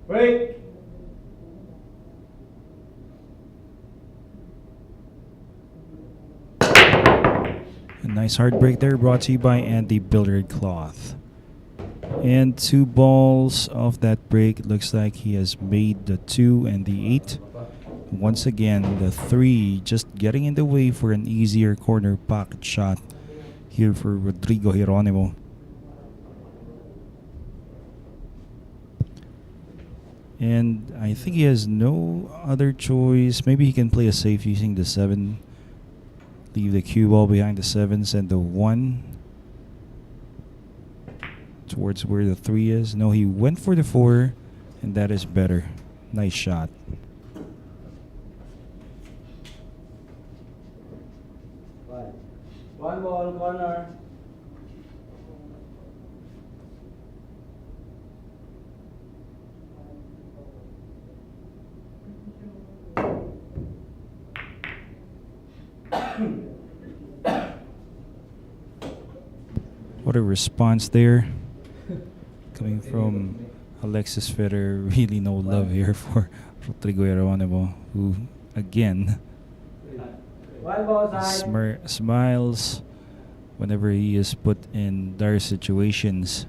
Break. A nice hard break there, brought to you by Andy Billiard Cloth. And 2 balls off that break. It looks like he has made the 2 and the 8. Once again, the 3 just getting in the way for an easier corner pocket shot here for Rodrigo Geronimo. And I think he has no other choice. Maybe he can play a safe using the 7. Leave the cue ball behind the 7, send the 1 towards where the 3 is. No, he went for the 4, and that is better. Nice shot. One ball, corner. What a response there. Coming from Alexis Ferrer. Really no love here for Rodrigo Geronimo, who, again, One ball side. smiles whenever he is put in dire situations.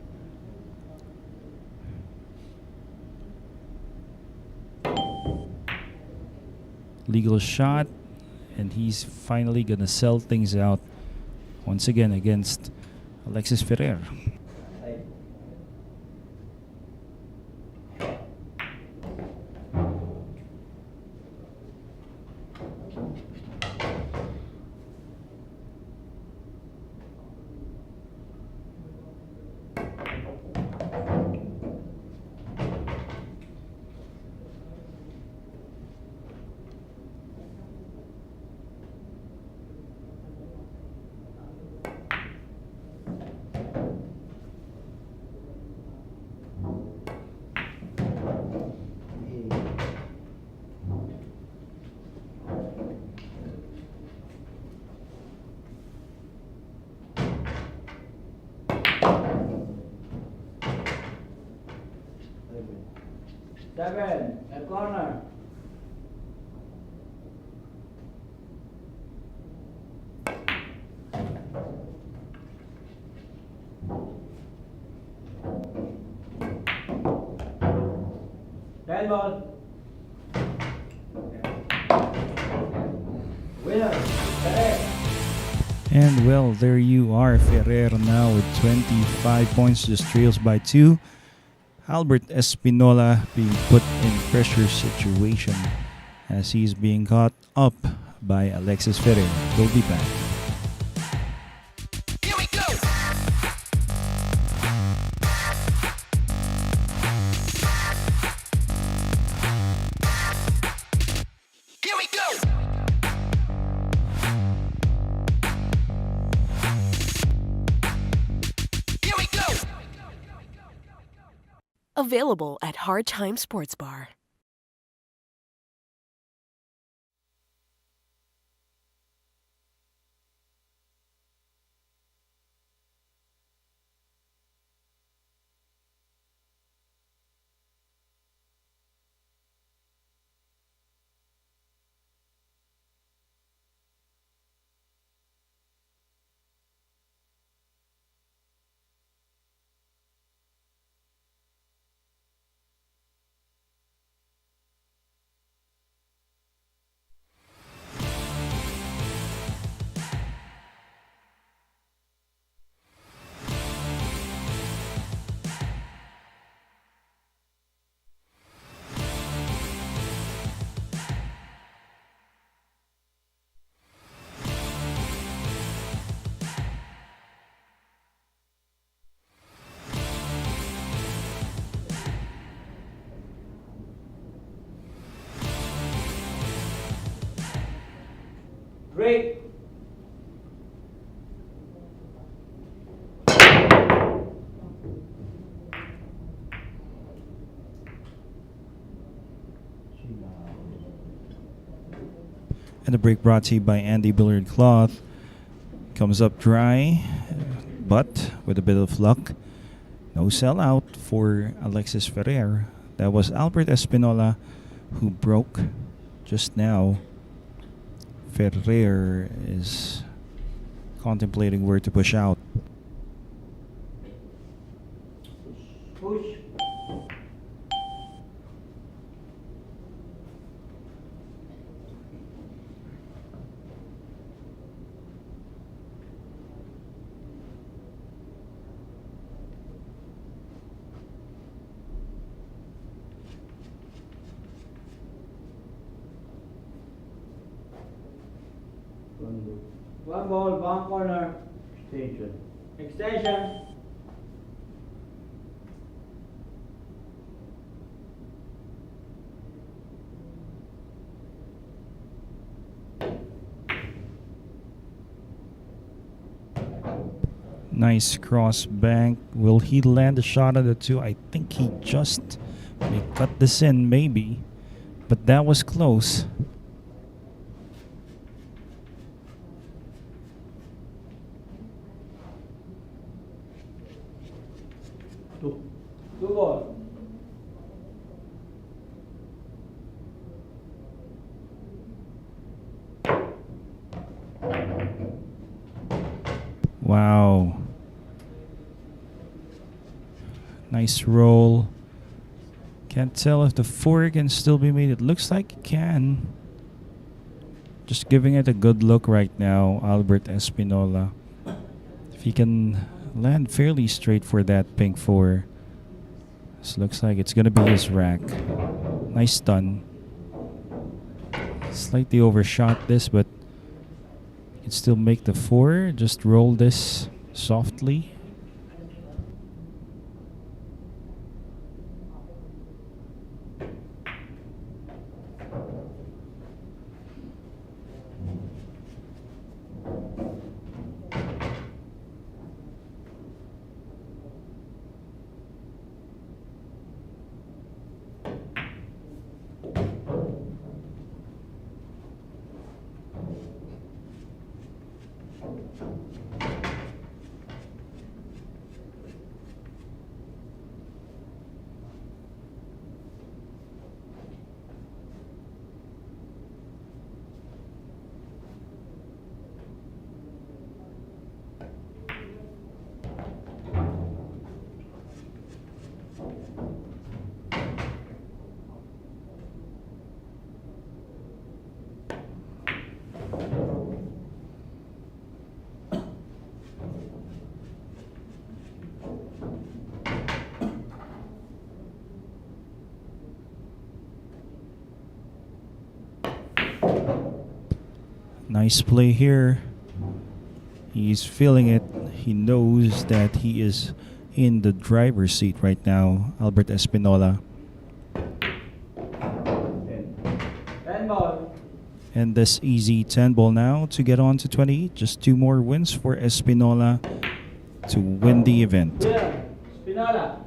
Legal shot, and he's finally gonna sell things out once again against Alexis Ferrer. Seven, a corner. Ten ball. Winner, correct. And well, there you are. Ferrer now with 25 points, just trails by 2. Albert Espinola being put in pressure situation as he's being caught up by Alexis Ferrer. We'll be back. Here we go. Here we go. Here we go. Available at Hard Time Sports Bar. Break. And the break brought to you by Andy Billiard Cloth. Comes up dry, but with a bit of luck. No sellout for Alexis Ferrer. That was Albert Espinola who broke just now. Ferrer is contemplating where to push out. Push. One ball, one corner. Extension. Extension. Nice cross bank. Will he land a shot at the 2? I think he just may cut this in, maybe. But that was close. Two ball. Wow. Nice roll. Can't tell if the 4 can still be made. It looks like it can. Just giving it a good look right now, Albert Espinola. If he can land fairly straight for that pink 4. This looks like it's going to be his rack. Nice stun. Slightly overshot this, but you can still make the 4. Just roll this softly. Nice play here. He's feeling it. He knows that he is in the driver's seat right now, Albert Espinola. 10 ball. And this easy 10 ball now to get on to 20. Just 2 more wins for Espinola to win the event. Yeah, Espinola.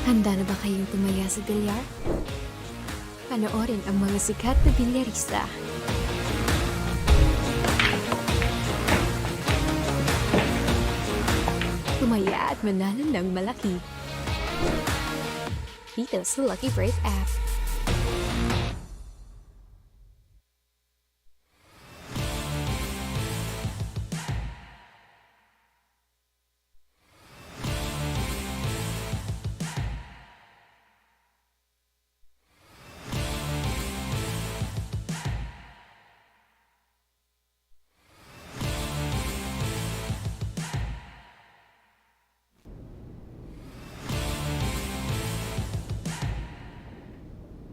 Handa na ba kayong tumaya sa bilyar? Panoorin ang mga sikat na bilyarista. Tumaya at manalo ng malaki. Dito sa Lucky Break app.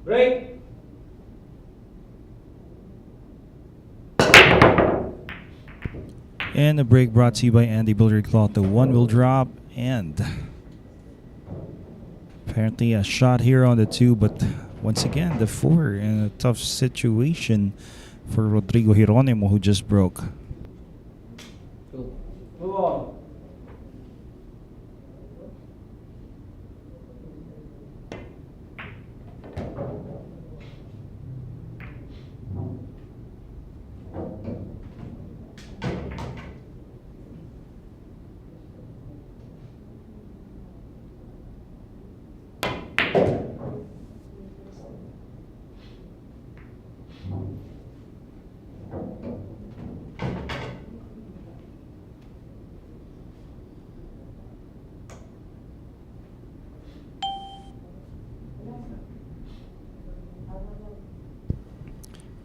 Break. And a break brought to you by Andy Billiard Cloth. The 1 will drop, and apparently a shot here on the 2, but once again the 4 in a tough situation for Rodrigo Geronimo, who just broke. Move on.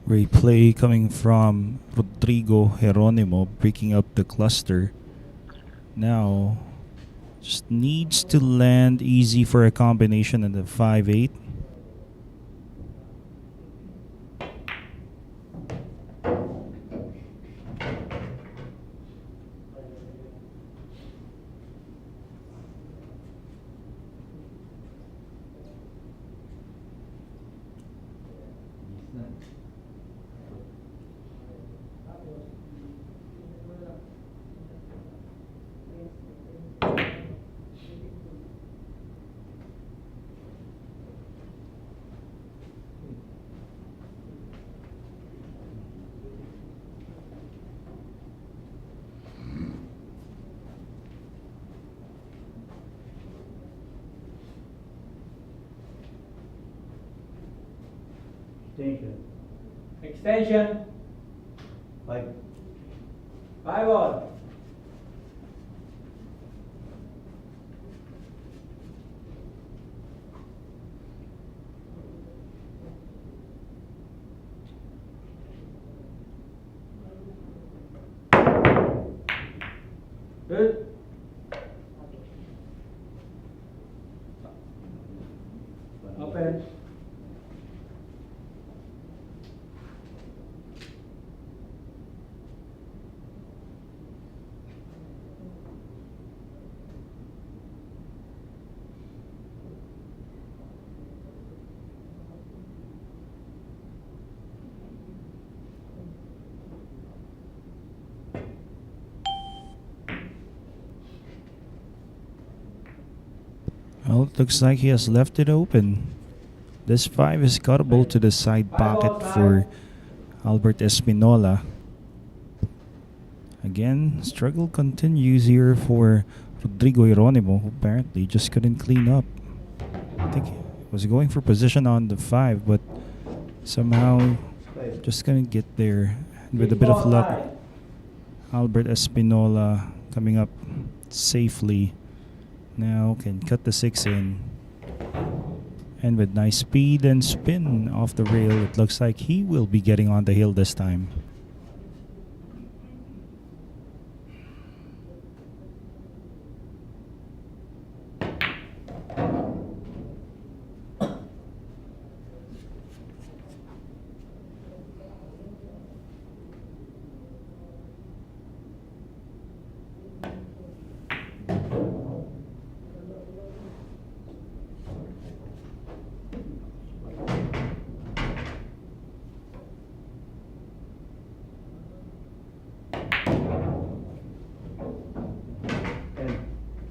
Great play coming from Rodrigo Geronimo, breaking up the cluster. Now, just needs to land easy for a combination in the 5-8. Extension. Extension. 5. 5 ball. Good. Open. Well, it looks like he has left it open. This 5 is cuttable to the side pocket for Albert Espinola. Again, struggle continues here for Rodrigo Geronimo, who apparently just couldn't clean up. I think he was going for position on the 5, but somehow just couldn't get there. And with a bit of luck, Albert Espinola coming up safely. Now can cut the 6 in. And with nice speed and spin off the rail, it looks like he will be getting on the hill this time.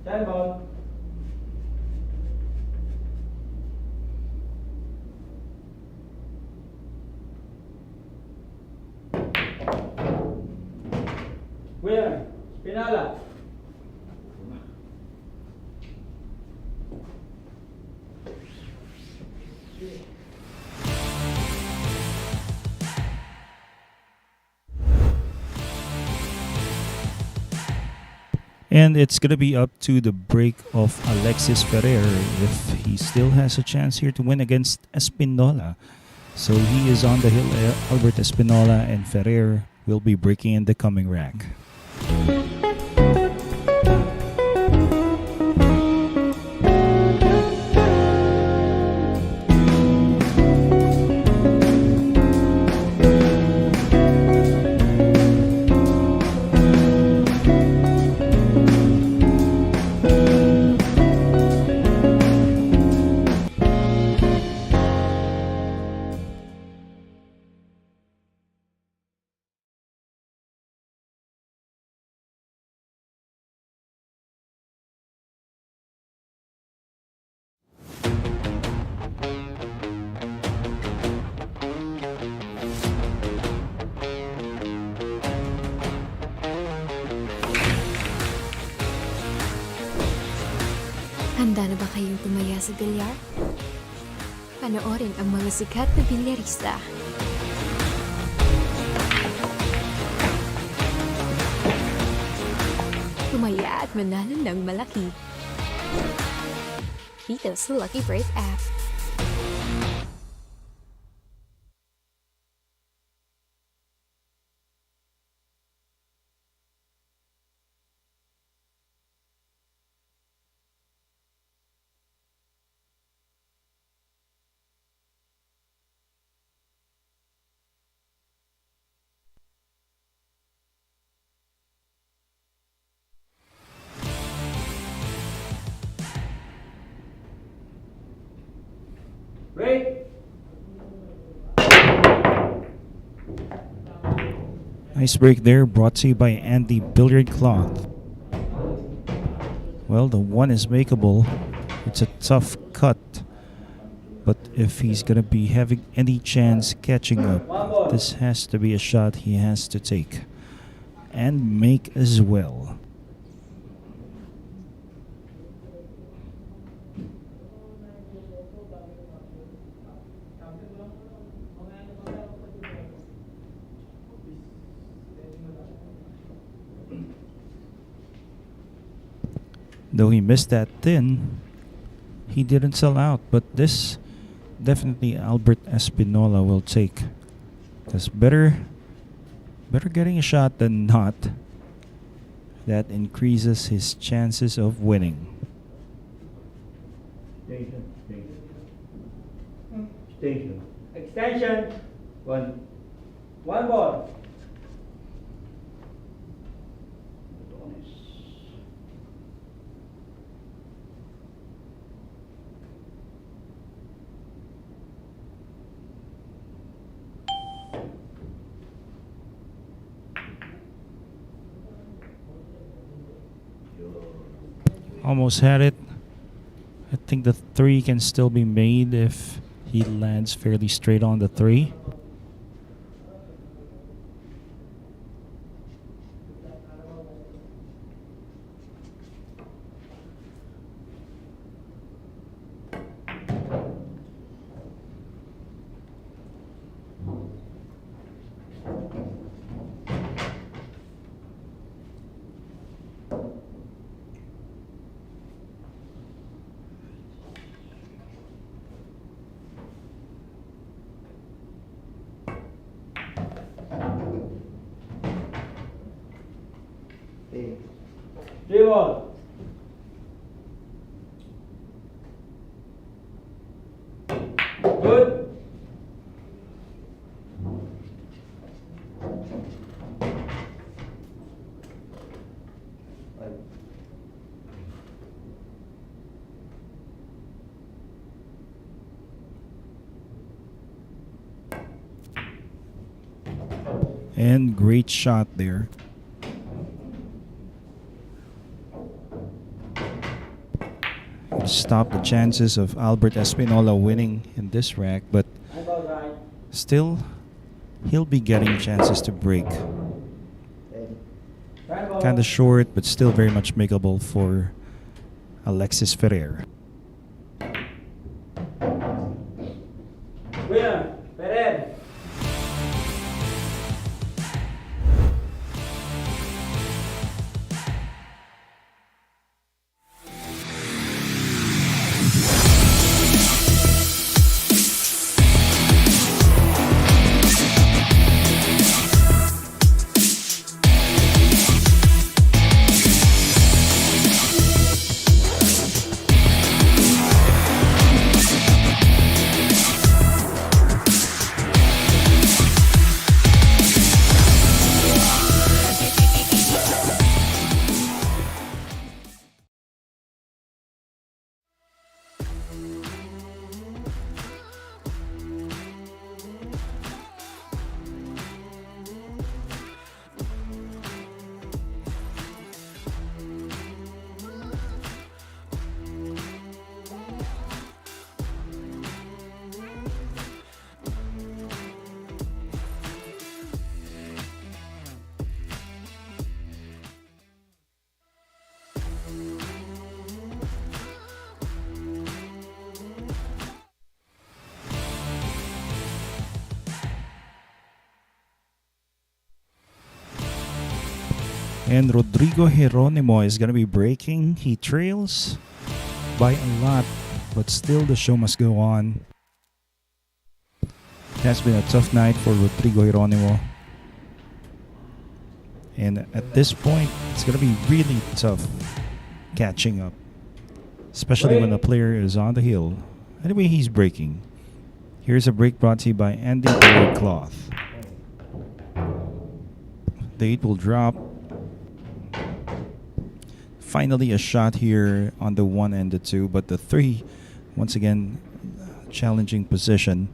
Time ball. Winner, Espinola. And it's going to be up to the break of Alexis Ferrer if he still has a chance here to win against Espinola. So he is on the hill. Albert Espinola and Ferrer will be breaking in the coming rack. Handa na ba kayong tumaya sa bilyar? Panoorin ang mga sikat na bilyarista. Tumaya at manalo ng malaki. Dito sa Lucky Break app. Break. Nice break there, brought to you by Andy Billiard Cloth. Well, the 1 is makeable. It's a tough cut. But if he's going to be having any chance catching up, this has to be a shot he has to take. And make as well. Though he missed that thin, he didn't sell out. But this definitely Albert Espinola will take. Because better getting a shot than not. That increases his chances of winning. Station. Extension. One ball. Almost had it. I think the 3 can still be made if he lands fairly straight on the 3. Okay. 3-1. Good. And great shot there. Stop the chances of Albert Espinola winning in this rack, but still he'll be getting chances to break. Kinda short, but still very much makeable for Alexis Ferrer. Winner, Ferrer. And Rodrigo Geronimo is going to be breaking. He trails by a lot, but still the show must go on. It has been a tough night for Rodrigo Geronimo. And at this point, it's going to be really tough catching up, especially when the player is on the hill. Anyway, he's breaking. Here's a break brought to you by Antipolo Cloth. The 8 will drop. Finally, a shot here on the 1 and the 2, but the 3, once again, challenging position.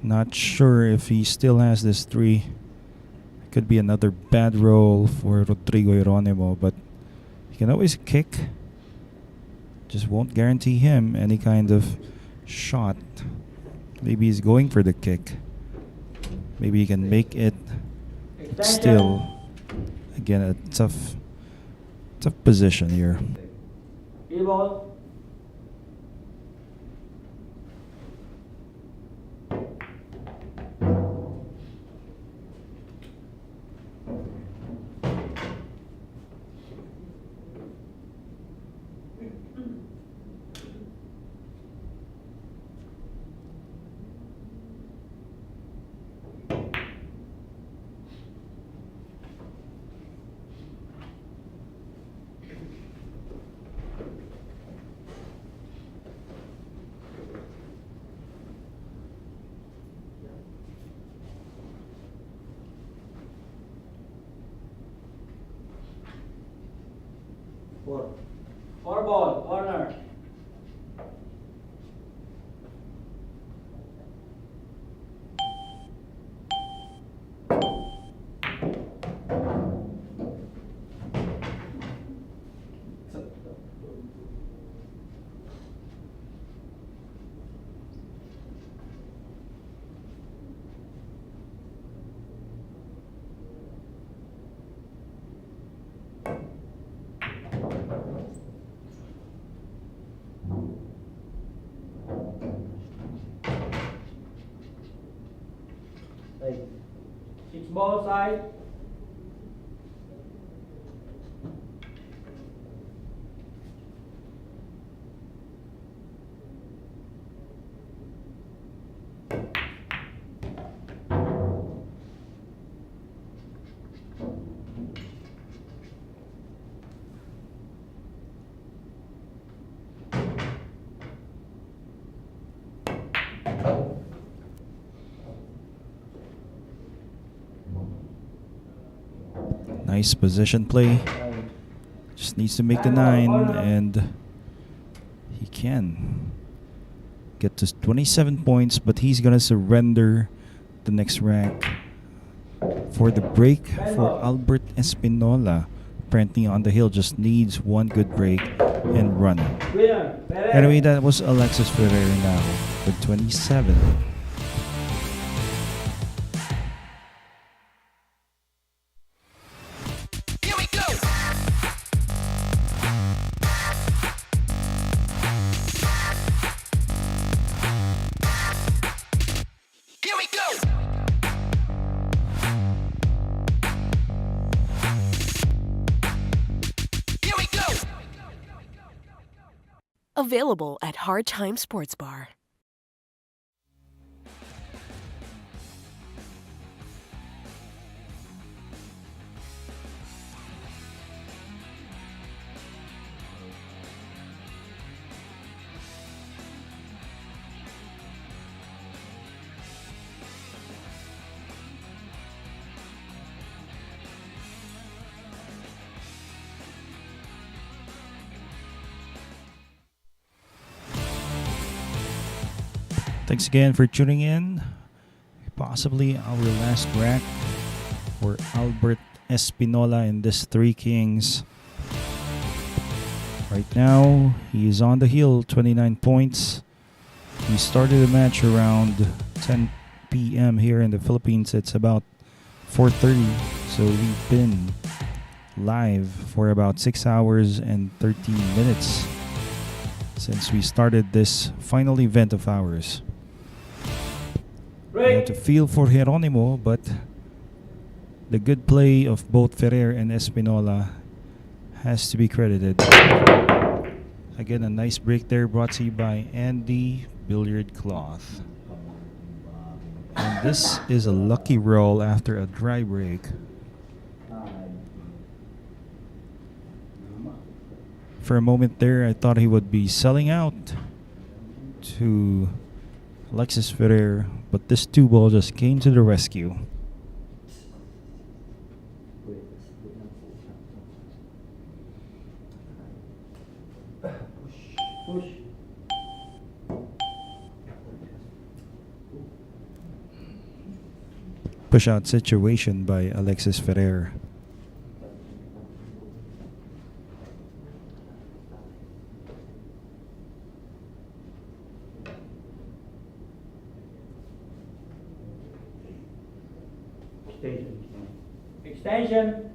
Not sure if he still has this 3. Could be another bad roll for Rodrigo Geronimo, but he can always kick. Just won't guarantee him any kind of shot. Maybe he's going for the kick. Maybe he can make it. Still, again, a tough position here. E-ball. Four. Four ball, corner. Six ball side. Nice position play. Just needs to make the 9, and he can get to 27 points, but he's gonna surrender the next rack for the break for Albert Espinola. Apparently on the hill, just needs one good break and run. Winner, Ferrer. Anyway, that was Alexis Ferrer now with 27. Here we go. Here we go. Here we go. Available at Hard Time Sports Bar. Thanks again for tuning in. Possibly our last rack for Albert Espinola in this Three Kings. Right now, he is on the hill, 29 points. He started the match around 10 p.m. here in the Philippines. It's about 4:30, so we've been live for about 6 hours and 13 minutes since we started this final event of ours. We have to feel for Geronimo, but the good play of both Ferrer and Espinola has to be credited. Again, a nice break there brought to you by Andy Billiard Cloth. And this is a lucky roll after a dry break. For a moment there, I thought he would be selling out to Alexis Ferrer, but this 2-ball just came to the rescue. Push. Push out situation by Alexis Ferrer. Extension.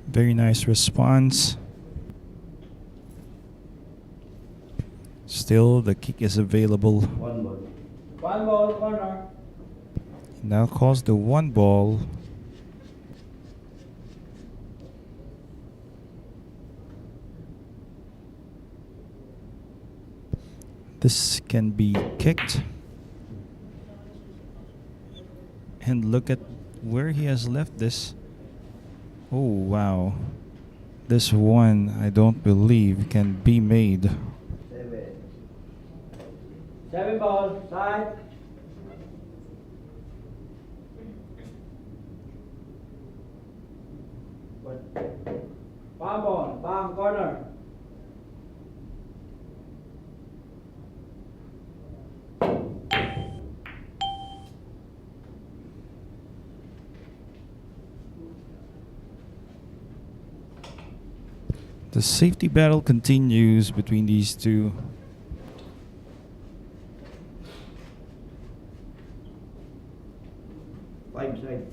Very nice response. Still, the kick is available. One ball. One ball, corner. Now calls the 1 ball. This can be kicked. And look at where he has left this. Oh, wow. This one, I don't believe, can be made. 7 ball, side. Palm ball, palm corner. The safety battle continues between these two. Five side.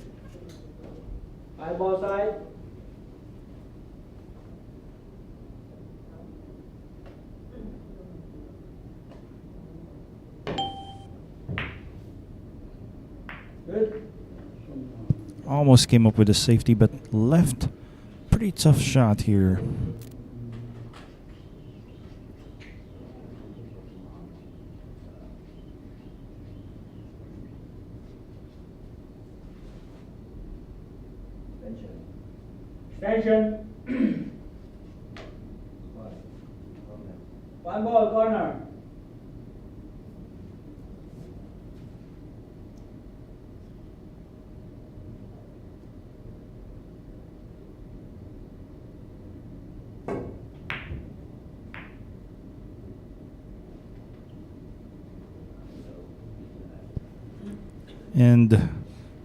5 ball side. Good. Almost came up with a safety, but left. Pretty tough shot here. Extension. 1 ball corner. And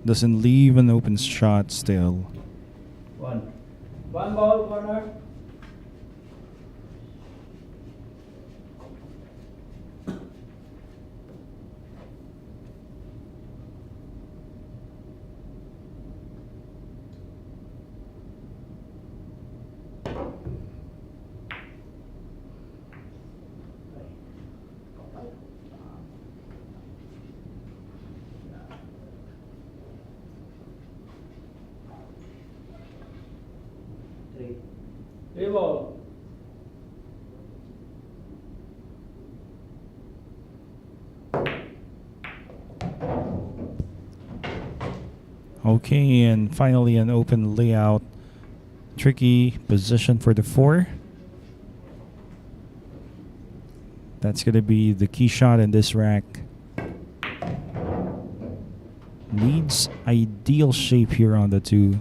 doesn't leave an open shot still. 1 ball corner. Three ball. Okay, and finally an open layout. Tricky position for the 4. That's going to be the key shot in this rack. Needs ideal shape here on the 2.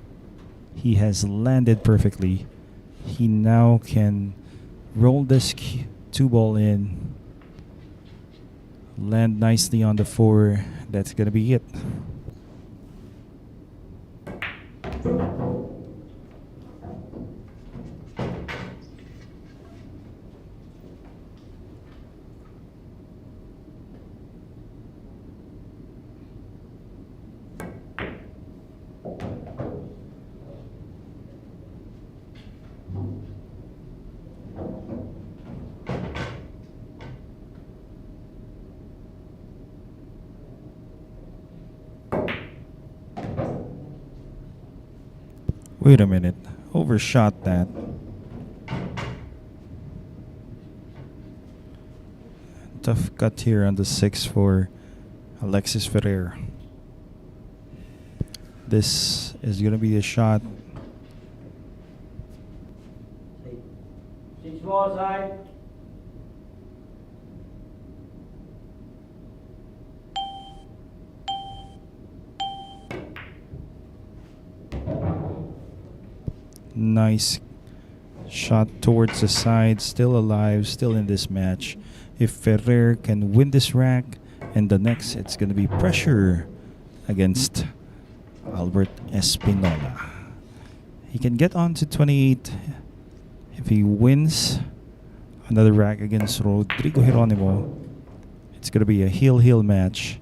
He has landed perfectly. He now can roll this 2 ball in. Land nicely on the 4. That's going to be it. Wait a minute. Overshot that. Tough cut here on the 6 for Alexis Ferrer. This is going to be a shot. 6 ball side. Nice shot towards the side. Still alive, still in this match. If Ferrer can win this rack and the next, it's going to be pressure against Albert Espinola. He can get on to 28 if he wins another rack against Rodrigo Geronimo. It's going to be a heel match.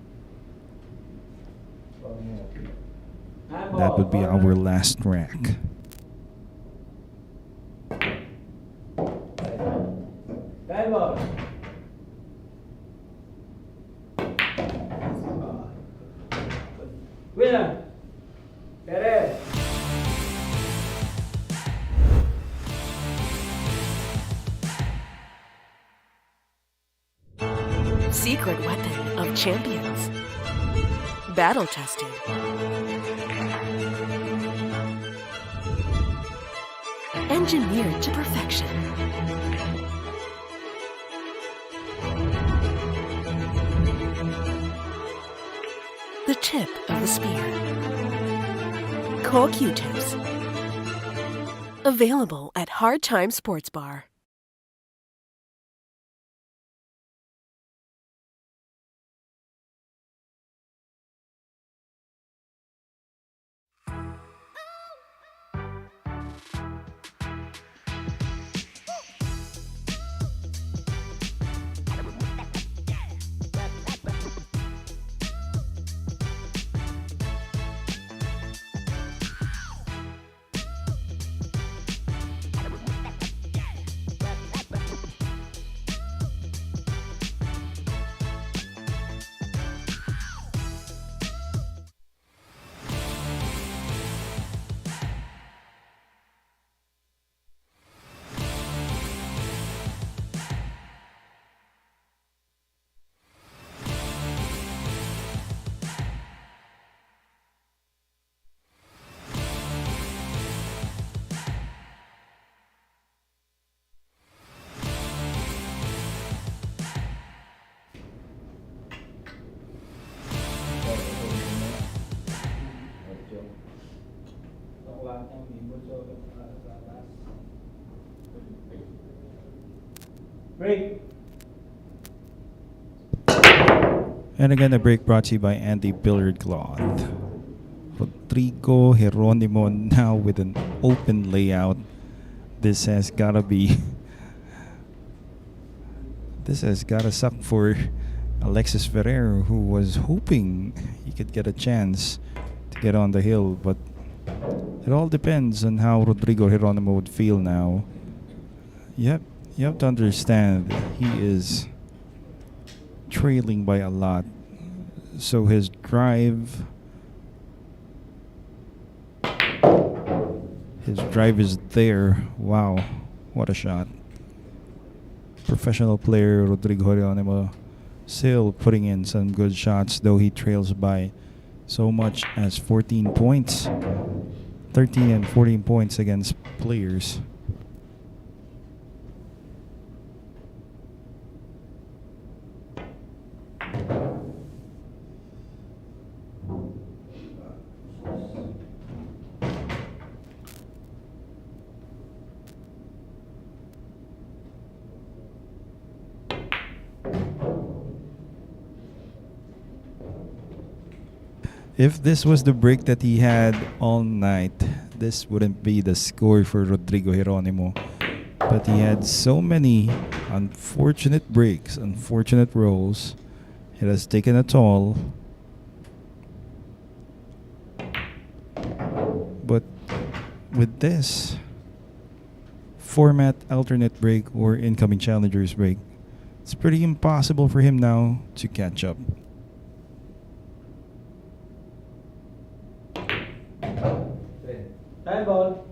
That would be our last rack. Secret weapon of champions. Battle tested. Engineered to perfection. The tip of the spear. Q-tips. Available at Hard Time Sports Bar. Break. And again, a break brought to you by Andy Billiard Cloth. Rodrigo, Geronimo now with an open layout. This has gotta be. This has gotta suck for Alexis Ferrer, who was hoping he could get a chance to get on the hill, but it all depends on how Rodrigo Geronimo would feel now. You have to understand he is trailing by a lot, so his drive is there. Wow, what a shot. Professional player Rodrigo Geronimo still putting in some good shots, though he trails by so much as 14 points. 13 and 14 points against players. If this was the break that he had all night, this wouldn't be the score for Rodrigo Geronimo. But he had so many unfortunate breaks, unfortunate rolls. It has taken a toll. But with this format alternate break or incoming challengers break, it's pretty impossible for him now to catch up. Time ball.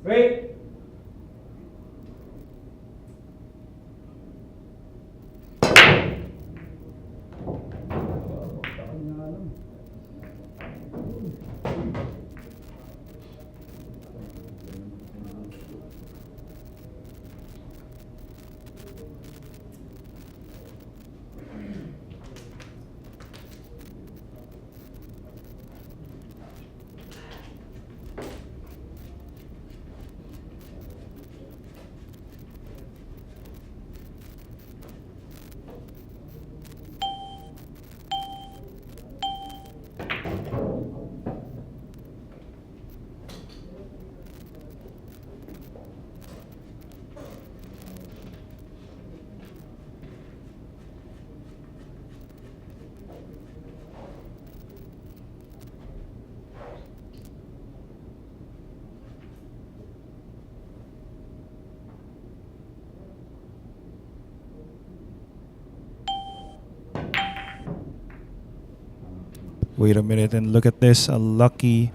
Break. Wait a minute and look at this. A lucky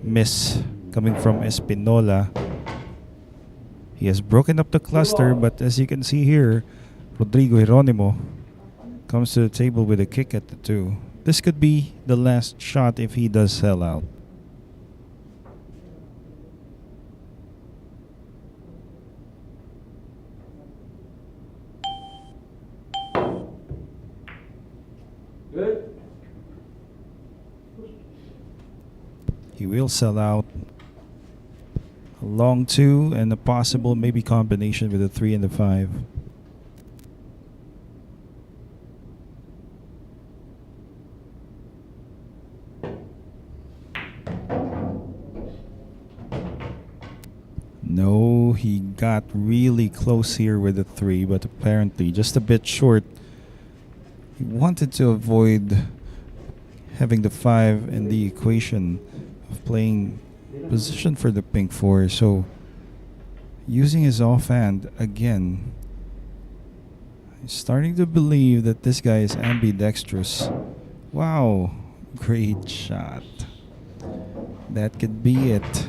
miss coming from Espinola. He has broken up the cluster, but as you can see here, Rodrigo Geronimo comes to the table with a kick at the 2. This could be the last shot if he does sell out. Good. He will sell out a long 2 and a possible maybe combination with a 3 and a 5. No, he got really close here with the 3, but apparently just a bit short. He wanted to avoid having the 5 in the equation of playing position for the pink 4, so using his offhand again. I'm starting to believe that this guy is ambidextrous. Wow, great shot. That could be it.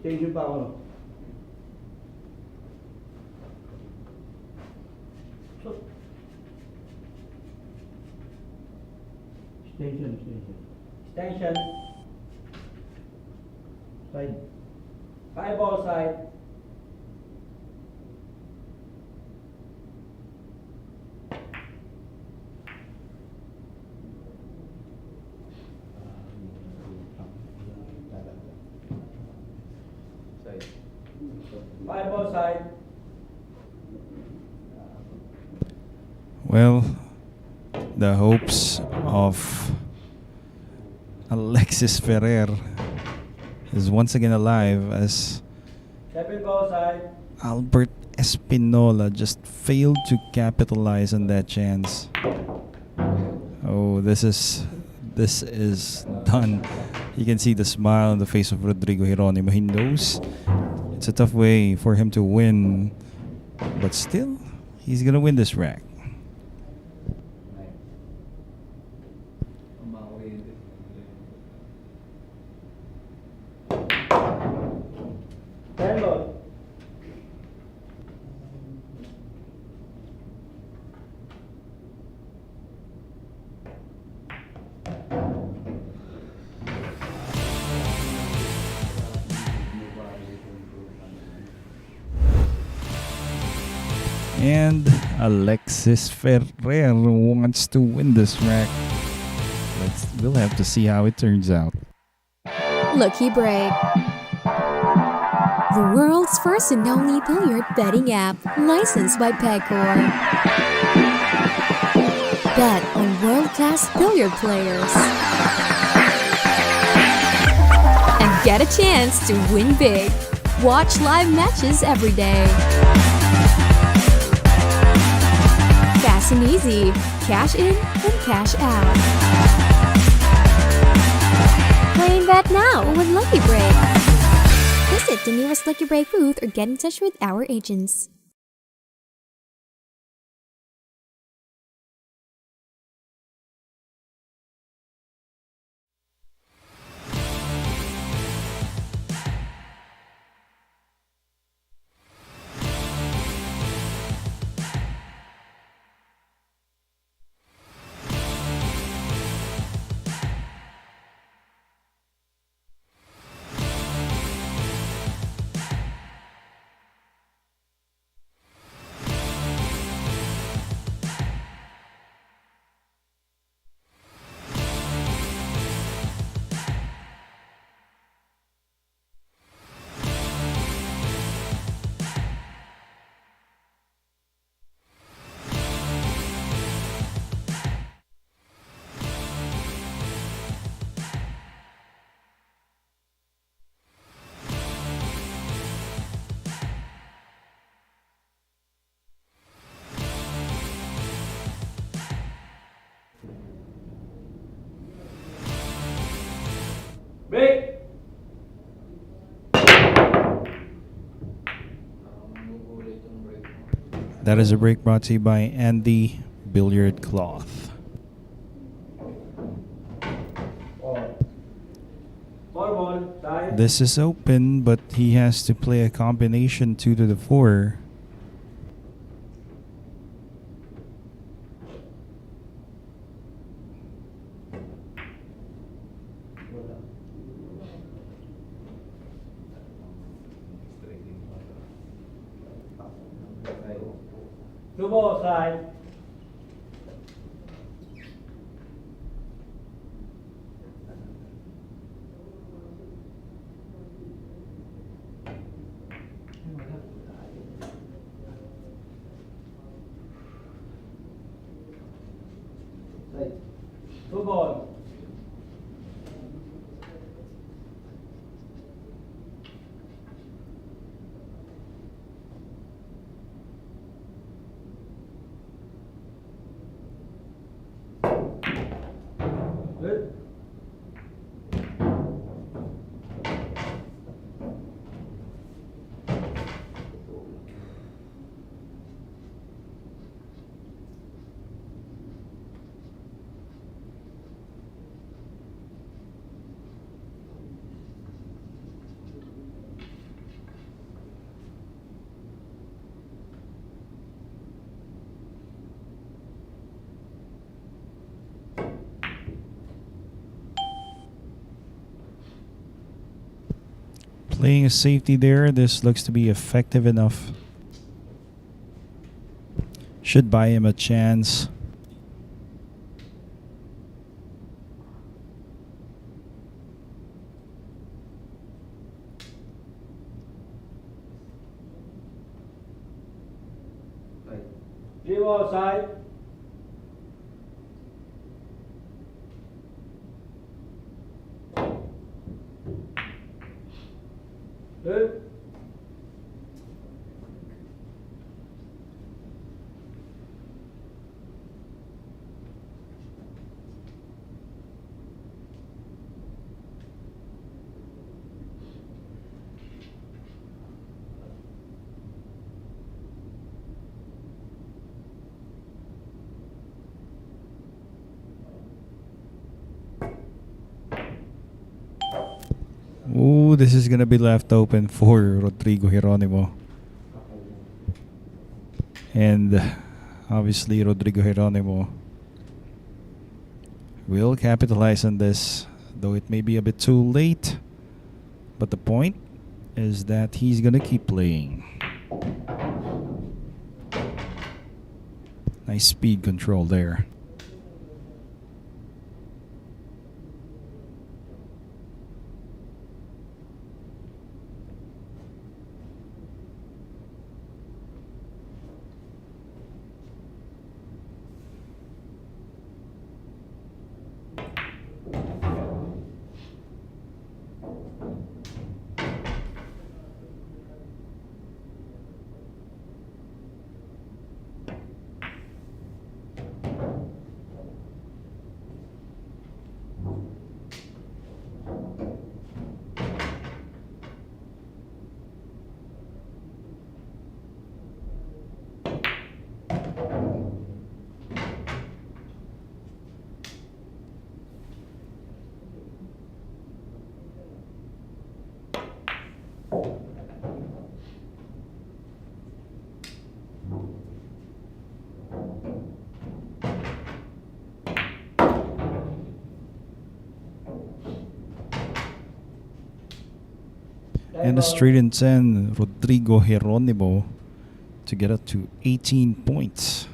Extension pa ako. Extension. Side. 5 ball side. Well, the hopes of Alexis Ferrer is once again alive as 7 ball side. Albert Espinola just failed to capitalize on that chance. Oh, this is done. You can see the smile on the face of Rodrigo Geronimo. He knows it's a tough way for him to win, but still, he's gonna win this rack. And Alexis Ferrer wants to win this rack. We'll have to see how it turns out. Lucky Break. The world's first and only billiard betting app, licensed by Pegcor. Bet on world-class billiard players. And get a chance to win big. Watch live matches every day. Nice and easy. Cash in and cash out. Playing that now with Lucky Break. Visit the nearest Lucky Break booth or get in touch with our agents. Break! That is a break brought to you by Andy Billiard Cloth. Ball, time. This is open, but he has to play a combination 2 to the 4. Two balls, side. Two balls. Good. Playing a safety there. This looks to be effective enough. Should buy him a chance. Three balls, side. Good. Ooh, this is gonna be left open for Rodrigo Geronimo. And obviously Rodrigo Geronimo will capitalize on this, though it may be a bit too late. But the point is that he's gonna keep playing. Nice speed control there. And a straight and 10, Rodrigo Geronimo to get up to 18 points.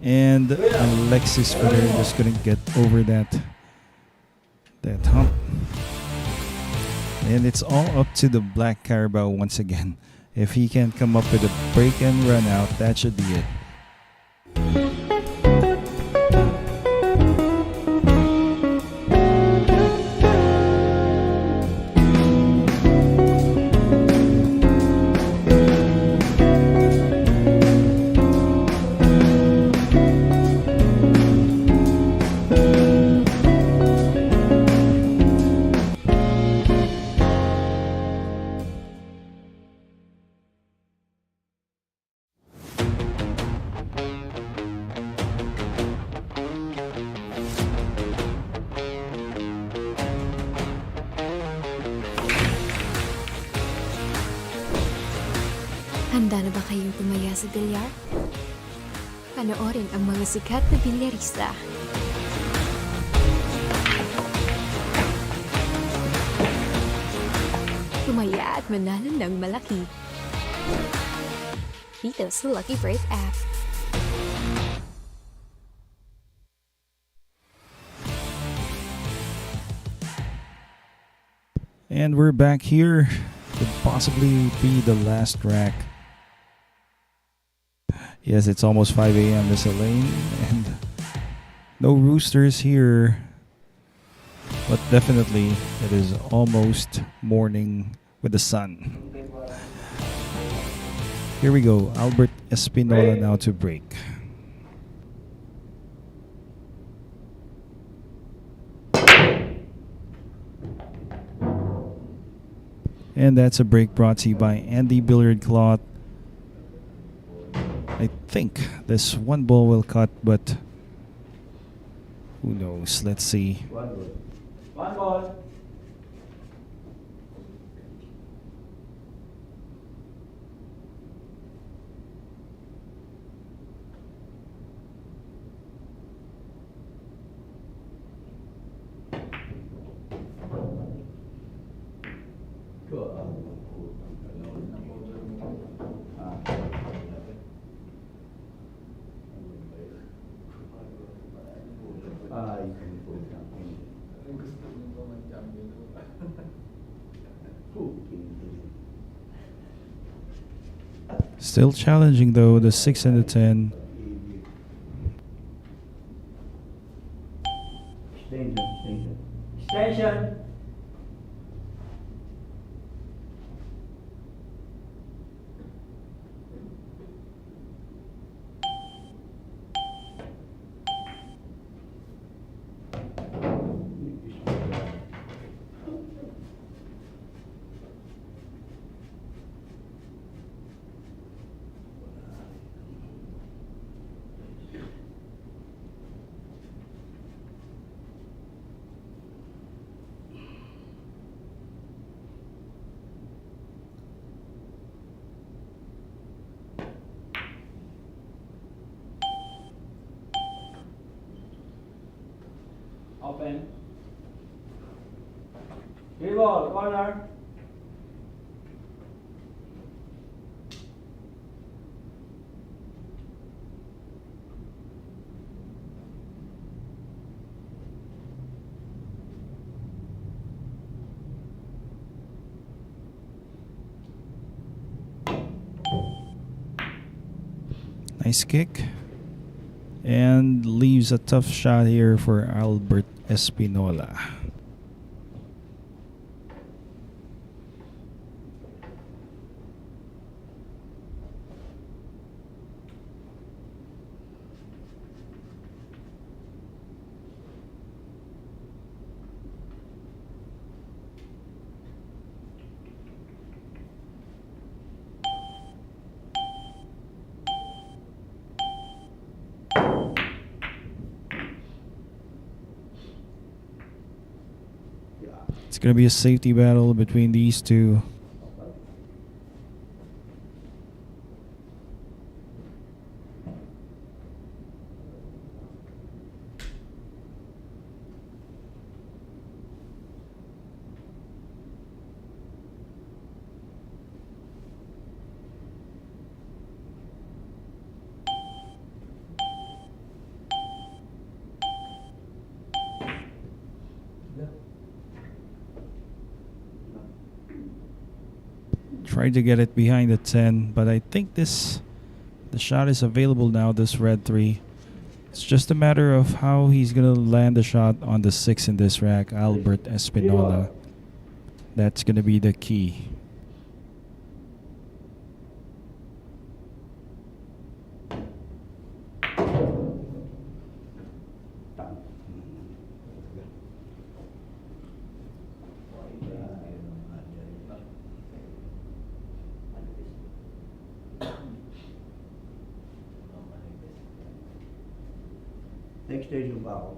And Alexis Ferrer just couldn't get over that hump. And it's all up to the Black Carabao once again. If he can come up with a break and run out, that should be it. Handa na ba kayong tumaya sa bilyar? Panoorin ang mga sikat na bilyarista. Tumaya at manalo ng malaki. Dito sa Lucky Break app. And we're back here. Could possibly be the last rack. Yes, it's almost 5 a.m. Miss Elaine, and no roosters here. But definitely, it is almost morning with the sun. Here we go. Albert Espinola now to break. And that's a break brought to you by Andy Billiard Cloth. I think this one ball will cut, but who knows? Let's see. One ball. Still challenging though, the 6 and the 10. Extension. Open. Give ball, corner. Nice kick. And leaves a tough shot here for Albert Espinola. It's going to be a safety battle between these two. Tried to get it behind the 10, but I think the shot is available now, this red 3. It's just a matter of how he's going to land the shot on the 6 in this rack, Albert Espinola. That's going to be the key. Next station ba ako?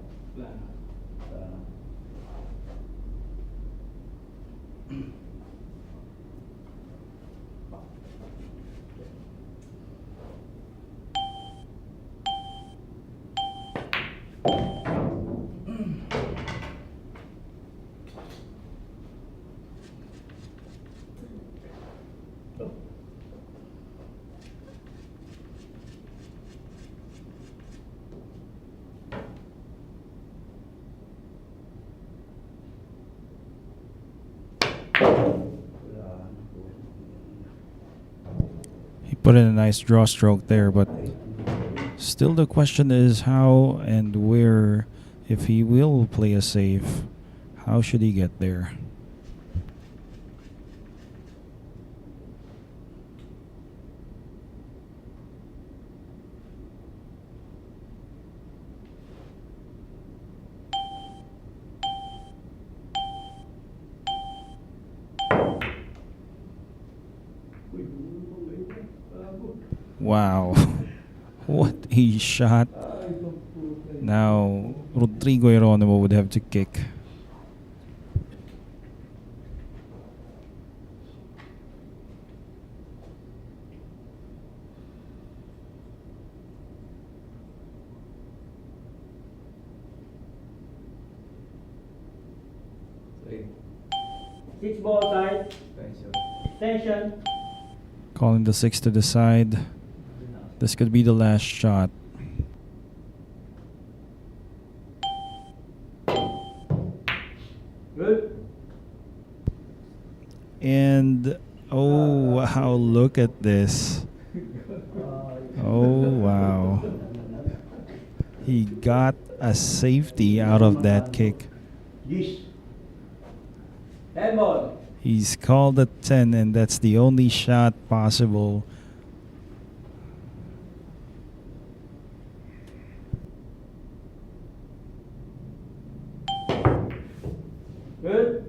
Put in a nice draw stroke there, but still the question is how and where, if he will play a save, how should he get there? Wow, what a shot. Now, Rodrigo Geronimo would have to kick. Six ball side. Extension. Calling the 6 to the side. This could be the last shot. Good. And oh wow, look at this. Oh wow. He got a safety out of that kick. Yes. 10 ball. He's called a 10, and that's the only shot possible. Good.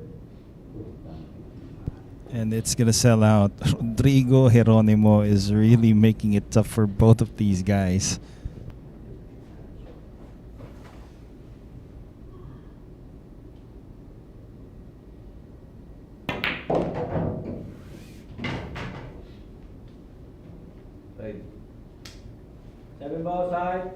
And it's gonna sell out. Rodrigo Geronimo is really making it tough for both of these guys. Seven ball side.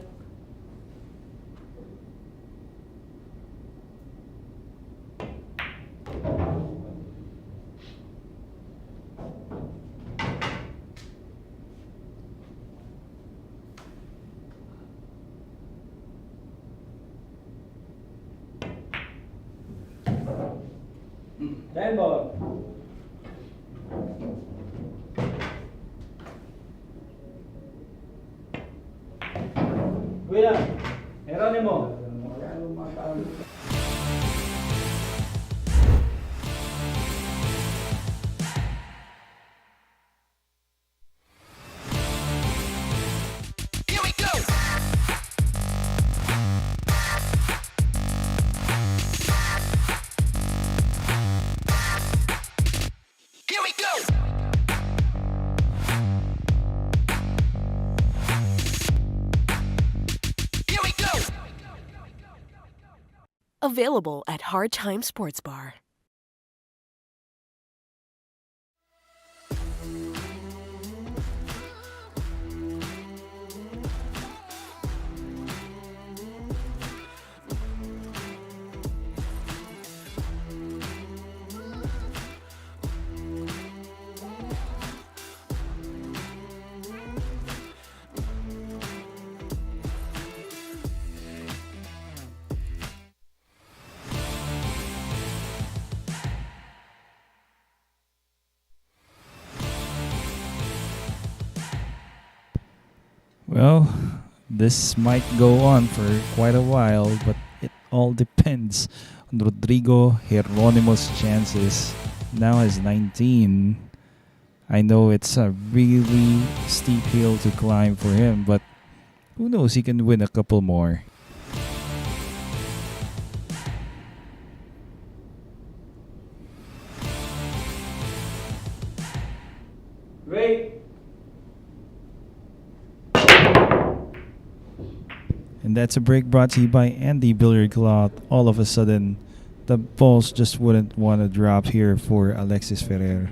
Ten ball. Cuida, Geronimo. Here we go. Here we go. Here we go. Available at Hard Time Sports Bar. Well, this might go on for quite a while, but it all depends on Rodrigo Geronimo's chances. Now has 19. I know it's a really steep hill to climb for him, but who knows, he can win a couple more. Wait. And that's a break brought to you by Andy Billiard Cloth. All of a sudden, the balls just wouldn't want to drop here for Alexis Ferrer.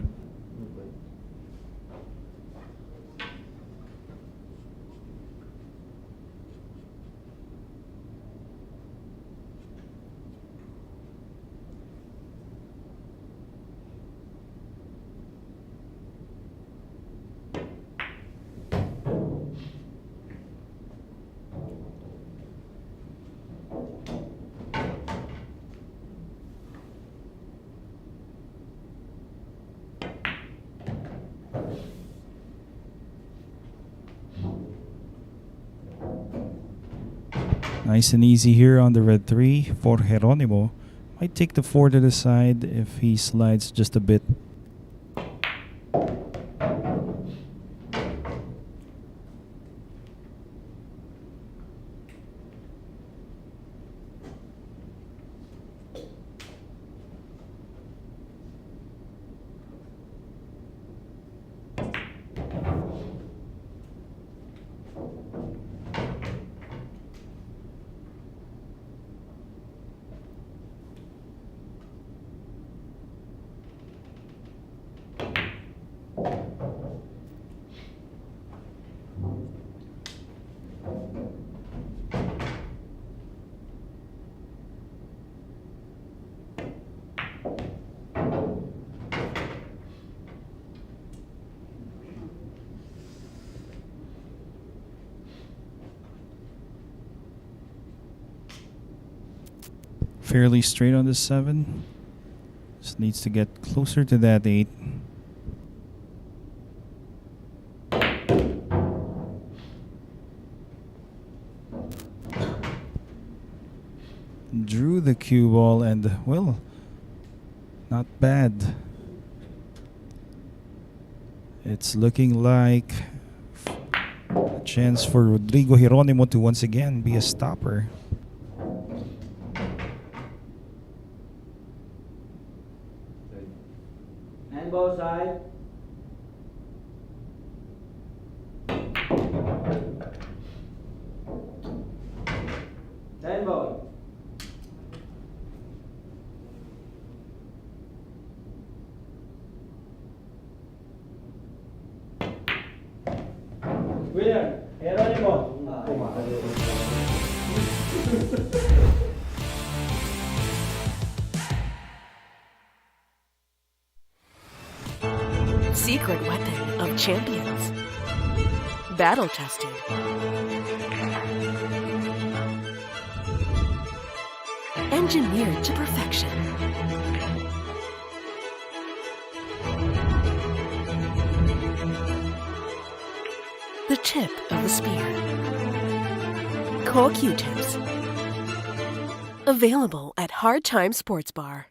Nice and easy here on the red 3 for Geronimo. Might take the 4 to the side if he slides just a bit. Fairly straight on the 7. Just needs to get closer to that 8. Drew the cue ball and, well, not bad. It's looking like a chance for Rodrigo Geronimo to once again be a stopper. Handball side. Handball. Winner, Geronimo. Secret weapon of champions. Battle tested. Engineered to perfection. The tip of the spear. CoQ-Tips. Available at Hard Time Sports Bar.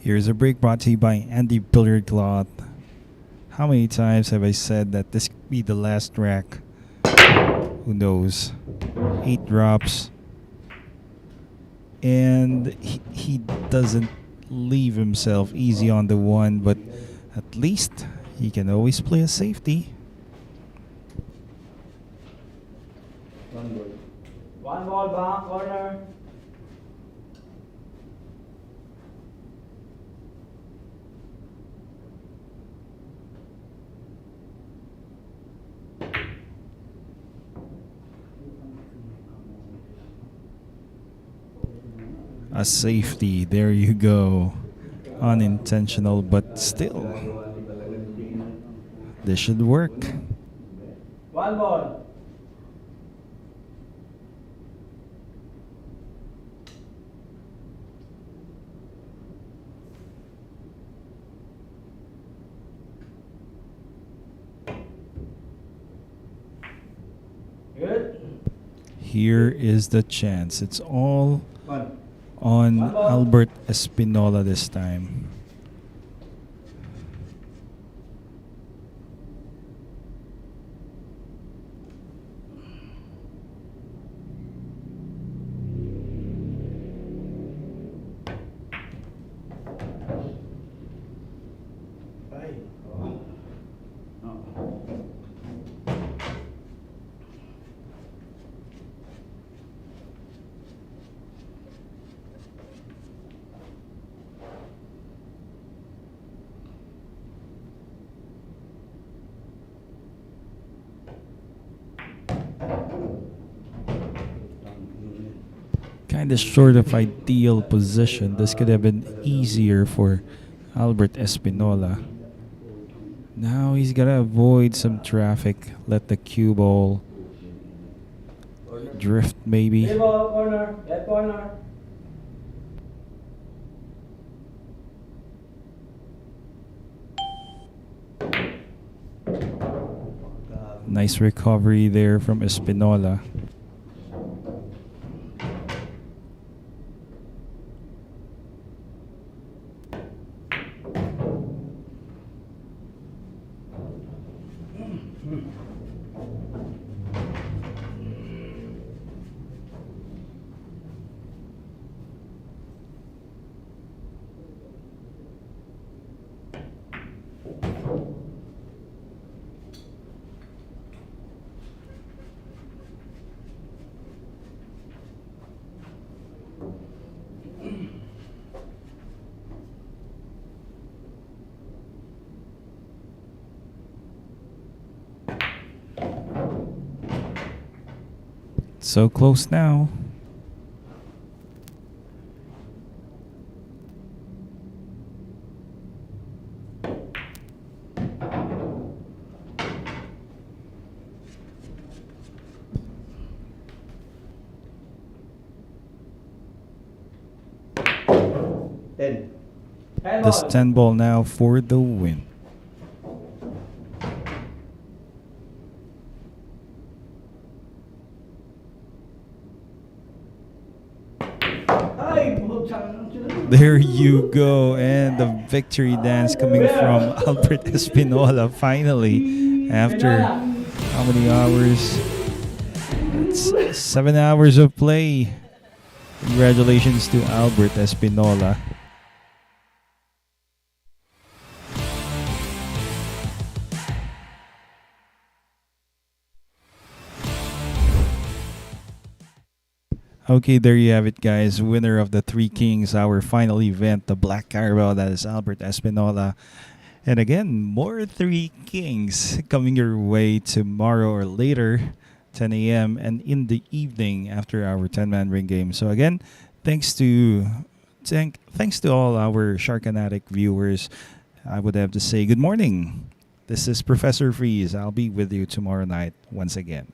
Here's a break brought to you by Andy Billiard Cloth. How many times have I said that this could be the last rack? Who knows? 8 drops. And he doesn't leave himself easy on the one, but at least he can always play a safety. One ball back, corner. A safety, there you go. Unintentional, but still. This should work. One ball. Good. Here is the chance. It's all One. on Albert Espinola this time. Kind of short of ideal position. This could have been easier for Albert Espinola. Now he's gotta avoid some traffic. Let the cue ball drift maybe. Three ball, corner, left corner. Nice recovery there from Espinola. So close now. Ten. This 10 ball now for the win. There you go, and the victory dance coming from Albert Espinola finally after how many hours? It's 7 hours of play. Congratulations to Albert Espinola. Okay, there you have it, guys. Winner of the Three Kings, our final event, the Black Carabao. That is Albert Espinola. And again, more Three Kings coming your way tomorrow or later, 10 a.m. and in the evening after our 10-man ring game. So again, thanks to all our Sharkanatic viewers. I would have to say good morning. This is Professor Freeze. I'll be with you tomorrow night once again.